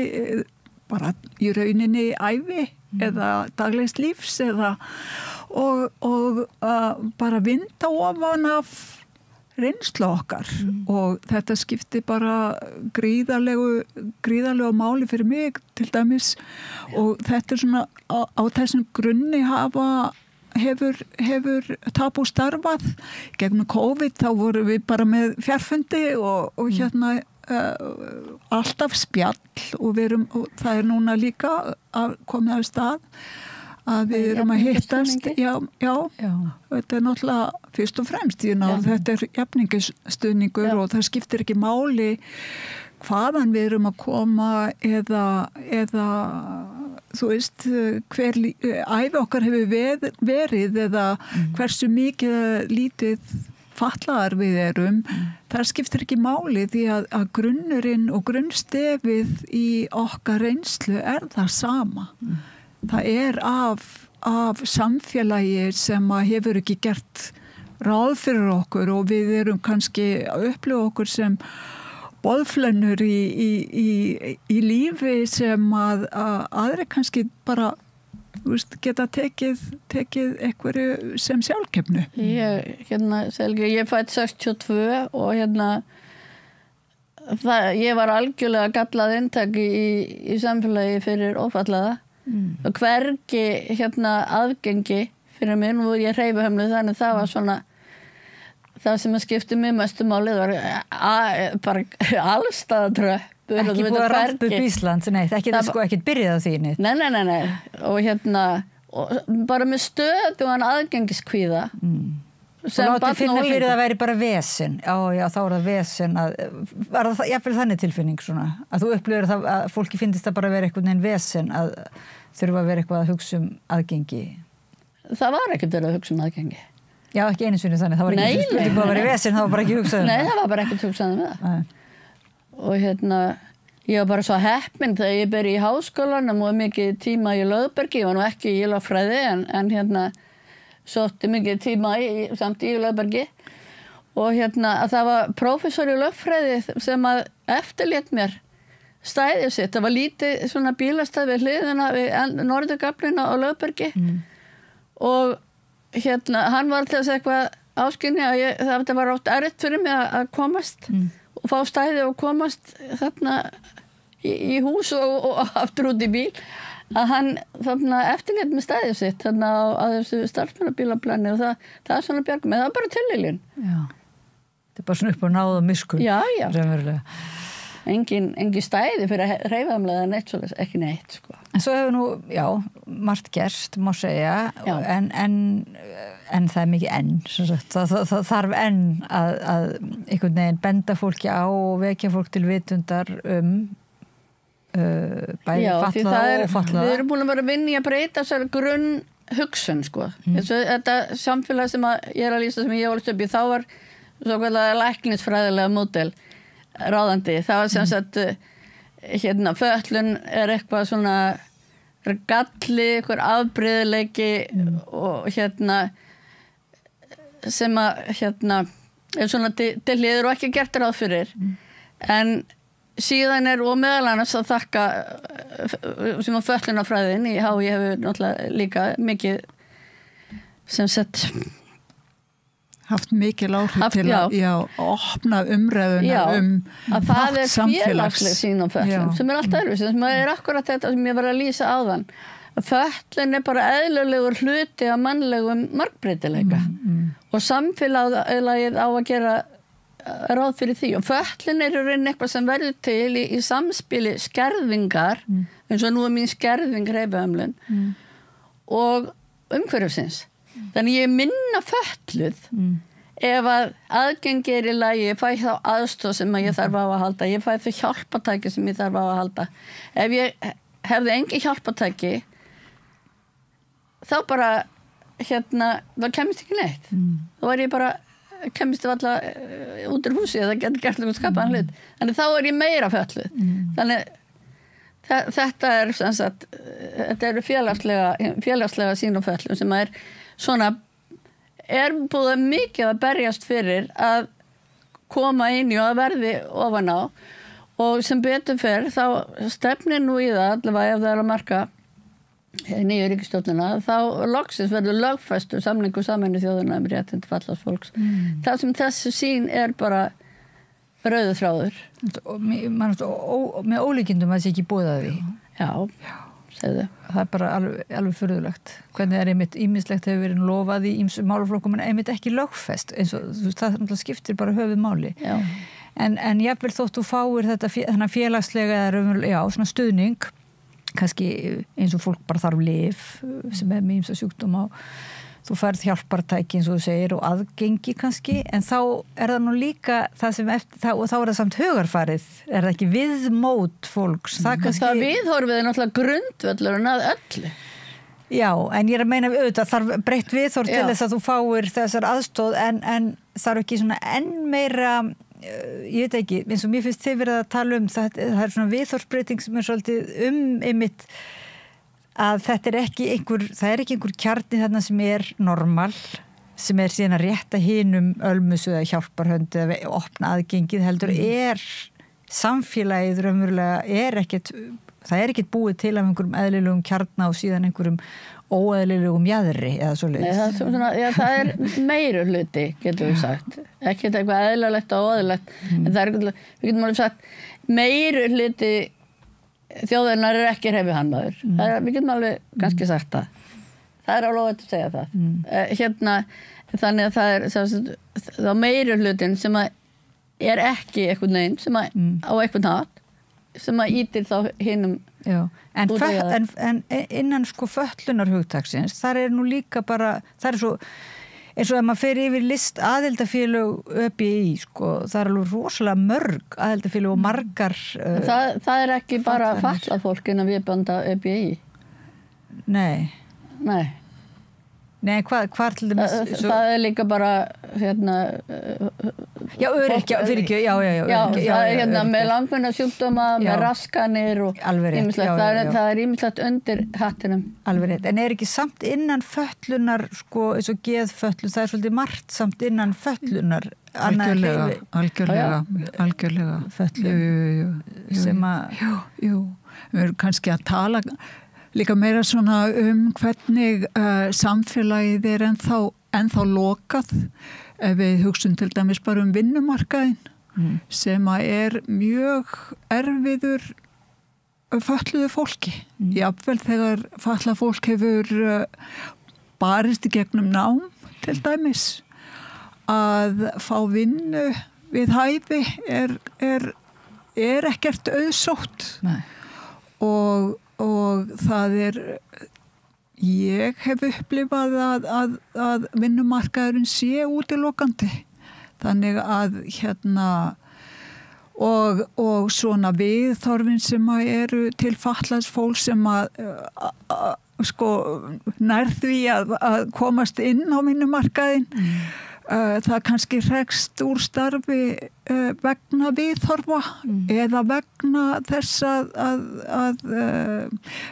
bara í rauninni ævi eða daglegs lífs og bara vinda ofan af reynslu okkar og þetta skipti bara gríðarlegu máli fyrir mig til dæmis og þetta svona á þessum grunni hefur Tabú starfað gegnum COVID þá vorum við bara með fjarfundi og hérna alltaf spjall og það núna líka komið af stað að við erum að hittast já, þetta náttúrulega fyrst og fremst, þetta jafningastuðningur og það skiptir ekki máli hvaðan við erum að koma eða þú veist, hver ævi okkar hefur verið eða hversu mikið lítið fatlaðar við erum, það skiptir ekki máli því að grunnurinn og grunnstefið í okkar reynslu það sama. Það af samfélagi sem hefur ekki gert ráð fyrir okkur og við erum kannski að upplifa okkur sem boðflönnur í lífi sem að aðri kannski bara geta tekið einhverju sem sjálfkefnu. Ég fætt 62 og ég var algjörlega gallað inntak í samfélagi fyrir ófallaða og hvergi aðgengi fyrir mig, nú ég hreyfihömluð þannig það var svona það sem að skipti mig mestu málið var bara allstaðatröpp ekki búið að rampa upp Íslands, ekki byrjað á því neitt. Nei og bara með stöðugan aðgengiskvíða og látið finna fyrir það væri bara vesen já, þá það vesen var það jafnvel þannig tilfinning svona að þú upplifir það að fólki finnist það bara að vera eitthvað neginn vesen að þurfa að vera eitthvað að hugsa aðgengi það var ekkert verið að hugsa aðgengi já, ekki einu sinni þannig, það var ekki spurning að vera vesen, það var bara ekki hugsað nei, það var bara ekkert hugsað það og ég var bara svo heppin þegar ég byrja í háskólan og mikið tíma í Lögbergi, ég var nú ekki í lögfræði en sótti mikið tíma samt í Lögbergi og að það var prófessor í lögfræði sem að eftirlét mér stæðið sitt, það var lítið svona bílastæð við hliðina við Norðurgaflina á Lögbergi og hann var til þess eitthvað áskynni að það var oft erfitt fyrir mig að komast og fá stæði og komast þarna í hús og aftur út í bíl að hann þarna eftirlét með stæðið sitt þarna á þessu starfsmannabílaplani og það svona bjargum með, það var bara tilviljun. Já, þetta bara svona upp á náð og miskun. Já. Engin stæði fyrir að hreyfamlega neitt svolítið, ekki neitt sko. En svo hefur nú, margt gerst, má segja, en það mikið það þarf að einhvern veginn benda fólki á og vekja fólk til vitundar bæði fallaða og fallaða. Við erum búin að vera að vinna í að breyta þessari grunn hugsun sko. Þetta samfélag sem ég að lýsa sem ég ólst upp í, þá var svo kallega læknisfræðilega módel ráðandi. Það var sem sagt fötlun eitthvað svona galli, eitthvað afbrigðileiki og sem að er svona til hliður og ekki gert ráð fyrir en síðan og meðal annars að þakka sem að fötlunarfræðin í HÍ hefur náttúrulega líka mikið sem sett haft mikil áhrif til að opna umræðuna að það er félagsleg sín á fötlun sem allt öðru, sem er akkurat þetta sem ég var að lýsa áðan að fötlun bara eðlulegur hluti af mannlegum margbreytileika og samfélagið á að gera ráð fyrir því og fötlun í rauninni eitthvað sem verður til í samspili skerðingar eins og nú mín skerðing hreyfihömlun og umhverfisins. Þannig ég minna fötluð ef að aðgengi í lagi, ég fæ þá aðstoð sem ég þarf á að halda, ég fæ þau hjálpatæki sem ég þarf á að halda. Ef ég hefði engin hjálpatæki þá bara þá kemist ekki neitt. Þá var ég bara kemist alltaf út úr húsi eða geti gert eitthvað skapaðan hlut. Þannig þá ég meira fötluð. þetta sem sagt, þetta eru félagslega sýn og föllum sem svona búið mikið að berjast fyrir að koma inn í og að verði ofan á og sem betur fer þá stefnir nú í það allavega ef það að marka nýju ríkisstjórnina þá loksins verður lögfestur samningu Sameinuðu þjóðanna réttindi fatlaðs fólks. Það sem þessu sýn bara rauður þráður. Með ólíkindum að það sé ekki búið að því. Já, segðu. Það bara alveg furðulegt. Hvernig einmitt ýmislegt hefur verið lofað í ýmsum málaflokkum en einmitt ekki lögfest eins og það skiptir bara höfuðmáli. Já. En jafnvel þótt þú fáir þetta félagslega svona stuðning kannski eins og fólk bara þarf lyf sem með ýmsa sjúkdóma og þú færð hjálpartæki eins og þú segir og aðgengi kannski en þá það nú líka það sem og þá það samt hugarfarið það ekki viðmót fólks það viðhorfið náttúrulega grundvöllurinn að öllu. Já, en ég að meina auðvitað þarf breytt viðhorf til þess að þú fáir þessar aðstóð en þarf ekki svona enn meira ég veit ekki, eins og mér finnst þið verið að tala það svona viðhorfsbreyting sem svolítið einmitt að þetta ekki einhver kjarni þarna sem normal sem síðan að rétta hinum ölmusu eða hjálparhönd eða opna aðgengið heldur samfélagið raunverulega það ekkert búið til af einhverjum eðlilegum kjarna og síðan einhverjum óeðlilegum jaðri eða svoleiðis. Það meiri hluti, getum við sagt. Ekkert eitthvað eðlilegt og óeðlilegt. En það við getum alveg sagt, meiri hluti þjóðarinnar ekki hreyfið handmaður. Við getum alveg kannski sagt það. Það alveg að segja það. Þannig að það meiri hlutin sem ekki eitthvað neinn, sem á eitthvað hatt, sem ítir þá hinum. Já, en innan fötlunar hugtaksins, þar nú líka bara, það svo eins og ef maður fer yfir list aðildafélög ÖBI, það alveg rosalega mörg aðildafélög og margar það ekki bara fatlað fólk innan viðbanda ÖBI. Nei. Nei, hvað til dæmis það líka bara já, öryrkja, fyrir ekki, já það með langvinna sjúkdóma, með raskanir og ýmislegt, það ýmislegt undir hattinum. Alveg rétt, en ekki samt innan fötlunar eins og geðfötlu, það svolítið margt samt innan fötlunar algjörlega fötlu sem að við erum kannski að tala líka meira svona hvernig samfélagið ennþá lokað ef við hugsum til dæmis bara vinnumarkaðinn sem að mjög erfiður fötluðu fólki. Jafnvel þegar fatlað fólk hefur barist í gegnum nám til dæmis að fá vinnu við hæfi ekkert auðsótt. Nei. Og það ég hef upplifað að vinnumarkaðurinn sé útilokandi. Þannig að og svona viðþorfin sem eru til fatlaðs fólk sem nær því að komast inn á vinnumarkaðinn. Það kannski hrekst úr starfi vegna viðhorfa eða vegna þess að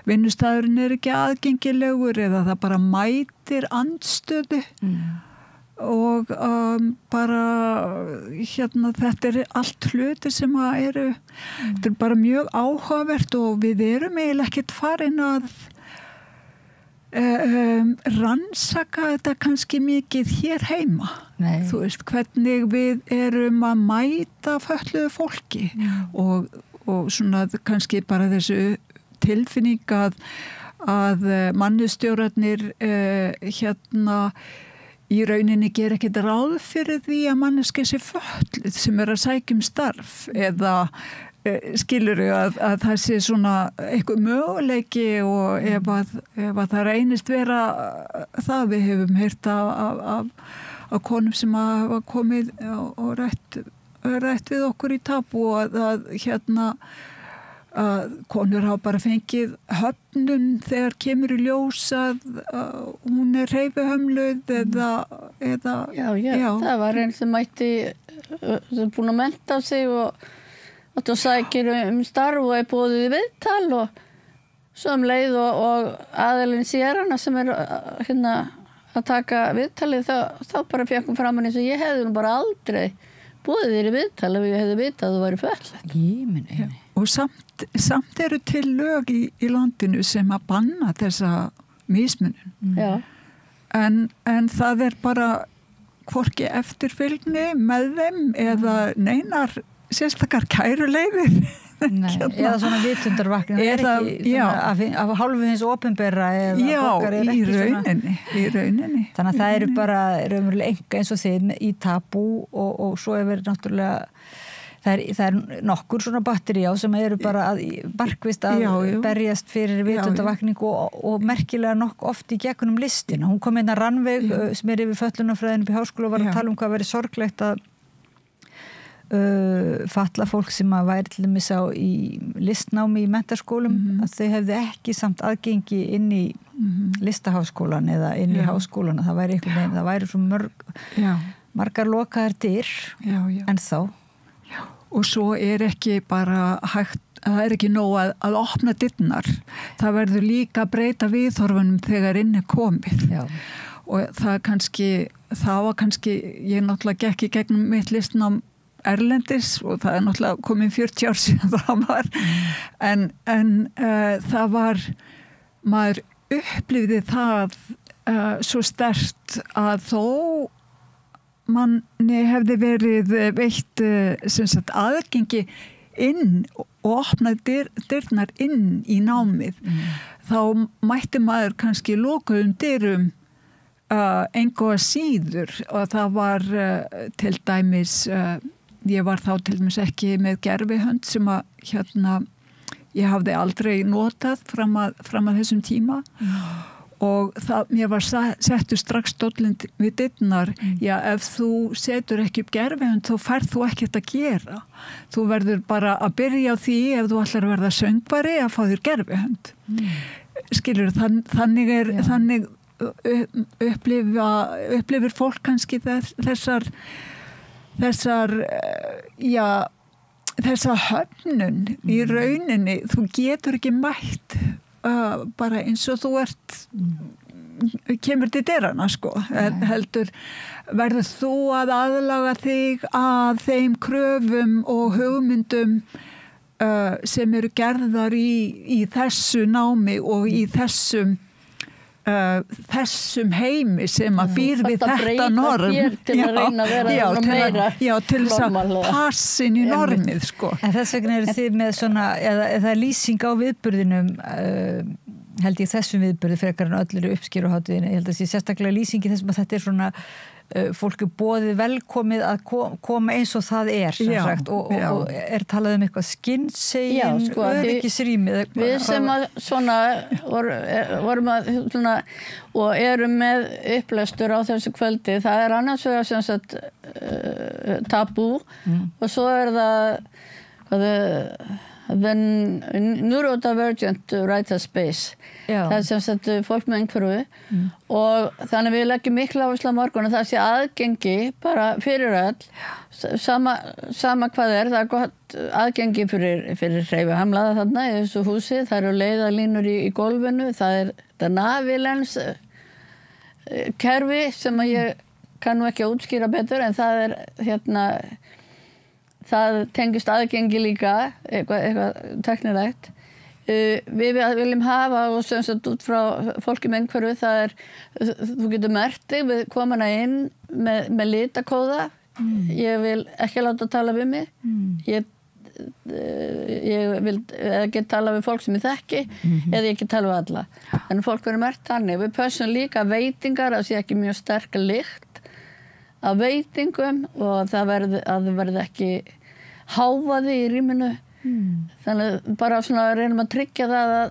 vinnustæðurinn ekki aðgengilegur eða það bara mætir andstöðu og bara þetta allt hluti sem þetta bara mjög áhugavert og við erum eiginlega ekkert farin að rannsaka þetta kannski mikið hér heima. Nei. Þú veist hvernig við erum að mæta fötluðu fólki og svona kannski bara þessu tilfinning að mannustjórarnir í rauninni gera ekkert ráð fyrir því að manneski sé fötluð sem að sækja starf eða skilurðu að það sé svona eitthvað möguleiki og ef að það reynist vera það við hefum heyrt af konum sem hafa komið og rætt við okkur í tabu og að konur hafa bara fengið höfnun þegar kemur í ljós að hún hreyfihömluð eða já, það var einn sem mætti sem búin að mennta sig og og sækir starf og boðið í viðtal og svo leið og aðilinn sér hana sem hérna að taka viðtalið þá bara fekk hún fram hann eins og ég hefði nú bara aldrei boðið þér í viðtal ef ég hefði vitað að þú væri fötluð. Og samt eru til lög í landinu sem að banna þessa mismunum. Já. En það bara hvorki eftirfylgni með þeim eða neinar sérstakar kæruleiðir. Eða svona vitundarvakning af hálfu hins opinbera í rauninni þannig að það eru bara raunverulega eins og þið í tabú og svo er verið náttúrulega það er nokkur svona batteri á sem eru bara markvisst að berjast fyrir vitundarvakning og merkilega nokk oft í gegnum listina. Hún kom inn að Rannveig sem er yfir fötlunarfræðin upp í háskóla og var að tala um hvað verið sorglegt að fatla fólk sem að væri til dæmis í listnámi í menntaskólum að þau hefðu ekki samt aðgengi inn í listaháskólan eða inn í háskólan, það væri einhvern veginn, það væri svo margar lokaðar dyr en þá. Og svo ekki bara hægt, það ekki nóg að opna dyrnar, það verður líka að breyta viðhorfunum þegar inn komið. Og það var kannski, ég náttúrulega gekk í gegnum mitt listnám erlendis og það náttúrulega komin 40 ár síðan það var en það var maður upplifði það svo sterkt að þó manni hefði verið veitt sem sagt aðgengi inn og opnaði dyrnar inn í námið þá mætti maður kannski lokuðum dyrum engu að síður og það var til dæmis ég var þá til dæmis ekki með gervihönd sem að ég hafði aldrei notað fram að þessum tíma og mér var settur strax stóllinn við dyrnar ef þú setur ekki upp gervihönd þá færð þú ekkert að gera þú verður bara að byrja á því ef þú ætlar að verða söngvari að fá þér gervihönd skilur þannig upplifir fólk kannski þessar þessa höfnun í rauninni, þú getur ekki mætt bara eins og þú kemur til dyrana sko, heldur verður þú að aðlaga þig að þeim kröfum og hugmyndum sem eru gerðar í þessu námi og í þessum heimi sem að býr við þetta norm til að reyna að vera meira til þess að passin í normið sko. En þess vegna eru þið með svona eða lýsing á viðburðinum held ég þessum viðburði frekar en öllur uppskeruhátíðinni, ég held að sé sérstaklega lýsingi þessum að þetta svona fólk boðið velkomið að koma eins og það sem sagt og talað eitthvað skinnsegin öryggisrými við sem að svona vorum að svona, og erum með upplestur á þessu kvöldi það annars vegar sem sagt tabú og svo það the neurodivergent writer space það sem sagt fólk með einhverfu og þannig við leggjum mikla áherslu á morgun og það sé aðgengi bara fyrir öll sama hvað það er gott aðgengi fyrir hreyfihamlaða þarna í þessu húsi, það eru leiðarlínur í gólfinu, það er Navilens kerfi sem að ég kann nú ekki að útskýra betur en það er það tengist aðgengi líka eitthvað teknilegt við viljum hafa og sem sagt út frá fólki með einhverfu það þú getur merkt þig við komuna inn með litakóða ég vil ekki láta tala við mig ég vil ekki tala við fólk sem ég þekki eða ég ekki tala við alla en fólk verður merkt þannig við pössum líka veitingar að sé ekki mjög sterk lykt af veitingum og það verði ekki háfaði í rýminu þannig bara svona reynum að tryggja það að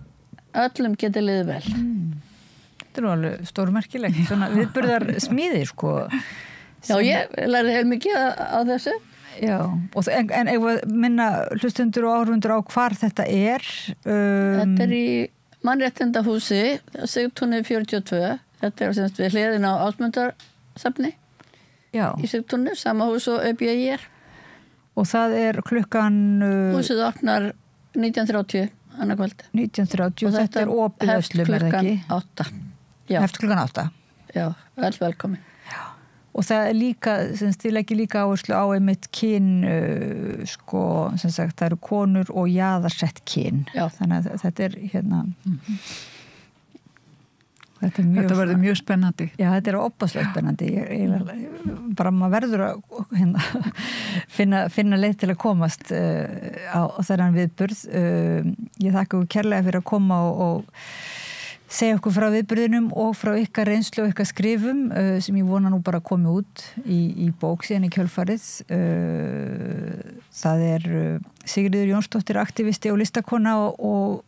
öllum geti liðið vel Þetta alveg stórmerkilegt svona viðburðar smíði sko Já, ég lærði heil mikið á þessu Já, en ég minna hlustundur og áhorfundur á hvar þetta Þetta í mannréttindahúsi Sigtúni 42 þetta semst við hliðin á Ásmundarsafni í Sigtúni, sama hús og ÖBÍ og það klukkan húsið opnar 19:30 annað kvöld 19:30 og þetta opið öllum, klukkan 8 hefst klukkan 8 já, öll velkomin og það líka, þið leggir líka áherslu á einmitt kyn sem sagt, það eru konur og jaðarsett kyn þannig að þetta hérna þetta verður mjög spennandi já, þetta óbáslega spennandi bara maður verður að finna leið til að komast á þennan viðburð ég þakka ykkur kærlega fyrir að koma og segja okkur frá viðburðinum og frá ykkar reynslu og ykkar skrifum sem ég vona nú bara að komi út í bók síðan í kjölfarið það Sigríður Jónsdóttir aktivisti og listakona og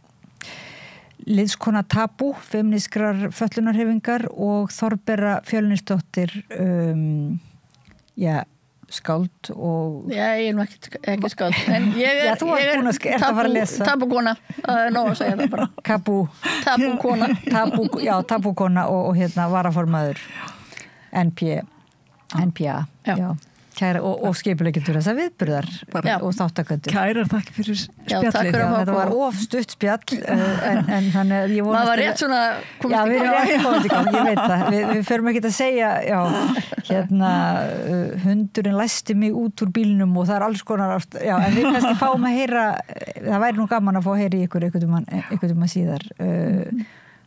liðskona Tabú, femínískrar föllunarhefingar og Þorbera Fjölnisdóttir skáld og ég nú ekki skáld en ég tabúkona nóg að segja það bara tabúkona og varaformaður NPA já. Kæra, og skipuleikjendur þessa viðburðar og þáttakendur. Kærar þakki fyrir spjallið. Þetta var of stutt spjall en þannig að ég vonast maður var rétt svona komast í gang, ég veit það. Við förum ekki að segja hundurinn læsti mig út úr bílnum og það alls konar en við kannski fáum að heyra það væri nú gaman að fá að heyra í ykkur einhvern tímann síðar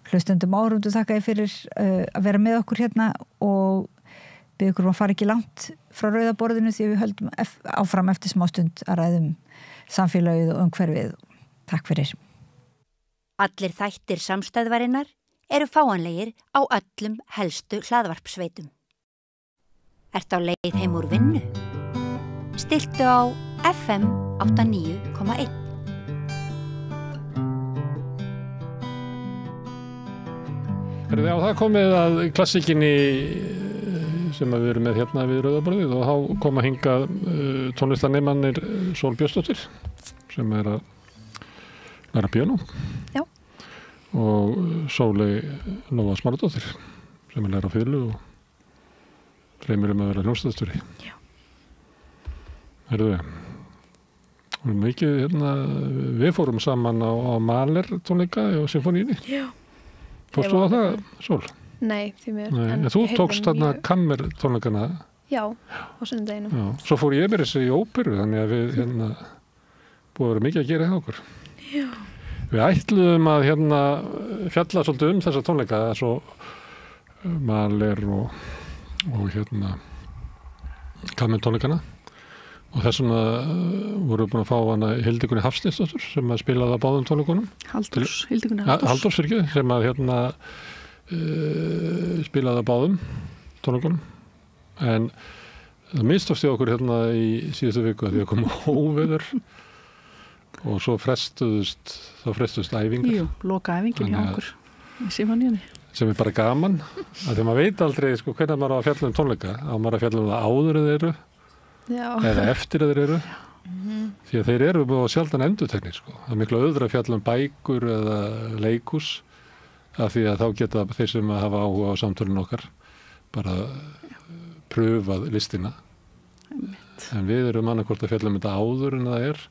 hlustendum árundu þakka ég fyrir að vera með okkur hérna og bið ykkur að fara ekki langt frá rauðaborðinu því við höldum áfram eftir smástund að ræðum samfélagið og umhverfið. Takk fyrir. Allir þættir samstæðvarinnar eru fáanlegir á öllum helstu hlaðvarpsveitum. Ertu á leið heim úr vinnu? Stilltu á FM 89,1. Það komið að klassikinni sem við erum með hérna við Rauðaborðið og þá koma hingað tónlistarneimannir Sól Björnsdóttir sem að læra píanó og Sóley Nóa Smáradóttir sem að læra fiðlu og dreymir að vera hljómsveitarstjóri. Mikið við fórum saman á Mahler tónleika og symfóníunni. Fórstu á það, Sól? Nei, því mér. En þú tókst þarna kammer tónleikana? Já, á sunnudeginum. Svo fór ég með þessi í óperu, þannig að við búið að vera mikið að gera hjá okkur. Já. Við ætluðum að fjalla svolítið þessa tónleika, svo Mahler og kammer tónleikana. Og þess vegna vorum við búin að fá hana Hildigunni Hafsteinsdóttur sem að spilaði á báðum tónleikunum. Hildigunni Halldórs fyrir ekki, sem að spilaði á báðum tónleikunum. En það mistókst okkur í síðustu viku að því að koma óveður og svo frestuðust æfingar. Jú, loka æfingin hjá okkur í symfóníunni. Sem bara gaman, að því maður veit aldrei hvernig maður á að fjalla tónleika, á maður að fjalla það áður eða eru. Já. Eða eftir að þeir eru því að þeir eru sjaldan endurteknir það er miklu auðvitað að fjalla bækur eða leikhús af því að þá geta þeir sem hafa áhuga á samtölun okkar bara pröfað listina en við erum annarkvort að fjalla þetta áður en það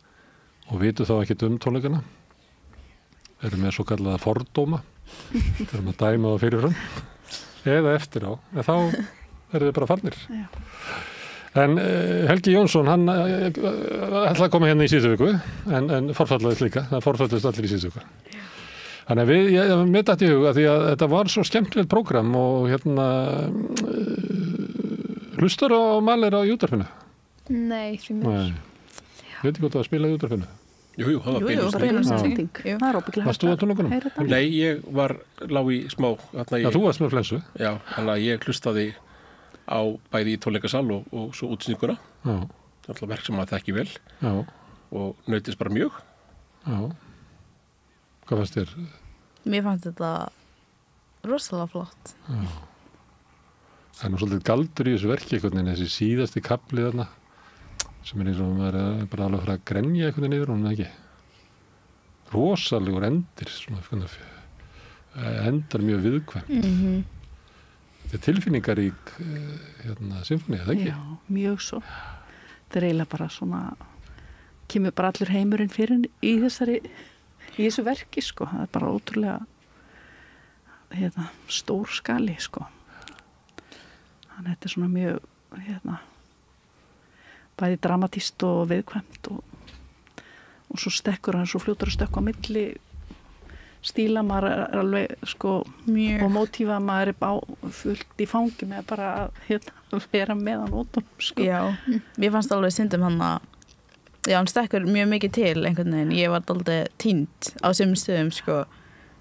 og vitum þá ekki tónleikana erum með svo kallaða fordóma erum að dæma það fyrirfram eða eftir á en þá eru þeir bara farnir En Helgi Jónsson, hann ætlaði að koma hérna í síðustu viku, en forfallaðist líka, það forfallaðist allir í síðustu viku. Þannig að mér dætti í huga því að þetta var svo skemmtilegt prógram og hlustar á Mahler á útvarpinu? Nei, því mér. Veit ekki hvort það að spila í útvarpinu? Jú, það var beinusending. Það er óbygglega Varst þú á tónleikunum? Nei, ég lá í smá. Já, þú varst með flensu? Já, þannig að ég hlustaði á bæði í tónleikasal og svo útsýninguna. Það er alltaf verk sem maður þekki vel og nautist bara mjög. Já. Hvað fannst þér? Mér fannst þetta rosalega flott. Já. Það er nú svolítið galdur í þessu verki einhvern veginn, þessi síðasti kafli þarna sem eins og maður bara alveg að fara að grenja einhvern veginn yfir honum, ekki? Rosalegur endir, svona endar mjög viðkvæmt. Þetta er tilfinningarík symfónía, það ekki? Já, mjög svo. þetta eiginlega bara svona kemur bara allur heimurinn fyrir í þessu verki sko, það bara ótrúlega stór skali sko, þannig þetta svona mjög bæði dramatíst og viðkvæmt og svo stekkur hann svo fljótur að stekka á milli stíla, maður alveg sko mjög. Og mótífa maður fullt í fangi með bara að vera með hann út sko. Já, mér fannst alveg syndum hann hann stekkur mjög mikið til einhvern veginn, ég var aldrei týnd á sumum stöðum sko,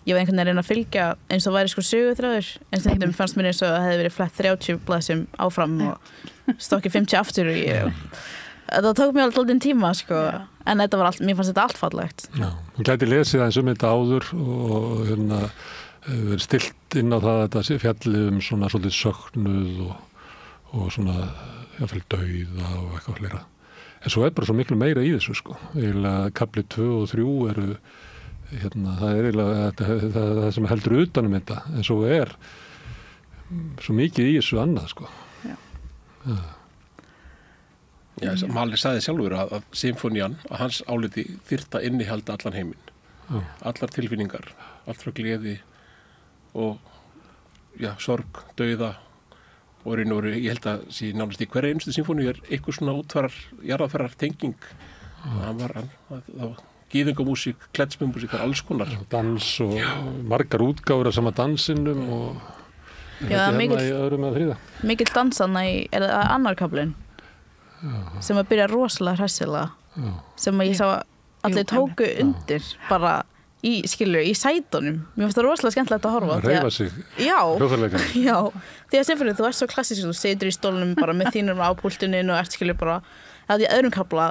ég var einhvern veginn að reyna að fylgja eins og væri sko söguþráður, en stundum fannst mér eins og það hefði verið flett 30 blaðsum áfram og stokkið 50 aftur og það tók mér alltaf tíma sko, en þetta var mér fannst þetta allt fallegt. Já, hún gæti lesið aðeins þetta áður og verið stilt inn á það að þetta fjalli svona svolítið söknuð og svona jafnvel dauða og eitthvað fleira. En svo bara svo miklu meira í þessu sko, eiginlega kapli 2 og 3 eru það eiginlega það sem heldur utan þetta, en svo svo mikið í þessu annað sko. Já, Mahler sagði sjálfur að symfónían, að hans áliti þyrfti að innihalda allan heiminn, allar tilfinningar, allt frá gleði og sorg, dauða og ég held að sé nánast í hverja einustu symfóníu eitthvað svona jarðarfarar tenging. Það var gyðingamúsík, klettsmumúsík, alls konar. Dans og margar útgáfur af sama dansinum og mikill dansanna er það annar kaflinn sem að byrja rosalega hressilega sem að ég sá allir tóku undir bara í sætunum. Mér finnst það rosalega skemmtilegt að horfa. Að reyfa sig. Já, því að symfóníu, þú ert svo klassísk, þú situr í stólnum bara með þínum á púltinu og ert bara að í öðrum kafla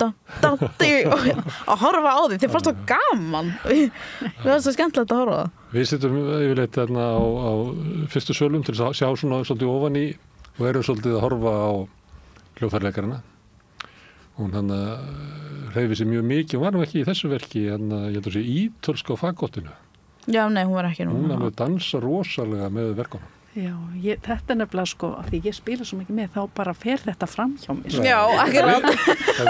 og horfa á því, þið fannst svo gaman. Það var svo skemmtilegt að horfa. Við sittum yfirleitt á fyrstu sölum til að sjá svona svolítið ofan í og erum svolítið að horfa á hljóðfærleikarana. Hún hreyfði sig mjög mikið, hún var nú ekki í þessu verki ég heldur að sé ítölsk á fagottinu. Já, nei, hún var ekki nú. Hún alveg dansa rosalega með verkunum. Já, þetta nefnilega sko, af því ég spila svo mikið með, þá bara fer þetta fram hjá mér. Já, akkurat.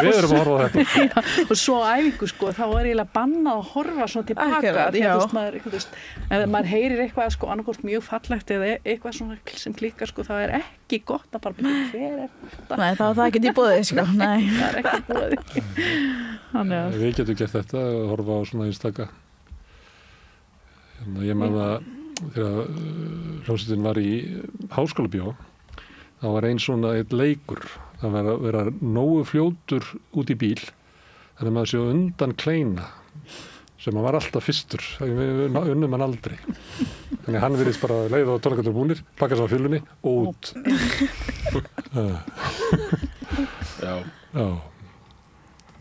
Við erum að horfa á þetta. Já, og svo á æfingu sko, þá eiginlega bannað að horfa svona tilbaka. Ef maður heyrir eitthvað sko, annarkort mjög fallegt eða eitthvað svona sem klikkar sko, þá ekki gott að bara byrja hver þetta. Nei, þá það ekki í boði sko. Nei, það ekki í boði. Við getum gert þetta að horfa á svona einstaka. Ég man að þegar hljómsveitin var í Háskólabíó þá var einn leikur, það var að vera nógu fljótur út í bíl þannig að maður sé undan kleina sem var alltaf fyrstur, við unnum hann aldrei þannig að hann virðist bara leið á tónleikarnir búnir, pakka svo á fjölunni og út. Já.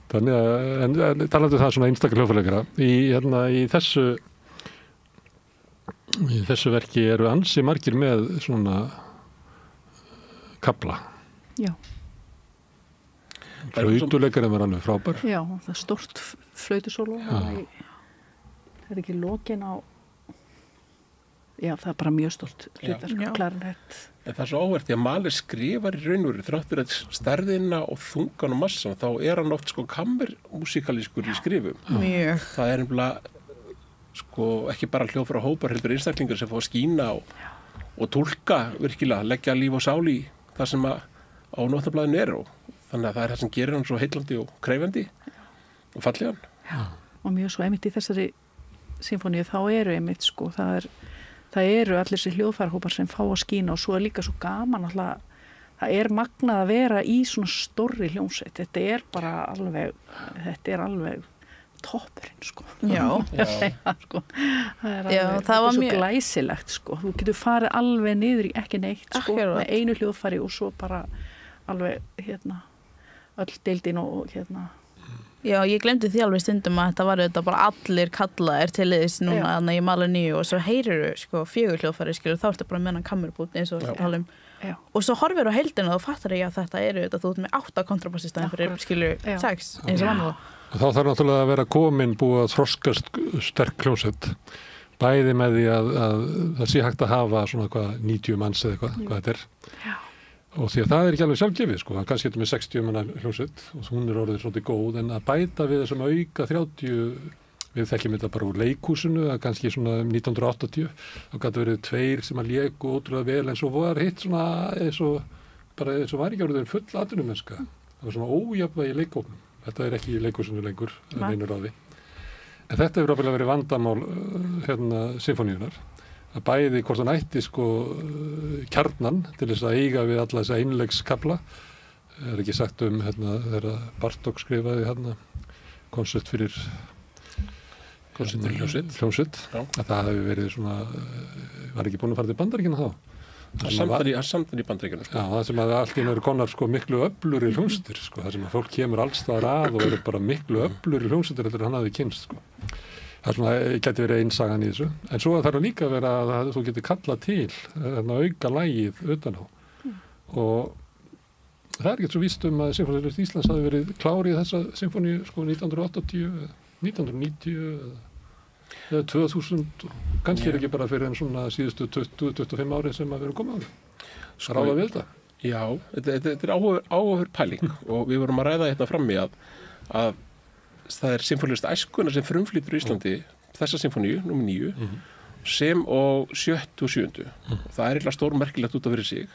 Þannig að talandi það svona einstakar hljóðfæraleikara í þessu verki eru ansi margir með svona kafla. Já. Flautuleikarinn var alveg frábær. Já, það stórt flautusóló. Það er ekki lokin á Já, það er bara mjög stórt hlutverk, klarinett. En það er svo áhvert, því að Mahler skrifar í raunveru þráttur að stærðina og þungan og massan, þá er hann oft kammermusikalískur í skrifum. Mjög. Það er nefnilega ekki bara hljóðfæra hópar, heldur einstaklingar sem fá að skína og túlka virkilega, leggja líf og sál í það sem á nótablaðinu er þannig að það er það sem gerir hann svo heillandi og kreifandi og fallegan. Já, og mjög svo einmitt í þessari symfóníu þá eru einmitt það eru allir þessi hljóðfærahópar sem fá að skína og svo er líka svo gaman alltaf, það er magnað að vera í svona stórri hljómsveit, þetta er alveg toppurinn Já. Það er alveg, það var svo glæsilegt þú getur farið alveg niður í ekki neitt með einu hljóðfæri og svo bara alveg öll deildin og Já, ég glemdi því alveg stundum að þetta var þetta bara allir kallaðir til þess núna þannig að ég Mahler 9 og svo heyrir 4 hljóðfæri þá ertu bara með hann kammerbút eins og talum og svo horfir á heildina og fattar ég að þetta eru þetta þú ert með 8 kontrabassistæðin fyrir 6 eins og vanlega. Þá þarf náttúrulega að vera komin búið að þroskast sterk hljómsveit bæði með því að það sé hægt að hafa svona 90 manns eða hvað þetta er og því að það ekki alveg sjálfgefið sko, kannski getur með 60 manna hljómsveit og hún orðið svolítið góð, en að bæta við þessum auka 30, við þekkjum þetta bara úr leikhúsinu, að kannski svona 1980, þá gæti verið 2 sem að léku ótrúlega vel, en svo var hitt svona eins og var ekki orðið full atvinnumennska, það var svona ójafnvægi í leikhópnum, þetta ekki í leikhúsinu lengur, einur ráði. En þetta hefur ábyggilega verið vandamál sinfóníunar, að bæði hvort hann ætti sko kjarnan til þess að eiga við alla þessa einlegskafla, ekki sagt þegar Bartók skrifaði konsert fyrir hljómsveit, að það hefur verið svona, var ekki búin að fara til Bandaríkjanna þá? Samt í Bandaríkjanna. Já, það sem að allt í einu eru konar sko miklu öflur í hljómsveitir, sko, það sem að fólk kemur allstaðar að og eru bara miklu öflur í hljómsveitir eftir hann hafi kynst, sko. Það svona geti verið einsagan í þessu, en svo þarf líka að vera að þú getur kallað til auka lagið utan á og það ekki svo víst að Sinfóníuhljómsveit Íslands hafi verið klárið þessa sinfóníu sko 1980, 1990 eða 2000, kannski ekki bara fyrir en svona síðustu 20-25 ári sem að vera komið á það ráða við þetta. Já, þetta áhugaverð pæling og við vorum að ræða hérna frammi að það sinfóníuhljómsveit æskunnar sem frumflytur í Íslandi, þessa sinfóníu, númer 9, sem og 7. og 7. Það eiginlega stórmerkilegt út af fyrir sig,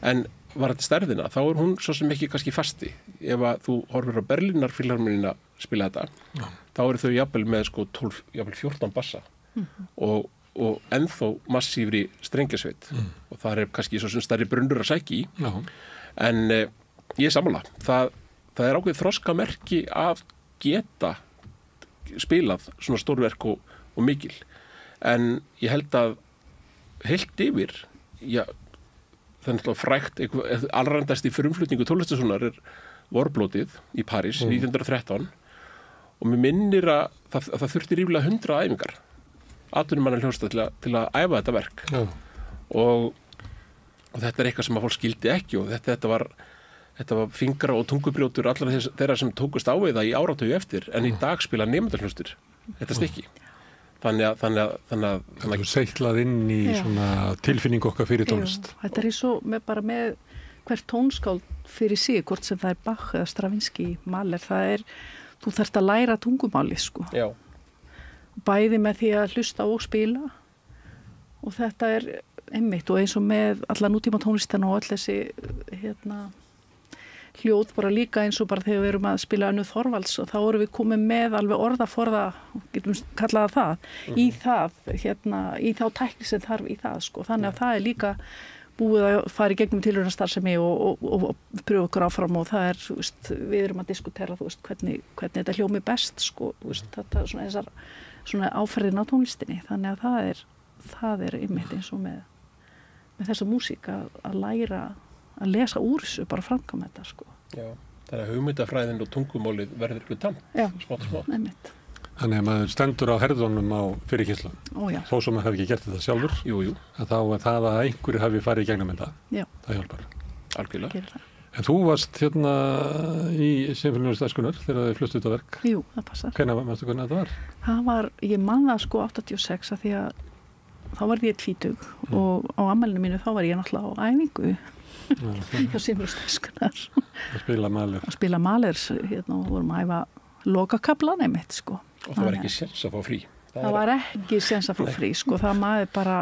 en var þetta stærðina, þá hún svo sem ekki kannski fasti. Ef að þú horfir á Berlínar Filharmonía spila þetta, þá eru þau jafnvel með sko 12, jafnvel 14 bassa og ennþá massífri strengjasveit og það kannski svo sem stærri brunnur að sækja í. En ég sammála, það ákveðið þroskamerki að geta spilað svona stórverk og mikil. En ég held að heilt yfir, það er náttúrulega frægt, allrændast í frumflutningu tónlistarssonar Vorblótið í París 1913 og mér minnir að það þurfti ríflega 100 æfingar atvinnumannahljómsveitar til að æfa þetta verk og þetta eitthvað sem að fólk skildi ekki og þetta var fingra og tungubrjótur allar þeirra sem tókust á við það í áratugi eftir en í dag spila nemendahljómsveitir þetta stykki. Þannig að þú seitlað inn í svona tilfinningu okkar fyrir tónlist. Þetta er svo með hvert tónskáld fyrir sig, hvort sem það Bach eða Stravinsky, Mahler, þú þarft að læra tungumálið sko. Já. Bæði með því að hlusta og spila og þetta einmitt og eins og með alla nútíma tónlistina og öll þessi hljóð bara líka eins og bara þegar við erum að spila Önnu Þorvalds og þá erum við komið með alveg orðaforða, getum kallaða það í það, í þá tækni sem þarf í það sko, þannig að það líka búið að fara í gegnum tilraunastarfsemi og pröfa okkur áfram og það þú veist, við erum að diskutera þú veist, hvernig þetta hljómi best sko, þú veist, þetta svona áferðin á tónlistinni, þannig að það einmitt eins og með þessa músík að læra að lesa úr þessu, bara framkvæma þetta sko. Já, þannig að hugmyndafræðin og tungumálið verður eitthvað tamt, smátt. Einmitt. Þannig að maður stendur á herðunum á fyrirkynslu, þó sem maður hefði ekki gert þetta sjálfur, en þá það að einhverju hafi farið í gegnum þetta, það hjálpar. Algjörlega. En þú varst í Sinfóníuhljómsveit æskunnar þegar þið fluttu þetta verk. Jú, það passar. Hvernig þetta var? Það var, ég man það sko 86 að því að þá var ég 20 og á afmælinu mínu þá var ég náttúrulega á æfingu hjá Sinfóníuhljómsveit æskunnar. Að spila Mahler og vorum að æfa lokakaflan einmitt sko. Og það var ekki séns að fá frí. Það var ekki séns að fá frí sko, það maður bara,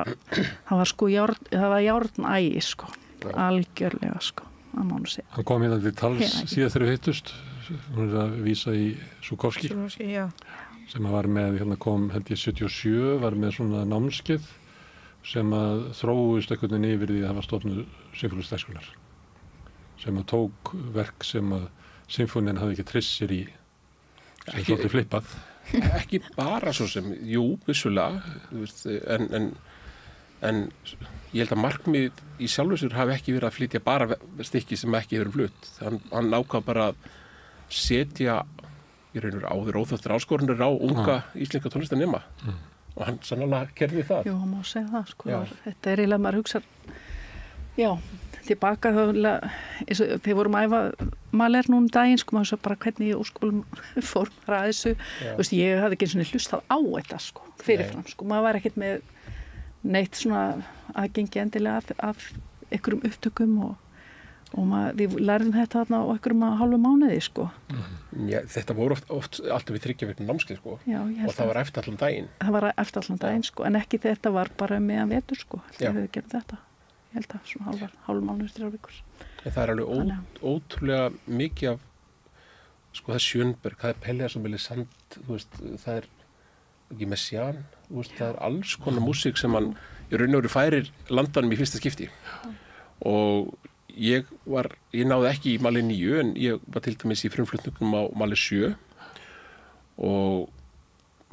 það var sko það var járnægi sko, algjörlega sko, að mánu segja. Hann kom hérna til tals síðan þegar við hittust, hún að vísa í Sjúkovskí, sem var með, kom held ég 77, var með svona námskeið sem að þróust einhvern veginn yfir því að hafa stofnuð Sinfóníuhljómsveit æskunnar, sem að tók verk sem að sinfónían hafði ekki trissir í, sem svolítið flippað. Ekki bara svo sem, jú, vissulega, en ég held að markmið í sjálfsögur hafi ekki verið að flytja bara stykki sem ekki hefur flutt. Hann ákvað bara að setja í raunur áður óþáttur áskorunir á unga íslenska tónlistanema og hann sannlega kerði það. Jú, hann má segja það, sko. Þetta eiginlega maður hugsar, tilbaka þegar vorum að æfa Mahler núna daginn, sko, maður svo bara hvernig ég óskapulum fór bara að þessu, veist, ég hafði ekki eins og hlustað á þetta, sko, fyrirfram, sko, maður var ekkert með neitt svona aðgengi endilega af einhverjum upptökum og og við lærðum þetta þarna á einhverjum hálfu mánuði sko. Já, þetta voru oft alltaf við 3 vikna námskeið sko. Já, og það var eftir allan daginn. Það var eftir allan daginn sko, en ekki þetta var bara meðan vetur sko, þegar við gerum þetta. Ég held að svona hálfu mánuði 3 vikur. En það alveg ótrúlega mikið af sko það Schönberg, það Pelleas og Melisande, þú veist, það ekki Messiaen, þú veist, það alls konar músík sem hann í raun og veru færir landanum í fyrsta skipti. Og ég náði ekki í Mali 9 en ég var til dæmis í frumflutningunum á Mali 7 og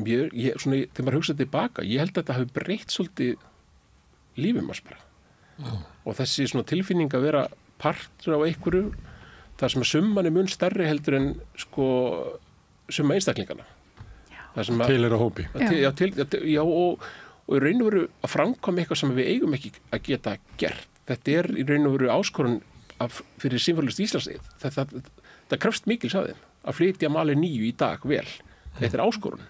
svona, þegar maður hugsaði tilbaka, ég held að þetta hafi breytt svolítið lífum manns bara. Og þessi svona tilfinning að vera partur á einhverju, þar sem að summan er mun stærri heldur en sko summa einstaklingana. Til er á hópi. Já, og í raun og veru að framkvæma eitthvað sem við eigum ekki að geta gert. Þetta er í raun og veru áskorun fyrir Sinfóníulist Íslandseið. Það krefst mikils af þeim að flytja Mali 9 í dag vel. Þetta er áskorun.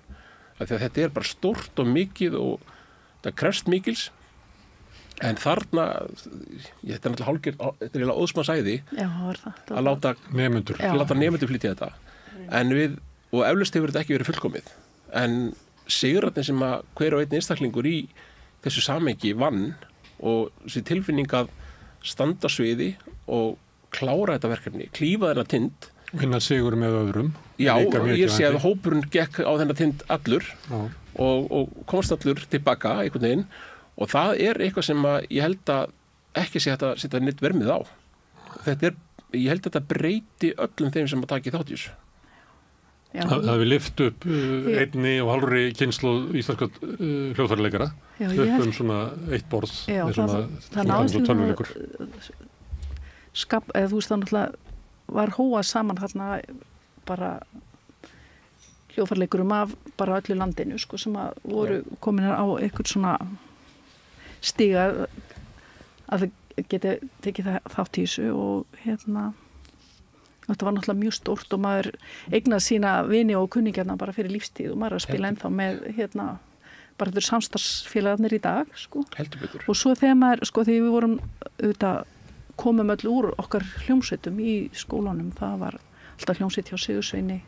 Þetta er bara stórt og mikið og það krefst mikils. En þarna, þetta er náttúrulega hálfgerð, þetta er eiginlega óðsmannsæði að láta nemendur flytja þetta. En og eflaust hefur þetta ekki verið fullkomið. En sigurarnir sem að hver og einn einstaklingur í þessu samhengi vann og þessi tilfinning að standa sviði og klára þetta verkefni, klífa þennan tind. Vinna sigur með öðrum. Já, ég sé að hópurinn gekk á þennan tind allur og komst allur tilbaka einhvern veginn og það er eitthvað sem að ég held að ekki sé að setja neitt vermið á. Ég held að þetta breyti öllum þeim sem að taki þátt í þessu. Það við lyft upp 1,5 kynslóð íslenska hljóðfæraleikara upp svona eitt borð það náðist eða þú veist það náttúrulega var hóað saman þarna bara hljóðfæraleikurum af bara öllu landinu sko, sem að voru komin á eitthvað svona stiga að það geti tekið þátt í þessu og þetta var náttúrulega mjög stórt og maður eignað sína vini og kunningjarna bara fyrir lífstíð og maður að spila ennþá með bara þetta samstarfsfélagarnir í dag sko. Heldur betur. Og svo þegar maður, sko þegar við vorum komum öll úr okkar hljómsveitum í skólanum, það var alltaf hljómsveit hjá Sigursveini,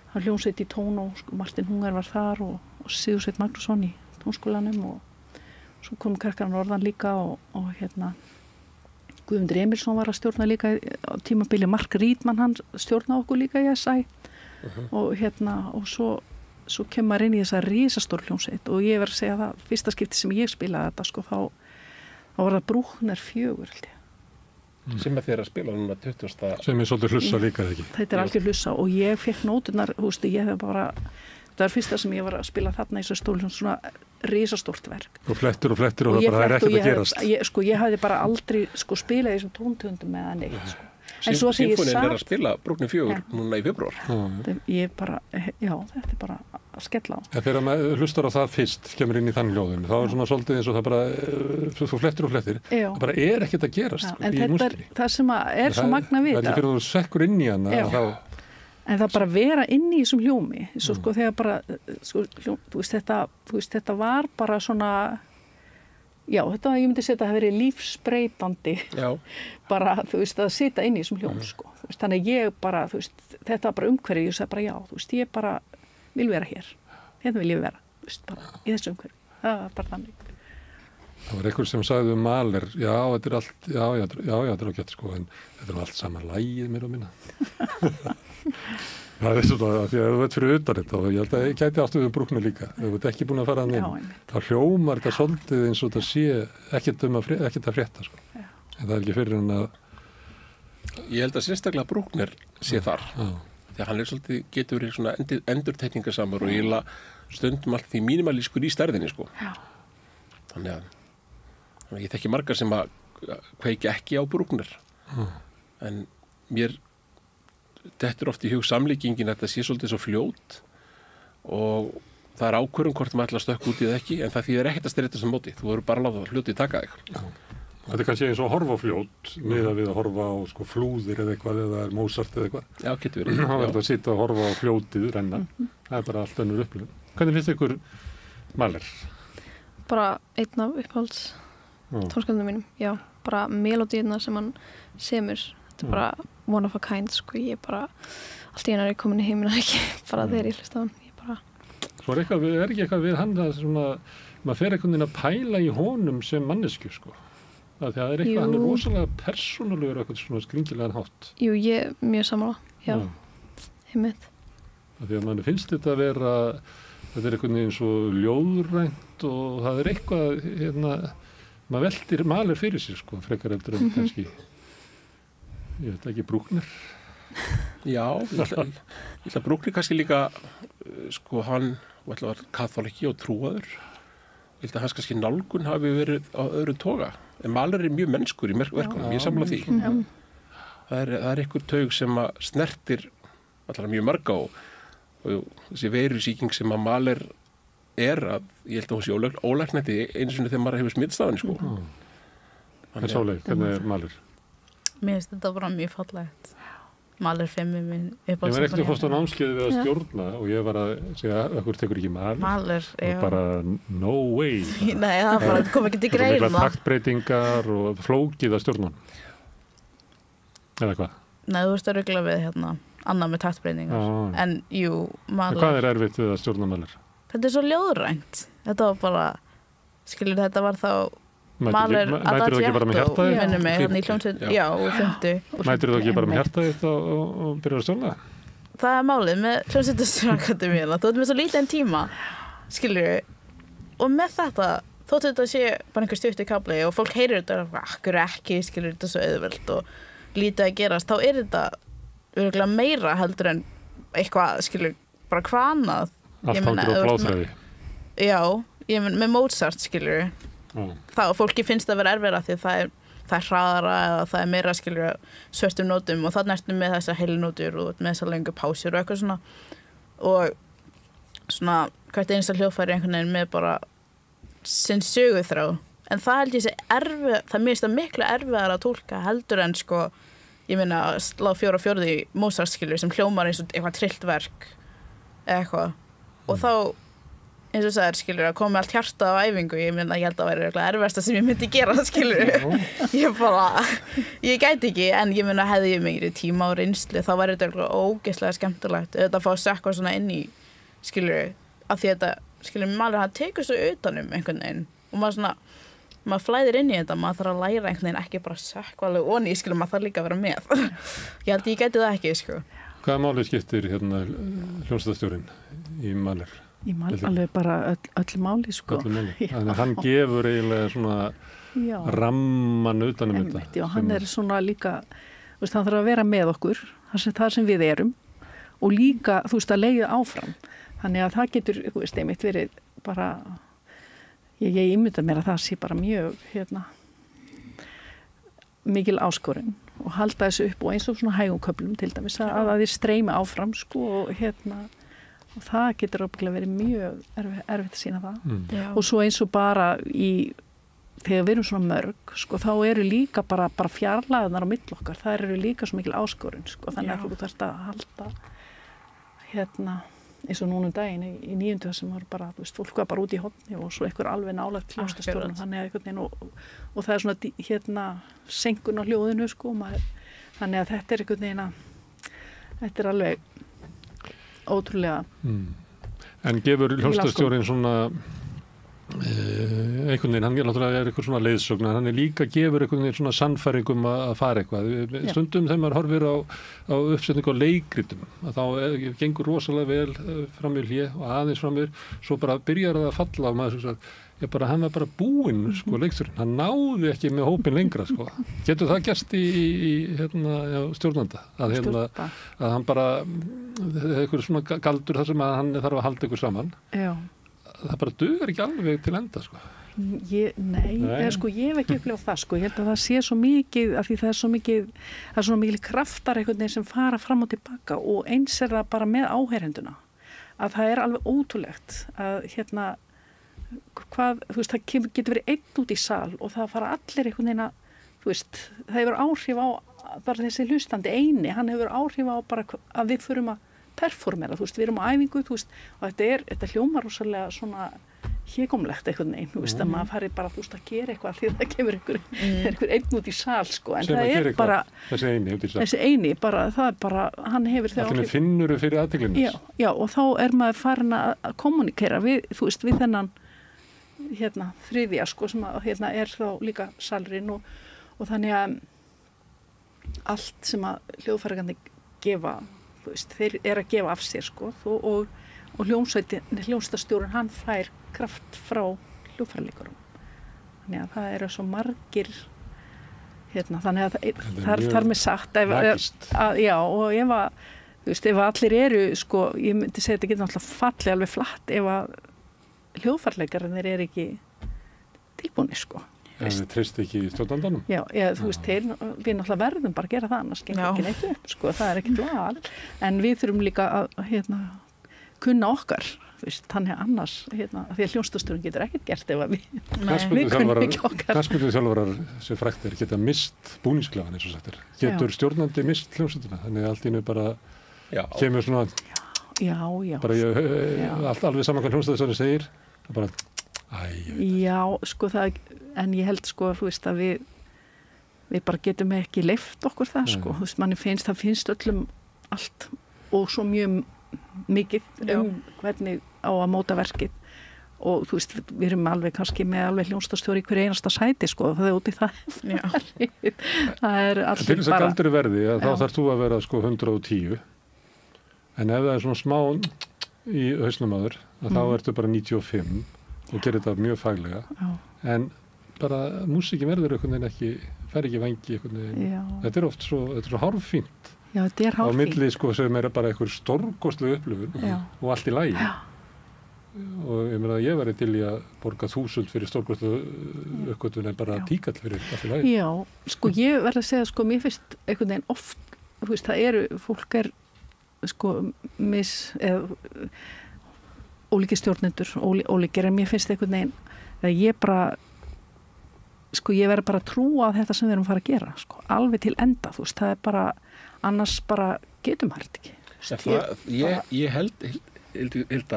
það var hljómsveit í Tónó, sko, Martin Hungar var þar og Sigursveit Magnússon í tónskólanum og svo kom krakkarinn orðan líka og Guðmundur Emilsson var að stjórna líka á tímabili, Mark Rítmann hann stjórna okkur líka í SI og svo kemur maður inn í þessa risastór hljómsveit og ég verð að segja það, fyrsta skipti sem ég spilaði þetta sko, þá var það Brúkner 4 held ég. Sem að þér að spila núna 20. Sem er svolítið hlussa líka ekki. Þetta er algjör hlussa og ég fekk nóturnar, það var fyrsta sem ég var að spila þarna í þessu stólum, svona risastórt verk. Og flettur og það bara er ekkert að gerast. Ég hafði bara aldrei spilað í þessum tóntöndum með það neitt. Sinfónían er að spila Brúkner 4 núna í februar. Þetta er bara að skella á. Þegar maður hlustar á það fyrst, kemur inn í þann hljóðum, þá er svona svolítið eins og það bara, þú flettir og flettir, það bara er ekkert að gerast í músíkinni. En þetta er það sem er svo magna við. Það er ekki fyrir að þú sekkur inn í hana þá. En það bara vera inn í þessum hljómi, svo sko þegar bara, þetta var bara svona, já, þetta ég myndi segja að það hefði verið lífsbreytandi, bara, að sitja inn í þessum hljóm, sko. Þannig að ég bara, þetta var bara umhverfið, ég sagði bara já, ég bara vil vera hér, hérna vil ég vera, bara í þessu umhverfið, það var bara þannig. Það var einhver sem sagði Mahler, já, þetta er allt, já, þetta er ágætt, sko, en þetta er allt sama lagið mér og minna. Það er svona, því að þú veit fyrir utan þetta og ég held að ég gæti áttu við Brúkner líka, ef þú ert ekki búin að fara hann inn, þá hljómar þetta svolítið eins og þetta sé ekkert að frétta, sko. En það er ekki fyrir en að... Ég held að sérstaklega Brúkner sé þar, því að hann er svolítið, getur verið svona endurtekningasamur og ég stundum allt því mínimalískur í stærðinni, sko. Þannig að ég þekki margar sem að kveiki ekki á Brúkner, en mér þetta er oft í hug samlíkingin að þetta sé svolítið svo fljót og það er ákvörðun hvort maður ætla að stökka út í það ekki en það þýðir ekkert að styrja sem móti, þú voru bara að láta fljótið taka þig. Þetta er kannski eins og að horfa á fljót miðað við að horfa á sko, flúðir eða eitthvað eða Mozart eða eitthvað. Já, getur verið. Það er að sitja og horfa á fljótið renna, það er bara allt önnur upplifun. Hvernig finnst ykkur Mahler? Bara einn af uppáhalds tónskaldum mínum, já, bara melodíuna sem hann semur, þetta bara one of a kind, sko, ég bara allt í hennar komin í heimina ekki, bara þegar ég hlusta á hann, ég bara Svo ekki eitthvað við hann að svona, maður fer einhvern veginn að pæla í honum sem mannesku, sko. Það er eitthvað, hann rosalega persónulegur eitthvað svona skringilegan hátt. Jú, ég mjög sammála, já, einmitt. Því að mann finnst þetta að vera, þetta einhvern veginn svo ljóðrænt og það eitthvað, maður veltir Mahler fyrir sig, sko, frekar heldur kannski, ég veit ekki, Bruckner. Já, ég ætla að Bruckner kannski líka, sko, hann var katholiki og trúaður. Ég held að hans kannski nálgun hafi verið á öðru toga. En Mahler mjög mennskur í verkunum, ég samla því. Það er einhver taug sem að snertir allar mjög marga og þessi veirusýking sem að Mahler að ég held að hún sé ólæknandi einu sinni þegar maður hefur smittstafan, sko. En Sóley, hvernig Mahler? Mér finnst þetta bara mjög fallegt. Mahler 5 minn upp á Ég var ekkert að fórst á námskeiði við að stjórna og ég var að segja, okkur tekur ekki Mahler og bara no way. Nei, það bara kom ekki til greina. Það taktbreytingar og flókið að stjórna. Eða hvað? Nei, þú veist að rugla við annað með taktbreytingar. En jú, Mahler. Hvað erfitt við að stjórna Mahler? Þetta svo ljóðrænt. Þetta var bara, þetta var þá Mahler Mætir þú ekki bara með hjartaðið? Já, og 50. Mætir þú ekki bara með hjartaðið og byrjar að stjórna? Það málið með hljómsveitasakademíuna. Þú ert með svo lítinn tíma, og með þetta, þóttu þetta sé bara einhver stutt í kafli og fólk heyrir þetta, akkur ekki, þetta svo auðvelt og lítið að gerast, þá þetta örugglega meira heldur en eitthvað, bara hvað annað. Allt hangur á bláþræði. Já, með Mozart, þá fólki finnst það að vera erfiðra því það er hraðara eða það er meira svörtum nótum og þannig ertu með þessar heilinótur og með þessar lengu pásur og eitthvað svona og svona hvert einsta hljóðfæri einhvern veginn með bara sinn söguþrá en það held ég sé það minnst það miklu erfiðar að tólka heldur en ég meina að slá 4/4 í Mozart sem hljómar eins og eitthvað trillt verk eða eitthvað og þá eins og það að koma með allt hjarta á æfingu, ég held að það væri erfiðasta sem ég myndi gera, ég gæti ekki, en ég hefði ég mikið tíma á reynslu, þá væri þetta ógeðslega skemmtilegt, þetta að fá að sökka svona inn í, af því þetta, Mahler hann tekur svo utanum einhvern veginn, og maður flæðir inn í þetta, maður þarf að læra einhvern veginn, ekki bara sökka alveg onni, maður þarf líka að vera með, ég held ég gæti það ekki, Hvaða máli skiptir hljómsveitarstjórinn í Mahler? Ég man alveg bara öll máli, Öllu máli. Þannig að hann gefur eiginlega svona ramman utanum þetta. Já, hann svona líka, hann þarf að vera með okkur, það sem við erum og líka, að leiða áfram. Þannig að það getur, einmitt verið bara, ég ímynda mér að það sé bara mjög, mikil áskorun og halda þessu upp og eins og svona hægum köflum til dæmis að þið streymi áfram, og og það getur ábyggilega verið mjög erfitt að sína það og svo eins og bara þegar við erum svona mörg þá eru líka bara fjarlæðunar á milli okkar, það eru líka svo mikil áskorun þannig að þú þarft að halda eins og núna daginn í 9. sem var bara, fólk var bara út í horni og svo einhver alveg nálægt hljómsveitarstjóranum þannig að einhvern veginn og það er svona senkun á hljóðinu þannig að þetta er einhvern veginn þetta er alveg ótrúlega En gefur hljómsveitarstjórinn svona einhvern veginn, hann náttúrulega eitthvað svona leiðsögn hann líka gefur einhvern veginn svona sannfæringum að fara eitthvað stundum þegar maður horfir á uppsetningu á leikritum að þá gengur rosalega vel fram við hlé og aðeins fram við svo bara byrjar það að falla og maður hann var bara búinn leiksturinn, hann náði ekki með hópin lengra getur það gerst í stjórnanda að hann bara eitthvað svona galdur þar sem að hann þarf að halda ykkur saman það bara dugar ekki alveg til enda Ég hef ekki upplifað það ég held að það sé svo mikið af því það er svo mikil kraftar einhvern veginn sem fara fram og tilbaka og eins það bara með áheyrenduna að það er alveg ótrúlegt að það getur verið einn út í sal og það fara allir einhvern veginn að það hefur áhrif á bara þessi hlustandi eini, hann hefur áhrif á bara að við förum að performera, við erum á æfingu og þetta hljómar rosalega svona hégómlegt einhvern veginn, þú veist, að maður fari bara þú veist að gera eitthvað því það kemur einhver einn út í sal, sko, en það er bara þessi eini, bara, það er bara hann hefur þegar allir finnur fyrir aðteglinu já, og þá er maður farin að kommunikera við, þú veist, við þennan þriðja, sko, sem að er þá líka salurinn og þannig að allt sem að hljóðfærarnir gefa, þú veist, þeir að gefa af sér, sko, og hljómsveitarstjórinn, hann fær kraft frá hljóðfæraleikurum. Þannig að það svo margir, þannig að það er með sagt, já, og ef að, þú veist, ef allir eru, sko, ég myndi segja þetta getur náttúrulega fallið alveg flatt ef að hljóðfærleikarnir ekki tilbúinir, sko. En þið treyst ekki í stjórnandanum? Já, þú veist, við náttúrulega verðum bara að gera það, annars gengur ekki neitt upp, sko, það er ekkert val. En við þurfum líka að kunna okkar, þú veist, þannig að annars, því að hljómsveitarstjórinn getur ekkert gert ef við kunnum ekki okkar. Knattspyrnuþjálfarar sem fræktir geta mist búningsklefan eins og sagt er. Getur stjórnandi mist hljómsveitina, þannig að allt í einu bara kemur svona, bara alveg saman hvað hljómsveitarstjórinn segir, bara Já, sko það, en ég held sko, þú veist, að við bara getum ekki leyft okkur það, sko, þú veist, það finnst öllum allt og svo mjög mikið hvernig á að móta verkið og þú veist, við erum alveg kannski með alveg hljómsveitarstjóri í hverju einasta sæti, sko, það út í það. Það allir bara... Til þess að galdri verði, þá þarf þú að vera sko 110, en ef það svona smá í hausnum aður, þá ertu bara 95 og gerir þetta mjög faglega en bara músíkin verður einhvern veginn ekki, fer ekki vangi einhvern veginn, þetta oft svo, þetta svo hárfínt hárfínt á milli sko sem bara einhver stórkostleg upplifun og allt í lagi og ég meina ég væri til í að borga 1000 fyrir stórkostleg uppgötvun en bara tíkall fyrir allt í lagi. Já, sko ég verð að segja sko mér finnst einhvern veginn oft, þú veist það fólk sko ólíkir stjórnendur, ólíkir, en mér finnst einhvern veginn að ég bara, sko ég verður bara að trúa þetta sem við erum að fara að gera, sko, alveg til enda, þú veist, það bara, annars bara getum hægt ekki. Ég held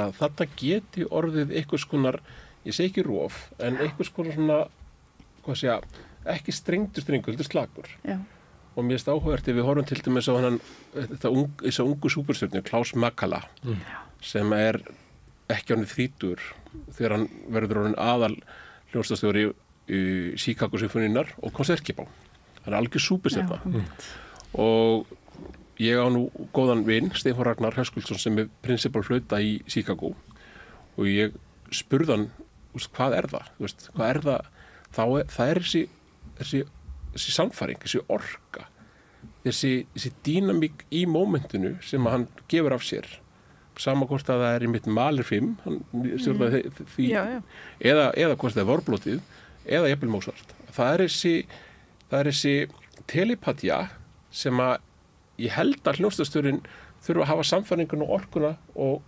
að þetta geti orðið einhvers konar, ég segi ekki rof, en einhvers konar svona, hvað segja, ekki strengdur strengur, heldur slagur. Já. Og mér finnst áhugavert ef við horfum til dæmis á þessa ungu súperstjörnu, Klaus Makala, sem ekki hann 30 þegar hann verður orðinn aðal hljómsveitarstjóri í Chicago Sinfoníunnar og konsertgebá. Hann algjör súperstjarna. Og ég á nú góðan vin, Stefán Ragnar Höskuldsson, sem principal flauta í Chicago og ég spurði hann, hvað það? Hvað það? Það þessi samfæring, þessi orka, þessi dýnamík í mómentinu sem hann gefur af sér. Sama hvort að það í mitt Mahler 5 hann stjórnaði því eða hvort það vorblótið eða jafnvel Mozart. Það er þessi telepatía sem að ég held að hljómsveitarstjórinn þurfa að hafa samfæringun og orkuna og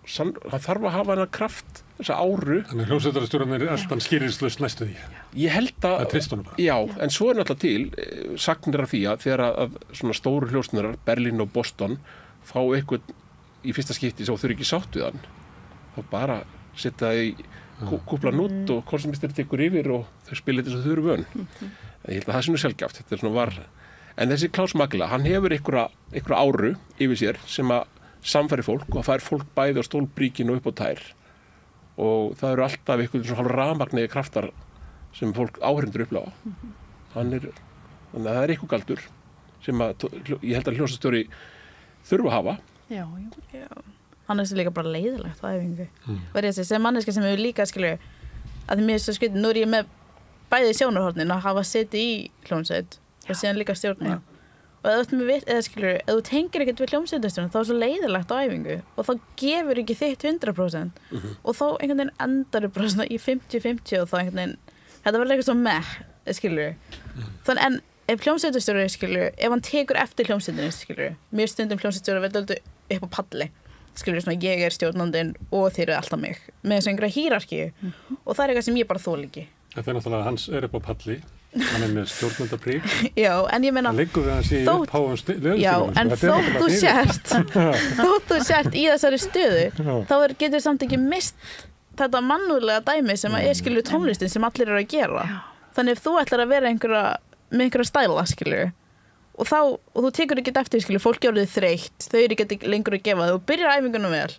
hann þarf að hafa hana kraft, þessa áru. Þannig hljómsveitarstjórinn alltaf skýrðislaust næstu því. Ég held að já, en svo náttúrulega til sagnir af því að þegar að svona stóru hljómsveitar, Berlín og Boston, fá eitthvað í fyrsta skipti sem þau ekki sátt við hann þá bara setja það í kúplan út og konsertmeistari tekur yfir og þau spila þetta sem þau eru vön. Ég held að það sé nú sjálfgjaft, þetta svona var en þessi Klaus Makala, hann hefur einhverja áru yfir sér sem að samfæri fólk og að fær fólk bæði á stólbríkinu og upp á tær og það eru alltaf einhvern svona hálf rafmagniði kraftar sem fólk áhrindur uppláfa. Þannig að það eitthvað galdur sem að ég held að hljómsveitarstjóri þurfa að hafa. Já. Hann líka bara leiðilegt á æfingu. Sem manneska sem hefur líka skilju að mér svo skritin, nú ég með bæði sjónarhornin að hafa setið í hljómsveit og síðan líka stjórna. Og ef þú tengir ekkert við hljómsveitarstjórn þá svo leiðilegt á æfingu og þá gefur ekki þitt 100% og þá einhvern veginn endar bara svona í 50-50 og þá einhvern veginn þetta verður eitthvað svo skilju. Þannig en ef hljómsveitarstjóri ef hann tekur eftir hljómsveitinni mér stundum hljómsveitarstjóri verður upp á palli svona ég stjórnandinn og þeir eru alltaf mig með þessu einhverja hírarkíu og það eitthvað sem ég bara þoli ekki. Þetta náttúrulega hans upp á palli hann með stjórnandaprík. Já, en ég meina hann liggur við hans í uppháum já, en þótt þú sért í þessari stöðu þá getur samt ekki mist þetta mannúðlega dæmi sem að skilur tónlistin sem allir eru að gera. Þannig ef þú ætlar að vera með einhverja stæla, skilur, og þú tekur ekki eftir, skilur, fólk er orðið þreytt, þau eru ekki lengur að gefa þau og byrjar æfingunum vel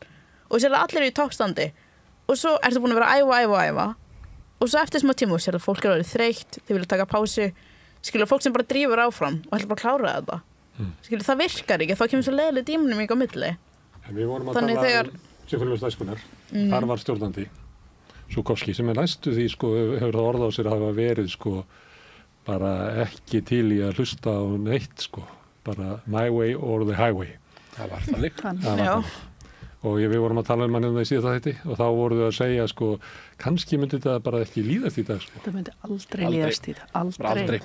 og sér að allir eru í toppstandi og svo ertu búin að vera að æfa og svo eftir smá tíma sér að fólk er orðið þreytt, þau vilja taka pásu, skilur, fólk sem bara drífur áfram og ætlar bara að klára þetta. Skilur, það virkar ekki, þá kemur svo leiðileg dímunum ekki á milli. En við vorum að tala Sinfóníuhljómsveit Æskunnar, þar var stjórnandi Žukovský sem næstu því hefur það orð á sér að hafa verið bara ekki til í að hlusta á neitt bara my way or the highway. Það var þannig. Þannig. Og við vorum að tala hann í síðasta þætti og þá voru þau að segja kannski myndi þetta bara ekki líðast í dag. Þetta myndi aldrei líðast í það. Aldrei.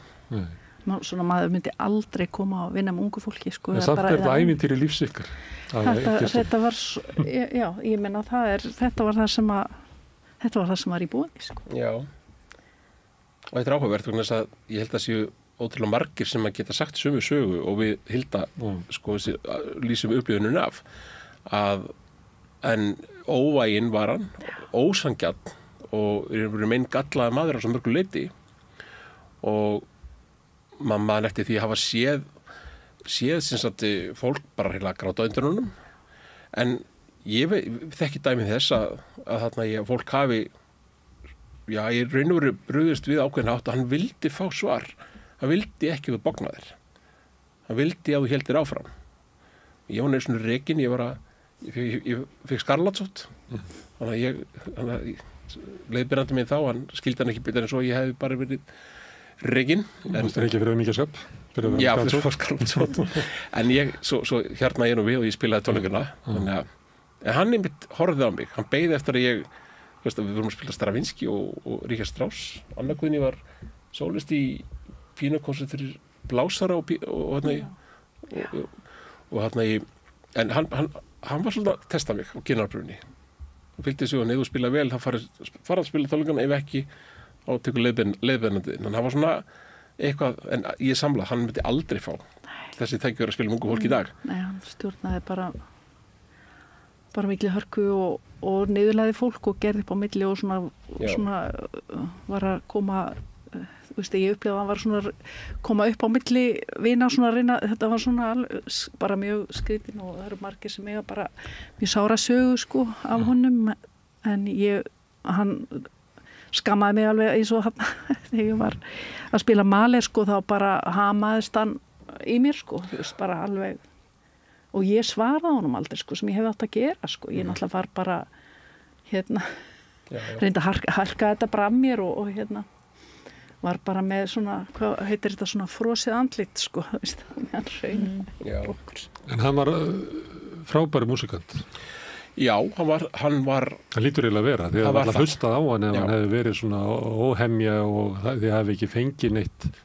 Svona maður myndi aldrei koma að vinna með ungu fólki. En samt er þetta ævintýri lífs ykkar. Þetta var, já, ég meina þetta var það sem var í boði. Já. Og þetta áhugavert vegna þess að ég held að séu ótrúlega margir sem að geta sagt sömu sögu og við Hilda lýsum upplifunum af en óvæginn var hann ósanngjarn og mein gallaði maður á svo mörgu leyti og maður eftir því að hafa séð sem sagt fólk bara heila gráta undir honum en ég þekki dæmi þess að þarna fólk hafi ég raun og veru brugðist við ákveðin hátt að hann vildi fá svar. Hann vildi ekki að þú bognaðir. Hann vildi að þú heldir áfram. Ég var svona rekin, ég fikk skarlatsótt. Þannig að leiðbyrjandi minn þá, hann skildi hann ekki betur en svo ég hefði bara verið rekin. Þú veist ekki fyrir mikið sköp? Já, fyrir skarlatsótt. En svo hérna ég nú við og ég spilaði tónleikana. En hann einmitt horfði á mig. Hann beið eftir að við vorum að spila Stravinsky og Richard Strauss. Anna Guðný var sólist í píanókonsert fyrir blásara og en hann var svolítið að testa mig á kynarbrunni og fylgdi sig og ef þú spila vel þá fara að spila tónleikana ef ekki þá tekur leiðbeinandi en hann var svona eitthvað en ég samla, hann myndi aldrei fá þessi tækjur að spila með ungu fólk í dag. Nei, hann stjórnaði bara miklu hörku og niðurlæði fólk og gerði upp á milli og svona var að koma ég upplifði að hann var svona koma upp á milli vina og svona reyna þetta var svona bara mjög skrítin og það eru margir sem eiga bara mjög sára sögu af honum en hann skammaði mig alveg eins og hann þegar ég var að spila Mahler þá bara hamaðist hann í mér bara alveg og ég svaraði honum aldrei sem ég hefði átt að gera ég náttúrulega var bara reyndi að harka þetta bara af mér og var bara með svona, hvað heitir þetta svona frosið andlit hann hraun En hann var frábæri músikant Já, hann lítur eiginlega að vera því að það var hlustað á hann ef hann hefði verið svona óhemja og þið hefði ekki fengið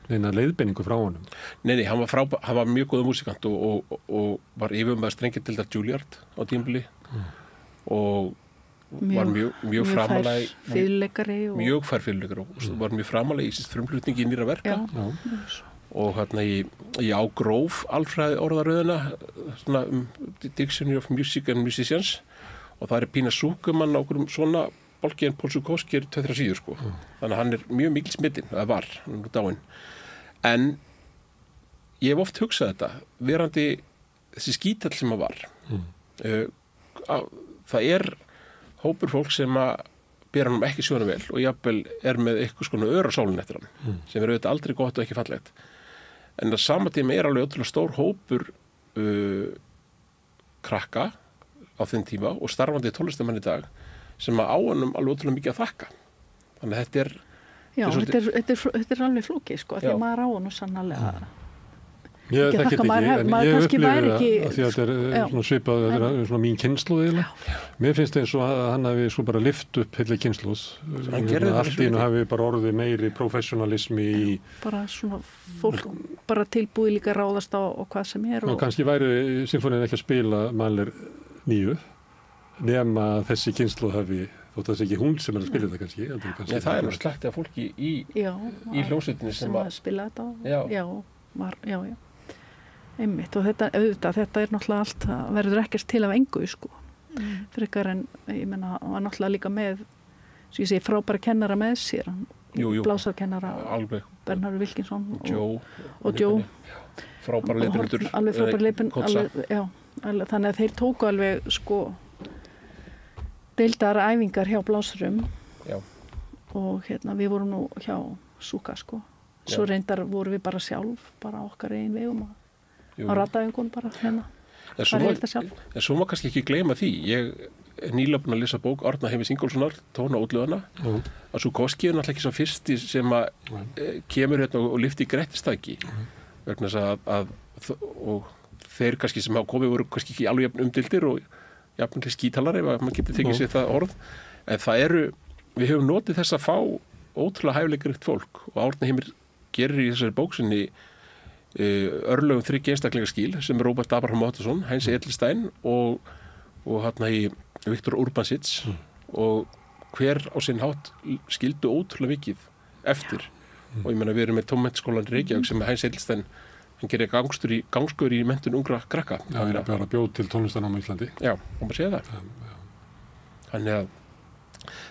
neina leiðbeiningu frá honum Nei, hann var mjög góður músikant og var yfirmaður strengjadeildar Juilliard á tímabili og var mjög framalega mjög fær fyrirleikari og var mjög framalega í sitt frumflutningi í nýra verka og hérna í ágróf alfræði orðaröðina svona Dictionary of Music and Musicians og það Pína Súkumann á okkur svona bálki en Pól Žukovský 2-3 síður þannig að hann mjög mikil smitinn, það var hann er dáinn en ég hef oft hugsað þetta verandi þessi skítall sem að var það hópur fólk sem að bera hann ekki sjóna vel og jafnvel með eitthvað svona öra sálinn eftir hann sem auðvitað aldrei gott og ekki fallegt en á sama tíma alveg ótrúlega stór hópur krakka á þinn tíma og starfandi tónlistarmenn í dag sem að á honum alveg ótrúlega mikið að þakka þannig að þetta er alveg flókið því að maður á honum sannarlega Ég þekki þetta ekki, en ég upplifði það að því að þetta er svona svipað, þetta er svona mín kynslóð eiginlega. Mér finnst eins og hann hafi svo bara lyft upp heilli kynslóð. Allt í einu hafi bara orðið meiri professionalismi í... Bara svona fólk bara tilbúið líka ráðast á og hvað sem er. Og kannski væri symfónían ekki að spila Mahler 9 nema þessi kynslóð hafi, þótt að það sé ekki hún sem er að spila þetta kannski. Nei, það er nú slætti af fólki í hljómsveitinni sem að spila þetta einmitt og þetta er náttúrulega allt verður ekkert til af engu frekar en ég menna hann var náttúrulega líka með svo ég segi frábæra kennara með sér, blásarkennara Bernharður Wilkinsson og Joe frábæra leiðbeinendur alveg frábæra leiðbeinendur þannig að þeir tóku alveg sko deildar æfingar hjá blásurum og við vorum nú hjá Súka sko svo reyndar vorum við bara sjálf bara okkar eigin vegum á rataðingun bara en svo má kannski ekki gleyma því ég er nýlega búin að lesa bók Árna Heimis Ingólfssonar, Tóna útlöðana að Súkovski er náttúrulega ekki svo fyrsti sem að kemur og lyfti grettistæki vegna þess að og þeir kannski sem hafa komið voru kannski ekki alveg umdildir og jafnvel skítalar ef maður getur tekið sér það orð en það við höfum notið þess að fá ótrúlega hæfileikaríkt fólk og Árni Heimir gerir í þessari bóksinni örlögum 3 einstaklingaskíl sem er Róbert Abraham Óttarsson, Heinz Edelstein og hérna í Viktor Urbansits og hver á sinn hátt skildu ótrúlega mikið eftir og ég meina við erum með tónmenntaskólan í Reykjavík sem Heinz Edelstein hann gerir gangskur í menntun ungra krakka bara bjóð til tónlistarnámi í Íslandi og maður segja það þannig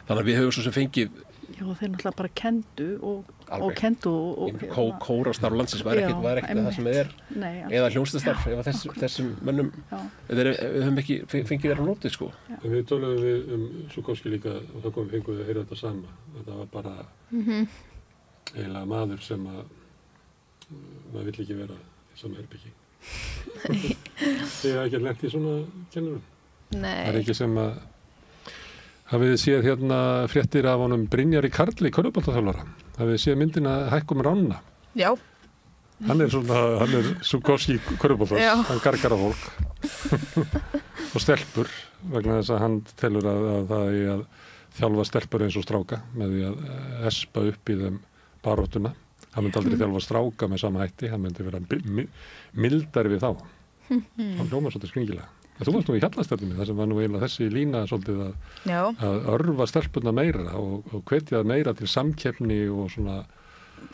að við höfum svo sem fengið þeir náttúrulega bara kendu og kórastarf landsins var ekkert það sem eða hljómsdastarf ef þessum mönnum við höfum ekki fengið vera nótið sko við töluðum við Súkovski líka og þá komum við fenguð að heyra þetta sama þetta var bara eiginlega maður sem að maður vill ekki vera í sama herbyggi þið hafa ekki lent í svona kennurum það er ekki sem að hafið þið séð hérna fréttir af honum Brynjari Karli, körfuboltaþjálfara hafið þið séð myndina Hækkum Ránna hann er Súkovski körfuboltans hann gargar á fólk og stelpur vegna þess að hann telur að það er að þjálfa stelpur eins og stráka með því að espa upp í þeim baróttuna hann myndi aldrei þjálfa stráka með sama hætti hann myndi vera mildari við þá hann hljómar svolítið skringilega þú varst nú í Hjallastjörnunni þar sem var nú eiginlega þessi lína svolítið að örfa stelpurna meira og hvetja það meira til samkeppni og svona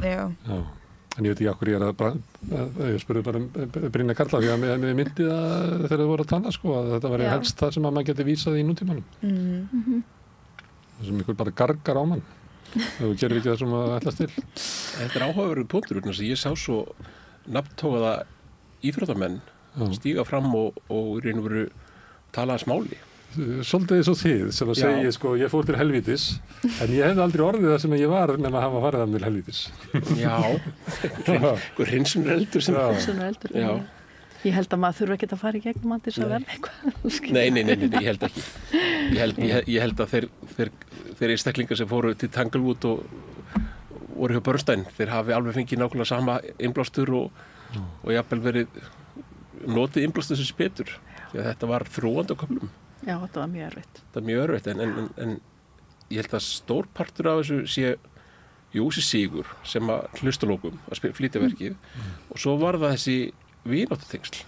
en ég veit ekki okkur ég ég spurði bara Brynja Karla því að mér myndi það þegar þau voru að tala sko að þetta var helst það sem að maður geti vísað í nútímanum það sem ykkur bara gargar á mann þú gerir ekki það sem að ætlast til Þetta áhugaverður punktur ég sá svo nafntógaða íþróttamenn stíga fram og í raun og veru tala smáli Svolítið eins og þið sem að segja sko ég fór til helvítis en ég hefði aldrei orðið það sem ég var nema að hafa farið til helvítis hreinsunar eldur Ég held að maður þurfa ekki að fara í gegnum andis að verða eitthvað Nei, ég held ekki ég held að þeir einstaklingar sem fóru til Tanglewood og voru hjá Bernstein þeir hafi alveg fengið nákvæmlega sama innblástur og jafnvel verið notið innblástur sem betur því að þetta var þróandi á köflum Já, þetta var mjög erfitt en ég held að stór partur af þessu sé Jósi Sigur sem að hlusta lókum að flytja verkið og svo var það þessi vináttutengsl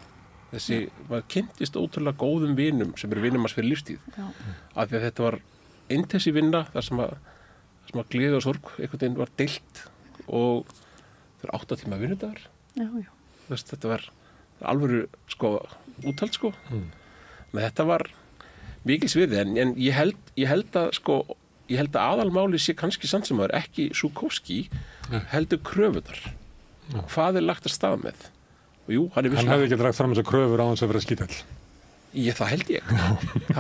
maður kynntist ótrúlega góðum vinum sem eru vinum hans fyrir lífstíð af því að þetta var intensiv vinna þar sem að gleði og sorg einhvern veginn var deilt og það var 8 tíma vinnudagar þetta var alvöru sko úthald sko með þetta var mikil sviði en ég held að aðalmáli sé kannski samt sem aður ekki Súkovski heldur kröfunar hvað er lagt að stað með og hann hefði ekki dragt fram þessar kröfur á hans að vera skítall það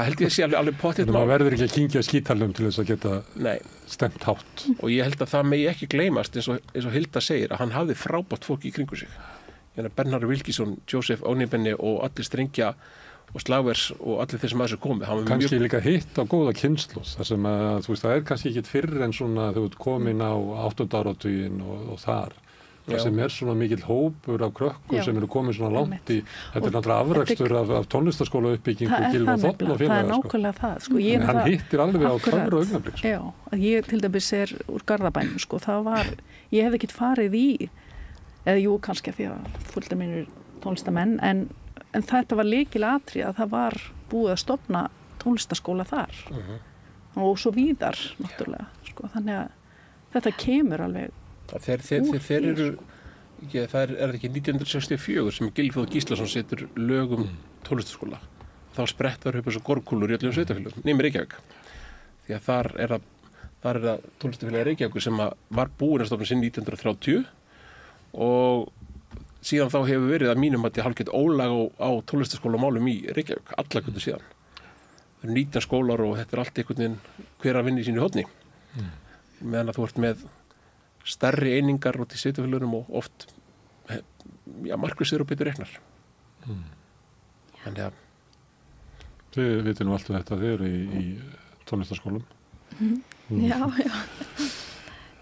held ég sé alveg potið maður verður ekki að kyngja skítallum til þess að geta stemt hátt og ég held að það megi ekki gleymast eins og Hilda segir að hann hafði frábært fólk í kringu sig Bernharður Wilkinsson, Joseph Onibenni og allir strengja og slagvers og allir þeir sem að þessu komið kannski líka hitt á góða kynslu þar sem að það er kannski ekki fyrr en svona þú ert komin á 8. áratuginn og þar það sem svona mikill hópur af krökkum sem eru komin svona langt í þetta er náttúrulega afrakstur af tónlistaskóla uppbyggingu Gylfa Þotn og félaga það er nákvæmlega það sko hann hittir alveg á töfra augnablik Já, ég til dæmis er úr Garðabænum sko ég hef ekkert farið í eða jú kannski því að fólkdrar mínir tónlistamenn en þetta var lykilatriði að það var búið að stofna tónlistaskóla þar og svo víðar náttúrulega sko þannig að þetta kemur alveg þeir eru það er ekki 1964 sem Gylfi Gíslason setur lögum tónlistaskóla þá sprettar upp þessu gorkúlur í öllum sveitafélögum nema Reykjavík því að þar þar það tónlistarfélagi Reykjavíkur sem var búin að stofna sinn 1930 og síðan þá hefur verið að mínum að hálfgett ólag á tónlistarskólamálum í Reykjavík, alla kvöldu síðan. Það eru 19 skólar og þetta allt einhvern veginn hver að vinna í sínu horni. Meðan að þú ert með stærri einingar út í sveitarfélögunum og oft markvissir og betur reiknar. Þannig að Þið vitum nú alltaf þetta, þið eru í tónlistarskólum. Já.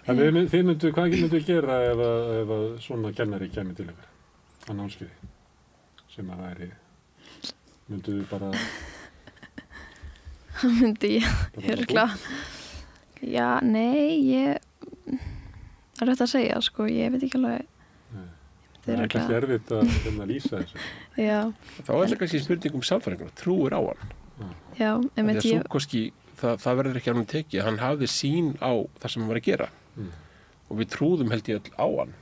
En hvað myndu gera ef að svona kennari kemur til ykkur á námskeiði sem að væri, myndu bara myndi ég örugglega. Já, nei, það er rétt að segja, sko, ég veit ekki alveg. Það er kannski erfitt að lýsa þessu. Já. Þá er það kannski spurning samfæringuna, trúir á hann. Já, einmitt ég. Það verður ekki að hann tekið, hann hafði sín á það sem hann var að gera. Og við trúðum held ég öll á hann.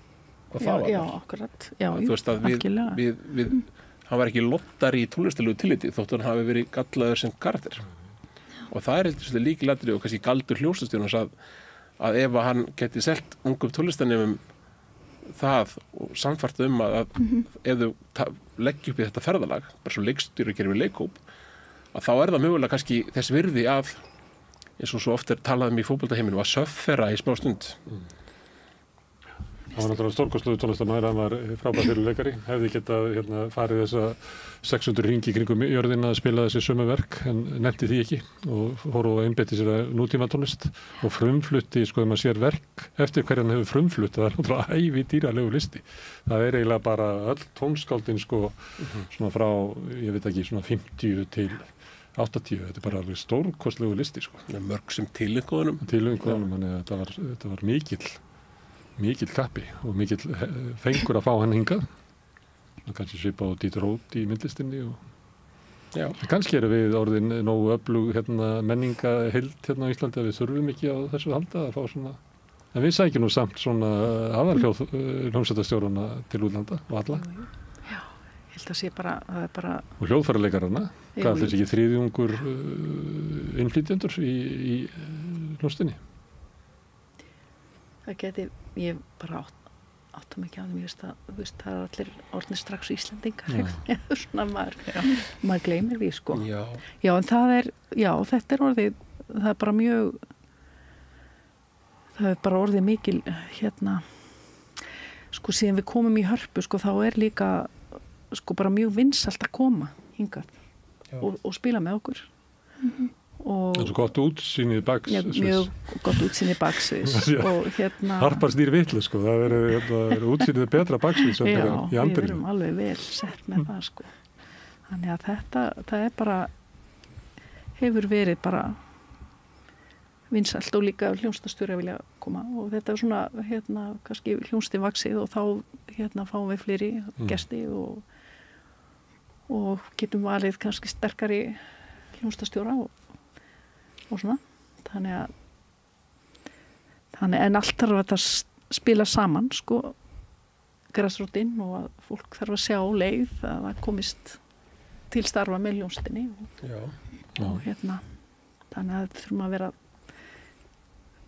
Hvað það var. Já, akkurat. Já, þú veist að hann var ekki lottari í tónlistarlegu tilliti þótt hann hafi verið gallaður sem karakter. Og það er heldur svolítið líkilætri og kannski galdur hljómsveitarstjórans að ef hann geti selt ungum tónlistarnemum það og samfært að ef þau leggja upp í þetta ferðalag, bara svo leikstjóri gerir við leikhóp, að þá er það mögulega kannski þess virði að, eins og svo oft talað í fótboltaheiminu, að söffera í smá stund. Það var náttúrulega stórkostlegur tónlistarmaður, hann var frábær fyrirleikari, hefði getað farið þessa 600 hringi kringum jörðina að spila þessi sömu verk, en nefndi því ekki og fór og einbeitti sér að nútíma tónlist og frumflutti, sko, ef maður sér verk eftir hverja hann hefur frumflutt, það er náttúrulega ævintýralegu listi. Það er eiginlega bara öll tónskáldin, sko, svona frá, ég veit ekki, svona 50 til 80, þetta er bara alveg stórkostlegu listi, sko. Mörg sem tileinkuðunum. Þannig að þetta var mikill kappi og mikill fengur að fá hann hingað. Kannski svipað á Dieter Roth í myndlistinni og kannski erum við orðin nógu öflug menningaheild á Íslandi að við þurfum ekki á þessu halda að fá svona, en við sækjum nú samt svona hljómsveitarstjórana til útlanda og alla. Já, ég held að sé bara og hljóðfæralekarana, hvað allir ekki þriðjungur innflytjendur í hljómsveitinni. Það geti, ég bara áttum ekki á því, það er allir orðnir strax Íslendingar, svona maður gleymir því, sko. Já, en þetta er orðið, það er bara mjög, það er bara orðið mikil, sko, síðan við komum í Hörpu, sko, þá er líka, sko, bara mjög vinsælt að koma hingað og spila með okkur. Það er svo gott útsýnið baksviðs. Mjög gott útsýnið baksviðs og Harpar snýr vitlu, sko, það er útsýnið betra baksviðs í andrinu. Já, við erum alveg vel sett með það, sko. Þannig að það er bara, hefur verið bara vinsælt og líka hljómsveitarstjóri að vilja koma og þetta er svona, kannski hljómsveitin vaxið og þá fáum við fleiri gesti og getum valið kannski sterkari hljómsveitarstjóra og svona, þannig en allt þarf að spila saman, sko, grassrótin og að fólk þarf að sjá leið að það komist til starfa með hljómsveitinni og þannig að það þurfum að vera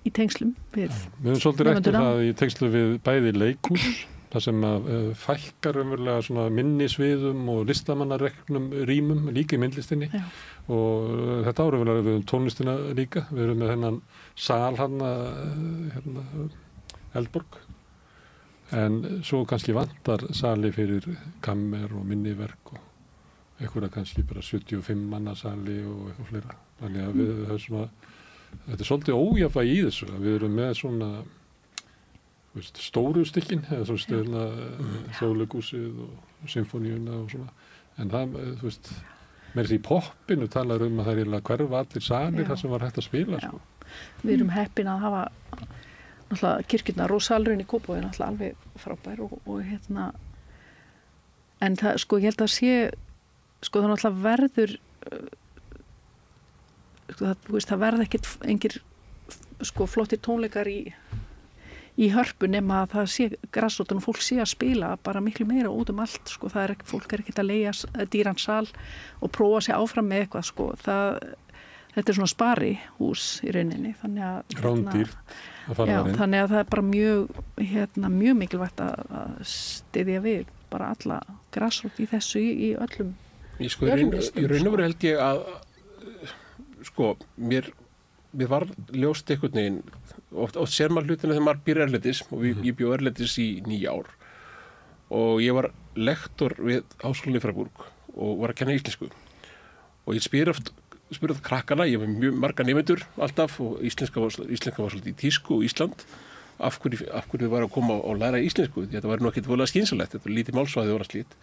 í tengslum við höfum svolítið rætt það í tengslum við bæði leikhús, það sem að fækkar umverulega svona minnisviðum og listamannareknum rýmum líka í myndlistinni og þetta árum við höfum tónlistina líka, við erum með þennan sal hérna Eldborg, en svo kannski vantar sali fyrir kammer og minniverk og einhverja kannski bara 75 manna sali og eitthvað fleira, þannig að við höfum svona, þetta er svolítið ójafnvægi í þessu að við erum með svona stóru stykkin eða svona Þjóðleikhúsið og symfóníuna og svona, en það, þú veist, með því poppinu talar að það er eiginlega hverfa allir salir þar sem var hægt að spila, sko. Við erum heppin að hafa náttúrulega kirkjurnar og salurinn í Kópavogi er náttúrulega alveg frábær og en það, sko, ég held að sé, sko, það náttúrulega verður það verða engir sko flottir tónleikar í Hörpu nema að það sé grassrótin og fólk sé að spila bara miklu meira út allt, sko, fólk er ekkert að leigja dýran sal og prófa sig áfram með eitthvað, sko, þetta svona spari hús í rauninni, þannig að rándýrt að fara þar inn. Þannig að það bara mjög mikilvægt að styðja við bara alla grassrót í þessu í öllum í raun og veru held ég að sko, mér var ljóst einhvern veginn oft sér maður hlutina þegar maður býr erlendis og ég bjó erlendis í 9 ár og ég var lektor við Háskólann í Freiburg og var að kenna íslensku og ég spyr oft krakkana, ég hef mjög marga nemendur alltaf og íslenska var svolítið í tísku og Ísland af hverju var að koma og læra íslensku því þetta var nú ekkert voðalega skynsamlegt, þetta var lítið málsvæði og slít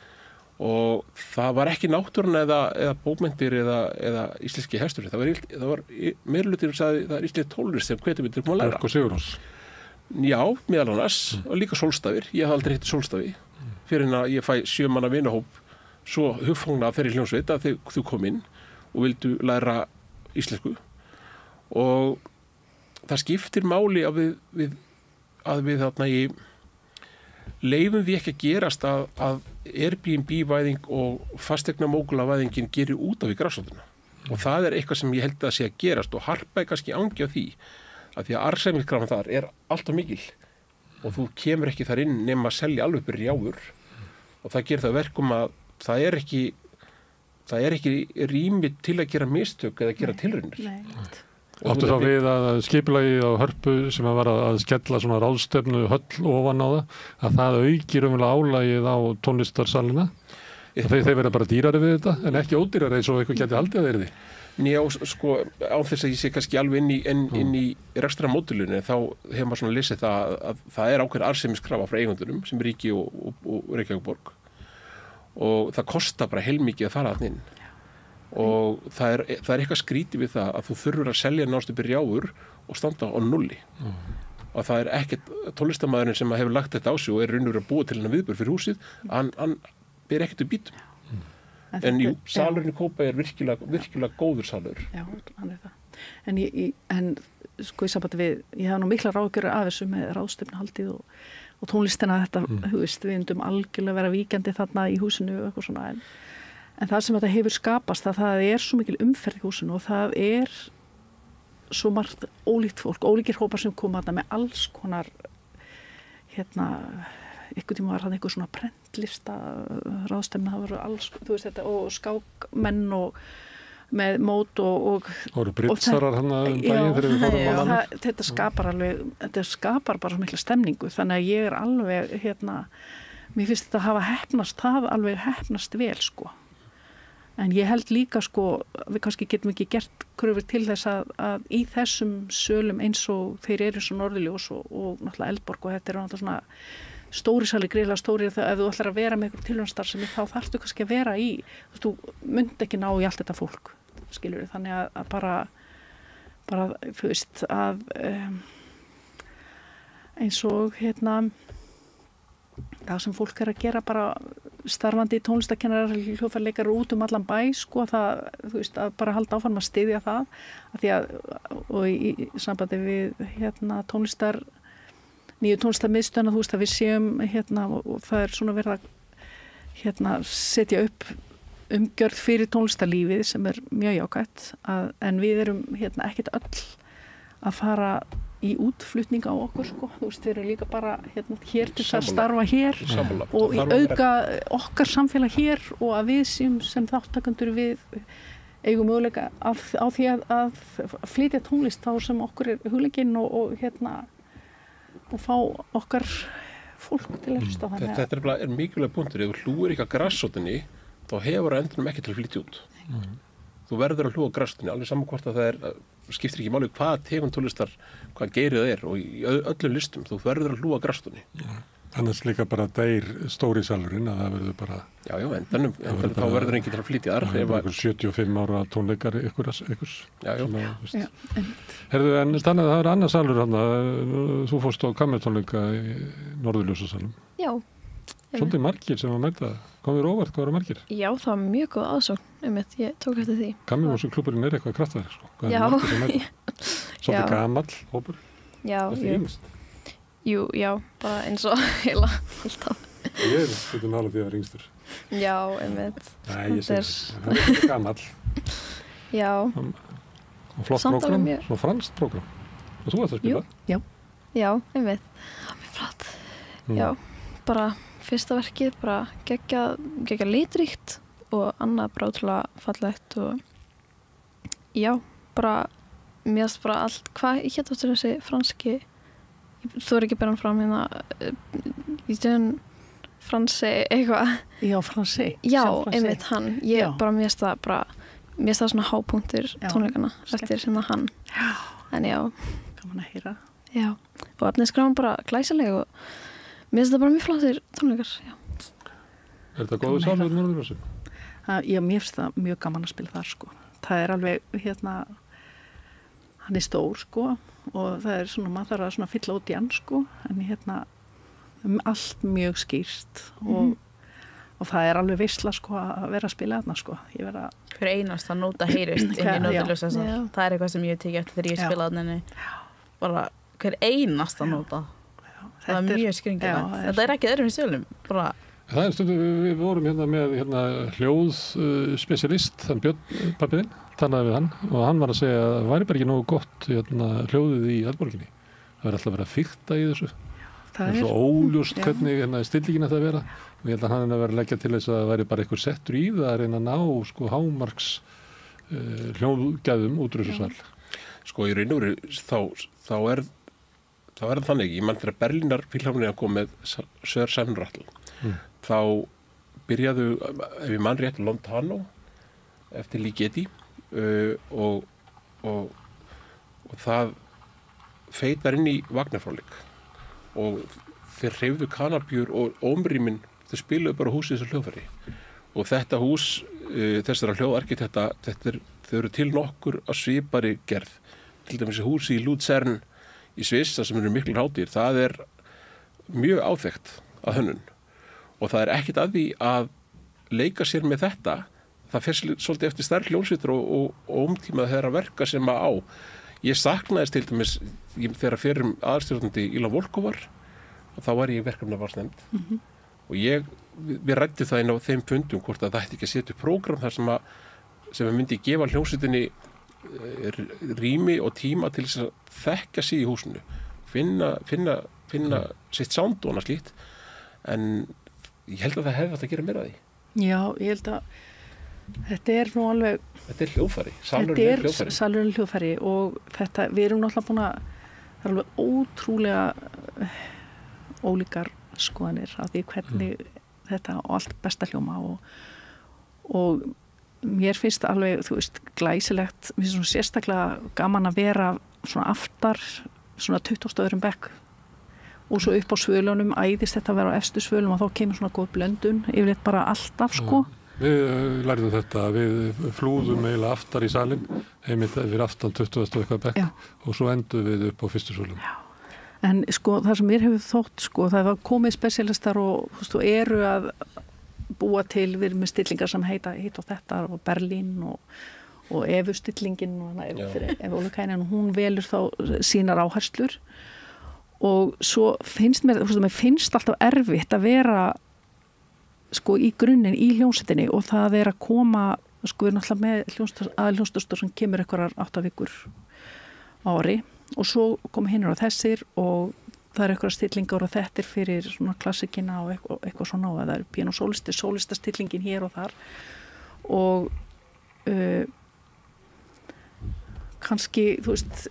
og það var ekki náttúran eða bókmenntir eða íslenski hestur, það var meirhlutin sem sagði það er íslensk tónlist sem hvetur við til að koma að læra. Björk og Sigurðs. Já, meðal annars og líka sólstafir, ég hafði aldrei hitt sólstafi fyrir en að ég fæ 7 manna vinahóp svo hugfangna af þeirri hljómsveit að þú kom inn og vildu læra íslensku og það skiptir máli að við þarna í leifum við ekki að gerast að Airbnb-væðing og fasteigna-mógulavæðingin gerir út af í grassrótina og það eitthvað sem ég held að sé að gerast og harpa kannski angi á því að því að arðsemiskrafan þar alltaf mikil og þú kemur ekki þar inn nema að selja alveg upp rjáfur og það gerir það verkum að það er ekki rými til að gera mistök eða gera tilraunir. Áttu þá við að skipulagið á Hörpu sem var að skella svona ráðstefnu höll ofan á það aukir álagið á tónlistarsalina þeir verða bara dýrari við þetta en ekki ódýrari eins og eitthvað geti haldið að þeirri. Já, sko, á þess að ég sé kannski alveg inn í rekstramódulunni þá hefur maður svona lesið að það ákveðin arðsemiskrafa frá eigundurum sem ríki og Reykjavíkurborg og það kostar bara heilmikið að fara þarna inn og það er eitthvað skrítið við það að þú þurfur að selja nást upp í rjáfur og standa á nulli og það er ekkert tónlistarmaðurinn sem hefur lagt þetta á sig og raunverulega að búa til hennar viðbörð fyrir húsið hann ber ekkert upp bítum en jú, salurinn í Kópavogi virkilega góður salur. Já, hann það en sko í sambandi við ég hafði nú mikla ráðgjörður af þessu með ráðstefnuhaldið og tónlistina þetta, við myndum algjörlega vera víkjandi þarna í húsinu og eitthvað svona en það sem þetta hefur skapast það svo mikil umferð í húsinu og það svo margt ólíkt fólk, ólíkir hópar sem koma þarna með alls konar einhvern tíma var það einhver svona prentlista ráðstefna, það voru alls þú veist þetta og skákmenn og með mót og voru britsarar hann að daginn þegar við fórum á mann þetta skapar bara svo mikla stemningu þannig að ég alveg mér finnst þetta hafa hefnast vel sko en ég held líka sko við kannski getum ekki gert kröfur til þess að í þessum sölum eins og þeir eru svo Norðurljós og náttúrulega Eldborg og þetta náttúrulega svona stóri sali, greiðlega stóri þegar ef þú ætlar að vera með einhver tilhjómsstarfsemi þá þarftu kannski að vera í þú munt ekki ná í allt þetta fólk skilur við, þannig að bara þú veist að eins og það sem fólk að gera bara starfandi tónlistakennarar, hljóðfæraleikarar út allan bæ sko, það, þú veist, að bara halda áfram að styðja það að því að og í sambandi við nýju tónlistarmiðstöðina, þú veist að við séum og það svona verið að setja upp umgjörð fyrir tónlistarlífið sem mjög jákvætt en við erum ekkert öll að fara í útflutning á okkur sko, þú veist, við erum líka bara hér til að starfa hér og í auka okkar samfélag hér og að við sem þáttakendur við eigum möguleika á því að flytja tónlist þá sem okkur hugleikinn og fá okkar fólk til að hlusta á þannig. Þetta er mikilvæg punktur, ef þú hlúir ekki að grassrótinni þá hefur það endunum ekki til að flytja út. Þú verður að hlúa grassrótinni, alveg saman hvort að það skiptir ekki máli hvaða tegund tónlistar, hvað geirið það og í öllum listum, þú verður að hlúa grassrótinni. Annars líka bara deyr stóri salurinn að það verður bara Já, endanum þá verður enginn til að flytja þar. Það er 75 ára tónleikar ykkurs. Já. Herðu, en stannað, það er annar salur hann þú fórst á kammertónleika í Norðurljósasalum. Já. Svolítið margir sem að mæta. Kom þér óvart, hvað eru margir? Já, það var mjög góð aðsókn, ég tók eftir því. Kammermúsikklúbburinn eitthvað kraftaðir, sko. Já. Svolítið gamall hópur. Já. Jú, já, bara eins og heila alltaf. Ég getur nála því að vera yngstur. Já, einmitt. Nei, ég sé það er gamall. Já. Og flott prógram, svona franskt prógram. Og þú ert að spila? Já, einmitt. Mjög flott. Já, bara fyrsta verkið, bara geggja litríkt og annað bara ótrúlega fallegt og já, bara mér finnst bara allt, hvað hétt áttur þessi franski, þú er ekki bera hann fram hérna í döðun fransi eitthvað. Já, fransi. Já, einmitt hann. Bara mér finnst það svona hápunktur tónleikana eftir hérna hann. Já. En já. Gaman að heyra. Já. Og efnisskráin bara glæsileg og mér finnst það bara mjög flottir tónleikar, já. Er þetta góðu salur Norðurljósi? Já, mér finnst það mjög gaman að spila þar, sko. Það er alveg, hann er stór, sko, og það er svona, maður þarf að svona fylla út í hann, sko, en allt mjög skýrt og það er alveg veisla, sko, að vera að spila þarna, sko. Fyrir einasta nóta heyrist inn í Norðurljósa, það er eitthvað sem ég tekið eftir þegar ég spila þarna, bara hver einasta nóta. Það er mjög skringilegt. Þetta er ekki öðrum í sölum, bara. Það er stundum, við vorum hérna með hljóðspecialist, þann Björn pappiðinn, talaði við hann og hann var að segja að það væri bara ekki nógu gott hljóðið í Eldborginni. Það er alltaf verið að fikta í þessu. Það er svo óljóst hvernig stillingin ætti að vera og ég held að hann að vera að leggja til þess að það væri bara einhver settur í það að reyna að ná hámarks hljóðgæðum út úr þessu sal. Sko í raun og veru þá er það þannig, ég mann þegar Berlínar Filharmonía kom með Sir Simon Rattle þá byrjaðu, ef ég mann rétt, Lontano eftir Ligeti og það feit var inn í Wagner-fráleik og þeir hreyfðu kanarbjur og ómrýmin, þeir spiluðu bara húsið þessu hljóðfæri og þetta hús, þessara hljóðarkitekta, þau eru til nokkur að svipari gerð, til dæmis húsi í Luzern í Sviss, það sem eru miklu hátýr, það er mjög áþekkt að hönnun og það er ekkit að því að leika sér með þetta, það fer svolítið eftir stærri hljómsveitur og ómtímað þeirra verka sem að á. Ég saknaðist til dæmis þegar fyrir aðalstjórnandi Ilan Volkovar og þá var ég í verkefnavarsnefnd og við ræddi það inn á þeim fundum hvort að það ætti ekki að setja upp prógram þar sem myndi gefa hljómsveitinni rými og tíma til þess að þekka sig í húsinu, finna sitt sound og annað slíkt, en ég held að það hefði átt að gera meira af því. Já, ég held að þetta er nú alveg... Þetta er hljóðfæri, salurinn er hljóðfæri. Salurinn er hljóðfæri og þetta, við erum náttúrulega búin að, það er alveg ótrúlega ólíkar skoðanir af því hvernig þetta og allt besta hljóma og mér finnst alveg, þú veist, glæsilegt, mér finnst svona sérstaklega gaman að vera svona aftar, svona 22. bekk og svo upp á svölunum, æðist þetta að vera á efstu svölum og þá kemur svona góð blöndun, yfirleitt bara alltaf, sko. Við lærðum þetta, við flúðum eiginlega aftar í salin, einmitt við aftan 20. eitthvað bekk og svo endum við upp á fyrstu svölum. Já. En sko, það sem mér hefur þótt, sko, það var komið spesialistar og, þú veist, eru að búa til, við erum með stillingar sem heita hitt og þetta og Berlín og Evu stillingin og Evu Ólukænin og hún velur þá sínar áherslur og svo finnst mér, þú veist, mér finnst alltaf erfitt að vera sko í grunninn í hljómsveitinni og það er að koma, sko við erum alltaf með hljómsveitastur sem kemur einhverjar 8 vikur á ári og svo koma hinnur á þessir og það er einhverjar stillingar og þettir fyrir svona klassikina og eitthvað svona og það er píanósólisti, sólistastillingin hér og þar og kannski, þú veist,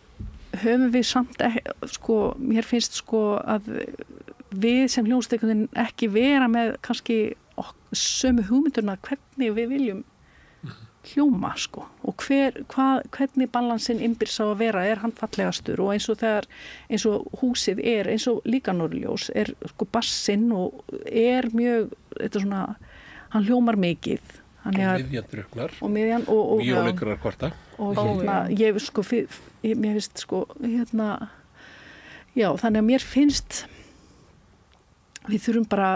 höfum við samt sko, mér finnst sko að við sem hljómsveitin ekki vera með kannski sömu hugmynduna hvernig við viljum hljóma sko og hvernig balansinn innbyrðs á að vera er hann fallegastur og eins og húsið er eins og líka Norðurljós er sko bassinn og er mjög þetta svona, hann hljómar mikið og miðjan druknar og mjöguleikrar kvarta og ég sko mér finnst sko já þannig að mér finnst við þurfum bara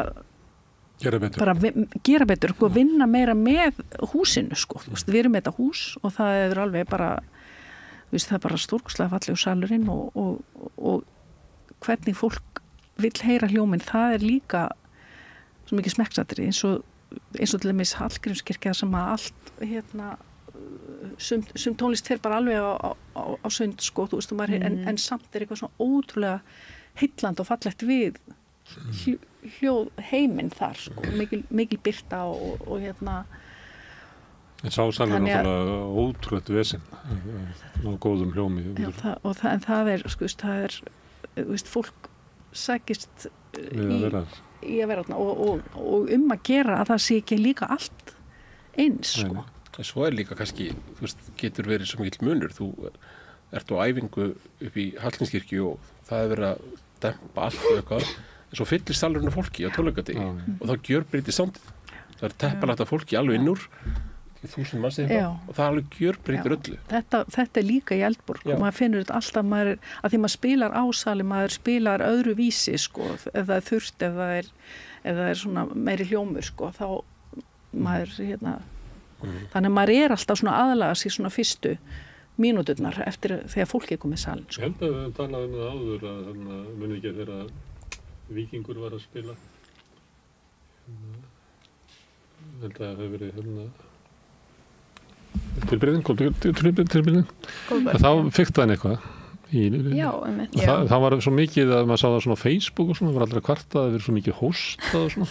gera betur sko, vinna meira með húsinu sko. Við erum með þetta hús og það er alveg bara það er bara stórkostlega fallegu salurinn og hvernig fólk vill heyra hljóminn, það er líka svo mikið smekksatriði eins og til dæmis Hallgrímskirkja sem að allt sum tónlist fer bara alveg á sund sko, þú veist, en samt eitthvað svona ótrúlega heillandi og fallegt við hljóð heiminn þar sko, mikil birta og hérna. En sásalur er náttúrulega ótrúlegt vesinn á góðum hljómi. Já, en það er, sko, það er, þú veist, fólk sækist í að vera þarna og að gera að það sé ekki líka allt eins, sko. Svo er líka kannski, þú veist, getur verið svo mikill munur. Þú ert á æfingu upp í Hallgrímskirkju og það er verið að dempa allt eitthvað, en svo fyllir salurinn fólki á tónleikadegi og þá gjörbreytir soundið. Það er teppalægt af fólki alveg innúr, 1000 manns og það alveg gjörbreytir öllu. Þetta er líka í Eldborg og maður finnur þetta alltaf, að því maður spilar ásali, maður spilar öðru vísi, sko, ef það er þurft, ef það er svona meiri hljómur, sko, þá maður, hérna, þannig að maður er alltaf svona aðlaga sér svona fyrstu mínúturnar eftir þegar fólk er komið í salinn, sko. Ég held að við talaðum það áður að muni ekki þegar Víkingur var að spila. Ég held að það hefur verið tilbyrðin. Þá fyrkt það eitthvað. Já, einmitt. Það var svo mikið að maður sá það svona á Facebook og svona, það var aldrei að kvarta, það verið svo mikið hóstað og svona.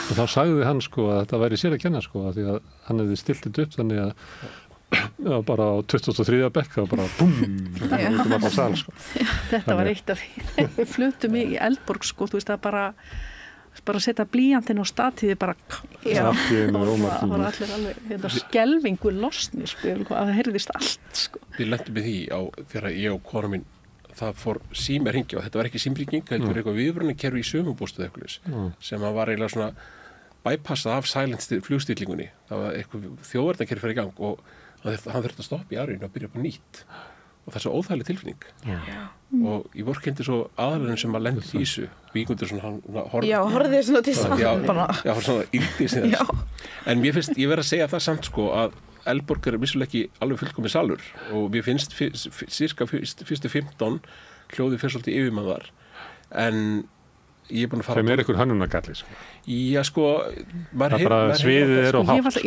Og þá sagði hann sko að þetta væri sér að kenna sko, að því að hann hefði stillt þetta upp þannig að bara á 23. bekk og bara búm, það var bara sal sko. Þetta var eitt af því. Við flutum í Eldborg sko, þú veist að bara setja blýantinn á statíði bara það var allir alveg skelfingur losni sko, að það heyrðist allt sko. Við lentum við því þegar ég og kona mín það fór sími að hringja og þetta var ekki símringing, heldur eitthvað viðvörunarkerfi í sumarbústöð sem að var eiginlega svona bypassað af silent flugstillingunni. Það var eitthvað þjóðvarnarkerfi fyrir í gang og hann þurfti að stoppa í aðrinu og byrja upp á nýtt og það er svo óþægileg tilfinning. Og ég vorkenndi svo aðalinn sem að lendi í þessu Víkundur svona horfði svona til saman já, svona yldi sig en mér finnst, ég verð að segja það samt sko að Eldborg er vissulega ekki alveg fullkomið salur og mér finnst cirka fyrstu 15 hljóði fyrir svolítið yfirmann þar en ég er búin að fara sem er einhver hönnunargalli sko. Já sko það bara sviðið er og hátt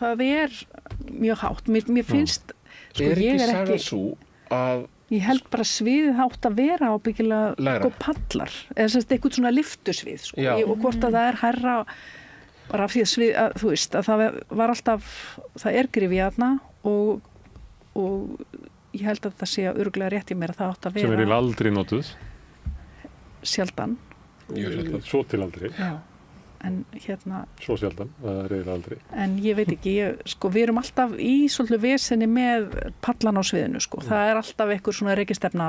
það er mjög hátt mér finnst sko, ég er ekki ég held bara sviðið hátt að vera ábyggilega sko pallar eða sem eitthvað svona lyftusvið sko. Og hvort að það er hærra bara af því að svið, að, þú veist, að það var alltaf það er grifið þarna og ég held að það sé örugglega rétt í mér að það átt að vera sem er aldrei notuð sjaldan svo til aldrei en hérna svo sjaldan, það er aldrei en ég veit ekki, sko, við erum alltaf í svolítið vesenni með pallan á sviðinu sko. Það er alltaf eitthvað svona reikistefna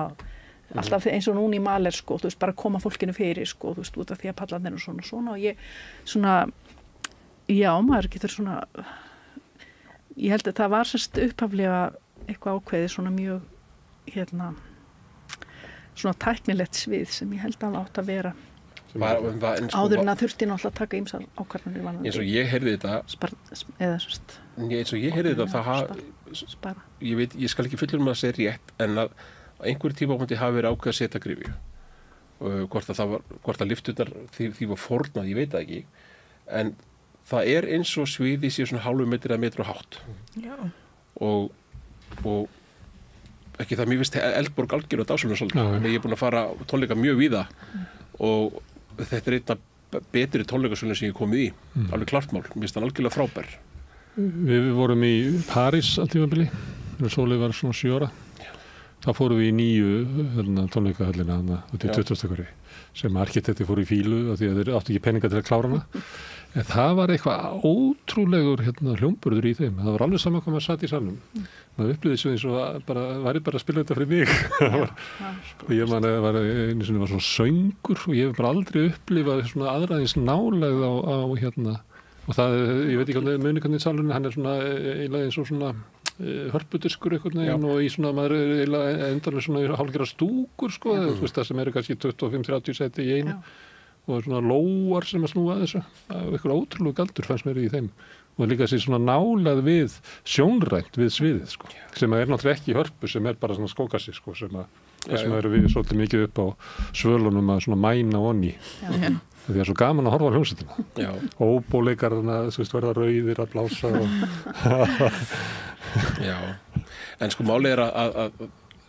alltaf eins og núna í Maler sko, þú veist, bara koma fólkinu fyrir sko, þú veist, út af því að pallan er svona og ég svona já, maður getur svona ég held að það var sérst upphaflega eitthvað ákveðið svona mjög hérna svona tæknilegt svið sem ég held að það átt að vera áður en að þurfti náttúrulega að taka ýmsar ákvarðanir eins og ég heyrði þetta eins og ég heyrði þetta ég skal ekki fullur að segja rétt en að einhverjum tímapunkti hafi verið ákveð að setja grifju hvort að lyfturnar því var fórnað, ég veit það ekki en það er eins og sviði sér svona hálfu metri eða metri og hátt og ekki það mér finnst Eldborg algjör á dásunum svolítið en ég er búin að fara tónleika mjög víða og þetta er einna betri tónleikasölun sem ég komið í alveg klartmál, mér finnst það algjörlega frábær. Við vorum í París á tímabili þegar Sóley var svona 7 ára þá fórum við í nýju tónleikahöllina út í 20. sem arkitekti fór í fílu af því að þeir áttu ekki peninga til að klára hana en það var eitthvað ótrúlegur hljómburður í þeim, það var alveg saman hvað maður satt í salnum maður upplýði svo eins og væri bara að spila þetta fyrir mig og ég man að einu sinni var svona söngur og ég hef bara aldrei upplifað svona aðraðins nálegð á og það, ég veit ekki muni hvernig salurinn, hann er svona eiginlega eins og svona hörpudiskur einhvern veginn og í svona maður eiginlega endarlega svona hálfgerða stúkur sko, þú veist það sem eru kannski 25-30 seti í einu og svona lóar sem að snúa þessu eitthvað ótrúlega galdur fannst mér í þeim og líka þessi svona nálað við sjónrænt við sviðið sko sem er náttúrulega ekki í hörpu sem er bara svona skókassi sko sem að þess vegna erum við svolítið mikið upp á svölunum að svona mæna onni. Því að svo gaman að horfa á hljómsveitina. Óbóleikarna, þú veist, verða rauðir að blása Já, en sko málið er að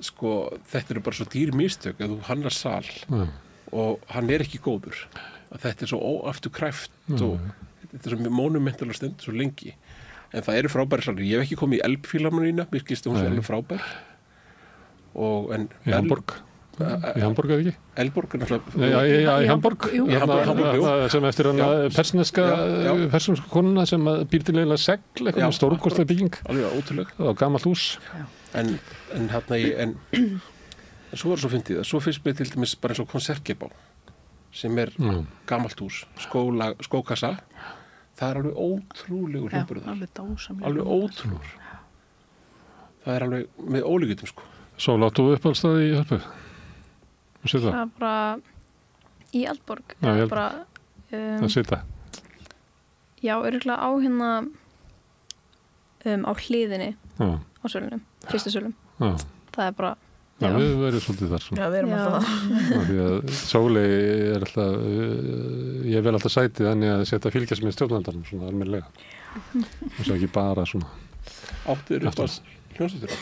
sko þetta eru bara svo dýr mistök að þú hannar sal og hann er ekki góður. Að þetta er svo óafturkræft og þetta er svo monumental og stund svo lengi. En það eru frábæri salir. Ég hef ekki komið í Elbphilharmoníuna, mér skilst hún svo alveg frábær. Í Hamburg. Í Hamburg eða ekki? Elborg er náttúrulega... Í Hamburg. Sem eftir hann persneska konuna sem býr til eiginlega segl, eitthvað stórkostlega bygging. Alveg ótrúlega. Það var gamalt hús. En svo var svo fyndið það. Svo finnst mér til dæmis bara eins og konsertgebá sem er gamalt hús, skókassa. Það er alveg ótrúlegur hljómburður. Alveg ótrúlegur. Það er alveg með ólíkindum sko. Svo láttu upp alls það í Hörpu? Það er bara í Eldborg. Það sita? Já, örugglega á hérna á hliðinni á sölunum, fyrstu sölum. Það er bara... Já, við verðum svolítið þar. Já, við erum alltaf það. Því að Sóley er alltaf, ég vel alltaf sætið þannig að setja fylgjast með stjórnandarnum svona almennilega. Og svo ekki bara svona... Áttuður upp að hljómsveitur?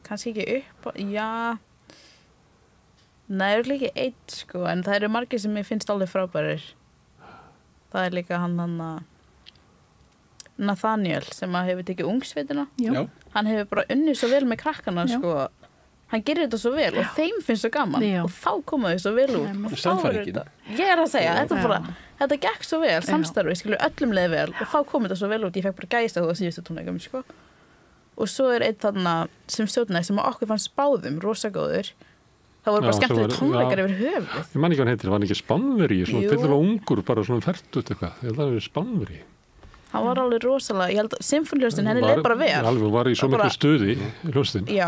Kannski ekki upp, já... Nei, það er ekki eitt sko, en það eru margir sem ég finnst alveg frábærir. Það er líka hann Nathaniel sem hefur tekið ungsveitina. Já. Hann hefur bara unnið svo vel með krakkana sko. Hann gerir þetta svo vel og þeim finnst svo gaman og þá koma þau svo vel út. Samfæringin. Ég að segja, þetta gekk svo vel, samstarfi, skilur öllum leið vel og þá kom þetta svo vel út. Ég fekk bara gæst á það síðustu tónleikum sko. Og svo er einn þarna sem stjórnaði sem okkur fannst báðum rosagóður. Það voru bara skemmtilega tónleikar yfir höfuð. Ég man ekki hvað hann heitir, var hann ekki Spánveri, svona tildulega ungur, bara svona fertut eitthvað. Ég held að það hefur Spánveri. Hann var alveg rosalega, ég held að symfóniljóstin henni leið bara vel. Alveg var í svo miklu stuði í hljóstin. Já,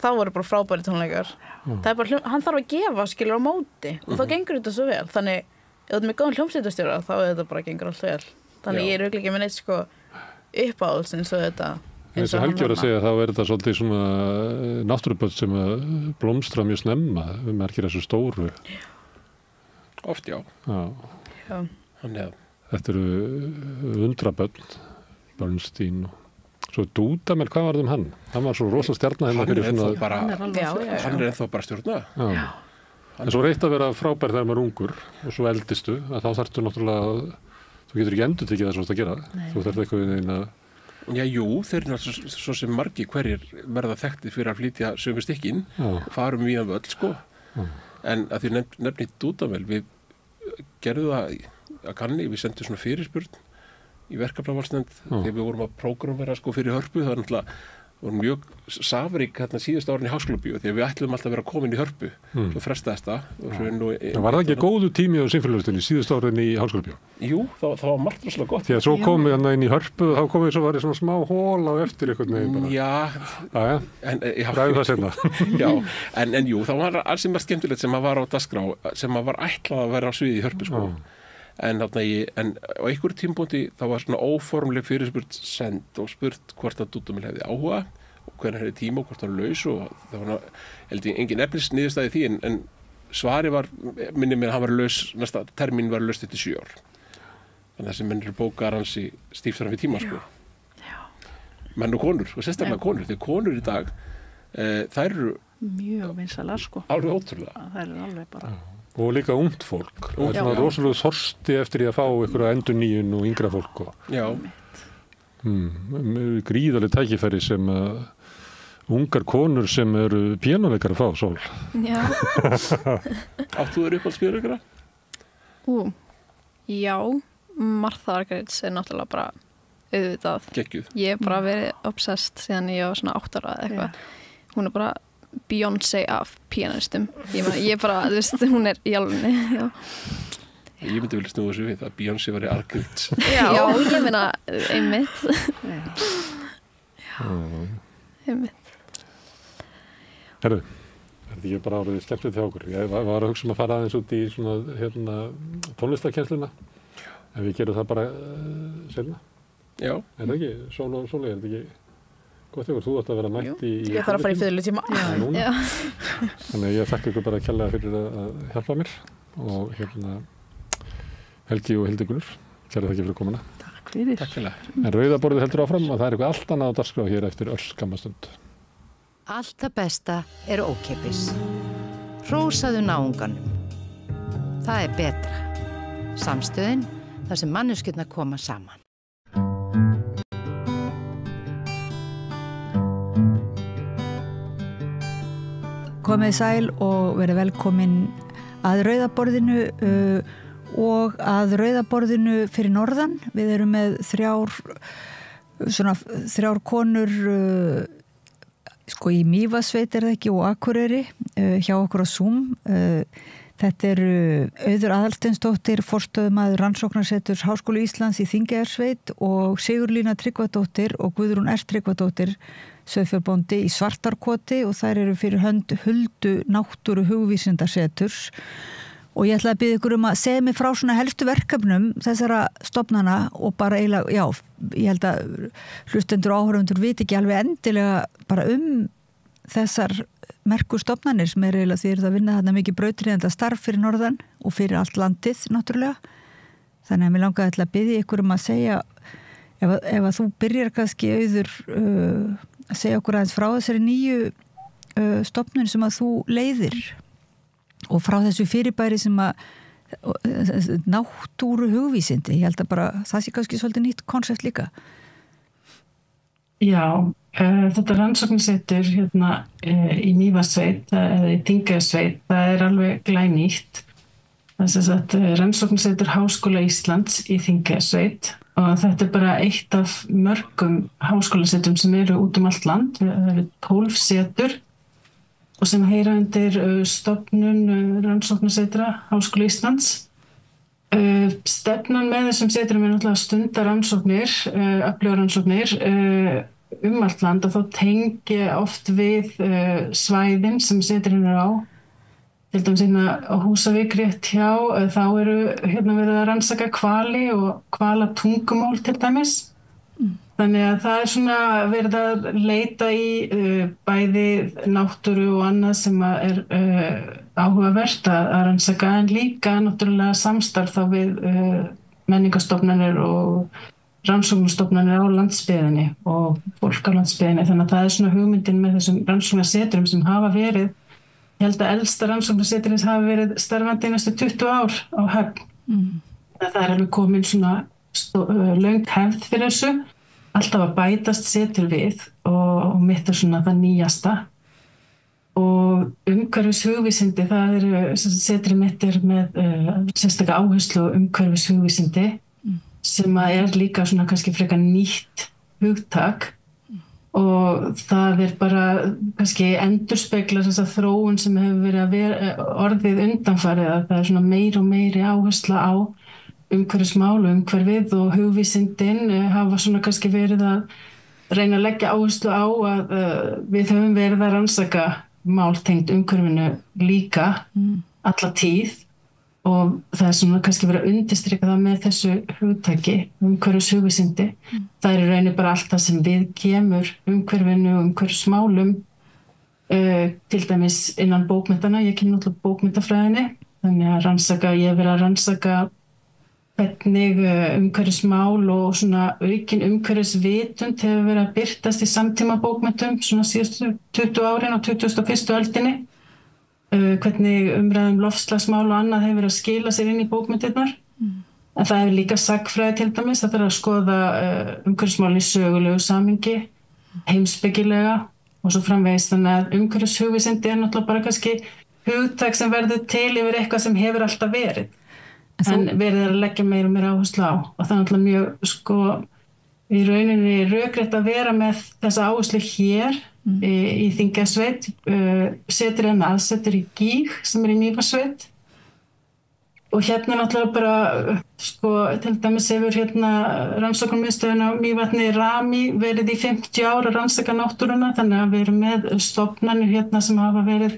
það voru bara frábæri tónleikar. Það er bara, hann þarf að gefa skilur á móti og þá gengur þetta svo vel. Þannig, ef þú ert með góðan hljómsveitarstjóra þá er þetta bara gengur allt vel. Þannig ég er auðvitað ekki með neitt sko uppáhalds eins og þetta. Eins og Helgi var að segja, þá er þetta svolítið svona náttúruböld sem blómstra mjög snemma, við merkir þessu stóru. Oft já. Já. Þetta eru undraböld, Bernstein og svo Dúdamel, hvað var það hann? Hann var svo rosalega stjarna hérna fyrir svona... Hann er ennþá bara stjórna. Já. En svo reitt að vera frábær þegar maður er ungur og svo eldistu, að þá þarftu náttúrulega, þú getur ekki endur tekið það sem þú ert að gera. Þú þarf eitthvað inn að... Já, jú, þeir eru náttúrulega svo sem margir hverjir verða þekktið fyrir að flytja sömu stykkin og farum við völl, sko. En að því nefni Dúdamel, við gerðum það að kanni, við sendum svona fyrirspurn í verkefnavalsnefnd þegar við vorum að prógramera sko fyrir Hörpu, það var náttúrulega vorum mjög safrík hérna síðust árin í Háskólabíó þegar við ætlum alltaf að vera komin í Hörpu svo frestaðist það. Var það ekki góðu tími á sinfóníutónlistinni síðust árin í Háskólabíó? Jú, það var margt rosalega gott. Því að svo komum við inn í Hörpu og þá komum við svo var í svona smá hól á eftir einhvern veginn bara. Já. Ræðum það seinna. Já, en jú, það var alls sem var skemmtilegt sem að var á dagskrá sem að var ætlað að vera á sviði í Hörpu sko. En á einhverjum tímpúndi þá var svona óformleg fyrirspurn send og spurt hvort að Dúdamel hefði áhuga og hvernig hefði tíma og hvort hann laus og það var held ég engin efnisniðurstaði því en svari var, minni mér að hann var laus, næsta termín var laust eftir 7 ár. Þannig að þessi menn eru bókar hans í stífþaran við tíma sko. Menn og konur, og sérstaklega konur, því konur í dag, þær eru mjög vinsalar sko. Alveg ótrúlega. Það eru alveg bara... Og líka ungt fólk. Það er svona rosalega þorsti eftir því að fá einhverja endurnýjun og yngra fólk. Já. Gríðarleg tækifæri sem ungar konur sem eru píanóleikar að fá, Sól. Já. Áttu þér upp á spíðarleikara? Já. Martha Argerich er náttúrulega bara auðvitað. Geggjuð. Ég hef bara verið obsessed síðan ég var svona 8 ára eða eitthvað. Hún er bara Beyoncé af pianistum. Ég bara, þú veist, hún er í alvunni. Ég myndi vilja snúða þessu við að Beyoncé var í Argerich. Já, ég meina, einmitt. Einmitt. Herru, er þetta ekki bara árið skemmtilegt hjá okkur? Ég var að hugsa að fara aðeins út í svona tónlistarkennsluna. En við gerum það bara seinna. Já. Er það ekki? Sól og Sóley, er þetta ekki? Gott ykkur, þú ætti að vera mætt í... Ég þarf að fara í fiðlutíma. Já. Þannig að ég þakka ykkur bara kærlega fyrir að hjálpa mér og Helgi og Hildigunnur, kæra þakki fyrir komuna. Takk fyrir. Takk fyrir. En rauðaborðið heldur áfram og það eitthvað allt annað á dagskrá hér eftir örskamma stund. Allt það besta ókeypis. Hrósaðu náunganum. Það betra. Samstöðin, þar sem manneskjurnar koma saman. Komið sæl og verið velkomin að rauðaborðinu og að rauðaborðinu fyrir norðan. Við erum með þrjár konur í Mývatnssveit það ekki og Akureyri hjá okkur á Zoom. Þetta eru Auður Aðalsteinsdóttir, forstöðumaður Rannsóknarseturs Háskóla Íslands í Þingeyjarsveit og Sigurlína Tryggvadóttir og Guðrún S. Tryggvadóttir, sauðfjárbóndi í Svartarkoti og þær eru fyrir hönd Huldu náttúru hugvísindaseturs. Og ég ætla að biðja ykkur að segja mig frá svona helstu verkefnum þessara stofnana og bara eiginlega, ég held að hlustendur og áhorfendur viti ekki alveg endilega bara þessar merku stofnanir sem eiginlega því að vinna þarna mikið brautryðjandi starf fyrir norðan og fyrir allt landið náttúrulega. Þannig að mér langaði að biðja ykkur að segja, ef að þú byrjar kannski Auður að segja okkur aðeins frá þessari nýju stofnun sem að þú leiðir og frá þessu fyrirbæri sem að náttúru hugvísindi, ég held að bara það sé kannski svolítið nýtt konsept líka. Já, þetta rannsóknarsetur hérna í Mývatnssveit eða í Þingeyjarsveit, það alveg glænýtt. Það rannsóknarsetur Háskóla Íslands í Þingeyjarsveit og þetta bara eitt af mörgum háskólasetum sem eru út allt land. Það eru 12 setur og sem heyra undir stofnun rannsóknarsetra Háskóla Íslands. Stefnan með þessum setrum náttúrulega stundar rannsóknir, öflugar rannsóknir allt land og þá tengja oft við svæðin sem setrin eru á. Til dæmis hérna á Húsavík rétt hjá, þá eru hérna verið að rannsaka hvali og hvalatungumál til dæmis. Þannig að það svona verið að leita í bæði náttúru og annað sem áhugavert að rannsaka en líka náttúrulega samstarf þá við menningarstofnanir og rannsóknarstofnanir á landsbyggðinni og fólk á landsbyggðinni. Þannig að það svona hugmyndin með þessum rannsóknarsetrum sem hafa verið, ég held að elsta rannsóknarsetrins hafa verið starfandi næstu 20 ár á Höfn. Það alveg komin svona löng hefð fyrir þessu. Alltaf að bætast setur við og mitt svona það nýjasta. Og umhverfis hugvísindi, það setri mitt með sérstaklega áherslu á umhverfis hugvísindi sem líka svona kannski frekar nýtt hugtak og það bara kannski endurspeglar þessa þróun sem hefur verið að orðið undanfarið að það svona meiri og meiri áhersla á umhverfismál og umhverfið og hugvísindin hafa svona kannski verið að reyna að leggja áherslu á að við höfum verið að rannsaka máltengt umhverfinu líka alla tíð og það svona kannski verið að undirstrika það með þessu hugtaki umhverfis hugvísindi. Það raunin bara allt það sem við kemur umhverfinu og umhverfismálum til dæmis innan bókmyndana, ég kem náttúrulega bókmyndafræðinni þannig að ég verið að rannsaka hvernig umhverfismál og svona aukin umhverfisvitund hefur verið að birtast í samtíma bókmyndum svona síðustu 20 árin á 21. öldinni. Hvernig umræðum loftslagsmál og annað hefur verið að skila sér inn í bókmyndirnar. En það hefur líka sagnfræði til dæmis, það þarf að skoða umhverfismálin í sögulegu samhengi, heimspekilega og svo framvegis. Þannig að umhverfishugvísindi náttúrulega bara kannski hugtak sem verður til yfir eitthvað sem hefur alltaf verið. En verið að leggja meira og meira áherslu á og það náttúrulega mjög í rauninni rökrétt að vera með þessa áherslu hér í Þingeyjarsveit, setur aðsetur í Gíg sem í Mývatnssveit og hérna náttúrulega bara til dæmis hefur hérna rannsóknarmiðstöðin á Mývatni Rami verið í 50 ár að rannsaka náttúruna þannig að við erum með stofnanir hérna sem hafa verið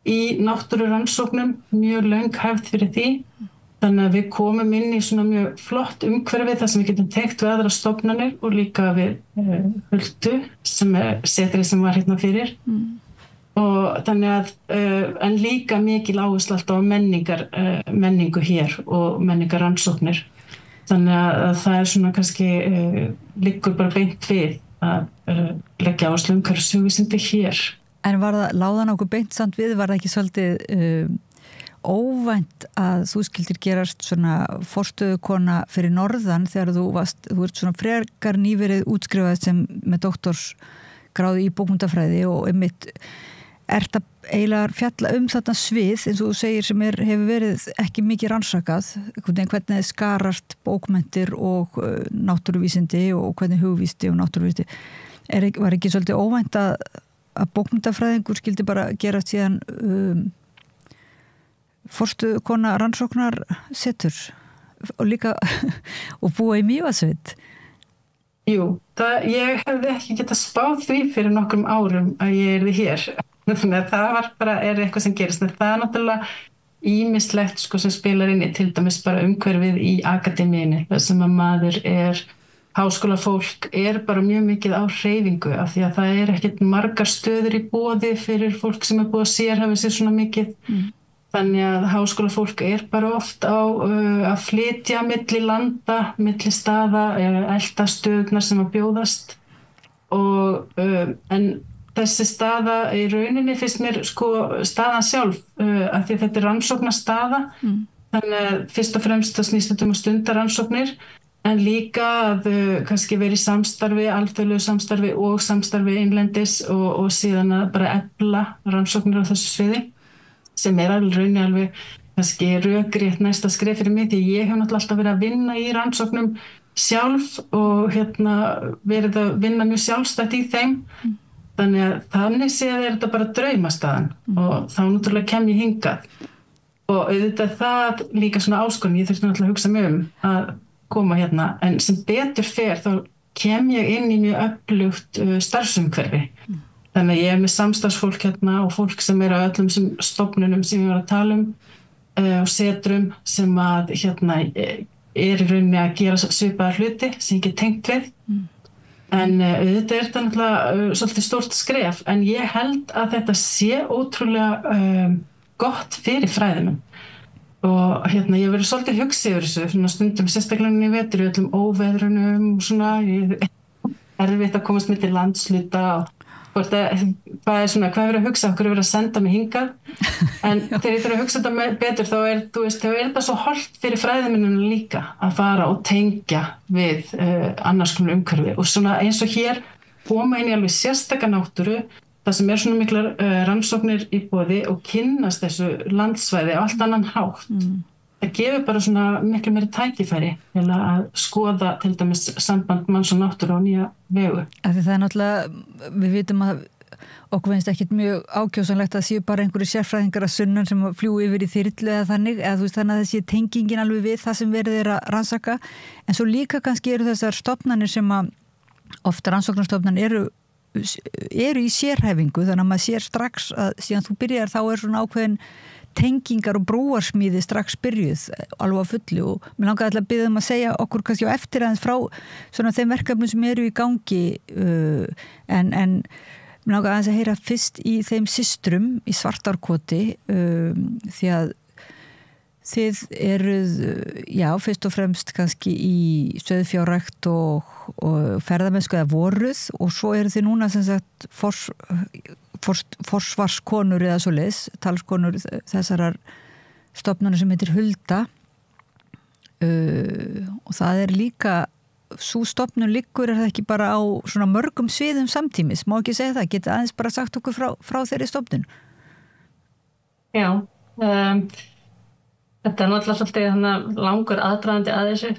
í náttúrurannsóknum, mjög löng hefð fyrir því Þannig að við komum inn í svona mjög flott umhverfi þar sem við getum tengt við aðra stofnanir og líka við Huldu sem setrið sem var hérna fyrir. Og þannig að, en líka mikil áhersla alltaf á menningu hér og menningarannsóknir. Þannig að það svona kannski liggur bara beint við að leggja áherslu hverju söguvísindi hér. En láðan okkur beint samt við, var það ekki svolítið óvænt að þú skildir gerast svona forstöðukona fyrir norðan þegar þú ert svona frekar nýverið útskrifað sem með doktorsgráðu í bókmyndafræði og einmitt ert að eiginlega fjalla þetta svið eins og þú segir sem hefur verið ekki mikið rannsakað, hvernig skarast bókmenntir og náttúruvísindi og hvernig hugvísindi og náttúruvísindi. Var ekki svolítið óvænt að bókmyndafræðingur skildi bara gerast síðan forstöðukona rannsóknar setur og líka og búa í Mývatnssveit? Jú, ég hefði ekki getað spáð því fyrir nokkrum árum að ég yrði hér. Þannig að það var bara eitthvað sem gerist. Það náttúrulega ýmislegt sem spilar inn í, til dæmis bara umhverfið í akademíunni, þar sem að maður háskólafólk bara mjög mikið á hreyfingu af því að það ekkert margar stöður í boði fyrir fólk sem búið að sérhæfa sig svona mikið. Þannig að háskólafólk bara oft að flytja milli landa, milli staða, elta stöðnar sem að bjóðast en þessi staða í rauninni finnst mér staðan sjálf af því að þetta rannsóknarstaða þannig að fyrst og fremst það snýst þetta að stunda rannsóknir en líka að kannski vera í samstarfi, alþjóðlegu samstarfi og samstarfi innlendis og síðan að bara efla rannsóknir á þessu sviði sem alveg kannski rökrétt næsta skref fyrir mig því ég hef náttúrulega alltaf verið að vinna í rannsóknum sjálf og verið að vinna mjög sjálfstætt í þeim þannig að þannig séð þetta bara draumastaðan og þá náttúrulega kem ég hingað og auðvitað það líka svona áskorun ég þurfti náttúrulega að hugsa mig að koma hérna en sem betur fer þá kem ég inn í mjög öflugt starfsumhverfi þannig að ég með samstarfsfólk hérna og fólk sem á öllum sem stofnunum sem ég var að tala og setrum sem að hérna í rauninni að gera svipaðar hluti sem ég get tengt við en auðvitað þetta náttúrulega svolítið stórt skref en ég held að þetta sé ótrúlega gott fyrir fræðinum og hérna ég verið svolítið hugsi yfir þessu svona stundum sérstaklega í vetur í öllum óveðrunum og svona erfitt að komast með til landsluta og hvað verið að hugsa okkur verið að senda mig hingað en þegar ég þarf að hugsa þetta betur þá þetta svo hollt fyrir fræðimennina líka að fara og tengja við annars konar umhverfi og svona eins og hér koma inn í alveg sérstaka náttúru það sem svona miklar rannsóknir í boði og kynnast þessu landsvæði á allt annan hátt það gefur bara svona miklu meiri tækifæri til að skoða til dæmis samband manns og náttúru á nýja vegu. Það náttúrulega, við vitum að okkur finnst ekkert mjög ákjósanlegt að séu bara einhverju sérfræðingar að sunnan sem fljúi yfir í þyrlu eða þannig, eða þú veist þannig að þessi tengingin alveg við það sem verið að rannsaka, en svo líka kannski eru þessar stofnanir sem að ofta rannsóknarstofnanir eru í sérhæfingu, þannig að maður sér strax að síðan þú byrjar þá svona ákveðin tengingar og brúarsmíði strax byrjuð alveg á fullu og mér langaði alltaf að biðja að segja okkur kannski á eftir aðeins frá svona þeim verkefnum sem eru í gangi en mér langaði aðeins að heyra fyrst í þeim systrum í Svartárkoti því að þið eruð, já, fyrst og fremst kannski í sauðfjárrækt og ferðamennsku eða voruð og svo eru þið núna sem sagt forsvarskonur eða svoleiðis, talskonur þessarar stofnunar sem heitir Hulda og það líka sú stofnun liggur það ekki bara á svona mörgum sviðum samtímis, má ekki segja það, geta aðeins bara sagt okkur frá þeirri stofnun? Já, þetta náttúrulega svolítið langur aðdragandi að þessu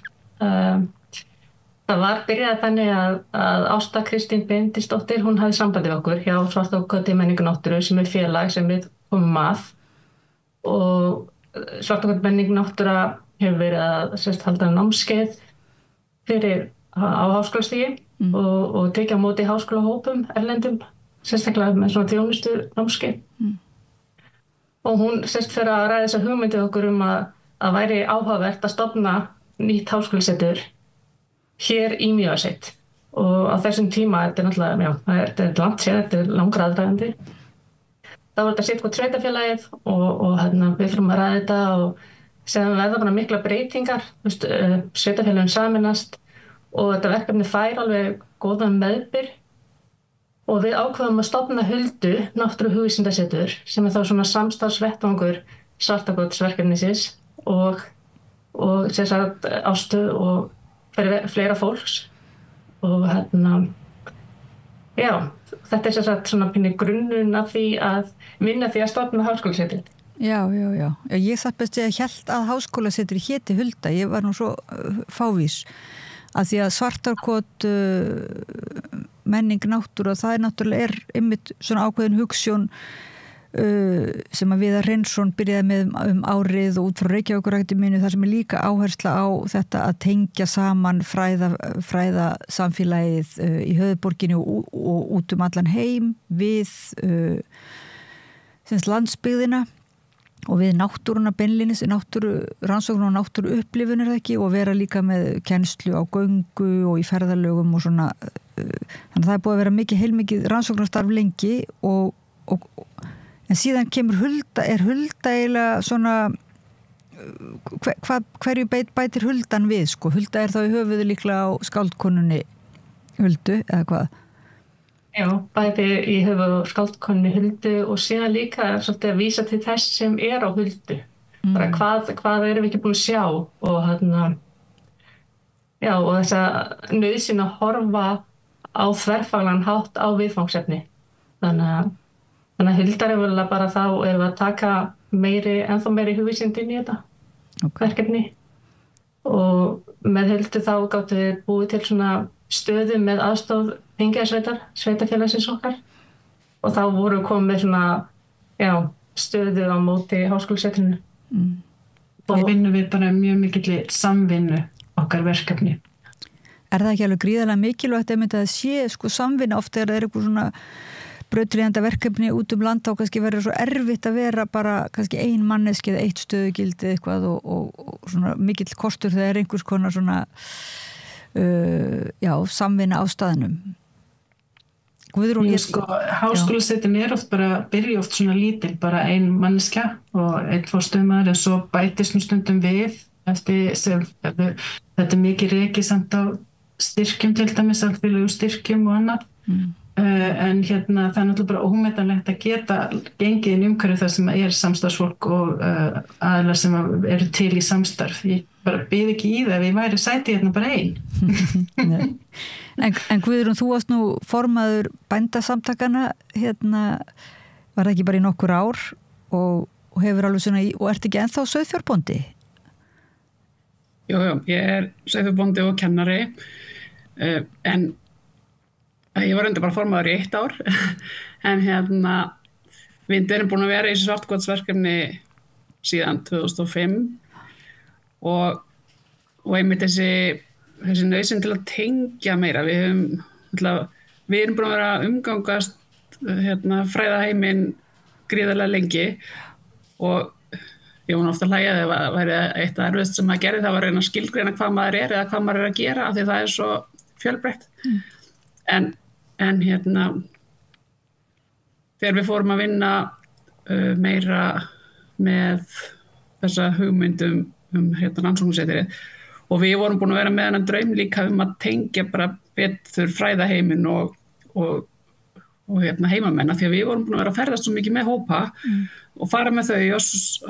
það var byrjað þannig að Ásta Kristín Bendisdóttir, hún hafði sambandi við okkur hjá Svartárkoti menningu náttúru sem félag sem við komum að og Svartárkoti menningu náttúra hefur verið að halda námskeið fyrir á háskólastigi og tekið á móti háskólahópum erlendum, sérstaklega með svona þjónustu námskeið og hún fyrir að ræða þessa hugmyndið okkur að að væri áhugavert að stofna nýtt háskólasetur hér í Mývatnssveit og á þessum tíma, þetta er náttúrulega, þetta er langt séð, þetta er langur aðdragandi. Það var þetta sitt hvort sveitafélagið og við fyrir að ræða þetta og sem verða bara mikla breytingar, sveitafélagin saminast og þetta verkefni fær alveg góðan meðbyr og við ákveðum að stofna Huldu, náttúru hugvísindasetur, sem er þá svona samstarfsvettvangur Svartakotsverkefnisins og sem sagt Ástu og fleira fólks og já, þetta er sem sagt svona pínu grunnurinn af því að vinna því að stofna háskólasetur. Já. Ég satt best að hélt að háskólasetri héti Hulda, ég var nú svo fávís að því að Svartarkot menning náttúra, það er náttúrulega einmitt svona ákveðin hugsjón sem að Viðar Hreinsson byrjaði með árið og út frá Reykjavíkurakademíunni þar sem er líka áhersla á þetta að tengja saman fræða samfélagið í höfuðborginni og út allan heim við landsbyggðina og við náttúruna beinlínis, rannsóknum og náttúru upplifunir ekki og vera líka með kennslu á göngu og í ferðalögum og svona þannig að það er búið að vera heilmikið rannsóknarstarf lengi en síðan kemur Hulda, er Hulda eiginlega svona hverju bætir Huldan við sko? Hulda er þá í höfuðu líklega á skáldkonunni Huldu eða hvað? Já, bæði í höfuðu skáldkonunni Huldu og síðan líka svolítið að vísa til þess sem er á Huldu. Bara hvað erum við ekki búin að sjá og já, og þess að nauðsyn að horfa á þverfaglan hátt á viðfangsefni. Þannig að Huldar er vel bara þá erum við að taka ennþá meiri hugvísindi í þetta verkefni og með Huldu þá gáttum við búið til svona stöðu með aðstoð Þingeyjarsveitar, sveitafélagsins okkar og þá voru komið með svona stöðu á móti háskólasetrinu. Og vinnum við bara mjög mikill samvinnu okkar verkefni. Er það ekki alveg gríðarlega mikilvægt að það sé sko samvinna oft þegar það er eitthvað svona brautryðjandi verkefni út land þá kannski verður svo erfitt að vera bara kannski ein manneski eða eitt stöðugildi eitthvað og svona mikill kostur þegar er einhvers konar svona samvinna á staðnum. Háskólasetin er oft bara byrja oft svona lítil, bara ein manneskja og einn forstöðumaður en svo bætist stundum við eftir sem þetta er mikið rekið samt á styrkjum til dæmis, alþjóðlegu styrkjum og annað. En það er náttúrulega bara ómetanlegt að geta gengið inn umhverju þar sem er samstarfsfólk og aðlar sem eru til í samstarf. Ég bara bið ekki í það ef ég væri sæti bara ein. En Guðrún, þú varst nú formaður bændasamtakana, var það ekki bara í nokkur ár og hefur alveg svona og ert ekki ennþá sauðfjárbóndi? Jú, ég er sauðfjárbóndi og kennari, en ég var enda bara formaður í 1 ár, en við erum búin að vera í þessu Svartakotsverkefni síðan 2005 og einmitt þessi nauðsyn til að tengja meira. Við erum búin að vera að umgangast fræðaheiminn gríðarlega lengi og ég var ofta að hlæja þegar það væri eitt af erfiðast sem maður gerði, það var að reyna að skilgreina hvað maður er eða hvað maður er að gera af því það er svo fjölbreytt. En þegar við fórum að vinna meira með þessa hugmyndum rannsóknarsetrið og við vorum búin að vera með þennan draum líka að tengja bara betur fræðaheiminn og heimamenn, því að við vorum búin að vera að ferðast svo mikið með hópa og fara með þau og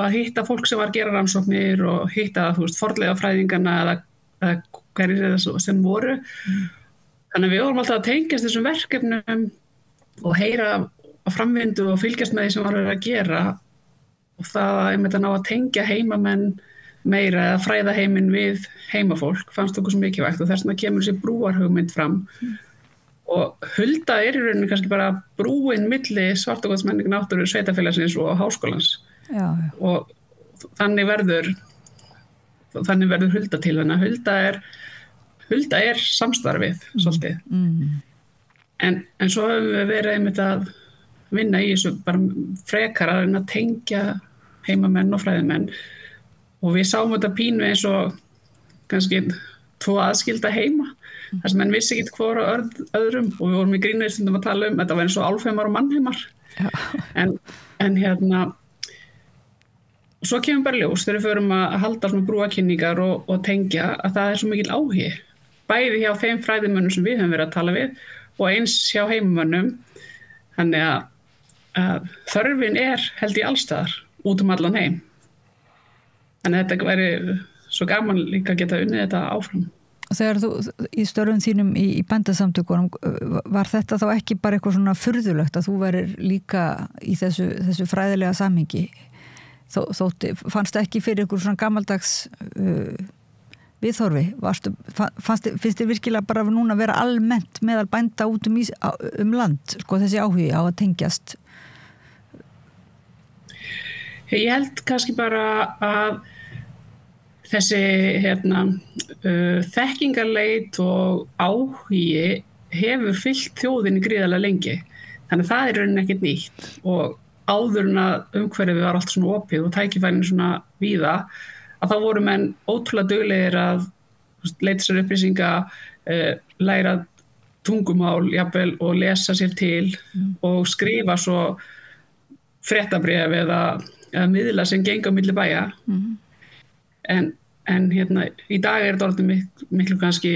að hitta fólk sem var að gera rannsóknir og hitta fornleifafræðingana eða hverjir sem voru. Þannig að við vorum alltaf að tengjast þessum verkefnum og heyra á framvindu og fylgjast með því sem var að gera og það að ná að tengja heimamenn meira eða fræðaheiminn við heimafólk fannst okkur svo mikilvægt og þess vegna kemur þessi brúarhugmynd fram og Hulda er í rauninni kannski bara brúin milli Svartakotsmenning náttúru sveitafélagsins og háskólans. Já. Og þannig verður Hulda til þannig að Hulda er samstarfið svolítið. En svo höfum við verið einmitt að vinna í þessu bara frekar að reyna að tengja heimamenn og fræðimenn og við sáum þetta pínu eins og kannski 2 aðskilda heima þar sem menn vissi ekki hvora öðrum og við vorum í grínir stundum að tala þetta var eins og álfheimar og mannheimar en svo kemur bara ljós þegar við förum að halda svona brúakynningar og tengja að það svo mikil áhugi bæði hjá þeim fræðimönnum sem við höfum verið að tala við og eins hjá heimamönnum þannig að þörfin held í allstaðar út allan heim en þetta væri svo gaman líka að geta unnið þetta áfram. Þegar þú í störfum þínum í bændasamtökunum var þetta þá ekki bara eitthvað svona furðulegt að þú verir líka í þessu fræðilega samhengi fannst ekki fyrir eitthvað svona gamaldags viðhorfi finnst þér virkilega bara núna vera almennt meðal bænda út land sko þessi áhugi á að tengjast? Ég held kannski bara að þessi þekkingarleit og áhugi hefur fyllt þjóðinni gríðarlega lengi þannig að það rauninni ekkert nýtt og áður en að umhverfið var allt svona opið og tækifærin svona víða að þá voru menn ótrúlega duglegir að leita sér upplýsinga læra tungumál jafnvel og lesa sér til og skrifa svo fréttabréf eða miðla sem gengur á milli bæja en í dag þetta orðið miklu kannski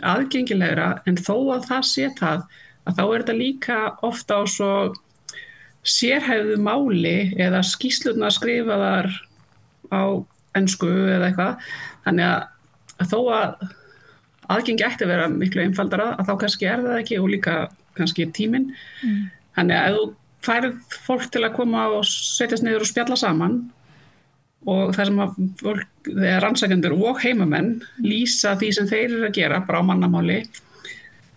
aðgengilegra en þó að það sé það að þá þetta líka ofta á svo sérhæfðu máli eða skýrslurnar skrifaðar á ensku eða eitthvað þannig að þó að aðgengi ætti að vera miklu einfaldara að þá kannski það ekki og líka kannski tíminn þannig að ef þú færð fólk til að koma og setjast niður og spjalla saman og það sem að fólk, þegar rannsakendur og heimamenn lýsa því sem þeir eru að gera bara á mannamáli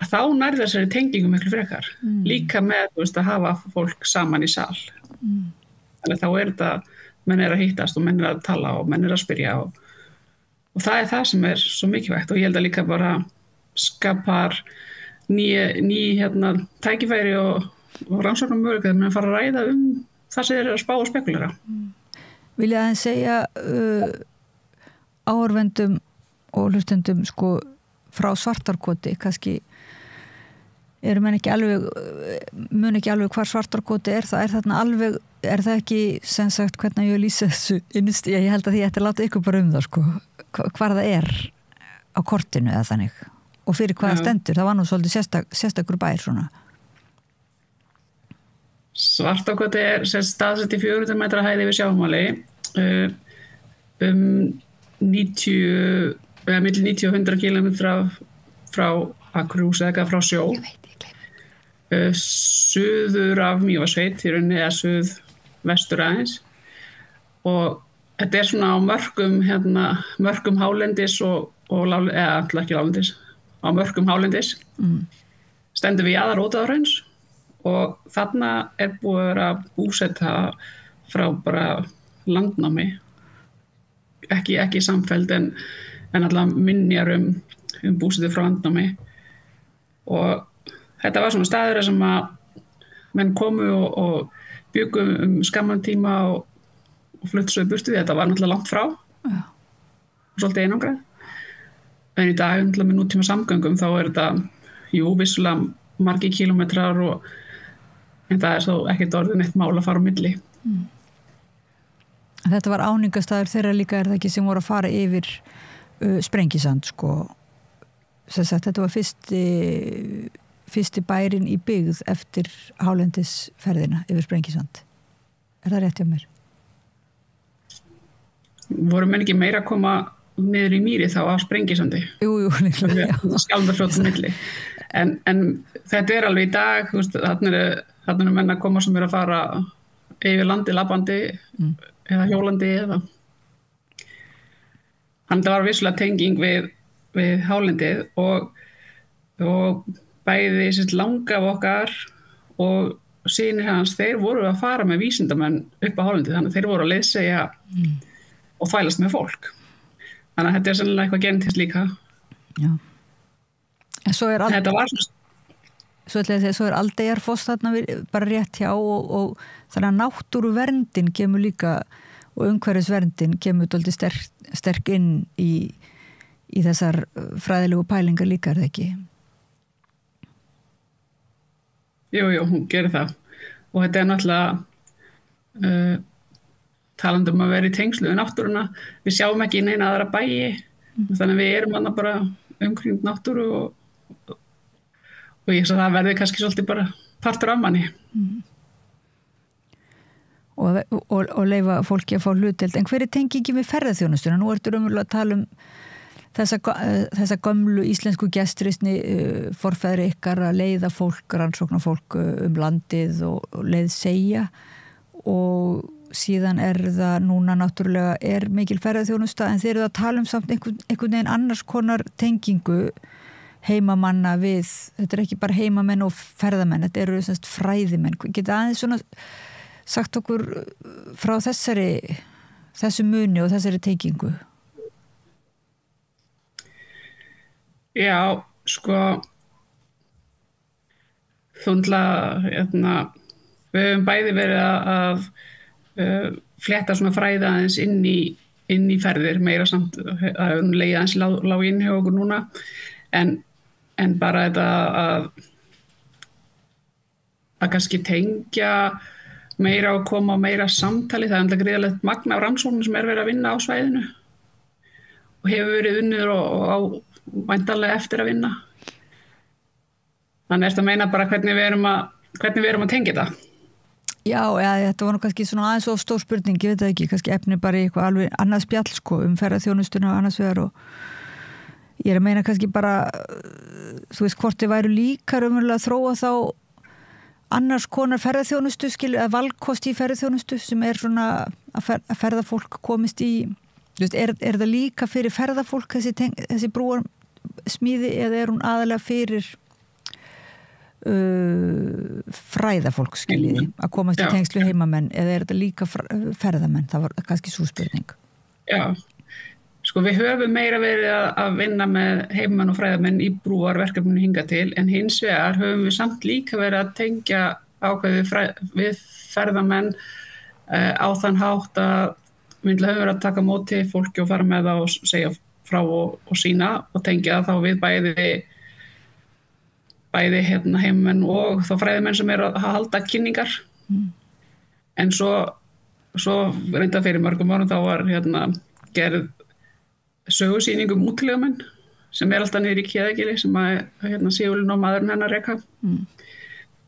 að þá nærði þessari tengingu miklu frekar líka með að hafa fólk saman í sal þannig að þá þetta menn að hittast og menn að tala og menn að spyrja og það það sem svo mikilvægt og ég held að líka bara skapar ný tækifæri og rannsóknum möguleika þegar menn fara að ræða það sem þeir að spá og spekulera Vil ég aðeins segja áhorfendum og hlustendum sko frá Svartarkoti kannski mun ekki alveg hvar Svartarkoti það þarna alveg það ekki sem sagt hvernig ég lýsa þessu innst, ég held að því ætti að láta ykkur bara það sko, hvar það á kortinu eða þannig og fyrir hvaða stendur, það var nú svolítið sérstakur bær svona Svartarkoti staðsett í 400 metra hæð yfir sjávarmáli milli 90 og 100 kilometra frá Akurhús eða frá sjó suður af Mývatnssveit í rauninni eða suðvestur aðeins og þetta svona á mörkum hálendis og eða ekki hálendis á mörkum hálendis stendur við jaðar Ódáðahrauns og þarna búið að vera búsetta frá bara landnámi ekki samfelld en allavega minjar búsetu frá landnámi og þetta var svona staður sem að menn komu og bjuggu skamman tíma og fluttu svo í burtu því þetta var náttúrulega langt frá og svolítið einangrað en í dag náttúrulega með nútíma samgöngum þá þetta vissulega margir kílómetrar en það svo ekkert orðið neitt mál að fara á milli. Þetta var áningastaður þeirra líka það ekki sem voru að fara yfir Sprengisand sko. Þetta var fyrsti bærin í byggð eftir hálendisferðina yfir Sprengisand. Það rétt hjá mér? Voru menn ekki meira að koma niður í mýri þá á Sprengisandi? Jú, líklega. Skjálfandafljótum milli. En þetta alveg í dag, þarna menn að koma sem að fara yfir landi, labbandi eða hjólandi eða. Þannig það var vissulega tenging við hálendið og bæði langa af okkar og synir hans, þeir voru að fara með vísindamenn upp á hálendið, þannig þeir voru að leiðsegja og þvælast með fólk. Þannig að þetta sennilega eitthvað genetist líka. Já. En svo svo Aldeyjarfoss þarna bara rétt hjá og þannig að náttúruverndin kemur líka og umhverfisverndin kemur dálítið sterk inn í þessar fræðilegu pælingar líka, er það ekki? Jú, hún gerir það og þetta náttúrulega talandi að vera í tengslu við náttúruna, við sjáum ekki í neina aðra bæi, þannig við erum annað bara umkring náttúru og ég svo það verði kannski svolítið bara partur af manni. Og leyfa fólki að fá hlutdeild. En hver er tengingin við ferðaþjónustuna? Nú ertu raunverulega að tala um þessa gömlu íslensku gestrisni, forfeðri ykkar að leiða fólk, rannsókna fólk landið og leið segja, og síðan það núna náttúrulega mikil ferðaþjónusta, en þeir eru að tala um samt einhvern veginn annars konar tengingu heimamanna við, þetta ekki bara heimamenn og ferðamenn, þetta eru semst fræðimenn. Geta aðeins svona sagt okkur frá þessu muni og þessari tengingu? Já, sko þundlega við höfum bæði verið að fletta svona fræða aðeins inn í ferðir, meira samt að leiða aðeins lág inn hjá okkur núna, en bara þetta að kannski tengja meira og koma á meira samtali. Það er gríðarlegt magn af rannsóknum sem verið að vinna á svæðinu og hefur verið unnur og á væntanlega eftir að vinna. Þannig að meina bara hvernig við erum að tengja þetta. Já, þetta var nú kannski svona aðeins of stór spurning, ég veit það ekki, kannski efni bara í eitthvað alveg annað spjall sko, ferðaþjónustuna og annars vegar, og ég er að meina kannski bara, þú veist, hvort þið væru líka raunverulega að þróa þá annars konar ferðaþjónustu, eða valkost í ferðaþjónustu sem er svona að ferðafólk komist í, þú veist, er það líka fyrir ferðafólk þessi brúar smíði, eða er hún aðalega fyrir fræðafólk, skiljiði, að komast í tengslu heimamenn, eða er þetta líka ferðamenn? Það var kannski svo spurning. Já, sko við höfum meira verið að vinna með heimamenn og fræðamenn í brúarverkefninu hingað til, en hins vegar höfum við samt líka verið að tengja ákveði við ferðamenn á þann hátt að við höfum verið að taka móti fólki og fara með það og segja frá og sína og tengja þá við bæði heimamenn og þá fræðimenn sem eru að halda kynningar. En svo reynda fyrir mörgum árum þá var gerð sögusýning útilegumenn sem alltaf niður í Kiðagili sem að Sigurlinn og maðurinn hennar reka.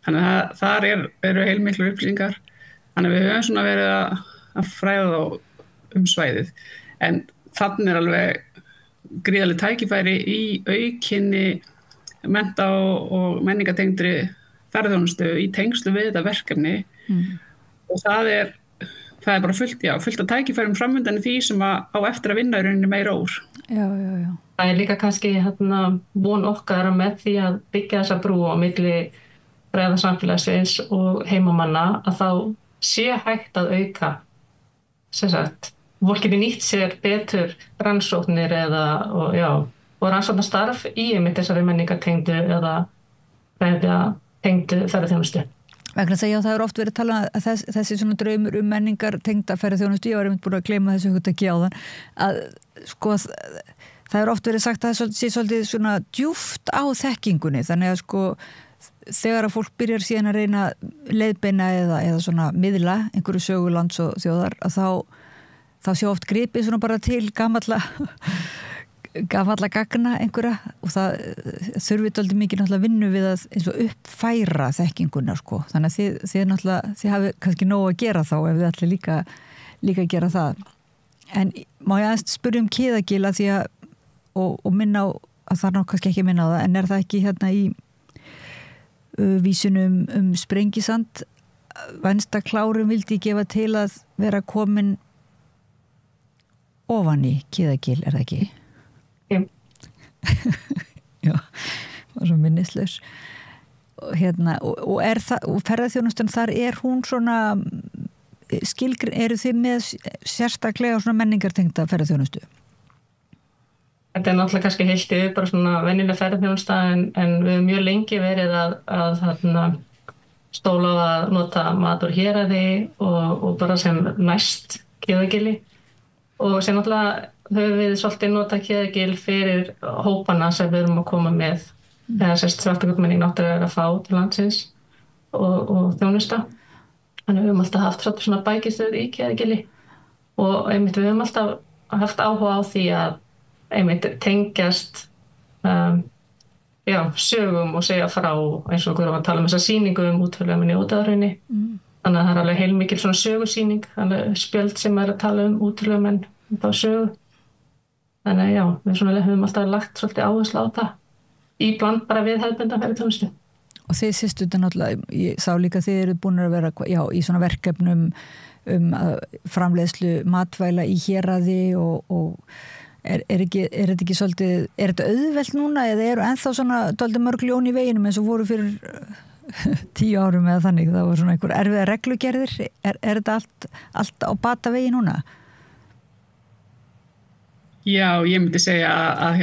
Þannig að þar eru heilmiklar upplýsingar. Þannig að við höfum svona verið að fræða þá svæðið. En þannig alveg gríðarleg tækifæri í aukinni mennta og menningatengdri ferðaþjónustu í tengslu við þetta verkefni og það er bara fullt að tækifærum framöndan í því sem á eftir að vinna í rauninni meira úr. Já. Það er líka kannski von okkar með því að byggja þessa brú á milli fræðasamfélagsins og heimamanna að þá sé hægt að auka sem sagt, fólk geti nýtt sér betur rannsóknir og rannsóknarstarf í þessari menningartengdu eða tengdu ferðaþjónustu. Vegna að segja, það er oft verið að tala að þessi svona draumur menningartengda ferðaþjónustu, ég var einmitt búin að gleyma þessu hugtaki áðan, að sko það er oft verið sagt að það sé svolítið svona djúpt á þekkingunni, þannig að sko þegar að fólk byrjar síðan að reyna leiðbeina eða svona miðla einhverju sögu lands og þjóðar, að þá sé oft gripið svona bara til gamalla gagna einhverja og það þurfi dálítið mikið náttúrulega vinnu við að eins og uppfæra þekkinguna sko. Þannig að þið hafi kannski nóg að gera þá ef þið ætli líka að gera það. En má ég aðeins spyrja Kiðagil að því að og minna á að það er náttúrulega kannski ekki minna á það, en er það ekki í vísunum Sprengisand Vænsta Klárum vildi gefa til að vera komin ofan í Kiðagil, er það ekki? Já, var svo minnislaus og og ferðaþjónustan þar hún svona eru þið með sérstaklega svona menningartengda ferðaþjónustu? Þetta er náttúrulega kannski heilt yfir bara svona venjuleg ferðaþjónusta en við höfum mjög lengi verið að stóla á að nota matur héraði og bara sem næst Kiðagili og sem náttúrulega höfum við svolítið notað Kiðagil fyrir hópana sem við erum að koma með þegar svartagöldmenning náttúrulega að fá til landsins og þjónusta. Þannig við höfum alltaf haft svona bækistöð í Kiðagili og einmitt við höfum alltaf haft áhuga á því að einmitt tengjast sögum og segja frá eins og við erum að tala þessa sýningu útförlöfum í Útafjörðinni. Þannig að það alveg heilmikil svona sögusýning, þannig spjöld sem að tala útförlöfum þá sögu. Þannig að við svona höfum alltaf lagt svolítið áherslu á það í bland bara við hefðbundna ferðarþjónustu. Og þið sýstu náttúrulega, ég sá líka þið eru búin að vera í svona verkefnum framleiðslu matvæla í héraði og er þetta ekki svolítið, er þetta auðvelt núna eða eru ennþá svona dálítið mörg ljón í veginum eins og voru fyrir 10 árum eða þannig, það var svona einhver erfiða reglugerðir, er þetta allt á bata vegi núna? Já, ég myndi segja að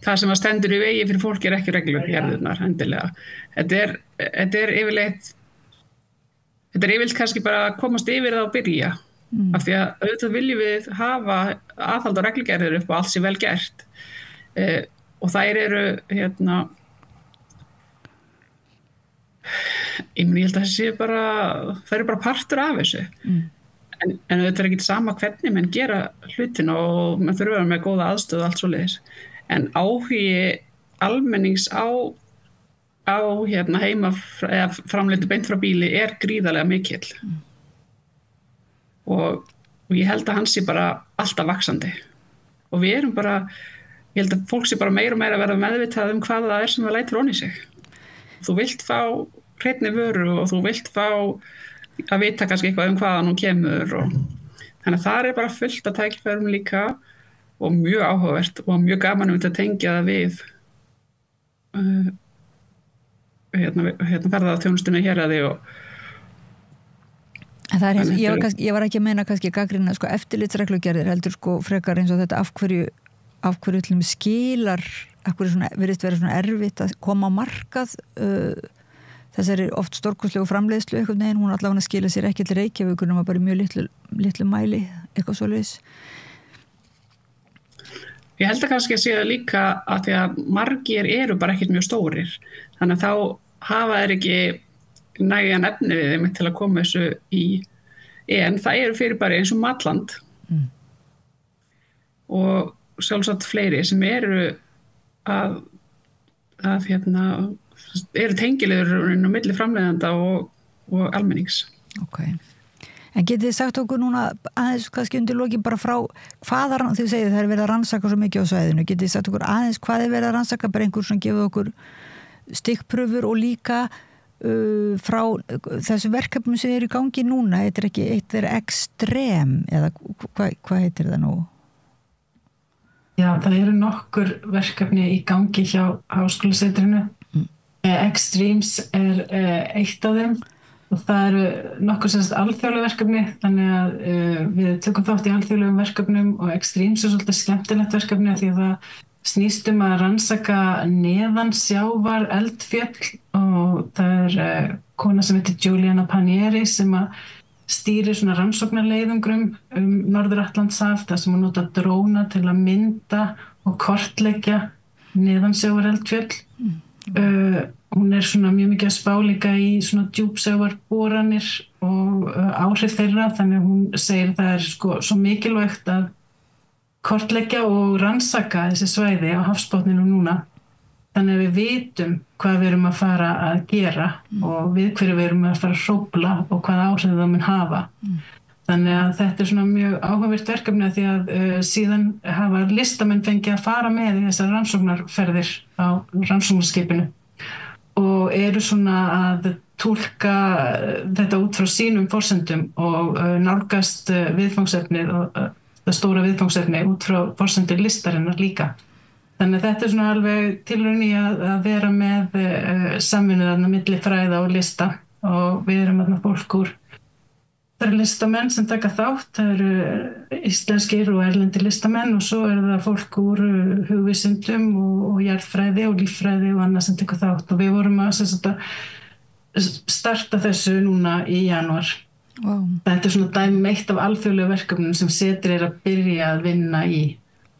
það sem stendur í vegi fyrir fólk er ekki reglugerðirnar endilega. Þetta er yfirleitt kannski bara að komast yfir það og byrja. Af því að auðvitað viljum við hafa aðhald á reglugerðir upp og allt sé vel gert og þær eru ég held að það eru bara partur af þessu en auðvitað er ekki sama hvernig menn gera hlutina og menn þurfa að vera með góða aðstöð og allt svoleiðis en áhugi almennings á heima eða framleiddu beint frá bíli er gríðarlega mikill. Og ég held að hann sé bara alltaf vaxandi og við erum bara, ég held að fólk sé bara meira og meira að verða meðvitað hvað það er sem það lætur ofan í sig. Þú vilt fá hreinni vöru og þú vilt fá að vita kannski eitthvað hvaðan hún kemur og þannig að það er bara fullt að tækifærum líka og mjög áhugavert og mjög gaman að tengja það við ferðaþjónustunni héraði og En það er ég var ekki að meina kannski gagnrýna eftirlitsreglugerðir heldur frekar eins og þetta af hverju til og með skilar af hverju virðist vera svona erfitt að koma á markað þessari oft stórkostlegu framleiðslu einhvern veginn, hún allavega skila sér ekki til Reykjavíkur nema bara í mjög litlu mæli eitthvað svoleiðis. Ég held að kannski að sé það líka að því að margir eru bara ekkert mjög stórir þannig að þá hafa þeir ekki nægjan efni við þeim til að koma þessu í en það eru fyrirbæri eins og Matland og sjálfsagt fleiri sem eru eru tengilegur á milli framleiðanda og almennings. Ok. En getið þið sagt okkur núna aðeins kannski undir loki bara frá þið segið það er verið að rannsaka svo mikið á svæðinu, getið þið sagt okkur aðeins hvað er verið að rannsaka, bara einhver sem gefið okkur stikkpröfur og líka frá þessu verkefnum sem eru í gangi núna, heitir ekki eitt er Extrem eða hvað heitir það nú? Já, það eru nokkur verkefni í gangi hjá Háskólasetrinu. Extremes er eitt af þeim og það eru nokkur alþjóðleg verkefni þannig að við tökum þátt í alþjóðlegum verkefnum og Extremes er svolítið skemmtilegt verkefni því að það snýst að rannsaka neðansjávar eldfjöll og það er kona sem heitir Juliana Panieri sem að stýrir svona rannsóknarleiðungrum Norður-Atlantshaf þar sem hún notar dróna til að mynda og kortleggja neðansjávar eldfjöll. Hún er svona mjög mikið að spá líka í svona djúpsjávarboranir og áhrif þeirra þannig að hún segir það er svo mikilvægt að kortleggja og rannsaka þessi svæði á hafsbotninu núna þannig að við vitum hvað við erum að fara að gera og við hverju við erum að fara að hrófla og hvað áhrif það mun hafa. Þannig að þetta er svona mjög áhugavert verkefni því að síðan hafa listamenn fengið að fara með í þessar rannsóknarferðir á rannsóknarskipinu og eru svona að túlka þetta út frá sínum forsendum og nálgast viðfangsefnið og það stóra viðfangsefni út frá forsendur listarinnar líka. Þannig að þetta er svona alveg tilraun í að vera með samvinnu þarna milli fræða og lista og við erum þarna fólk úr það eru listamenn sem taka þátt, það eru íslenskir og erlendir listamenn og svo eru það fólk úr hugvísindum og jarðfræði og líffræði og annað sem tekur þátt og við vorum að starta þessu núna í janúar Wow. Þetta er svona dæmi eitt af alþjóðlegu verkefnum sem setur að byrja að vinna í.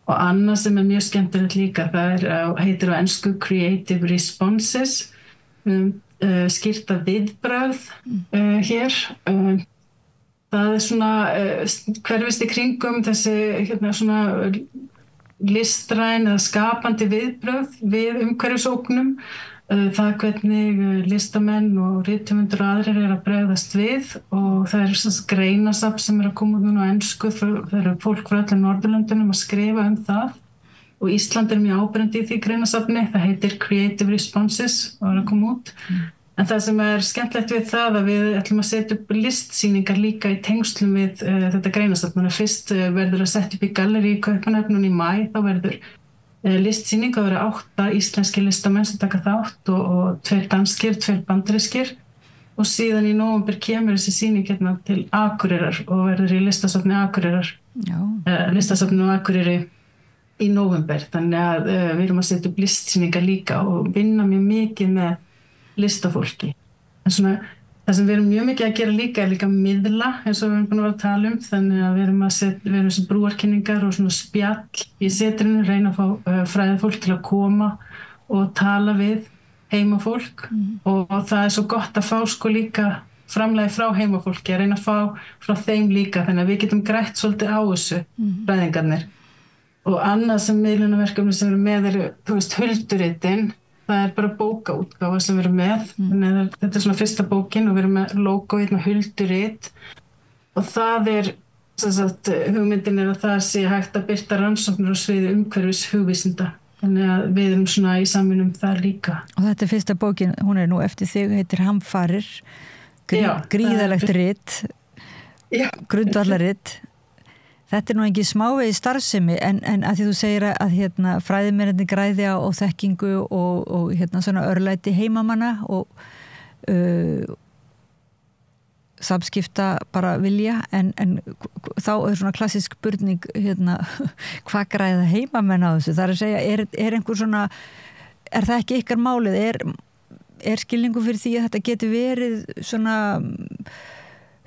Og annað sem er mjög skemmtilegt líka, það heitir á ensku Creative Responses, skýrta viðbragð hér. Það er svona hverfist í kringum þessi svona listræn eða skapandi viðbragð við umhverfisógnum. Það hvernig listamenn og rithöfundur og aðrir að bregðast við og það er greinasafn sem að koma út núna á ensku, það eru fólk frá öllum Norðurlöndunum að skrifa það og Ísland er mjög áberandi í því greinasafni, það heitir Creative Responses og að koma út. En það sem er skemmtilegt við það að við ætlum að setja upp listsýningar líka í tengslum við þetta greinasafn. Fyrst verður að setja upp í gallerí í Kaupmannahöfn í maí, þá verður listsýning, það verður 8 íslenski listamenn sem taka þátt og 2 danskir, 2 bandarískir og síðan í nóvember kemur þessi sýning hérna til Akureyrar og verður í listasafni Akureyrar, listasafninu Akureyri í nóvember. Þannig að við erum að setja upp listsýningar líka og vinna mjög mikið með listafólki. En svona það sem við erum mjög mikið að gera líka er líka miðla eins og við erum búin að vera að tala þannig að við erum sem brúarkynningar og svona spjall í setrinu, reyna að fá fræðafólk til að koma og tala við heimafólk og það er svo gott að fá sko líka framlagi frá heimafólki, að reyna að fá frá þeim líka, þannig að við getum grætt svolítið á þessu fræðingarnir. Og annað sem miðlunarverkefni sem við erum með eru, hulduritin. Það er bara bókaútgáfa sem við erum með. Þetta er svona fyrsta bókin og við erum með logo hérna huldurit og það er, hugmyndin er að það sé hægt að birta rannsóknir á sviði umhverfis hugvísinda. Þannig að við erum svona í samvinnu það líka. Og þetta er fyrsta bókin, hún er nú eftir þig, heitir Hamfarir, gríðalegt rit, grundvallarrit. Þetta er nú ekki smávegi starfsemi en að því þú segir að hérna, fræðimennirnir græði á þekkingu og hérna, svona örlæti heimamanna og samskipta bara vilja en þá er svona klassisk spurning hérna, hvað græða heimamenn á þessu? Það er að segja, er einhver svona, er það ekki ykkar málið? Er skilningu fyrir því að þetta geti verið svona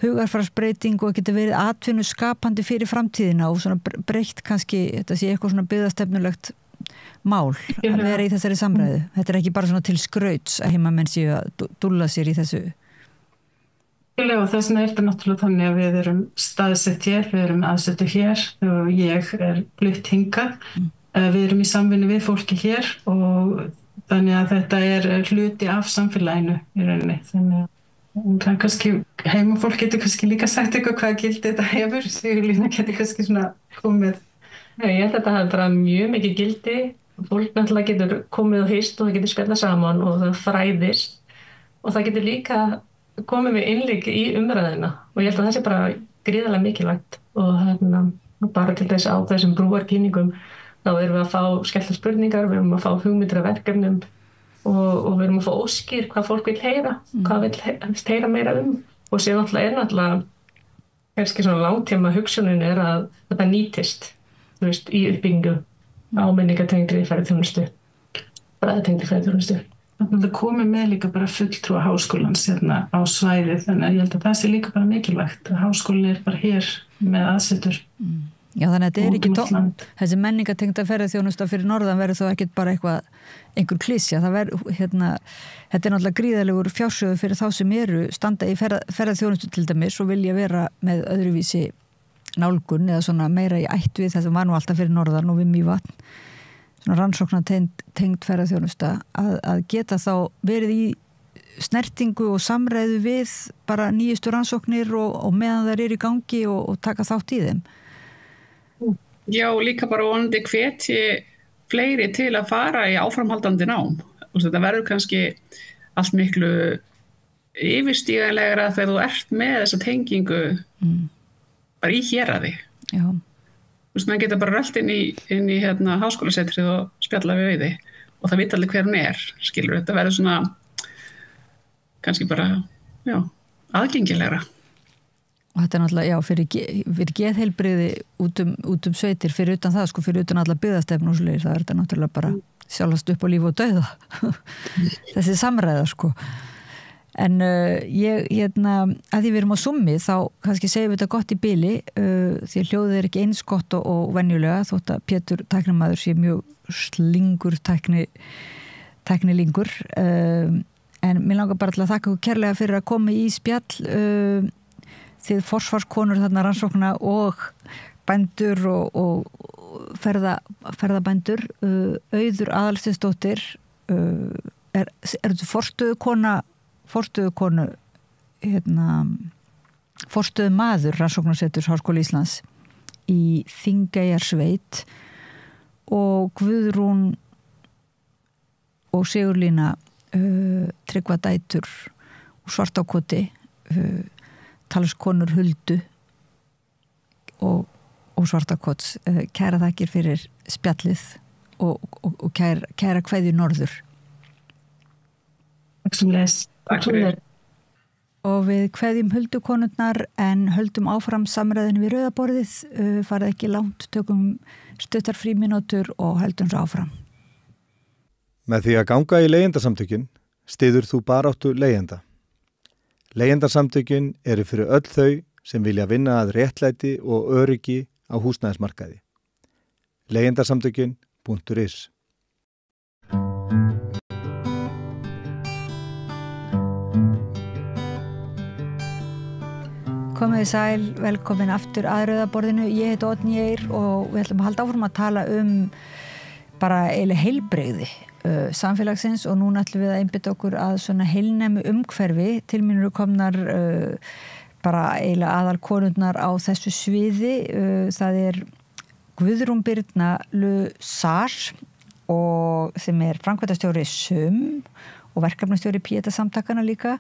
hugarfarsbreyting og getur verið atvinnuskapandi fyrir framtíðina og svona breytt kannski, þetta sé eitthvað svona byggðastefnulegt mál að vera í þessari samræðu. Þetta er ekki bara svona til skrauts að heimamenn séu að dúlla sér í þessu. Og þess vegna er þetta náttúrulega þannig að við erum staðsett hér, við erum aðsettu hér og ég er flutt hingað. Við erum í samvinnu við fólki hér og þannig að þetta er hluti af samfélaginu í rauninni. Þannig að kannski heimafólk getur kannski líka sagt eitthvað hvað gildi þetta hefur, Sigurlína getur kannski svona komið. Ég held að þetta hafa bara mjög mikið gildi, fólk náttúrulega getur komið og hýst og það getur spjallað saman og það fræðist og það getur líka komið með innleik í umræðina og ég held að það sé bara gríðarlega mikilvægt og bara til þess á þessum brúarkynningum þá erum við að fá skemmtilegar spurningar, við erum að fá hugmyndir af verkefnum og við erum að fá óskir hvað fólk vil heyra, hvað vil heyra meira og sér náttúrulega kannski svona langtíma hugsunin er að þetta nýtist í uppbyggingu ámenningatengdri ferðarþjónustu, fræðatengdri ferðarþjónustu. Það komið með líka bara fulltrúa háskólans hérna á svæði þannig að ég held að það sé líka bara mikilvægt að háskólinn er bara hér með aðsetur. Já, þannig að þetta er ekki þessi menningatengda ferðarþjónusta fyrir norðan verður þó ekkert bara einhver klísja. Þetta er náttúrulega gríðalegur fjársjóður fyrir þá sem standa í ferðarþjónustu til dæmis og vilja vera með öðruvísi nálgun eða svona meira í ætt við þess að var nú alltaf fyrir norðan og við Mývatn, svona rannsóknartengd ferðarþjónusta að geta þá verið í snertingu og samræðu við bara nýjustu rannsóknir og meðan þær eru í gangi og taka þátt í þeim. Já, líka bara vonandi hvetji fleiri til að fara í áframhaldandi nám. Og þetta verður kannski allt miklu yfirstíganlegra þegar þú ert með þessa tengingu bara í héraði. Já. Þú veist, maður geta bara rölt inn í háskólasetrið og spjalla við því og það vita allir hver hún er, skilur. Þetta verður svona kannski bara, aðgengilegra. Og þetta er náttúrulega, fyrir geðheilbrigði út um sveitir, fyrir utan það, fyrir utan alla byggðastefnu og svoleiðis, það er þetta náttúrulega bara sjálfast upp á líf og dauða. Þessi samræða, En ég, að því við erum á summi þá kannski segjum við þetta gott í bili því að hljóðið ekki eins gott og venjulega þótt að Pétur tæknimaður sé mjög slingur tæknilingur en mér langar bara til að þakka ykkur kærlega fyrir að koma í spjall þið forsvarskonur þarna rannsókna og bændur og ferðabændur Auður Aðalsteinsdóttir er þetta forstöðukonu forstöðumaður Rannsóknarseturs Háskóla Íslands í Þingeyjarsveit og Guðrún og Sigurlína Tryggvadætur og Svartákoti talskonur Huldu og Svartákots kæra þakkir fyrir spjallið og kæra kveðju norður. Takk sem les. Og við kveðjum Huldukonurnar en höldum áfram samræðinu við rauðaborðið, farið ekki langt, tökum stuttar frímínútur og höldum svo áfram. Með því að ganga í leigjendasamtökin styður þú baráttu leigjenda. Leigjendasamtökin eru fyrir öll þau sem vilja vinna að réttlæti og öryggi á húsnæðismarkaði. Leigjendasamtökin.is Komið sæl, velkomin aftur að rauðaborðinu. Ég heiti Oddný Eir og við ætlum að halda áfram að tala bara eiginlega heilbrigði samfélagsins og núna ætlum við að einbytta okkur að svona heilnæmu umhverfi. Til mín eru komnar bara eiginlega aðalkonurnar á þessu sviði. Það er Guðrún Birna Lusar og sem er framkvæmdastjóri SUM og verkefnastjóri Pieta-samtakana líka.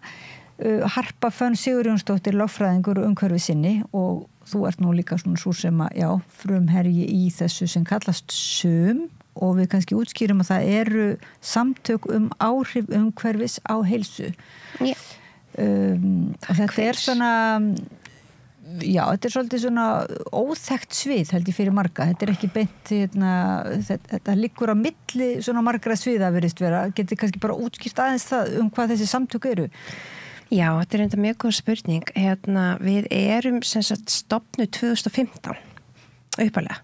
Harpa Fönn Sigurjónsdóttir lögfræðingur og umhverfisinni og þú ert nú líka svona svo sem að frumherji í þessu sem kallast SUM og við kannski útskýrum að það eru samtök áhrif umhverfis á heilsu. Já. Og þetta er svona þetta er svolítið svona óþekkt svið held ég fyrir marga. Þetta er ekki beint þetta liggur á milli svona margra sviða virðist vera. Getið kannski bara útskýrt aðeins það hvað þessi samtök eru? Já, þetta er enda mjög góð spurning. Við erum sem sagt stofnuð 2015 uppalega.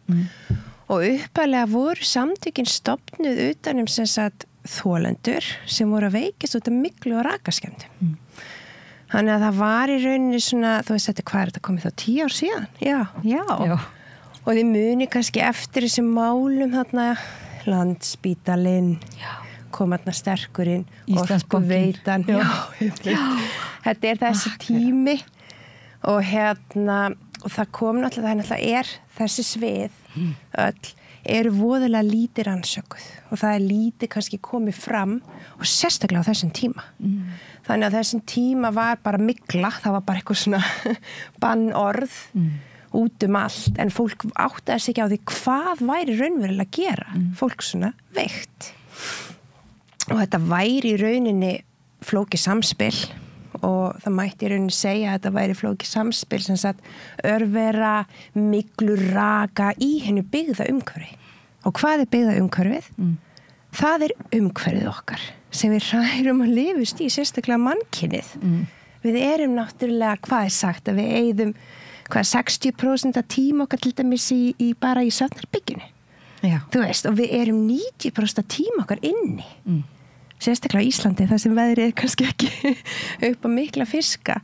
Og uppalega voru samtökin stofnuð utanum sem sagt þolendur sem voru að veikist út af myglu og rakaskemmdum. Þannig að það var í rauninni svona, þú veist þetta, hvað er þetta komið þá 10 ár síðan? Já. Og þið muni kannski eftir þessum málum þarna Landspítalinn, kom þarna sterkurinn, Orkuveitan. Þetta er þessi tími og og það kom náttúrulega þessi svið öll eru voðalega lítið rannsökuð og það er lítið kannski komið fram og sérstaklega á þessum tíma. Þannig að þessum tíma var bara mygla, það var bara eitthvað svona bannorð út allt en fólk áttaði sig ekki á því hvað væri raunverulega að gera. Fólk svona veikt. Og þetta væri í rauninni flókið samspil og það mætti í rauninni segja að þetta væri flókið samspil sem sagt örvera, myglu, raka í henni byggða umhverfi. Og hvað er byggða umhverfið? Það er umhverfið okkar sem við hrærum að lifust í, sérstaklega mannkynið. Við erum náttúrulega, hvað er sagt, að við eyðum 60% af tíma okkar til dæmis bara í svefnherberginu. Þú veist, og við erum 90% af tíma okkar inni. Sérstaklega í Íslandi, þar sem veðrið er kannski ekki upp á mikla fiska.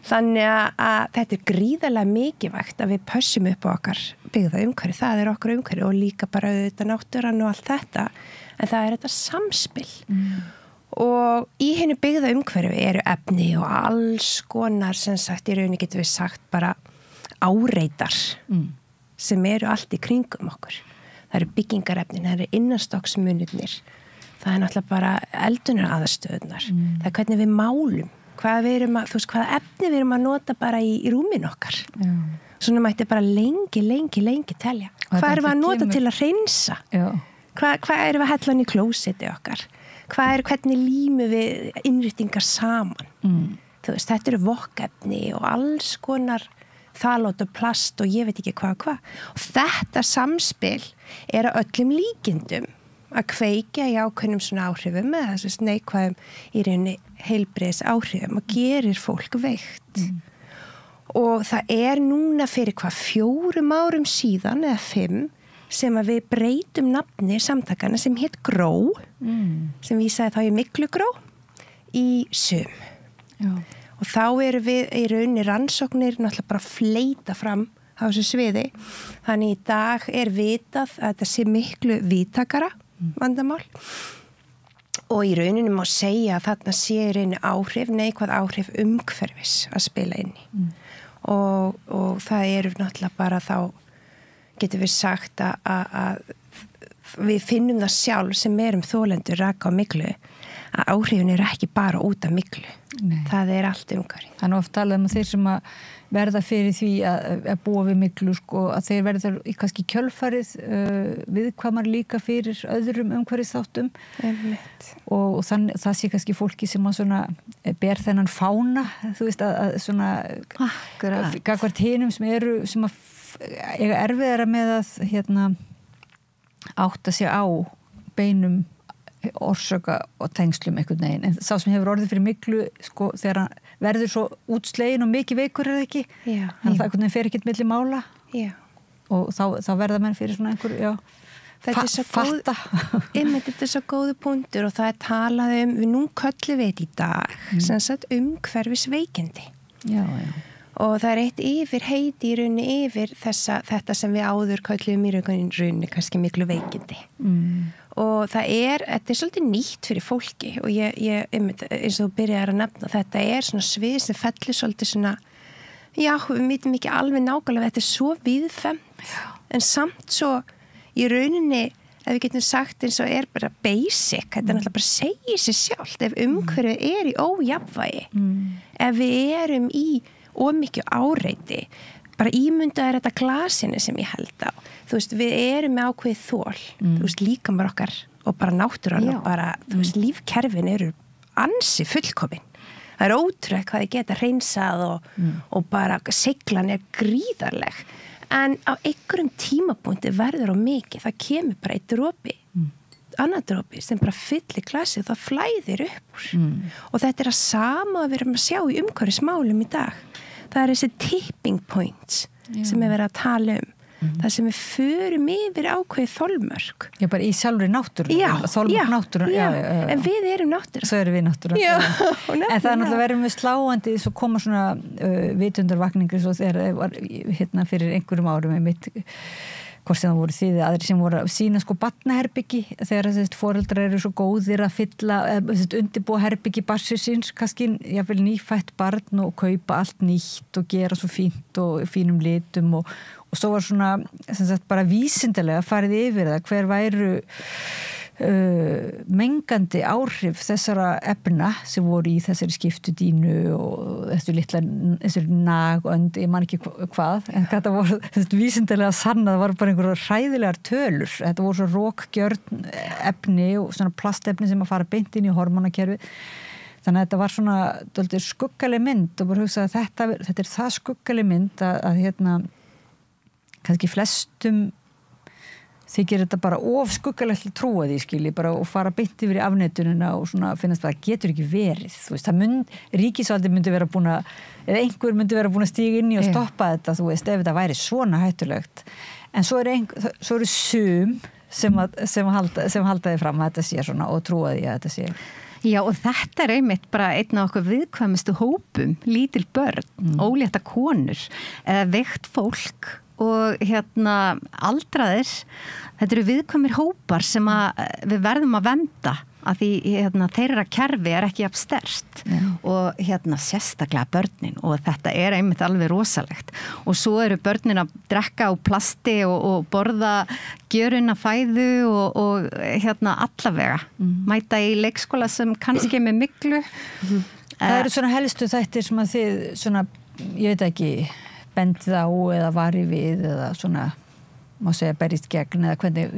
Þannig að þetta er gríðarlega mikilvægt að við pössum upp á okkar byggða umhverfi. Það er okkar umhverfi og líka bara auðvitað náttúran og allt þetta. En það er þetta samspil. Og í henni byggða umhverfi eru efni og alls konar sem sagt, í rauninni getum við sagt bara áreitar sem eru allt í kringum okkur. Það eru byggingarefnin, það eru innanstokksmunirnir. Það er náttúrulega bara eldunaraðstöðunar. Það er hvernig við málum. Hvaða efni við erum að nota bara í rúmin okkar. Svona mætti bara lengi telja. Hvað erum við að nota til að hreinsa? Hvað erum við að hella í klósetti okkar? Hvernig límum við innréttingar saman? Þú veist, þetta eru vokkefni og alls konar þalót og plast og ég veit ekki hvað. Og þetta samspil er að öllum líkindum að kveikja í ákveðnum svona áhrifum eða þessi neikvæðum í rauninni heilbrigðis áhrifum og gerir fólk veikt. Og það núna fyrir 4 árum síðan eða 5 sem að við breytum nafni samtakana sem hétt GRÓ, sem vísaði þá í Myglugró í sum. Já. Og þá við í rauninni rannsóknir náttúrulega bara fleyta fram á þessu sviði. Þannig í dag vitað að þetta sé miklu víðtækara vandamál. Og í rauninni má segja að þarna sé í rauninni áhrif, neikvæð áhrif umhverfis að spila inn í. Og það náttúrulega bara þá getum við sagt að við finnum það sjálf sem þolendur raka á myglu að áhrifin ekki bara út af myglu. Nei. Það allt umhverfið. Það oft talað þeir sem að verða fyrir því að búa við myglu að þeir verða kannski kjölfarið viðkvæmar líka fyrir öðrum umhverfisþáttum og það sé kannski fólki sem að svona ber þennan fána þú veist að svona gagnvart hinum sem að eiga erfiðara með að átta sig á beinum orsaka og tengslum einhvern veginn, en sá sem hefur orðið fyrir myglu þegar hann verður svo útslegin og mikið veikur það þannig að það einhvern veginn fer ekkert milli mála og þá verða menn fyrir svona einhver fatta. Þetta svo góðu punktur og það talað við nú köllum við þetta í dag sem sagt umhverfisveikindi. Já. Og það eitt yfir heiti í rauninni yfir þetta sem við áður köllum í rauninni kannski miklu veikindi. Og þetta svolítið nýtt fyrir fólki og ég eins og þú byrjaðir að nefna, þetta svona svið sem fellir svolítið svona, við vitum ekki alveg nákvæmlega, þetta svo víðfemt, en samt svo í rauninni, ef við getum sagt eins og bara basic, þetta náttúrulega bara segir sig sjálft, ef umhverfið í ójafnvægi, ef við í ómikið áreiti, bara ímyndaður þetta glasinu sem ég held á. Þú veist, við með ákveðið þol, þú veist, líkamar okkar og bara náttúran og bara, þú veist, lífkerfin ansi fullkomin. Það ótrúlega hvað þið geta hreinsað og bara seiglan gríðarleg. En á einhverjum tímapunkti verður á mikið, það kemur bara eitt dropi, annar dropi sem bara fyllir glasið og það flæðir upp úr. Og þetta að sama að við erum að sjá í umhverfismálum í dag. Það þessi tipping points sem verið að tala það sem við förum yfir ákveðið þolmörk. Já, bara í sjálfri náttúru. Þolmörk náttúru. En við náttúra. Svo við náttúra. En það náttúrulega verður mjög sláandi svo koma svona vitundarvakningur svo þegar var fyrir einhverjum árum mitt hvort sem það voru þið aðri sem voru að sína barnaherbyggi þegar foreldrar svo góðir að fylla undirbúa herbyggi barnsins síns, kannski jafnvel nýfætt barn og kaupa allt nýtt og gera svo fínt og fínum litum og svo var svona bara vísindalega farið yfir það hver væru mengandi áhrif þessara efna sem voru í þessari skiptudínu og þessari nagönd, ég man ekki hvað, en þetta voru vísindalega sann að það var bara einhverjar hræðilegar tölur, þetta voru svo rókgjörn efni og svona plastefni sem að fara beint inn í hormónakerfi, þannig að þetta var svona skuggaleg mynd og bara hugsa að þetta það skuggaleg mynd að kannski flestum þykir þetta bara of skuggalegt trúa því skilji bara og fara beint yfir í afnetunina og svona finnast það getur ekki verið þú veist, ríkisvaldi myndi vera búin að eða einhver myndi vera búin að stíga inn í og stoppa þetta þú veist, ef þetta væri svona hættulegt en svo eru sum sem halda því fram að þetta sé svona og trúa því að þetta sé. Já og þetta einmitt bara einn af okkur viðkvæmustu hópum, lítil börn, ólétta konur eða veikt fólk og aldraðir, þetta eru viðkvæmir hópar sem við verðum að vernda af því þeirra kerfi ekki jafn sterkt og sérstaklega börnin og þetta einmitt alveg rosalegt og svo eru börnin að drekka á plasti og borða gjöruna fæðu og allavega mæta í leikskóla sem kannski með myglu. Það eru svona helstu þættir sem að þið svona, ég veit ekki bendið á eða vari við eða svona, má segja berist gegn eða hvernig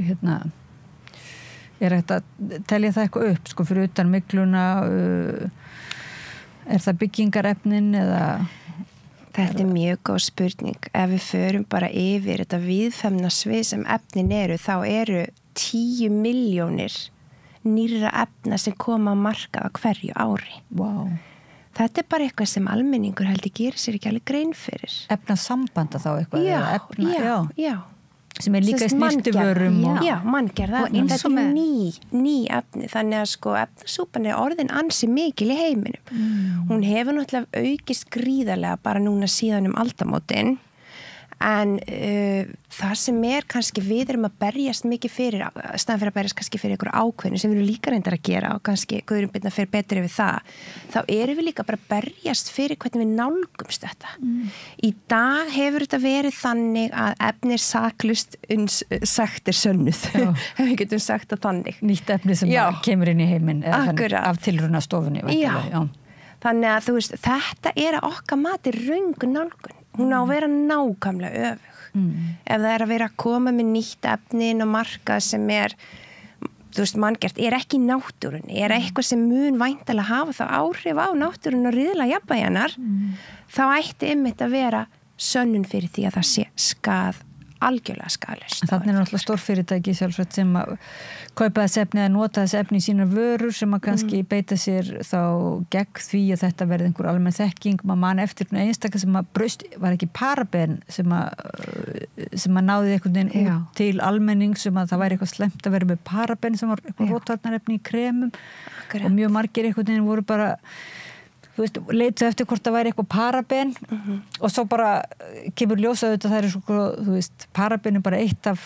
hægt að telja það eitthvað upp sko fyrir utan mygluna það byggingarefnin eða Þetta mjög góð spurning ef við förum bara yfir þetta víðfemna svið sem efnin þá eru 10 milljónir nýrra efna sem koma á markað á hverju ári. Wow. Þetta bara eitthvað sem almenningur heldur gerir sér ekki alveg grein fyrir. Efnasambanda þá eitthvað? Já. Sem líka í snyrtivörum. Já, manngerða. Þetta ný efni. Þannig að sko efnasúpan orðin ansi mikil í heiminum. Hún hefur náttúrulega aukist gríðarlega bara núna síðan aldamótin. En það sem kannski við erum að berjast mikið fyrir, staðan fyrir að berjast kannski fyrir einhverju ákveðinu sem við erum líka reyndar að gera og kannski Guðrún Birna fer betur yfir það, þá erum við líka bara að berjast fyrir hvernig við nálgumst þetta. Í dag hefur þetta verið þannig að efni saklaust sagt sönnuð, við getum sagt það þannig. Nýtt efni sem kemur inn í heiminn af tilraunastofunni. Já. Þannig að þú veist, þetta að okkar mati röng nálgun. Hún á að vera nákvæmlega öfug. Ef það að vera að koma með nýtt efni inn á markað sem þú veist, manngert, ekki í náttúrunni, eitthvað sem mun væntanlega hafa þá áhrif á náttúrunni og riðla jafnvægi hennar, þá ætti einmitt að vera sönnun fyrir því að það sé algjörlega skaðlaust. Þannig náttúrulega stórfyrirtæki sjálfsagt sem að kaupa þessi efni eða nota þessi efni í sínar vörur sem að kannski beita sér þá gegn því að þetta verði einhver almenn þekking. Maður man eftir einstaklega sem að braust, var ekki paraben sem að náði einhvern veginn út til almenning sem að það væri eitthvað slemt að vera með paraben sem var eitthvað rótvarnarefni í kremum. Og mjög margir einhvern veginn voru bara leituð eftir hvort það væri eitthvað paraben og svo bara kemur ljósað auðvitað það svo, paraben bara eitt af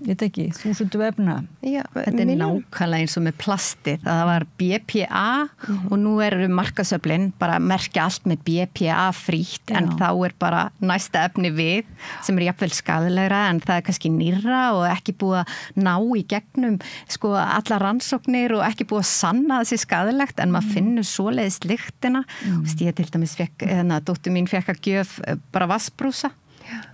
ég veit ekki, 1000 efna. Þetta nákvæmlega eins og með plastið. Það var BPA og nú markaðsöflin bara að merkja allt með BPA frítt en þá bara næsta efni við sem jafnvel skaðlegra en það kannski nýrra og ekki búið að ná í gegnum alla rannsóknir og ekki búið að sanna þessi skaðlegt en maður finnur svoleiðis lyktina. Ég til dæmis dóttir mín fekk að gjöf bara vassbrúsa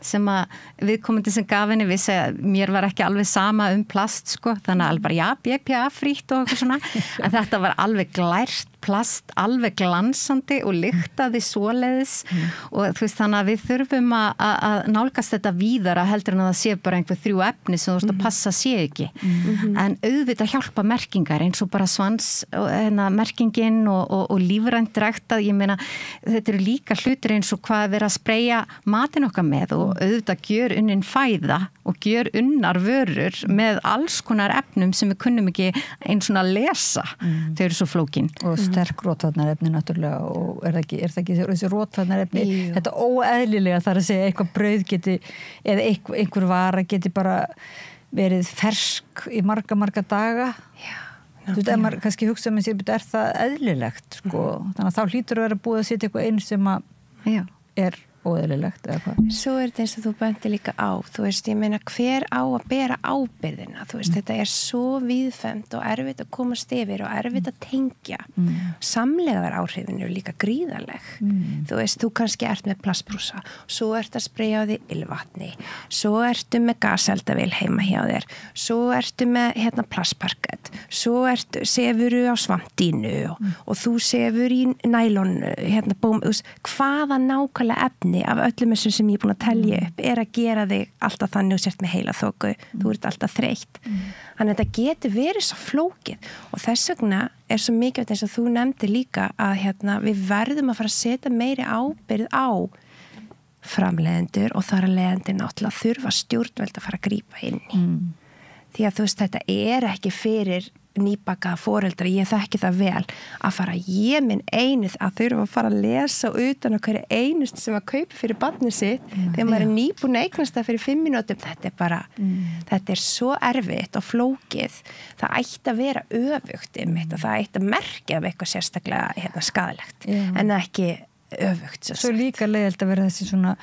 sem að viðkomandi sem gaf henni vissi að mér var ekki alveg sama plast þannig að alveg bara BPA frítt og eitthvað svona en þetta var alveg glært plast, alveg glansandi og lyktaði svoleiðis og þú veist þannig að við þurfum að nálgast þetta víðara heldur en að það sé bara einhver 3 efni sem þú veist að passa sé ekki en auðvitað hjálpa merkingar eins og bara merkingin og lífrænt ræktað, ég meina þetta eru líka hlutir eins og hvað vera að spreyja matin okkar með og auðvitað gjör unnin fæða og gjör unnar vörur með alls konar efnum sem við kunnum ekki eins og að lesa þau eru svo flókin og sterk rótvarnarefni náttúrulega og er það ekki þessi rótvarnarefni þetta óeðlilega þar að segja eitthvað brauð geti eða einhver vara geti bara verið fersk í marga daga þú veist, ef maður kannski hugsa með sér er það eðlilegt þannig að þá hlýtur að vera búið að setja eitthvað einn sem að óeðlilegt eða hvað. Svo þetta eins og þú benti líka á, þú veist, ég meina hver á að bera ábyrðina, þú veist, þetta svo víðfemt og erfitt að komast yfir og erfitt að tengja. Samlegðar áhrifin eru líka gríðarleg. Þú veist, þú kannski ert með plastbrúsa, svo ert að spreyja á því ylvatni, svo ertu með gaseldavél heima hjá þér, svo ertu með plastparkett, svo sefuru á svampdínu og þú sefur í nælon, bóm, hvaða nákvæmlega efni af öllum þessum sem ég er búin að telja upp að gera þig alltaf þannig og sért með heilaþoku, þú ert alltaf þreytt. Þannig að þetta getur verið svo flókið og þess vegna svo mikilvægt eins og þú nefndi líka að við verðum að fara að setja meiri ábyrgð á framleiðendur og þar að leiðandi náttúrulega þurfa stjórnvöld að fara að grípa inn í. Því að þú veist, þetta ekki fyrir nýbakaða foreldra, ég þekki það vel að fara ég minn einuð að þurfa að fara að lesa utan á hverju einust sem að kaupa fyrir barnið sitt þegar maður nýbúin að eignast það fyrir 5 mínútum, þetta bara þetta svo erfitt og flókið það ætti að vera öfugt og það ætti að merkja af eitthvað sérstaklega skaðlegt en ekki öfugt. Svo líka leiðilegt að vera þessi svona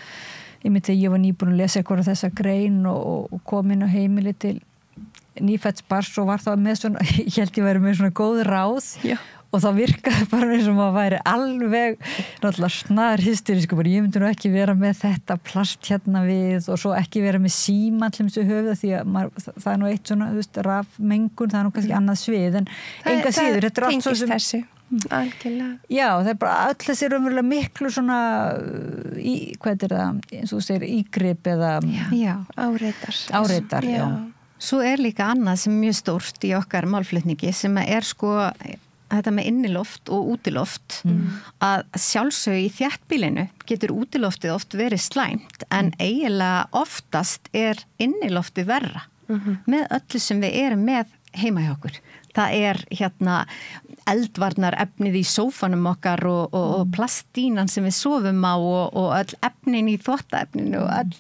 ég var nýbúin að lesa eitthvað á þessa grein og kom inn á heimili til nýfætts barns og var þá með svona, ég held ég væri með svona góð ráð og þá virkaði bara eins og maður væri alveg náttúrulega snar hysterísku, bara ég myndi nú ekki vera með þetta plast við og svo ekki vera með símann til þessu höfuð því að það nú eitt svona, þú veist, rafmengun, það nú kannski annað svið en enga síður, þetta allt svo sem þessi. Algjörlega. Já, það bara öll þessi raunverulega miklu svona hvað það, eins og þú segir, ígrip eða áreitar, já. Svo líka annað sem mjög stórt í okkar málflutningi sem sko þetta með inniloft og útiloft að sjálfsög í þéttbýlinu getur útiloftið oft verið slæmt en eiginlega oftast inniloftið verra með öllu sem við erum með heima hjá okkur. Það eldvarnar efnið í sófanum okkar og plastínan sem við sofum á og öll efnin í þvottaefninu og allt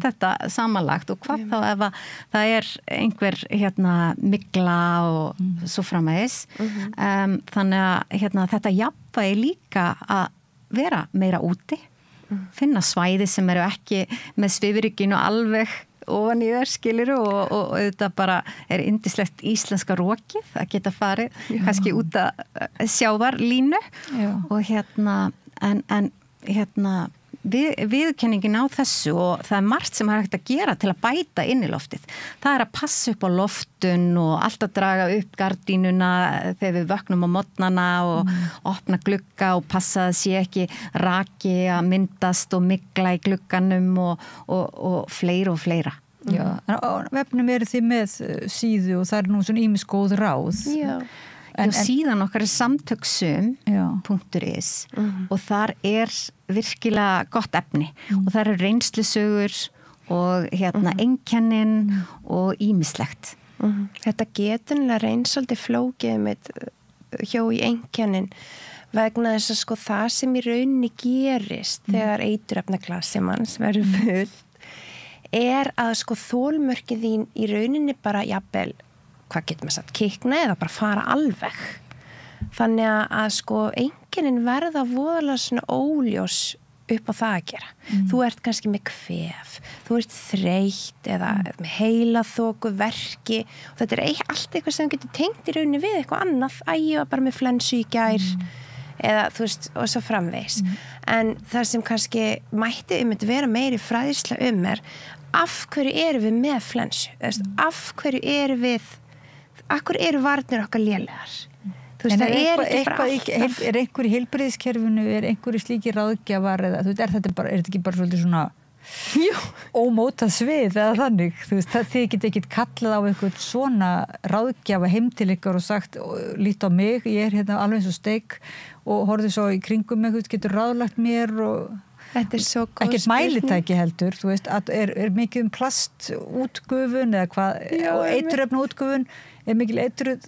þetta samanlagt og hvað þá ef það einhver mygla og svo framvegis. Þannig að þetta jafnvægi líka að vera meira úti, finna svæði sem eru ekki með svifrykinu alveg ofan í þær skiluru og þetta bara yndislegt íslenska rokið að geta farið kannski út að sjávarlínu og viðkenningin á þessu og það margt sem hægt að gera til að bæta inniloftið. Það að passa upp á loftun og alltaf draga upp gardínuna þegar við vöknum á morgnana og opna glugga og passa að sé ekki raki að myndast og mygla í glugganum og fleira. Já, á vefnum þið með síðu og það nú svona ýmis góð ráð. Já. En síðan okkar samtöksum.is og þar virkilega gott efni og þar reynslusögur og einkennin og ýmislegt. Þetta getur reynst svolítið flókið með hjá í einkennin vegna þess að sko það sem í rauninni gerist þegar eiturefnaglassi manns verður full að sko þolmörkið þín í rauninni bara jafnvel hvað getur maður sagt, kikna eða bara fara alveg. Þannig að sko einkennin verða voðalega svona óljós upp á það að gera. Þú ert kannski með kvef, þú ert þreytt eða með heilaþoku, verki og þetta allt eitthvað sem getur tengt í rauninni við eitthvað annað. Ég var bara með flensu í gær eða þú veist og svo framvegis. En það sem kannski mætti vera meiri fræðsla af hverju erum við með flensu? Af hverju eru varnir okkar lélegar? En einhver í heilbrigðiskerfinu, einhver í slíki ráðgjafar eða þetta ekki bara svolítið svona ómótað svið eða þannig, þið get ekki kallað á einhvern svona ráðgjafa heim til ykkur og sagt lít á mig, ég alveg eins og steik og horfðu svo í kringum mig, getur ráðlagt mér og þetta svo góð ekkert mælitæki heldur, mikið plastútgufun eða hvað, eiturefnaútgufun mikil eitruð,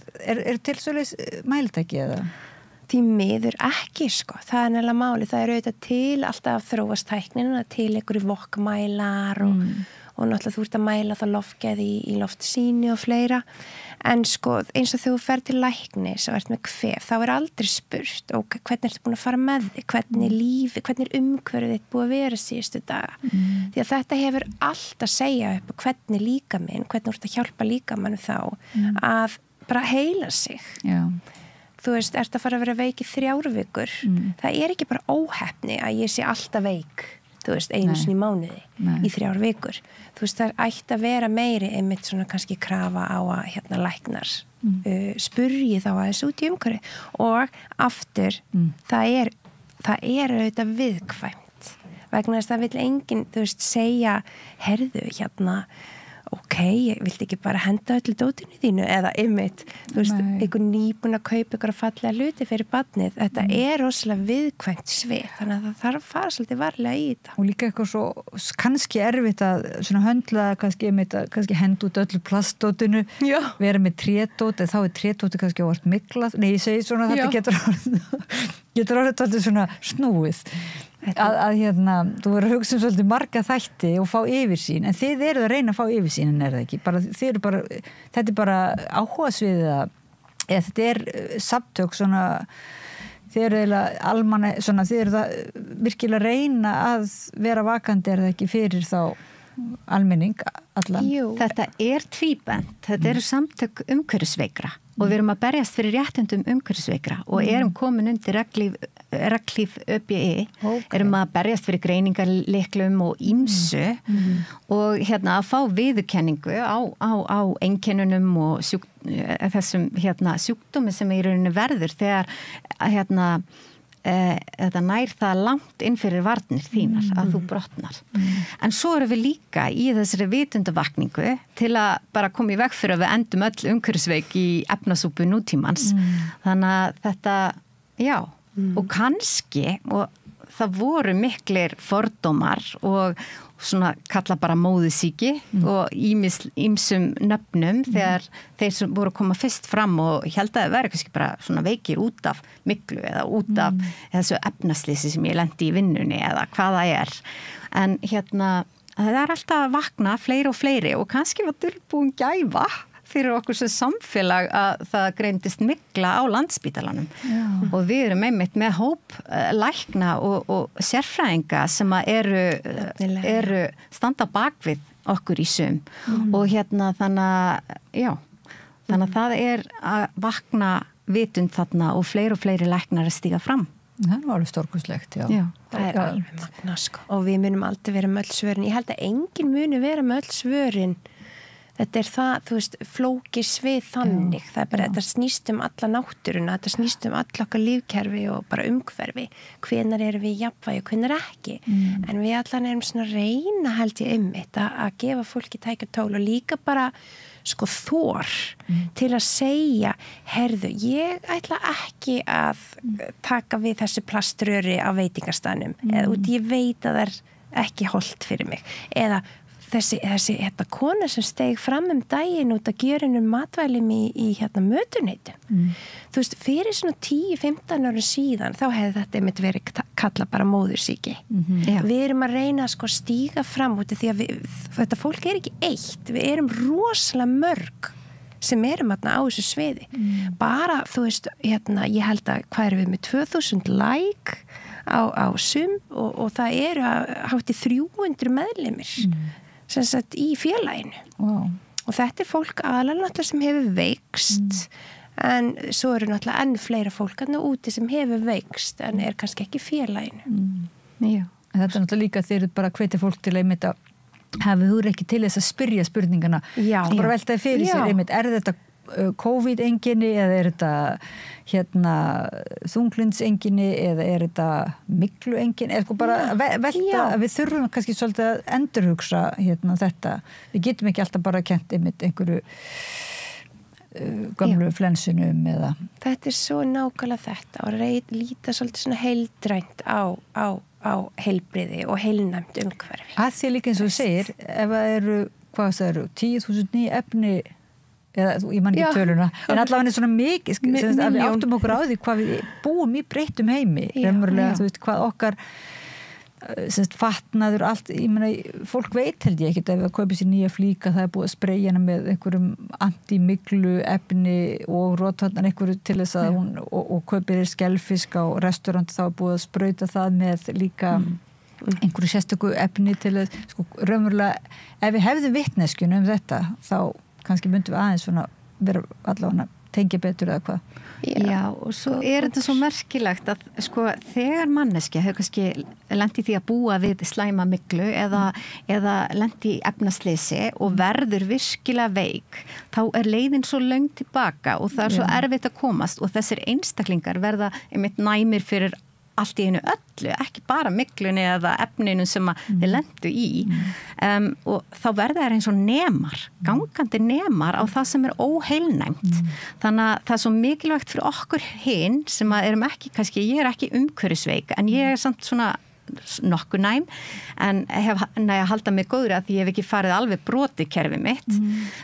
til svolítið mælitæki eða? Því miður ekki sko, það nefnilega máli, það auðvitað til alltaf þróast tæknin til einhverju vokkmælar og náttúrulega þú ert að mæla það loftgæði í loftsýni og fleira en sko eins og þegar þú fer til læknis og ert með kvef, þá aldrei spurt og hvernig ertu búin að fara með þig, hvernig umhverfið þitt búið að vera síðustu daga því að þetta hefur allt að segja upp hvernig líkaminn, hvernig þú ert að hjálpa líkamannu þá að bara heila sig. Já. Þú veist, ert að fara að vera veik í 3 vikur. Það ekki bara óheppni að ég sé alltaf veik, þú veist, einu sinni í mánuði í 3 vikur. Þú veist, það ætti að vera meiri einmitt svona kannski krafa á að læknar spurji þá aðeins út í umhverfi og aftur, það auðvitað viðkvæmt vegna þess að það vill enginn, þú veist, segja herðu ok, ég vildi ekki bara henda öllu dótinu þínu eða einmitt, þú veist, einhver nýbúin að kaupa ykkur að fallega hluti fyrir barnið. Þetta rosalega viðkvæmt svið, þannig að það þarf að fara svolítið varlega í þetta. Og líka eitthvað svo kannski erfitt að svona höndla kannski henda út öllu plastdótinu, vera með trédót, eða þá trédóti kannski óvart miklað. Nei, ég segi svona þetta getur orðið alltaf svona snúið. Að þú verður að hugsa svolítið marga þætti og fá yfirsýn en þið að reyna að fá yfirsýn en það ekki þetta bara áhugasviðið eða þetta samtök svona þið eiginlega almanna svona þið það virkilega að reyna að vera vakandi það ekki fyrir þá almenning allan. Jú, þetta tvíbent, þetta samtök umhverfisveikra og við erum að berjast fyrir réttindum umhverfisveikra og erum komin undir reglíf ÖBI, erum að berjast fyrir greiningarlyklum og ýmsu og að fá viðurkenningu á einkennunum og þessum sjúkdómi sem í rauninni verður þegar þetta nær það langt inn fyrir varnir þínar að þú brotnar. En svo erum við líka í þessari vitundavakningu til að bara koma í veg fyrir að við endum öll umhverfisveik í efnasúpu nútímans. Þannig að þetta, já, og kannski, og það voru miklir fordómar og svona kalla bara móðusýki og ýmsum nöfnum þegar þeir sem voru að koma fyrst fram og held að það væri kannski bara svona veikir út af myglu eða út af þessu efnaslýsi sem ég lendi í vinnunni eða hvað það er. En það er alltaf að vakna fleiri og fleiri og kannski var dulbúin gæfa fyrir okkur sem samfélag að það greindist mygla á Landspítalanum. Og við erum einmitt með hóp lækna og sérfræðinga sem eru standa bakvið okkur í sum. Og þannig að það er að vakna vitund þarna og fleiri læknar að stíga fram. Það var alveg stórkostlegt, já. Það er alveg magna, sko. Og við munum aldrei vera með öll svörin. Ég held að enginn muni vera með öll svörin. Þetta er það, þú veist, flókir svið þannig. Það er bara, þetta snýst alla náttúruna, þetta snýst alla okkar lífkerfi og bara umhverfi. Hvenær erum við í jafnvægi og hvenær ekki. En við allan erum svona reyna held ég þetta að gefa fólki tækjatól og líka bara sko þor til að segja, herðu, ég ætla ekki að taka við þessu plaströri á veitingastanum eða út ég veit að það er ekki holdt fyrir mig. Eða þessi kona sem steig fram daginn út að gjörinum matvælum í mötuneytum. Þú veist, fyrir svona 10-15 ára síðan þá hefði þetta einmitt verið kalla bara móðursýki. Við erum að reyna að stíga fram út af því að þetta fólk er ekki eitt. Við erum rosalega mörg sem erum á þessu sviði. Bara, þú veist, ég held að hvað erum við með 2000 like á sum og það eru hátt í 300 meðlimir. Sem sagt í félaginu. Og þetta er fólk aðalega sem hefur veikst en svo eru náttúrulega enn fleira fólk úti sem hefur veikst en er kannski ekki í félaginu. Já, en þetta er náttúrulega líka þeir bara hvetja fólk til einmitt að hafi þú ekki til þess að spyrja spurningana og bara veltaði fyrir sér einmitt, er þetta COVID-enginni eða er þetta þunglindsenginni eða er þetta mygluenginni eða sko bara velta að við þurfum kannski svolítið að endurhugsa þetta, við getum ekki alltaf bara kent einmitt einhverju gamlu flensunum eða þetta er svo nákvæmlega þetta og líta svolítið svona heildrænt á heilbriði og heilnæmt umhverfi að því líka eins og þú segir ef það eru, hvað það eru 10.000 ný efni eða ég man ekki töluna, en allavega er svona mikið að við áttum okkur á því hvað við búum í breyttum heimi raunverulega, þú veist, hvað okkar fatnaður allt, ég meina fólk veit held ég ekkert ef það kaupir sér nýja flíka það er búið að spreyja hana með einhverjum anti-myglu efni og rótvarnar einhverju til þess að hún og kaupir þér skelfisk á restaurant þá er búið að sprauta það með líka einhverju sérstöku efni til að sko raunverulega, ef við hefðum vitneskjun þetta, þá kannski myndum við aðeins svona vera allavega tengja betur eða hvað. Já, og svo er þetta svo merkilegt að sko þegar manneskja hefur kannski lent í því að búa við slæma myglu eða lent í efnasleysi og verður virkilega veik, þá er leiðin svo löng tilbaka og það er svo erfitt að komast og þessir einstaklingar verða einmitt næmir fyrir allt í einu öllu, ekki bara myglunni eða efninu sem þeir lendu í og þá verða þær eins og nemar, gangandi nemar á það sem er óheilnæmt þannig að það er svo mikilvægt fyrir okkur hinn sem erum ekki, kannski ég er ekki umhverfisveik en ég er samt svona nokkuð næm en hef næg að halda mig góðri að því ég hef ekki farið alveg brotið kerfið mitt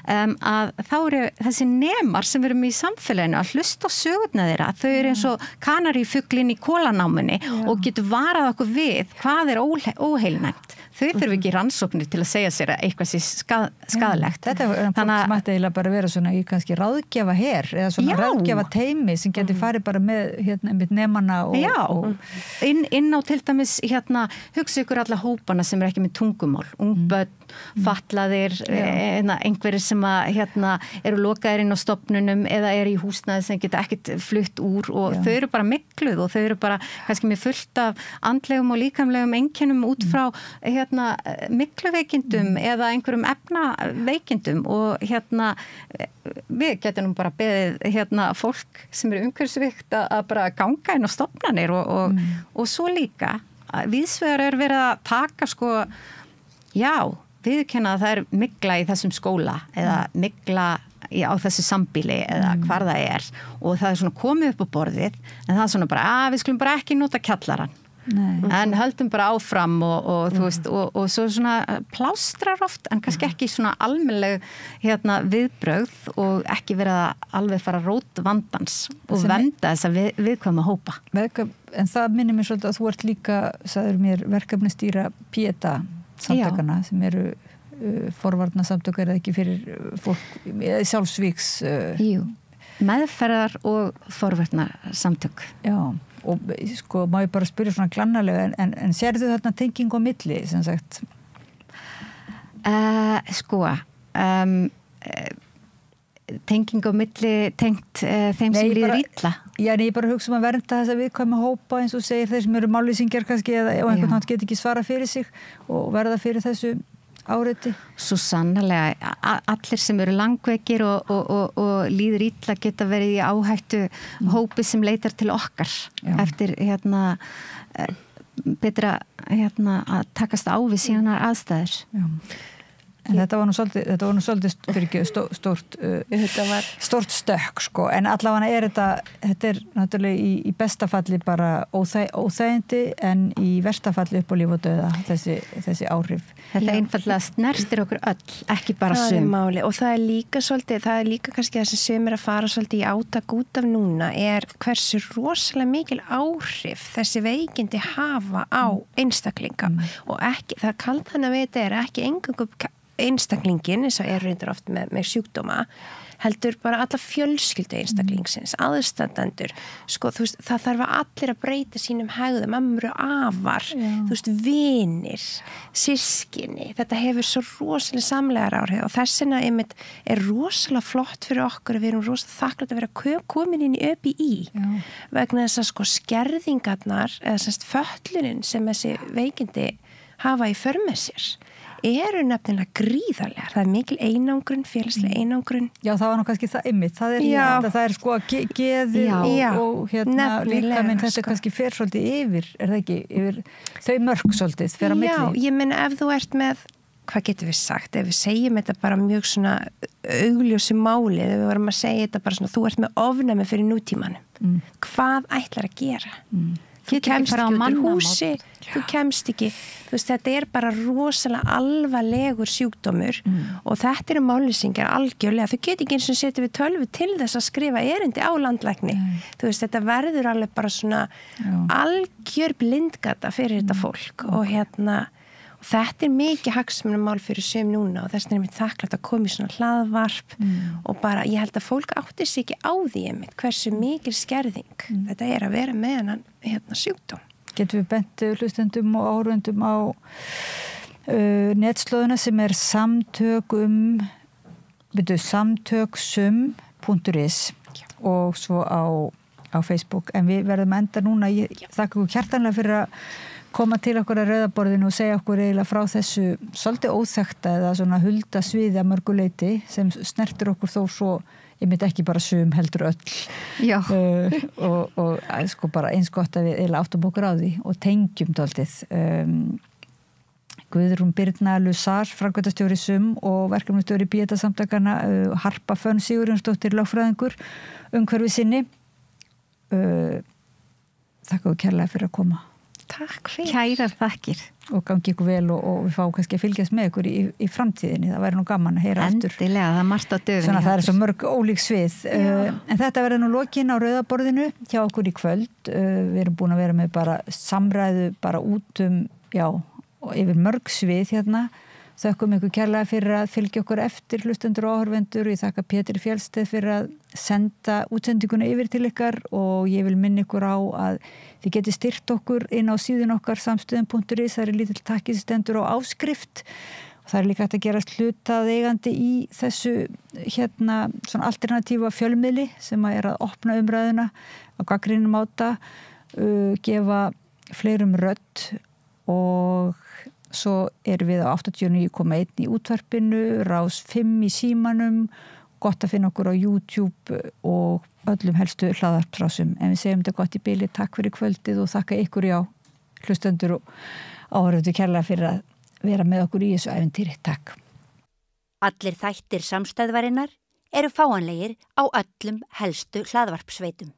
að þá eru þessi nemar sem erum í samfélaginu að hlusta á sögurnar þeirra, þau eru eins og kanarífuglinn í kólanámunni og getur varað okkur við hvað er óheilnæmt þau þurfi ekki rannsóknir til að segja sér að eitthvað sé skaðlegt. Þetta er fólk sem ætti eiginlega bara að vera svona í kannski ráðgjafa her eða svona ráðgjafa teimi sem getur farið bara með nemanna og inn á til dæmis hugsa ykkur alla hópana sem ekki með tungumál, ungbönn, fatlaðir, einhverjir sem eru lokaðir inn á stofnunum eða eru í húsnæði sem geta ekkert flutt úr og þau eru bara mikluð og þau eru bara kannski með fullt af andlegum og líkamlegum einkennum út frá mikluveikindum eða einhverjum efnaveikindum og við getum bara beðið fólk sem eru umhverfisvíkt að bara ganga inn á stofnanir og svo líka víðsvegar verið að taka viðurkenna að það mygla í þessum skóla eða mygla á þessu sambýli eða hvar það og það svona komið upp á borðið en það svona bara, við skulum bara ekki nota kjallarann. En höldum bara áfram og þú veist og svo svona plástrar oft en kannski ekki svona almennileg viðbrögð og ekki verið að alveg fara rót vandans og vernda þessa viðkvæma hópa. En það minnir mér svolítið að þú ert líka, sagður mér, verkefnastýra PETA samtökana sem eru forvarna samtökar eða ekki fyrir fólk sjálfsvíks meðferðar og forvarna samtök. Já, og má ég bara spyrja svona glannalega en sérðu þarna tenging á milli sem sagt? Tenging á milli tengt þeim sem líður illa. Já, ég bara hugsa að vernda þessa viðkvæma hópa eins og segir þeir sem eru mállýsingjar kannski eða einhvern nátt get ekki svara fyrir sig og verða fyrir þessu áreiti. Svo sannarlega allir sem eru langveikir og líður illa geta verið í áhættu hópi sem leitar til okkar eftir betra að takast á við síðanar aðstæður. Já. En þetta var nú svolítið stórt stökk en allavega þetta náttúrulega í besta falli bara óþægindi en í versta falli upp á líf og dauða þessi áhrif. Þetta einfaldlega snertir okkur öll, ekki bara sum. Það er máli og það er líka kannski það sem sumir að fara svolítið í átak út af núna hversu rosalega mikil áhrif þessi veikindi hafa á einstaklinga og ekki, það kaldan að vita ekki engum einstaklingin eins og reyndar oft með sjúkdóma heldur bara alla fjölskyldu einstaklingsins, aðstandendur þú veist, það þarf að allir að breyta sínum hegðum, ömmur og afar þú veist, vinir systkini, þetta hefur svo rosalega samlegar áhrif og þessina einmitt rosalega flott fyrir okkur að við erum rosalega þakklátt að vera komin inn í ÖBI vegna þess að skerðingarnar eða semst fötlunin sem þessi veikindi hafa í för með sér eru nefnilega gríðarlegar. Það mikil einangrun, félagslega einangrun. Já, það var nú kannski það ymmit. Það geðið og líka minn þetta kannski fer svolítið yfir, það ekki, yfir þau mörk svolítið, fer að milli. Já, ég meina ef þú ert með, hvað getum við sagt, ef við segjum þetta bara mjög svona augljósi máli, ef við varum að segja þetta bara svona, þú ert með ofnæmi fyrir nútímanum. Hvað ætlar að gera? Þú kemst ekki út úr húsi, þú kemst ekki, þú veist, þetta bara rosalega alvarlegur sjúkdómur og þetta mállýsingar algjörlega, þau get ekki eins og setja við tölvu til þess að skrifa erindi á landlækni, þú veist, þetta verður alveg bara svona algjör blindgata fyrir þetta fólk og og þetta mikið hagsmunamál fyrir sum núna og þess vegna mér þakklátt að koma í svona hlaðvarp og bara, ég held að fólk átti sig ekki á því hversu mikil skerðing þetta að vera með hennan sjúkdóm. Getum við bent hlustendum og áhorfendum á netslóðuna sem samtöksum.is og svo á Facebook en við verðum enda núna, ég þakka ykkur hjartanlega fyrir að koma til okkur að rauðaborðinu og segja okkur eiginlega frá þessu svolítið óþekkta eða svona hulda sviði að mörgu leyti sem snertir okkur þó svo ég myndi ekki bara sum heldur öll og bara eins gott að við eiginlega áttum okkur á því og tengjum dálítið Guðrún Birna Lusar, framkvæmdastjóri sum og verkefnastjóri PETA samtakana Harpa Fönn Sigurjónsdóttir lögfræðingur umhverfi sinni þakka ykkur kærlega fyrir að koma. Takk fyrir. Kærar þakkir. Og gangi ykkur vel og við fáum kannski að fylgjast með ykkur í framtíðinni. Það væri nú gaman að heyra aftur. Endilega, það margt á döfinni. Svona það svo mörg ólík svið. En þetta verður nú lokin á rauðaborðinu hjá okkur í kvöld. Við erum búin að vera með bara samræðu bara út og yfir mörg svið hérna þökkum ykkur kærlega fyrir að fylgja okkur eftir hlustendur og áhorfendur. Ég þakka Pétri Fjellsteð fyrir að senda útsendinguna yfir til ykkar og ég vil minna ykkur á að þið getið styrt okkur inn á síðun okkar samstöðum.is. Það er lítill takki sem stendur á áskrift og það er líka hægt að gerast hlutað eigandi í þessu svona alternatífa fjölmiðli sem er að opna umræðuna á gagnrýnum máta, gefa fleirum rödd og svo erum við á 89,1 í útvarpinu, Rás 5 í símanum, gott að finna okkur á YouTube og öllum helstu hlaðvarpsrásum. En við segjum þetta gott í bili, takk fyrir kvöldið og þakka ykkur hlustendur og áhorfendur kærlega fyrir að vera með okkur í þessu ævintýri. Takk. Allir þættir samstæðvarinnar eru fáanlegir á öllum helstu hlaðvarpsveitum.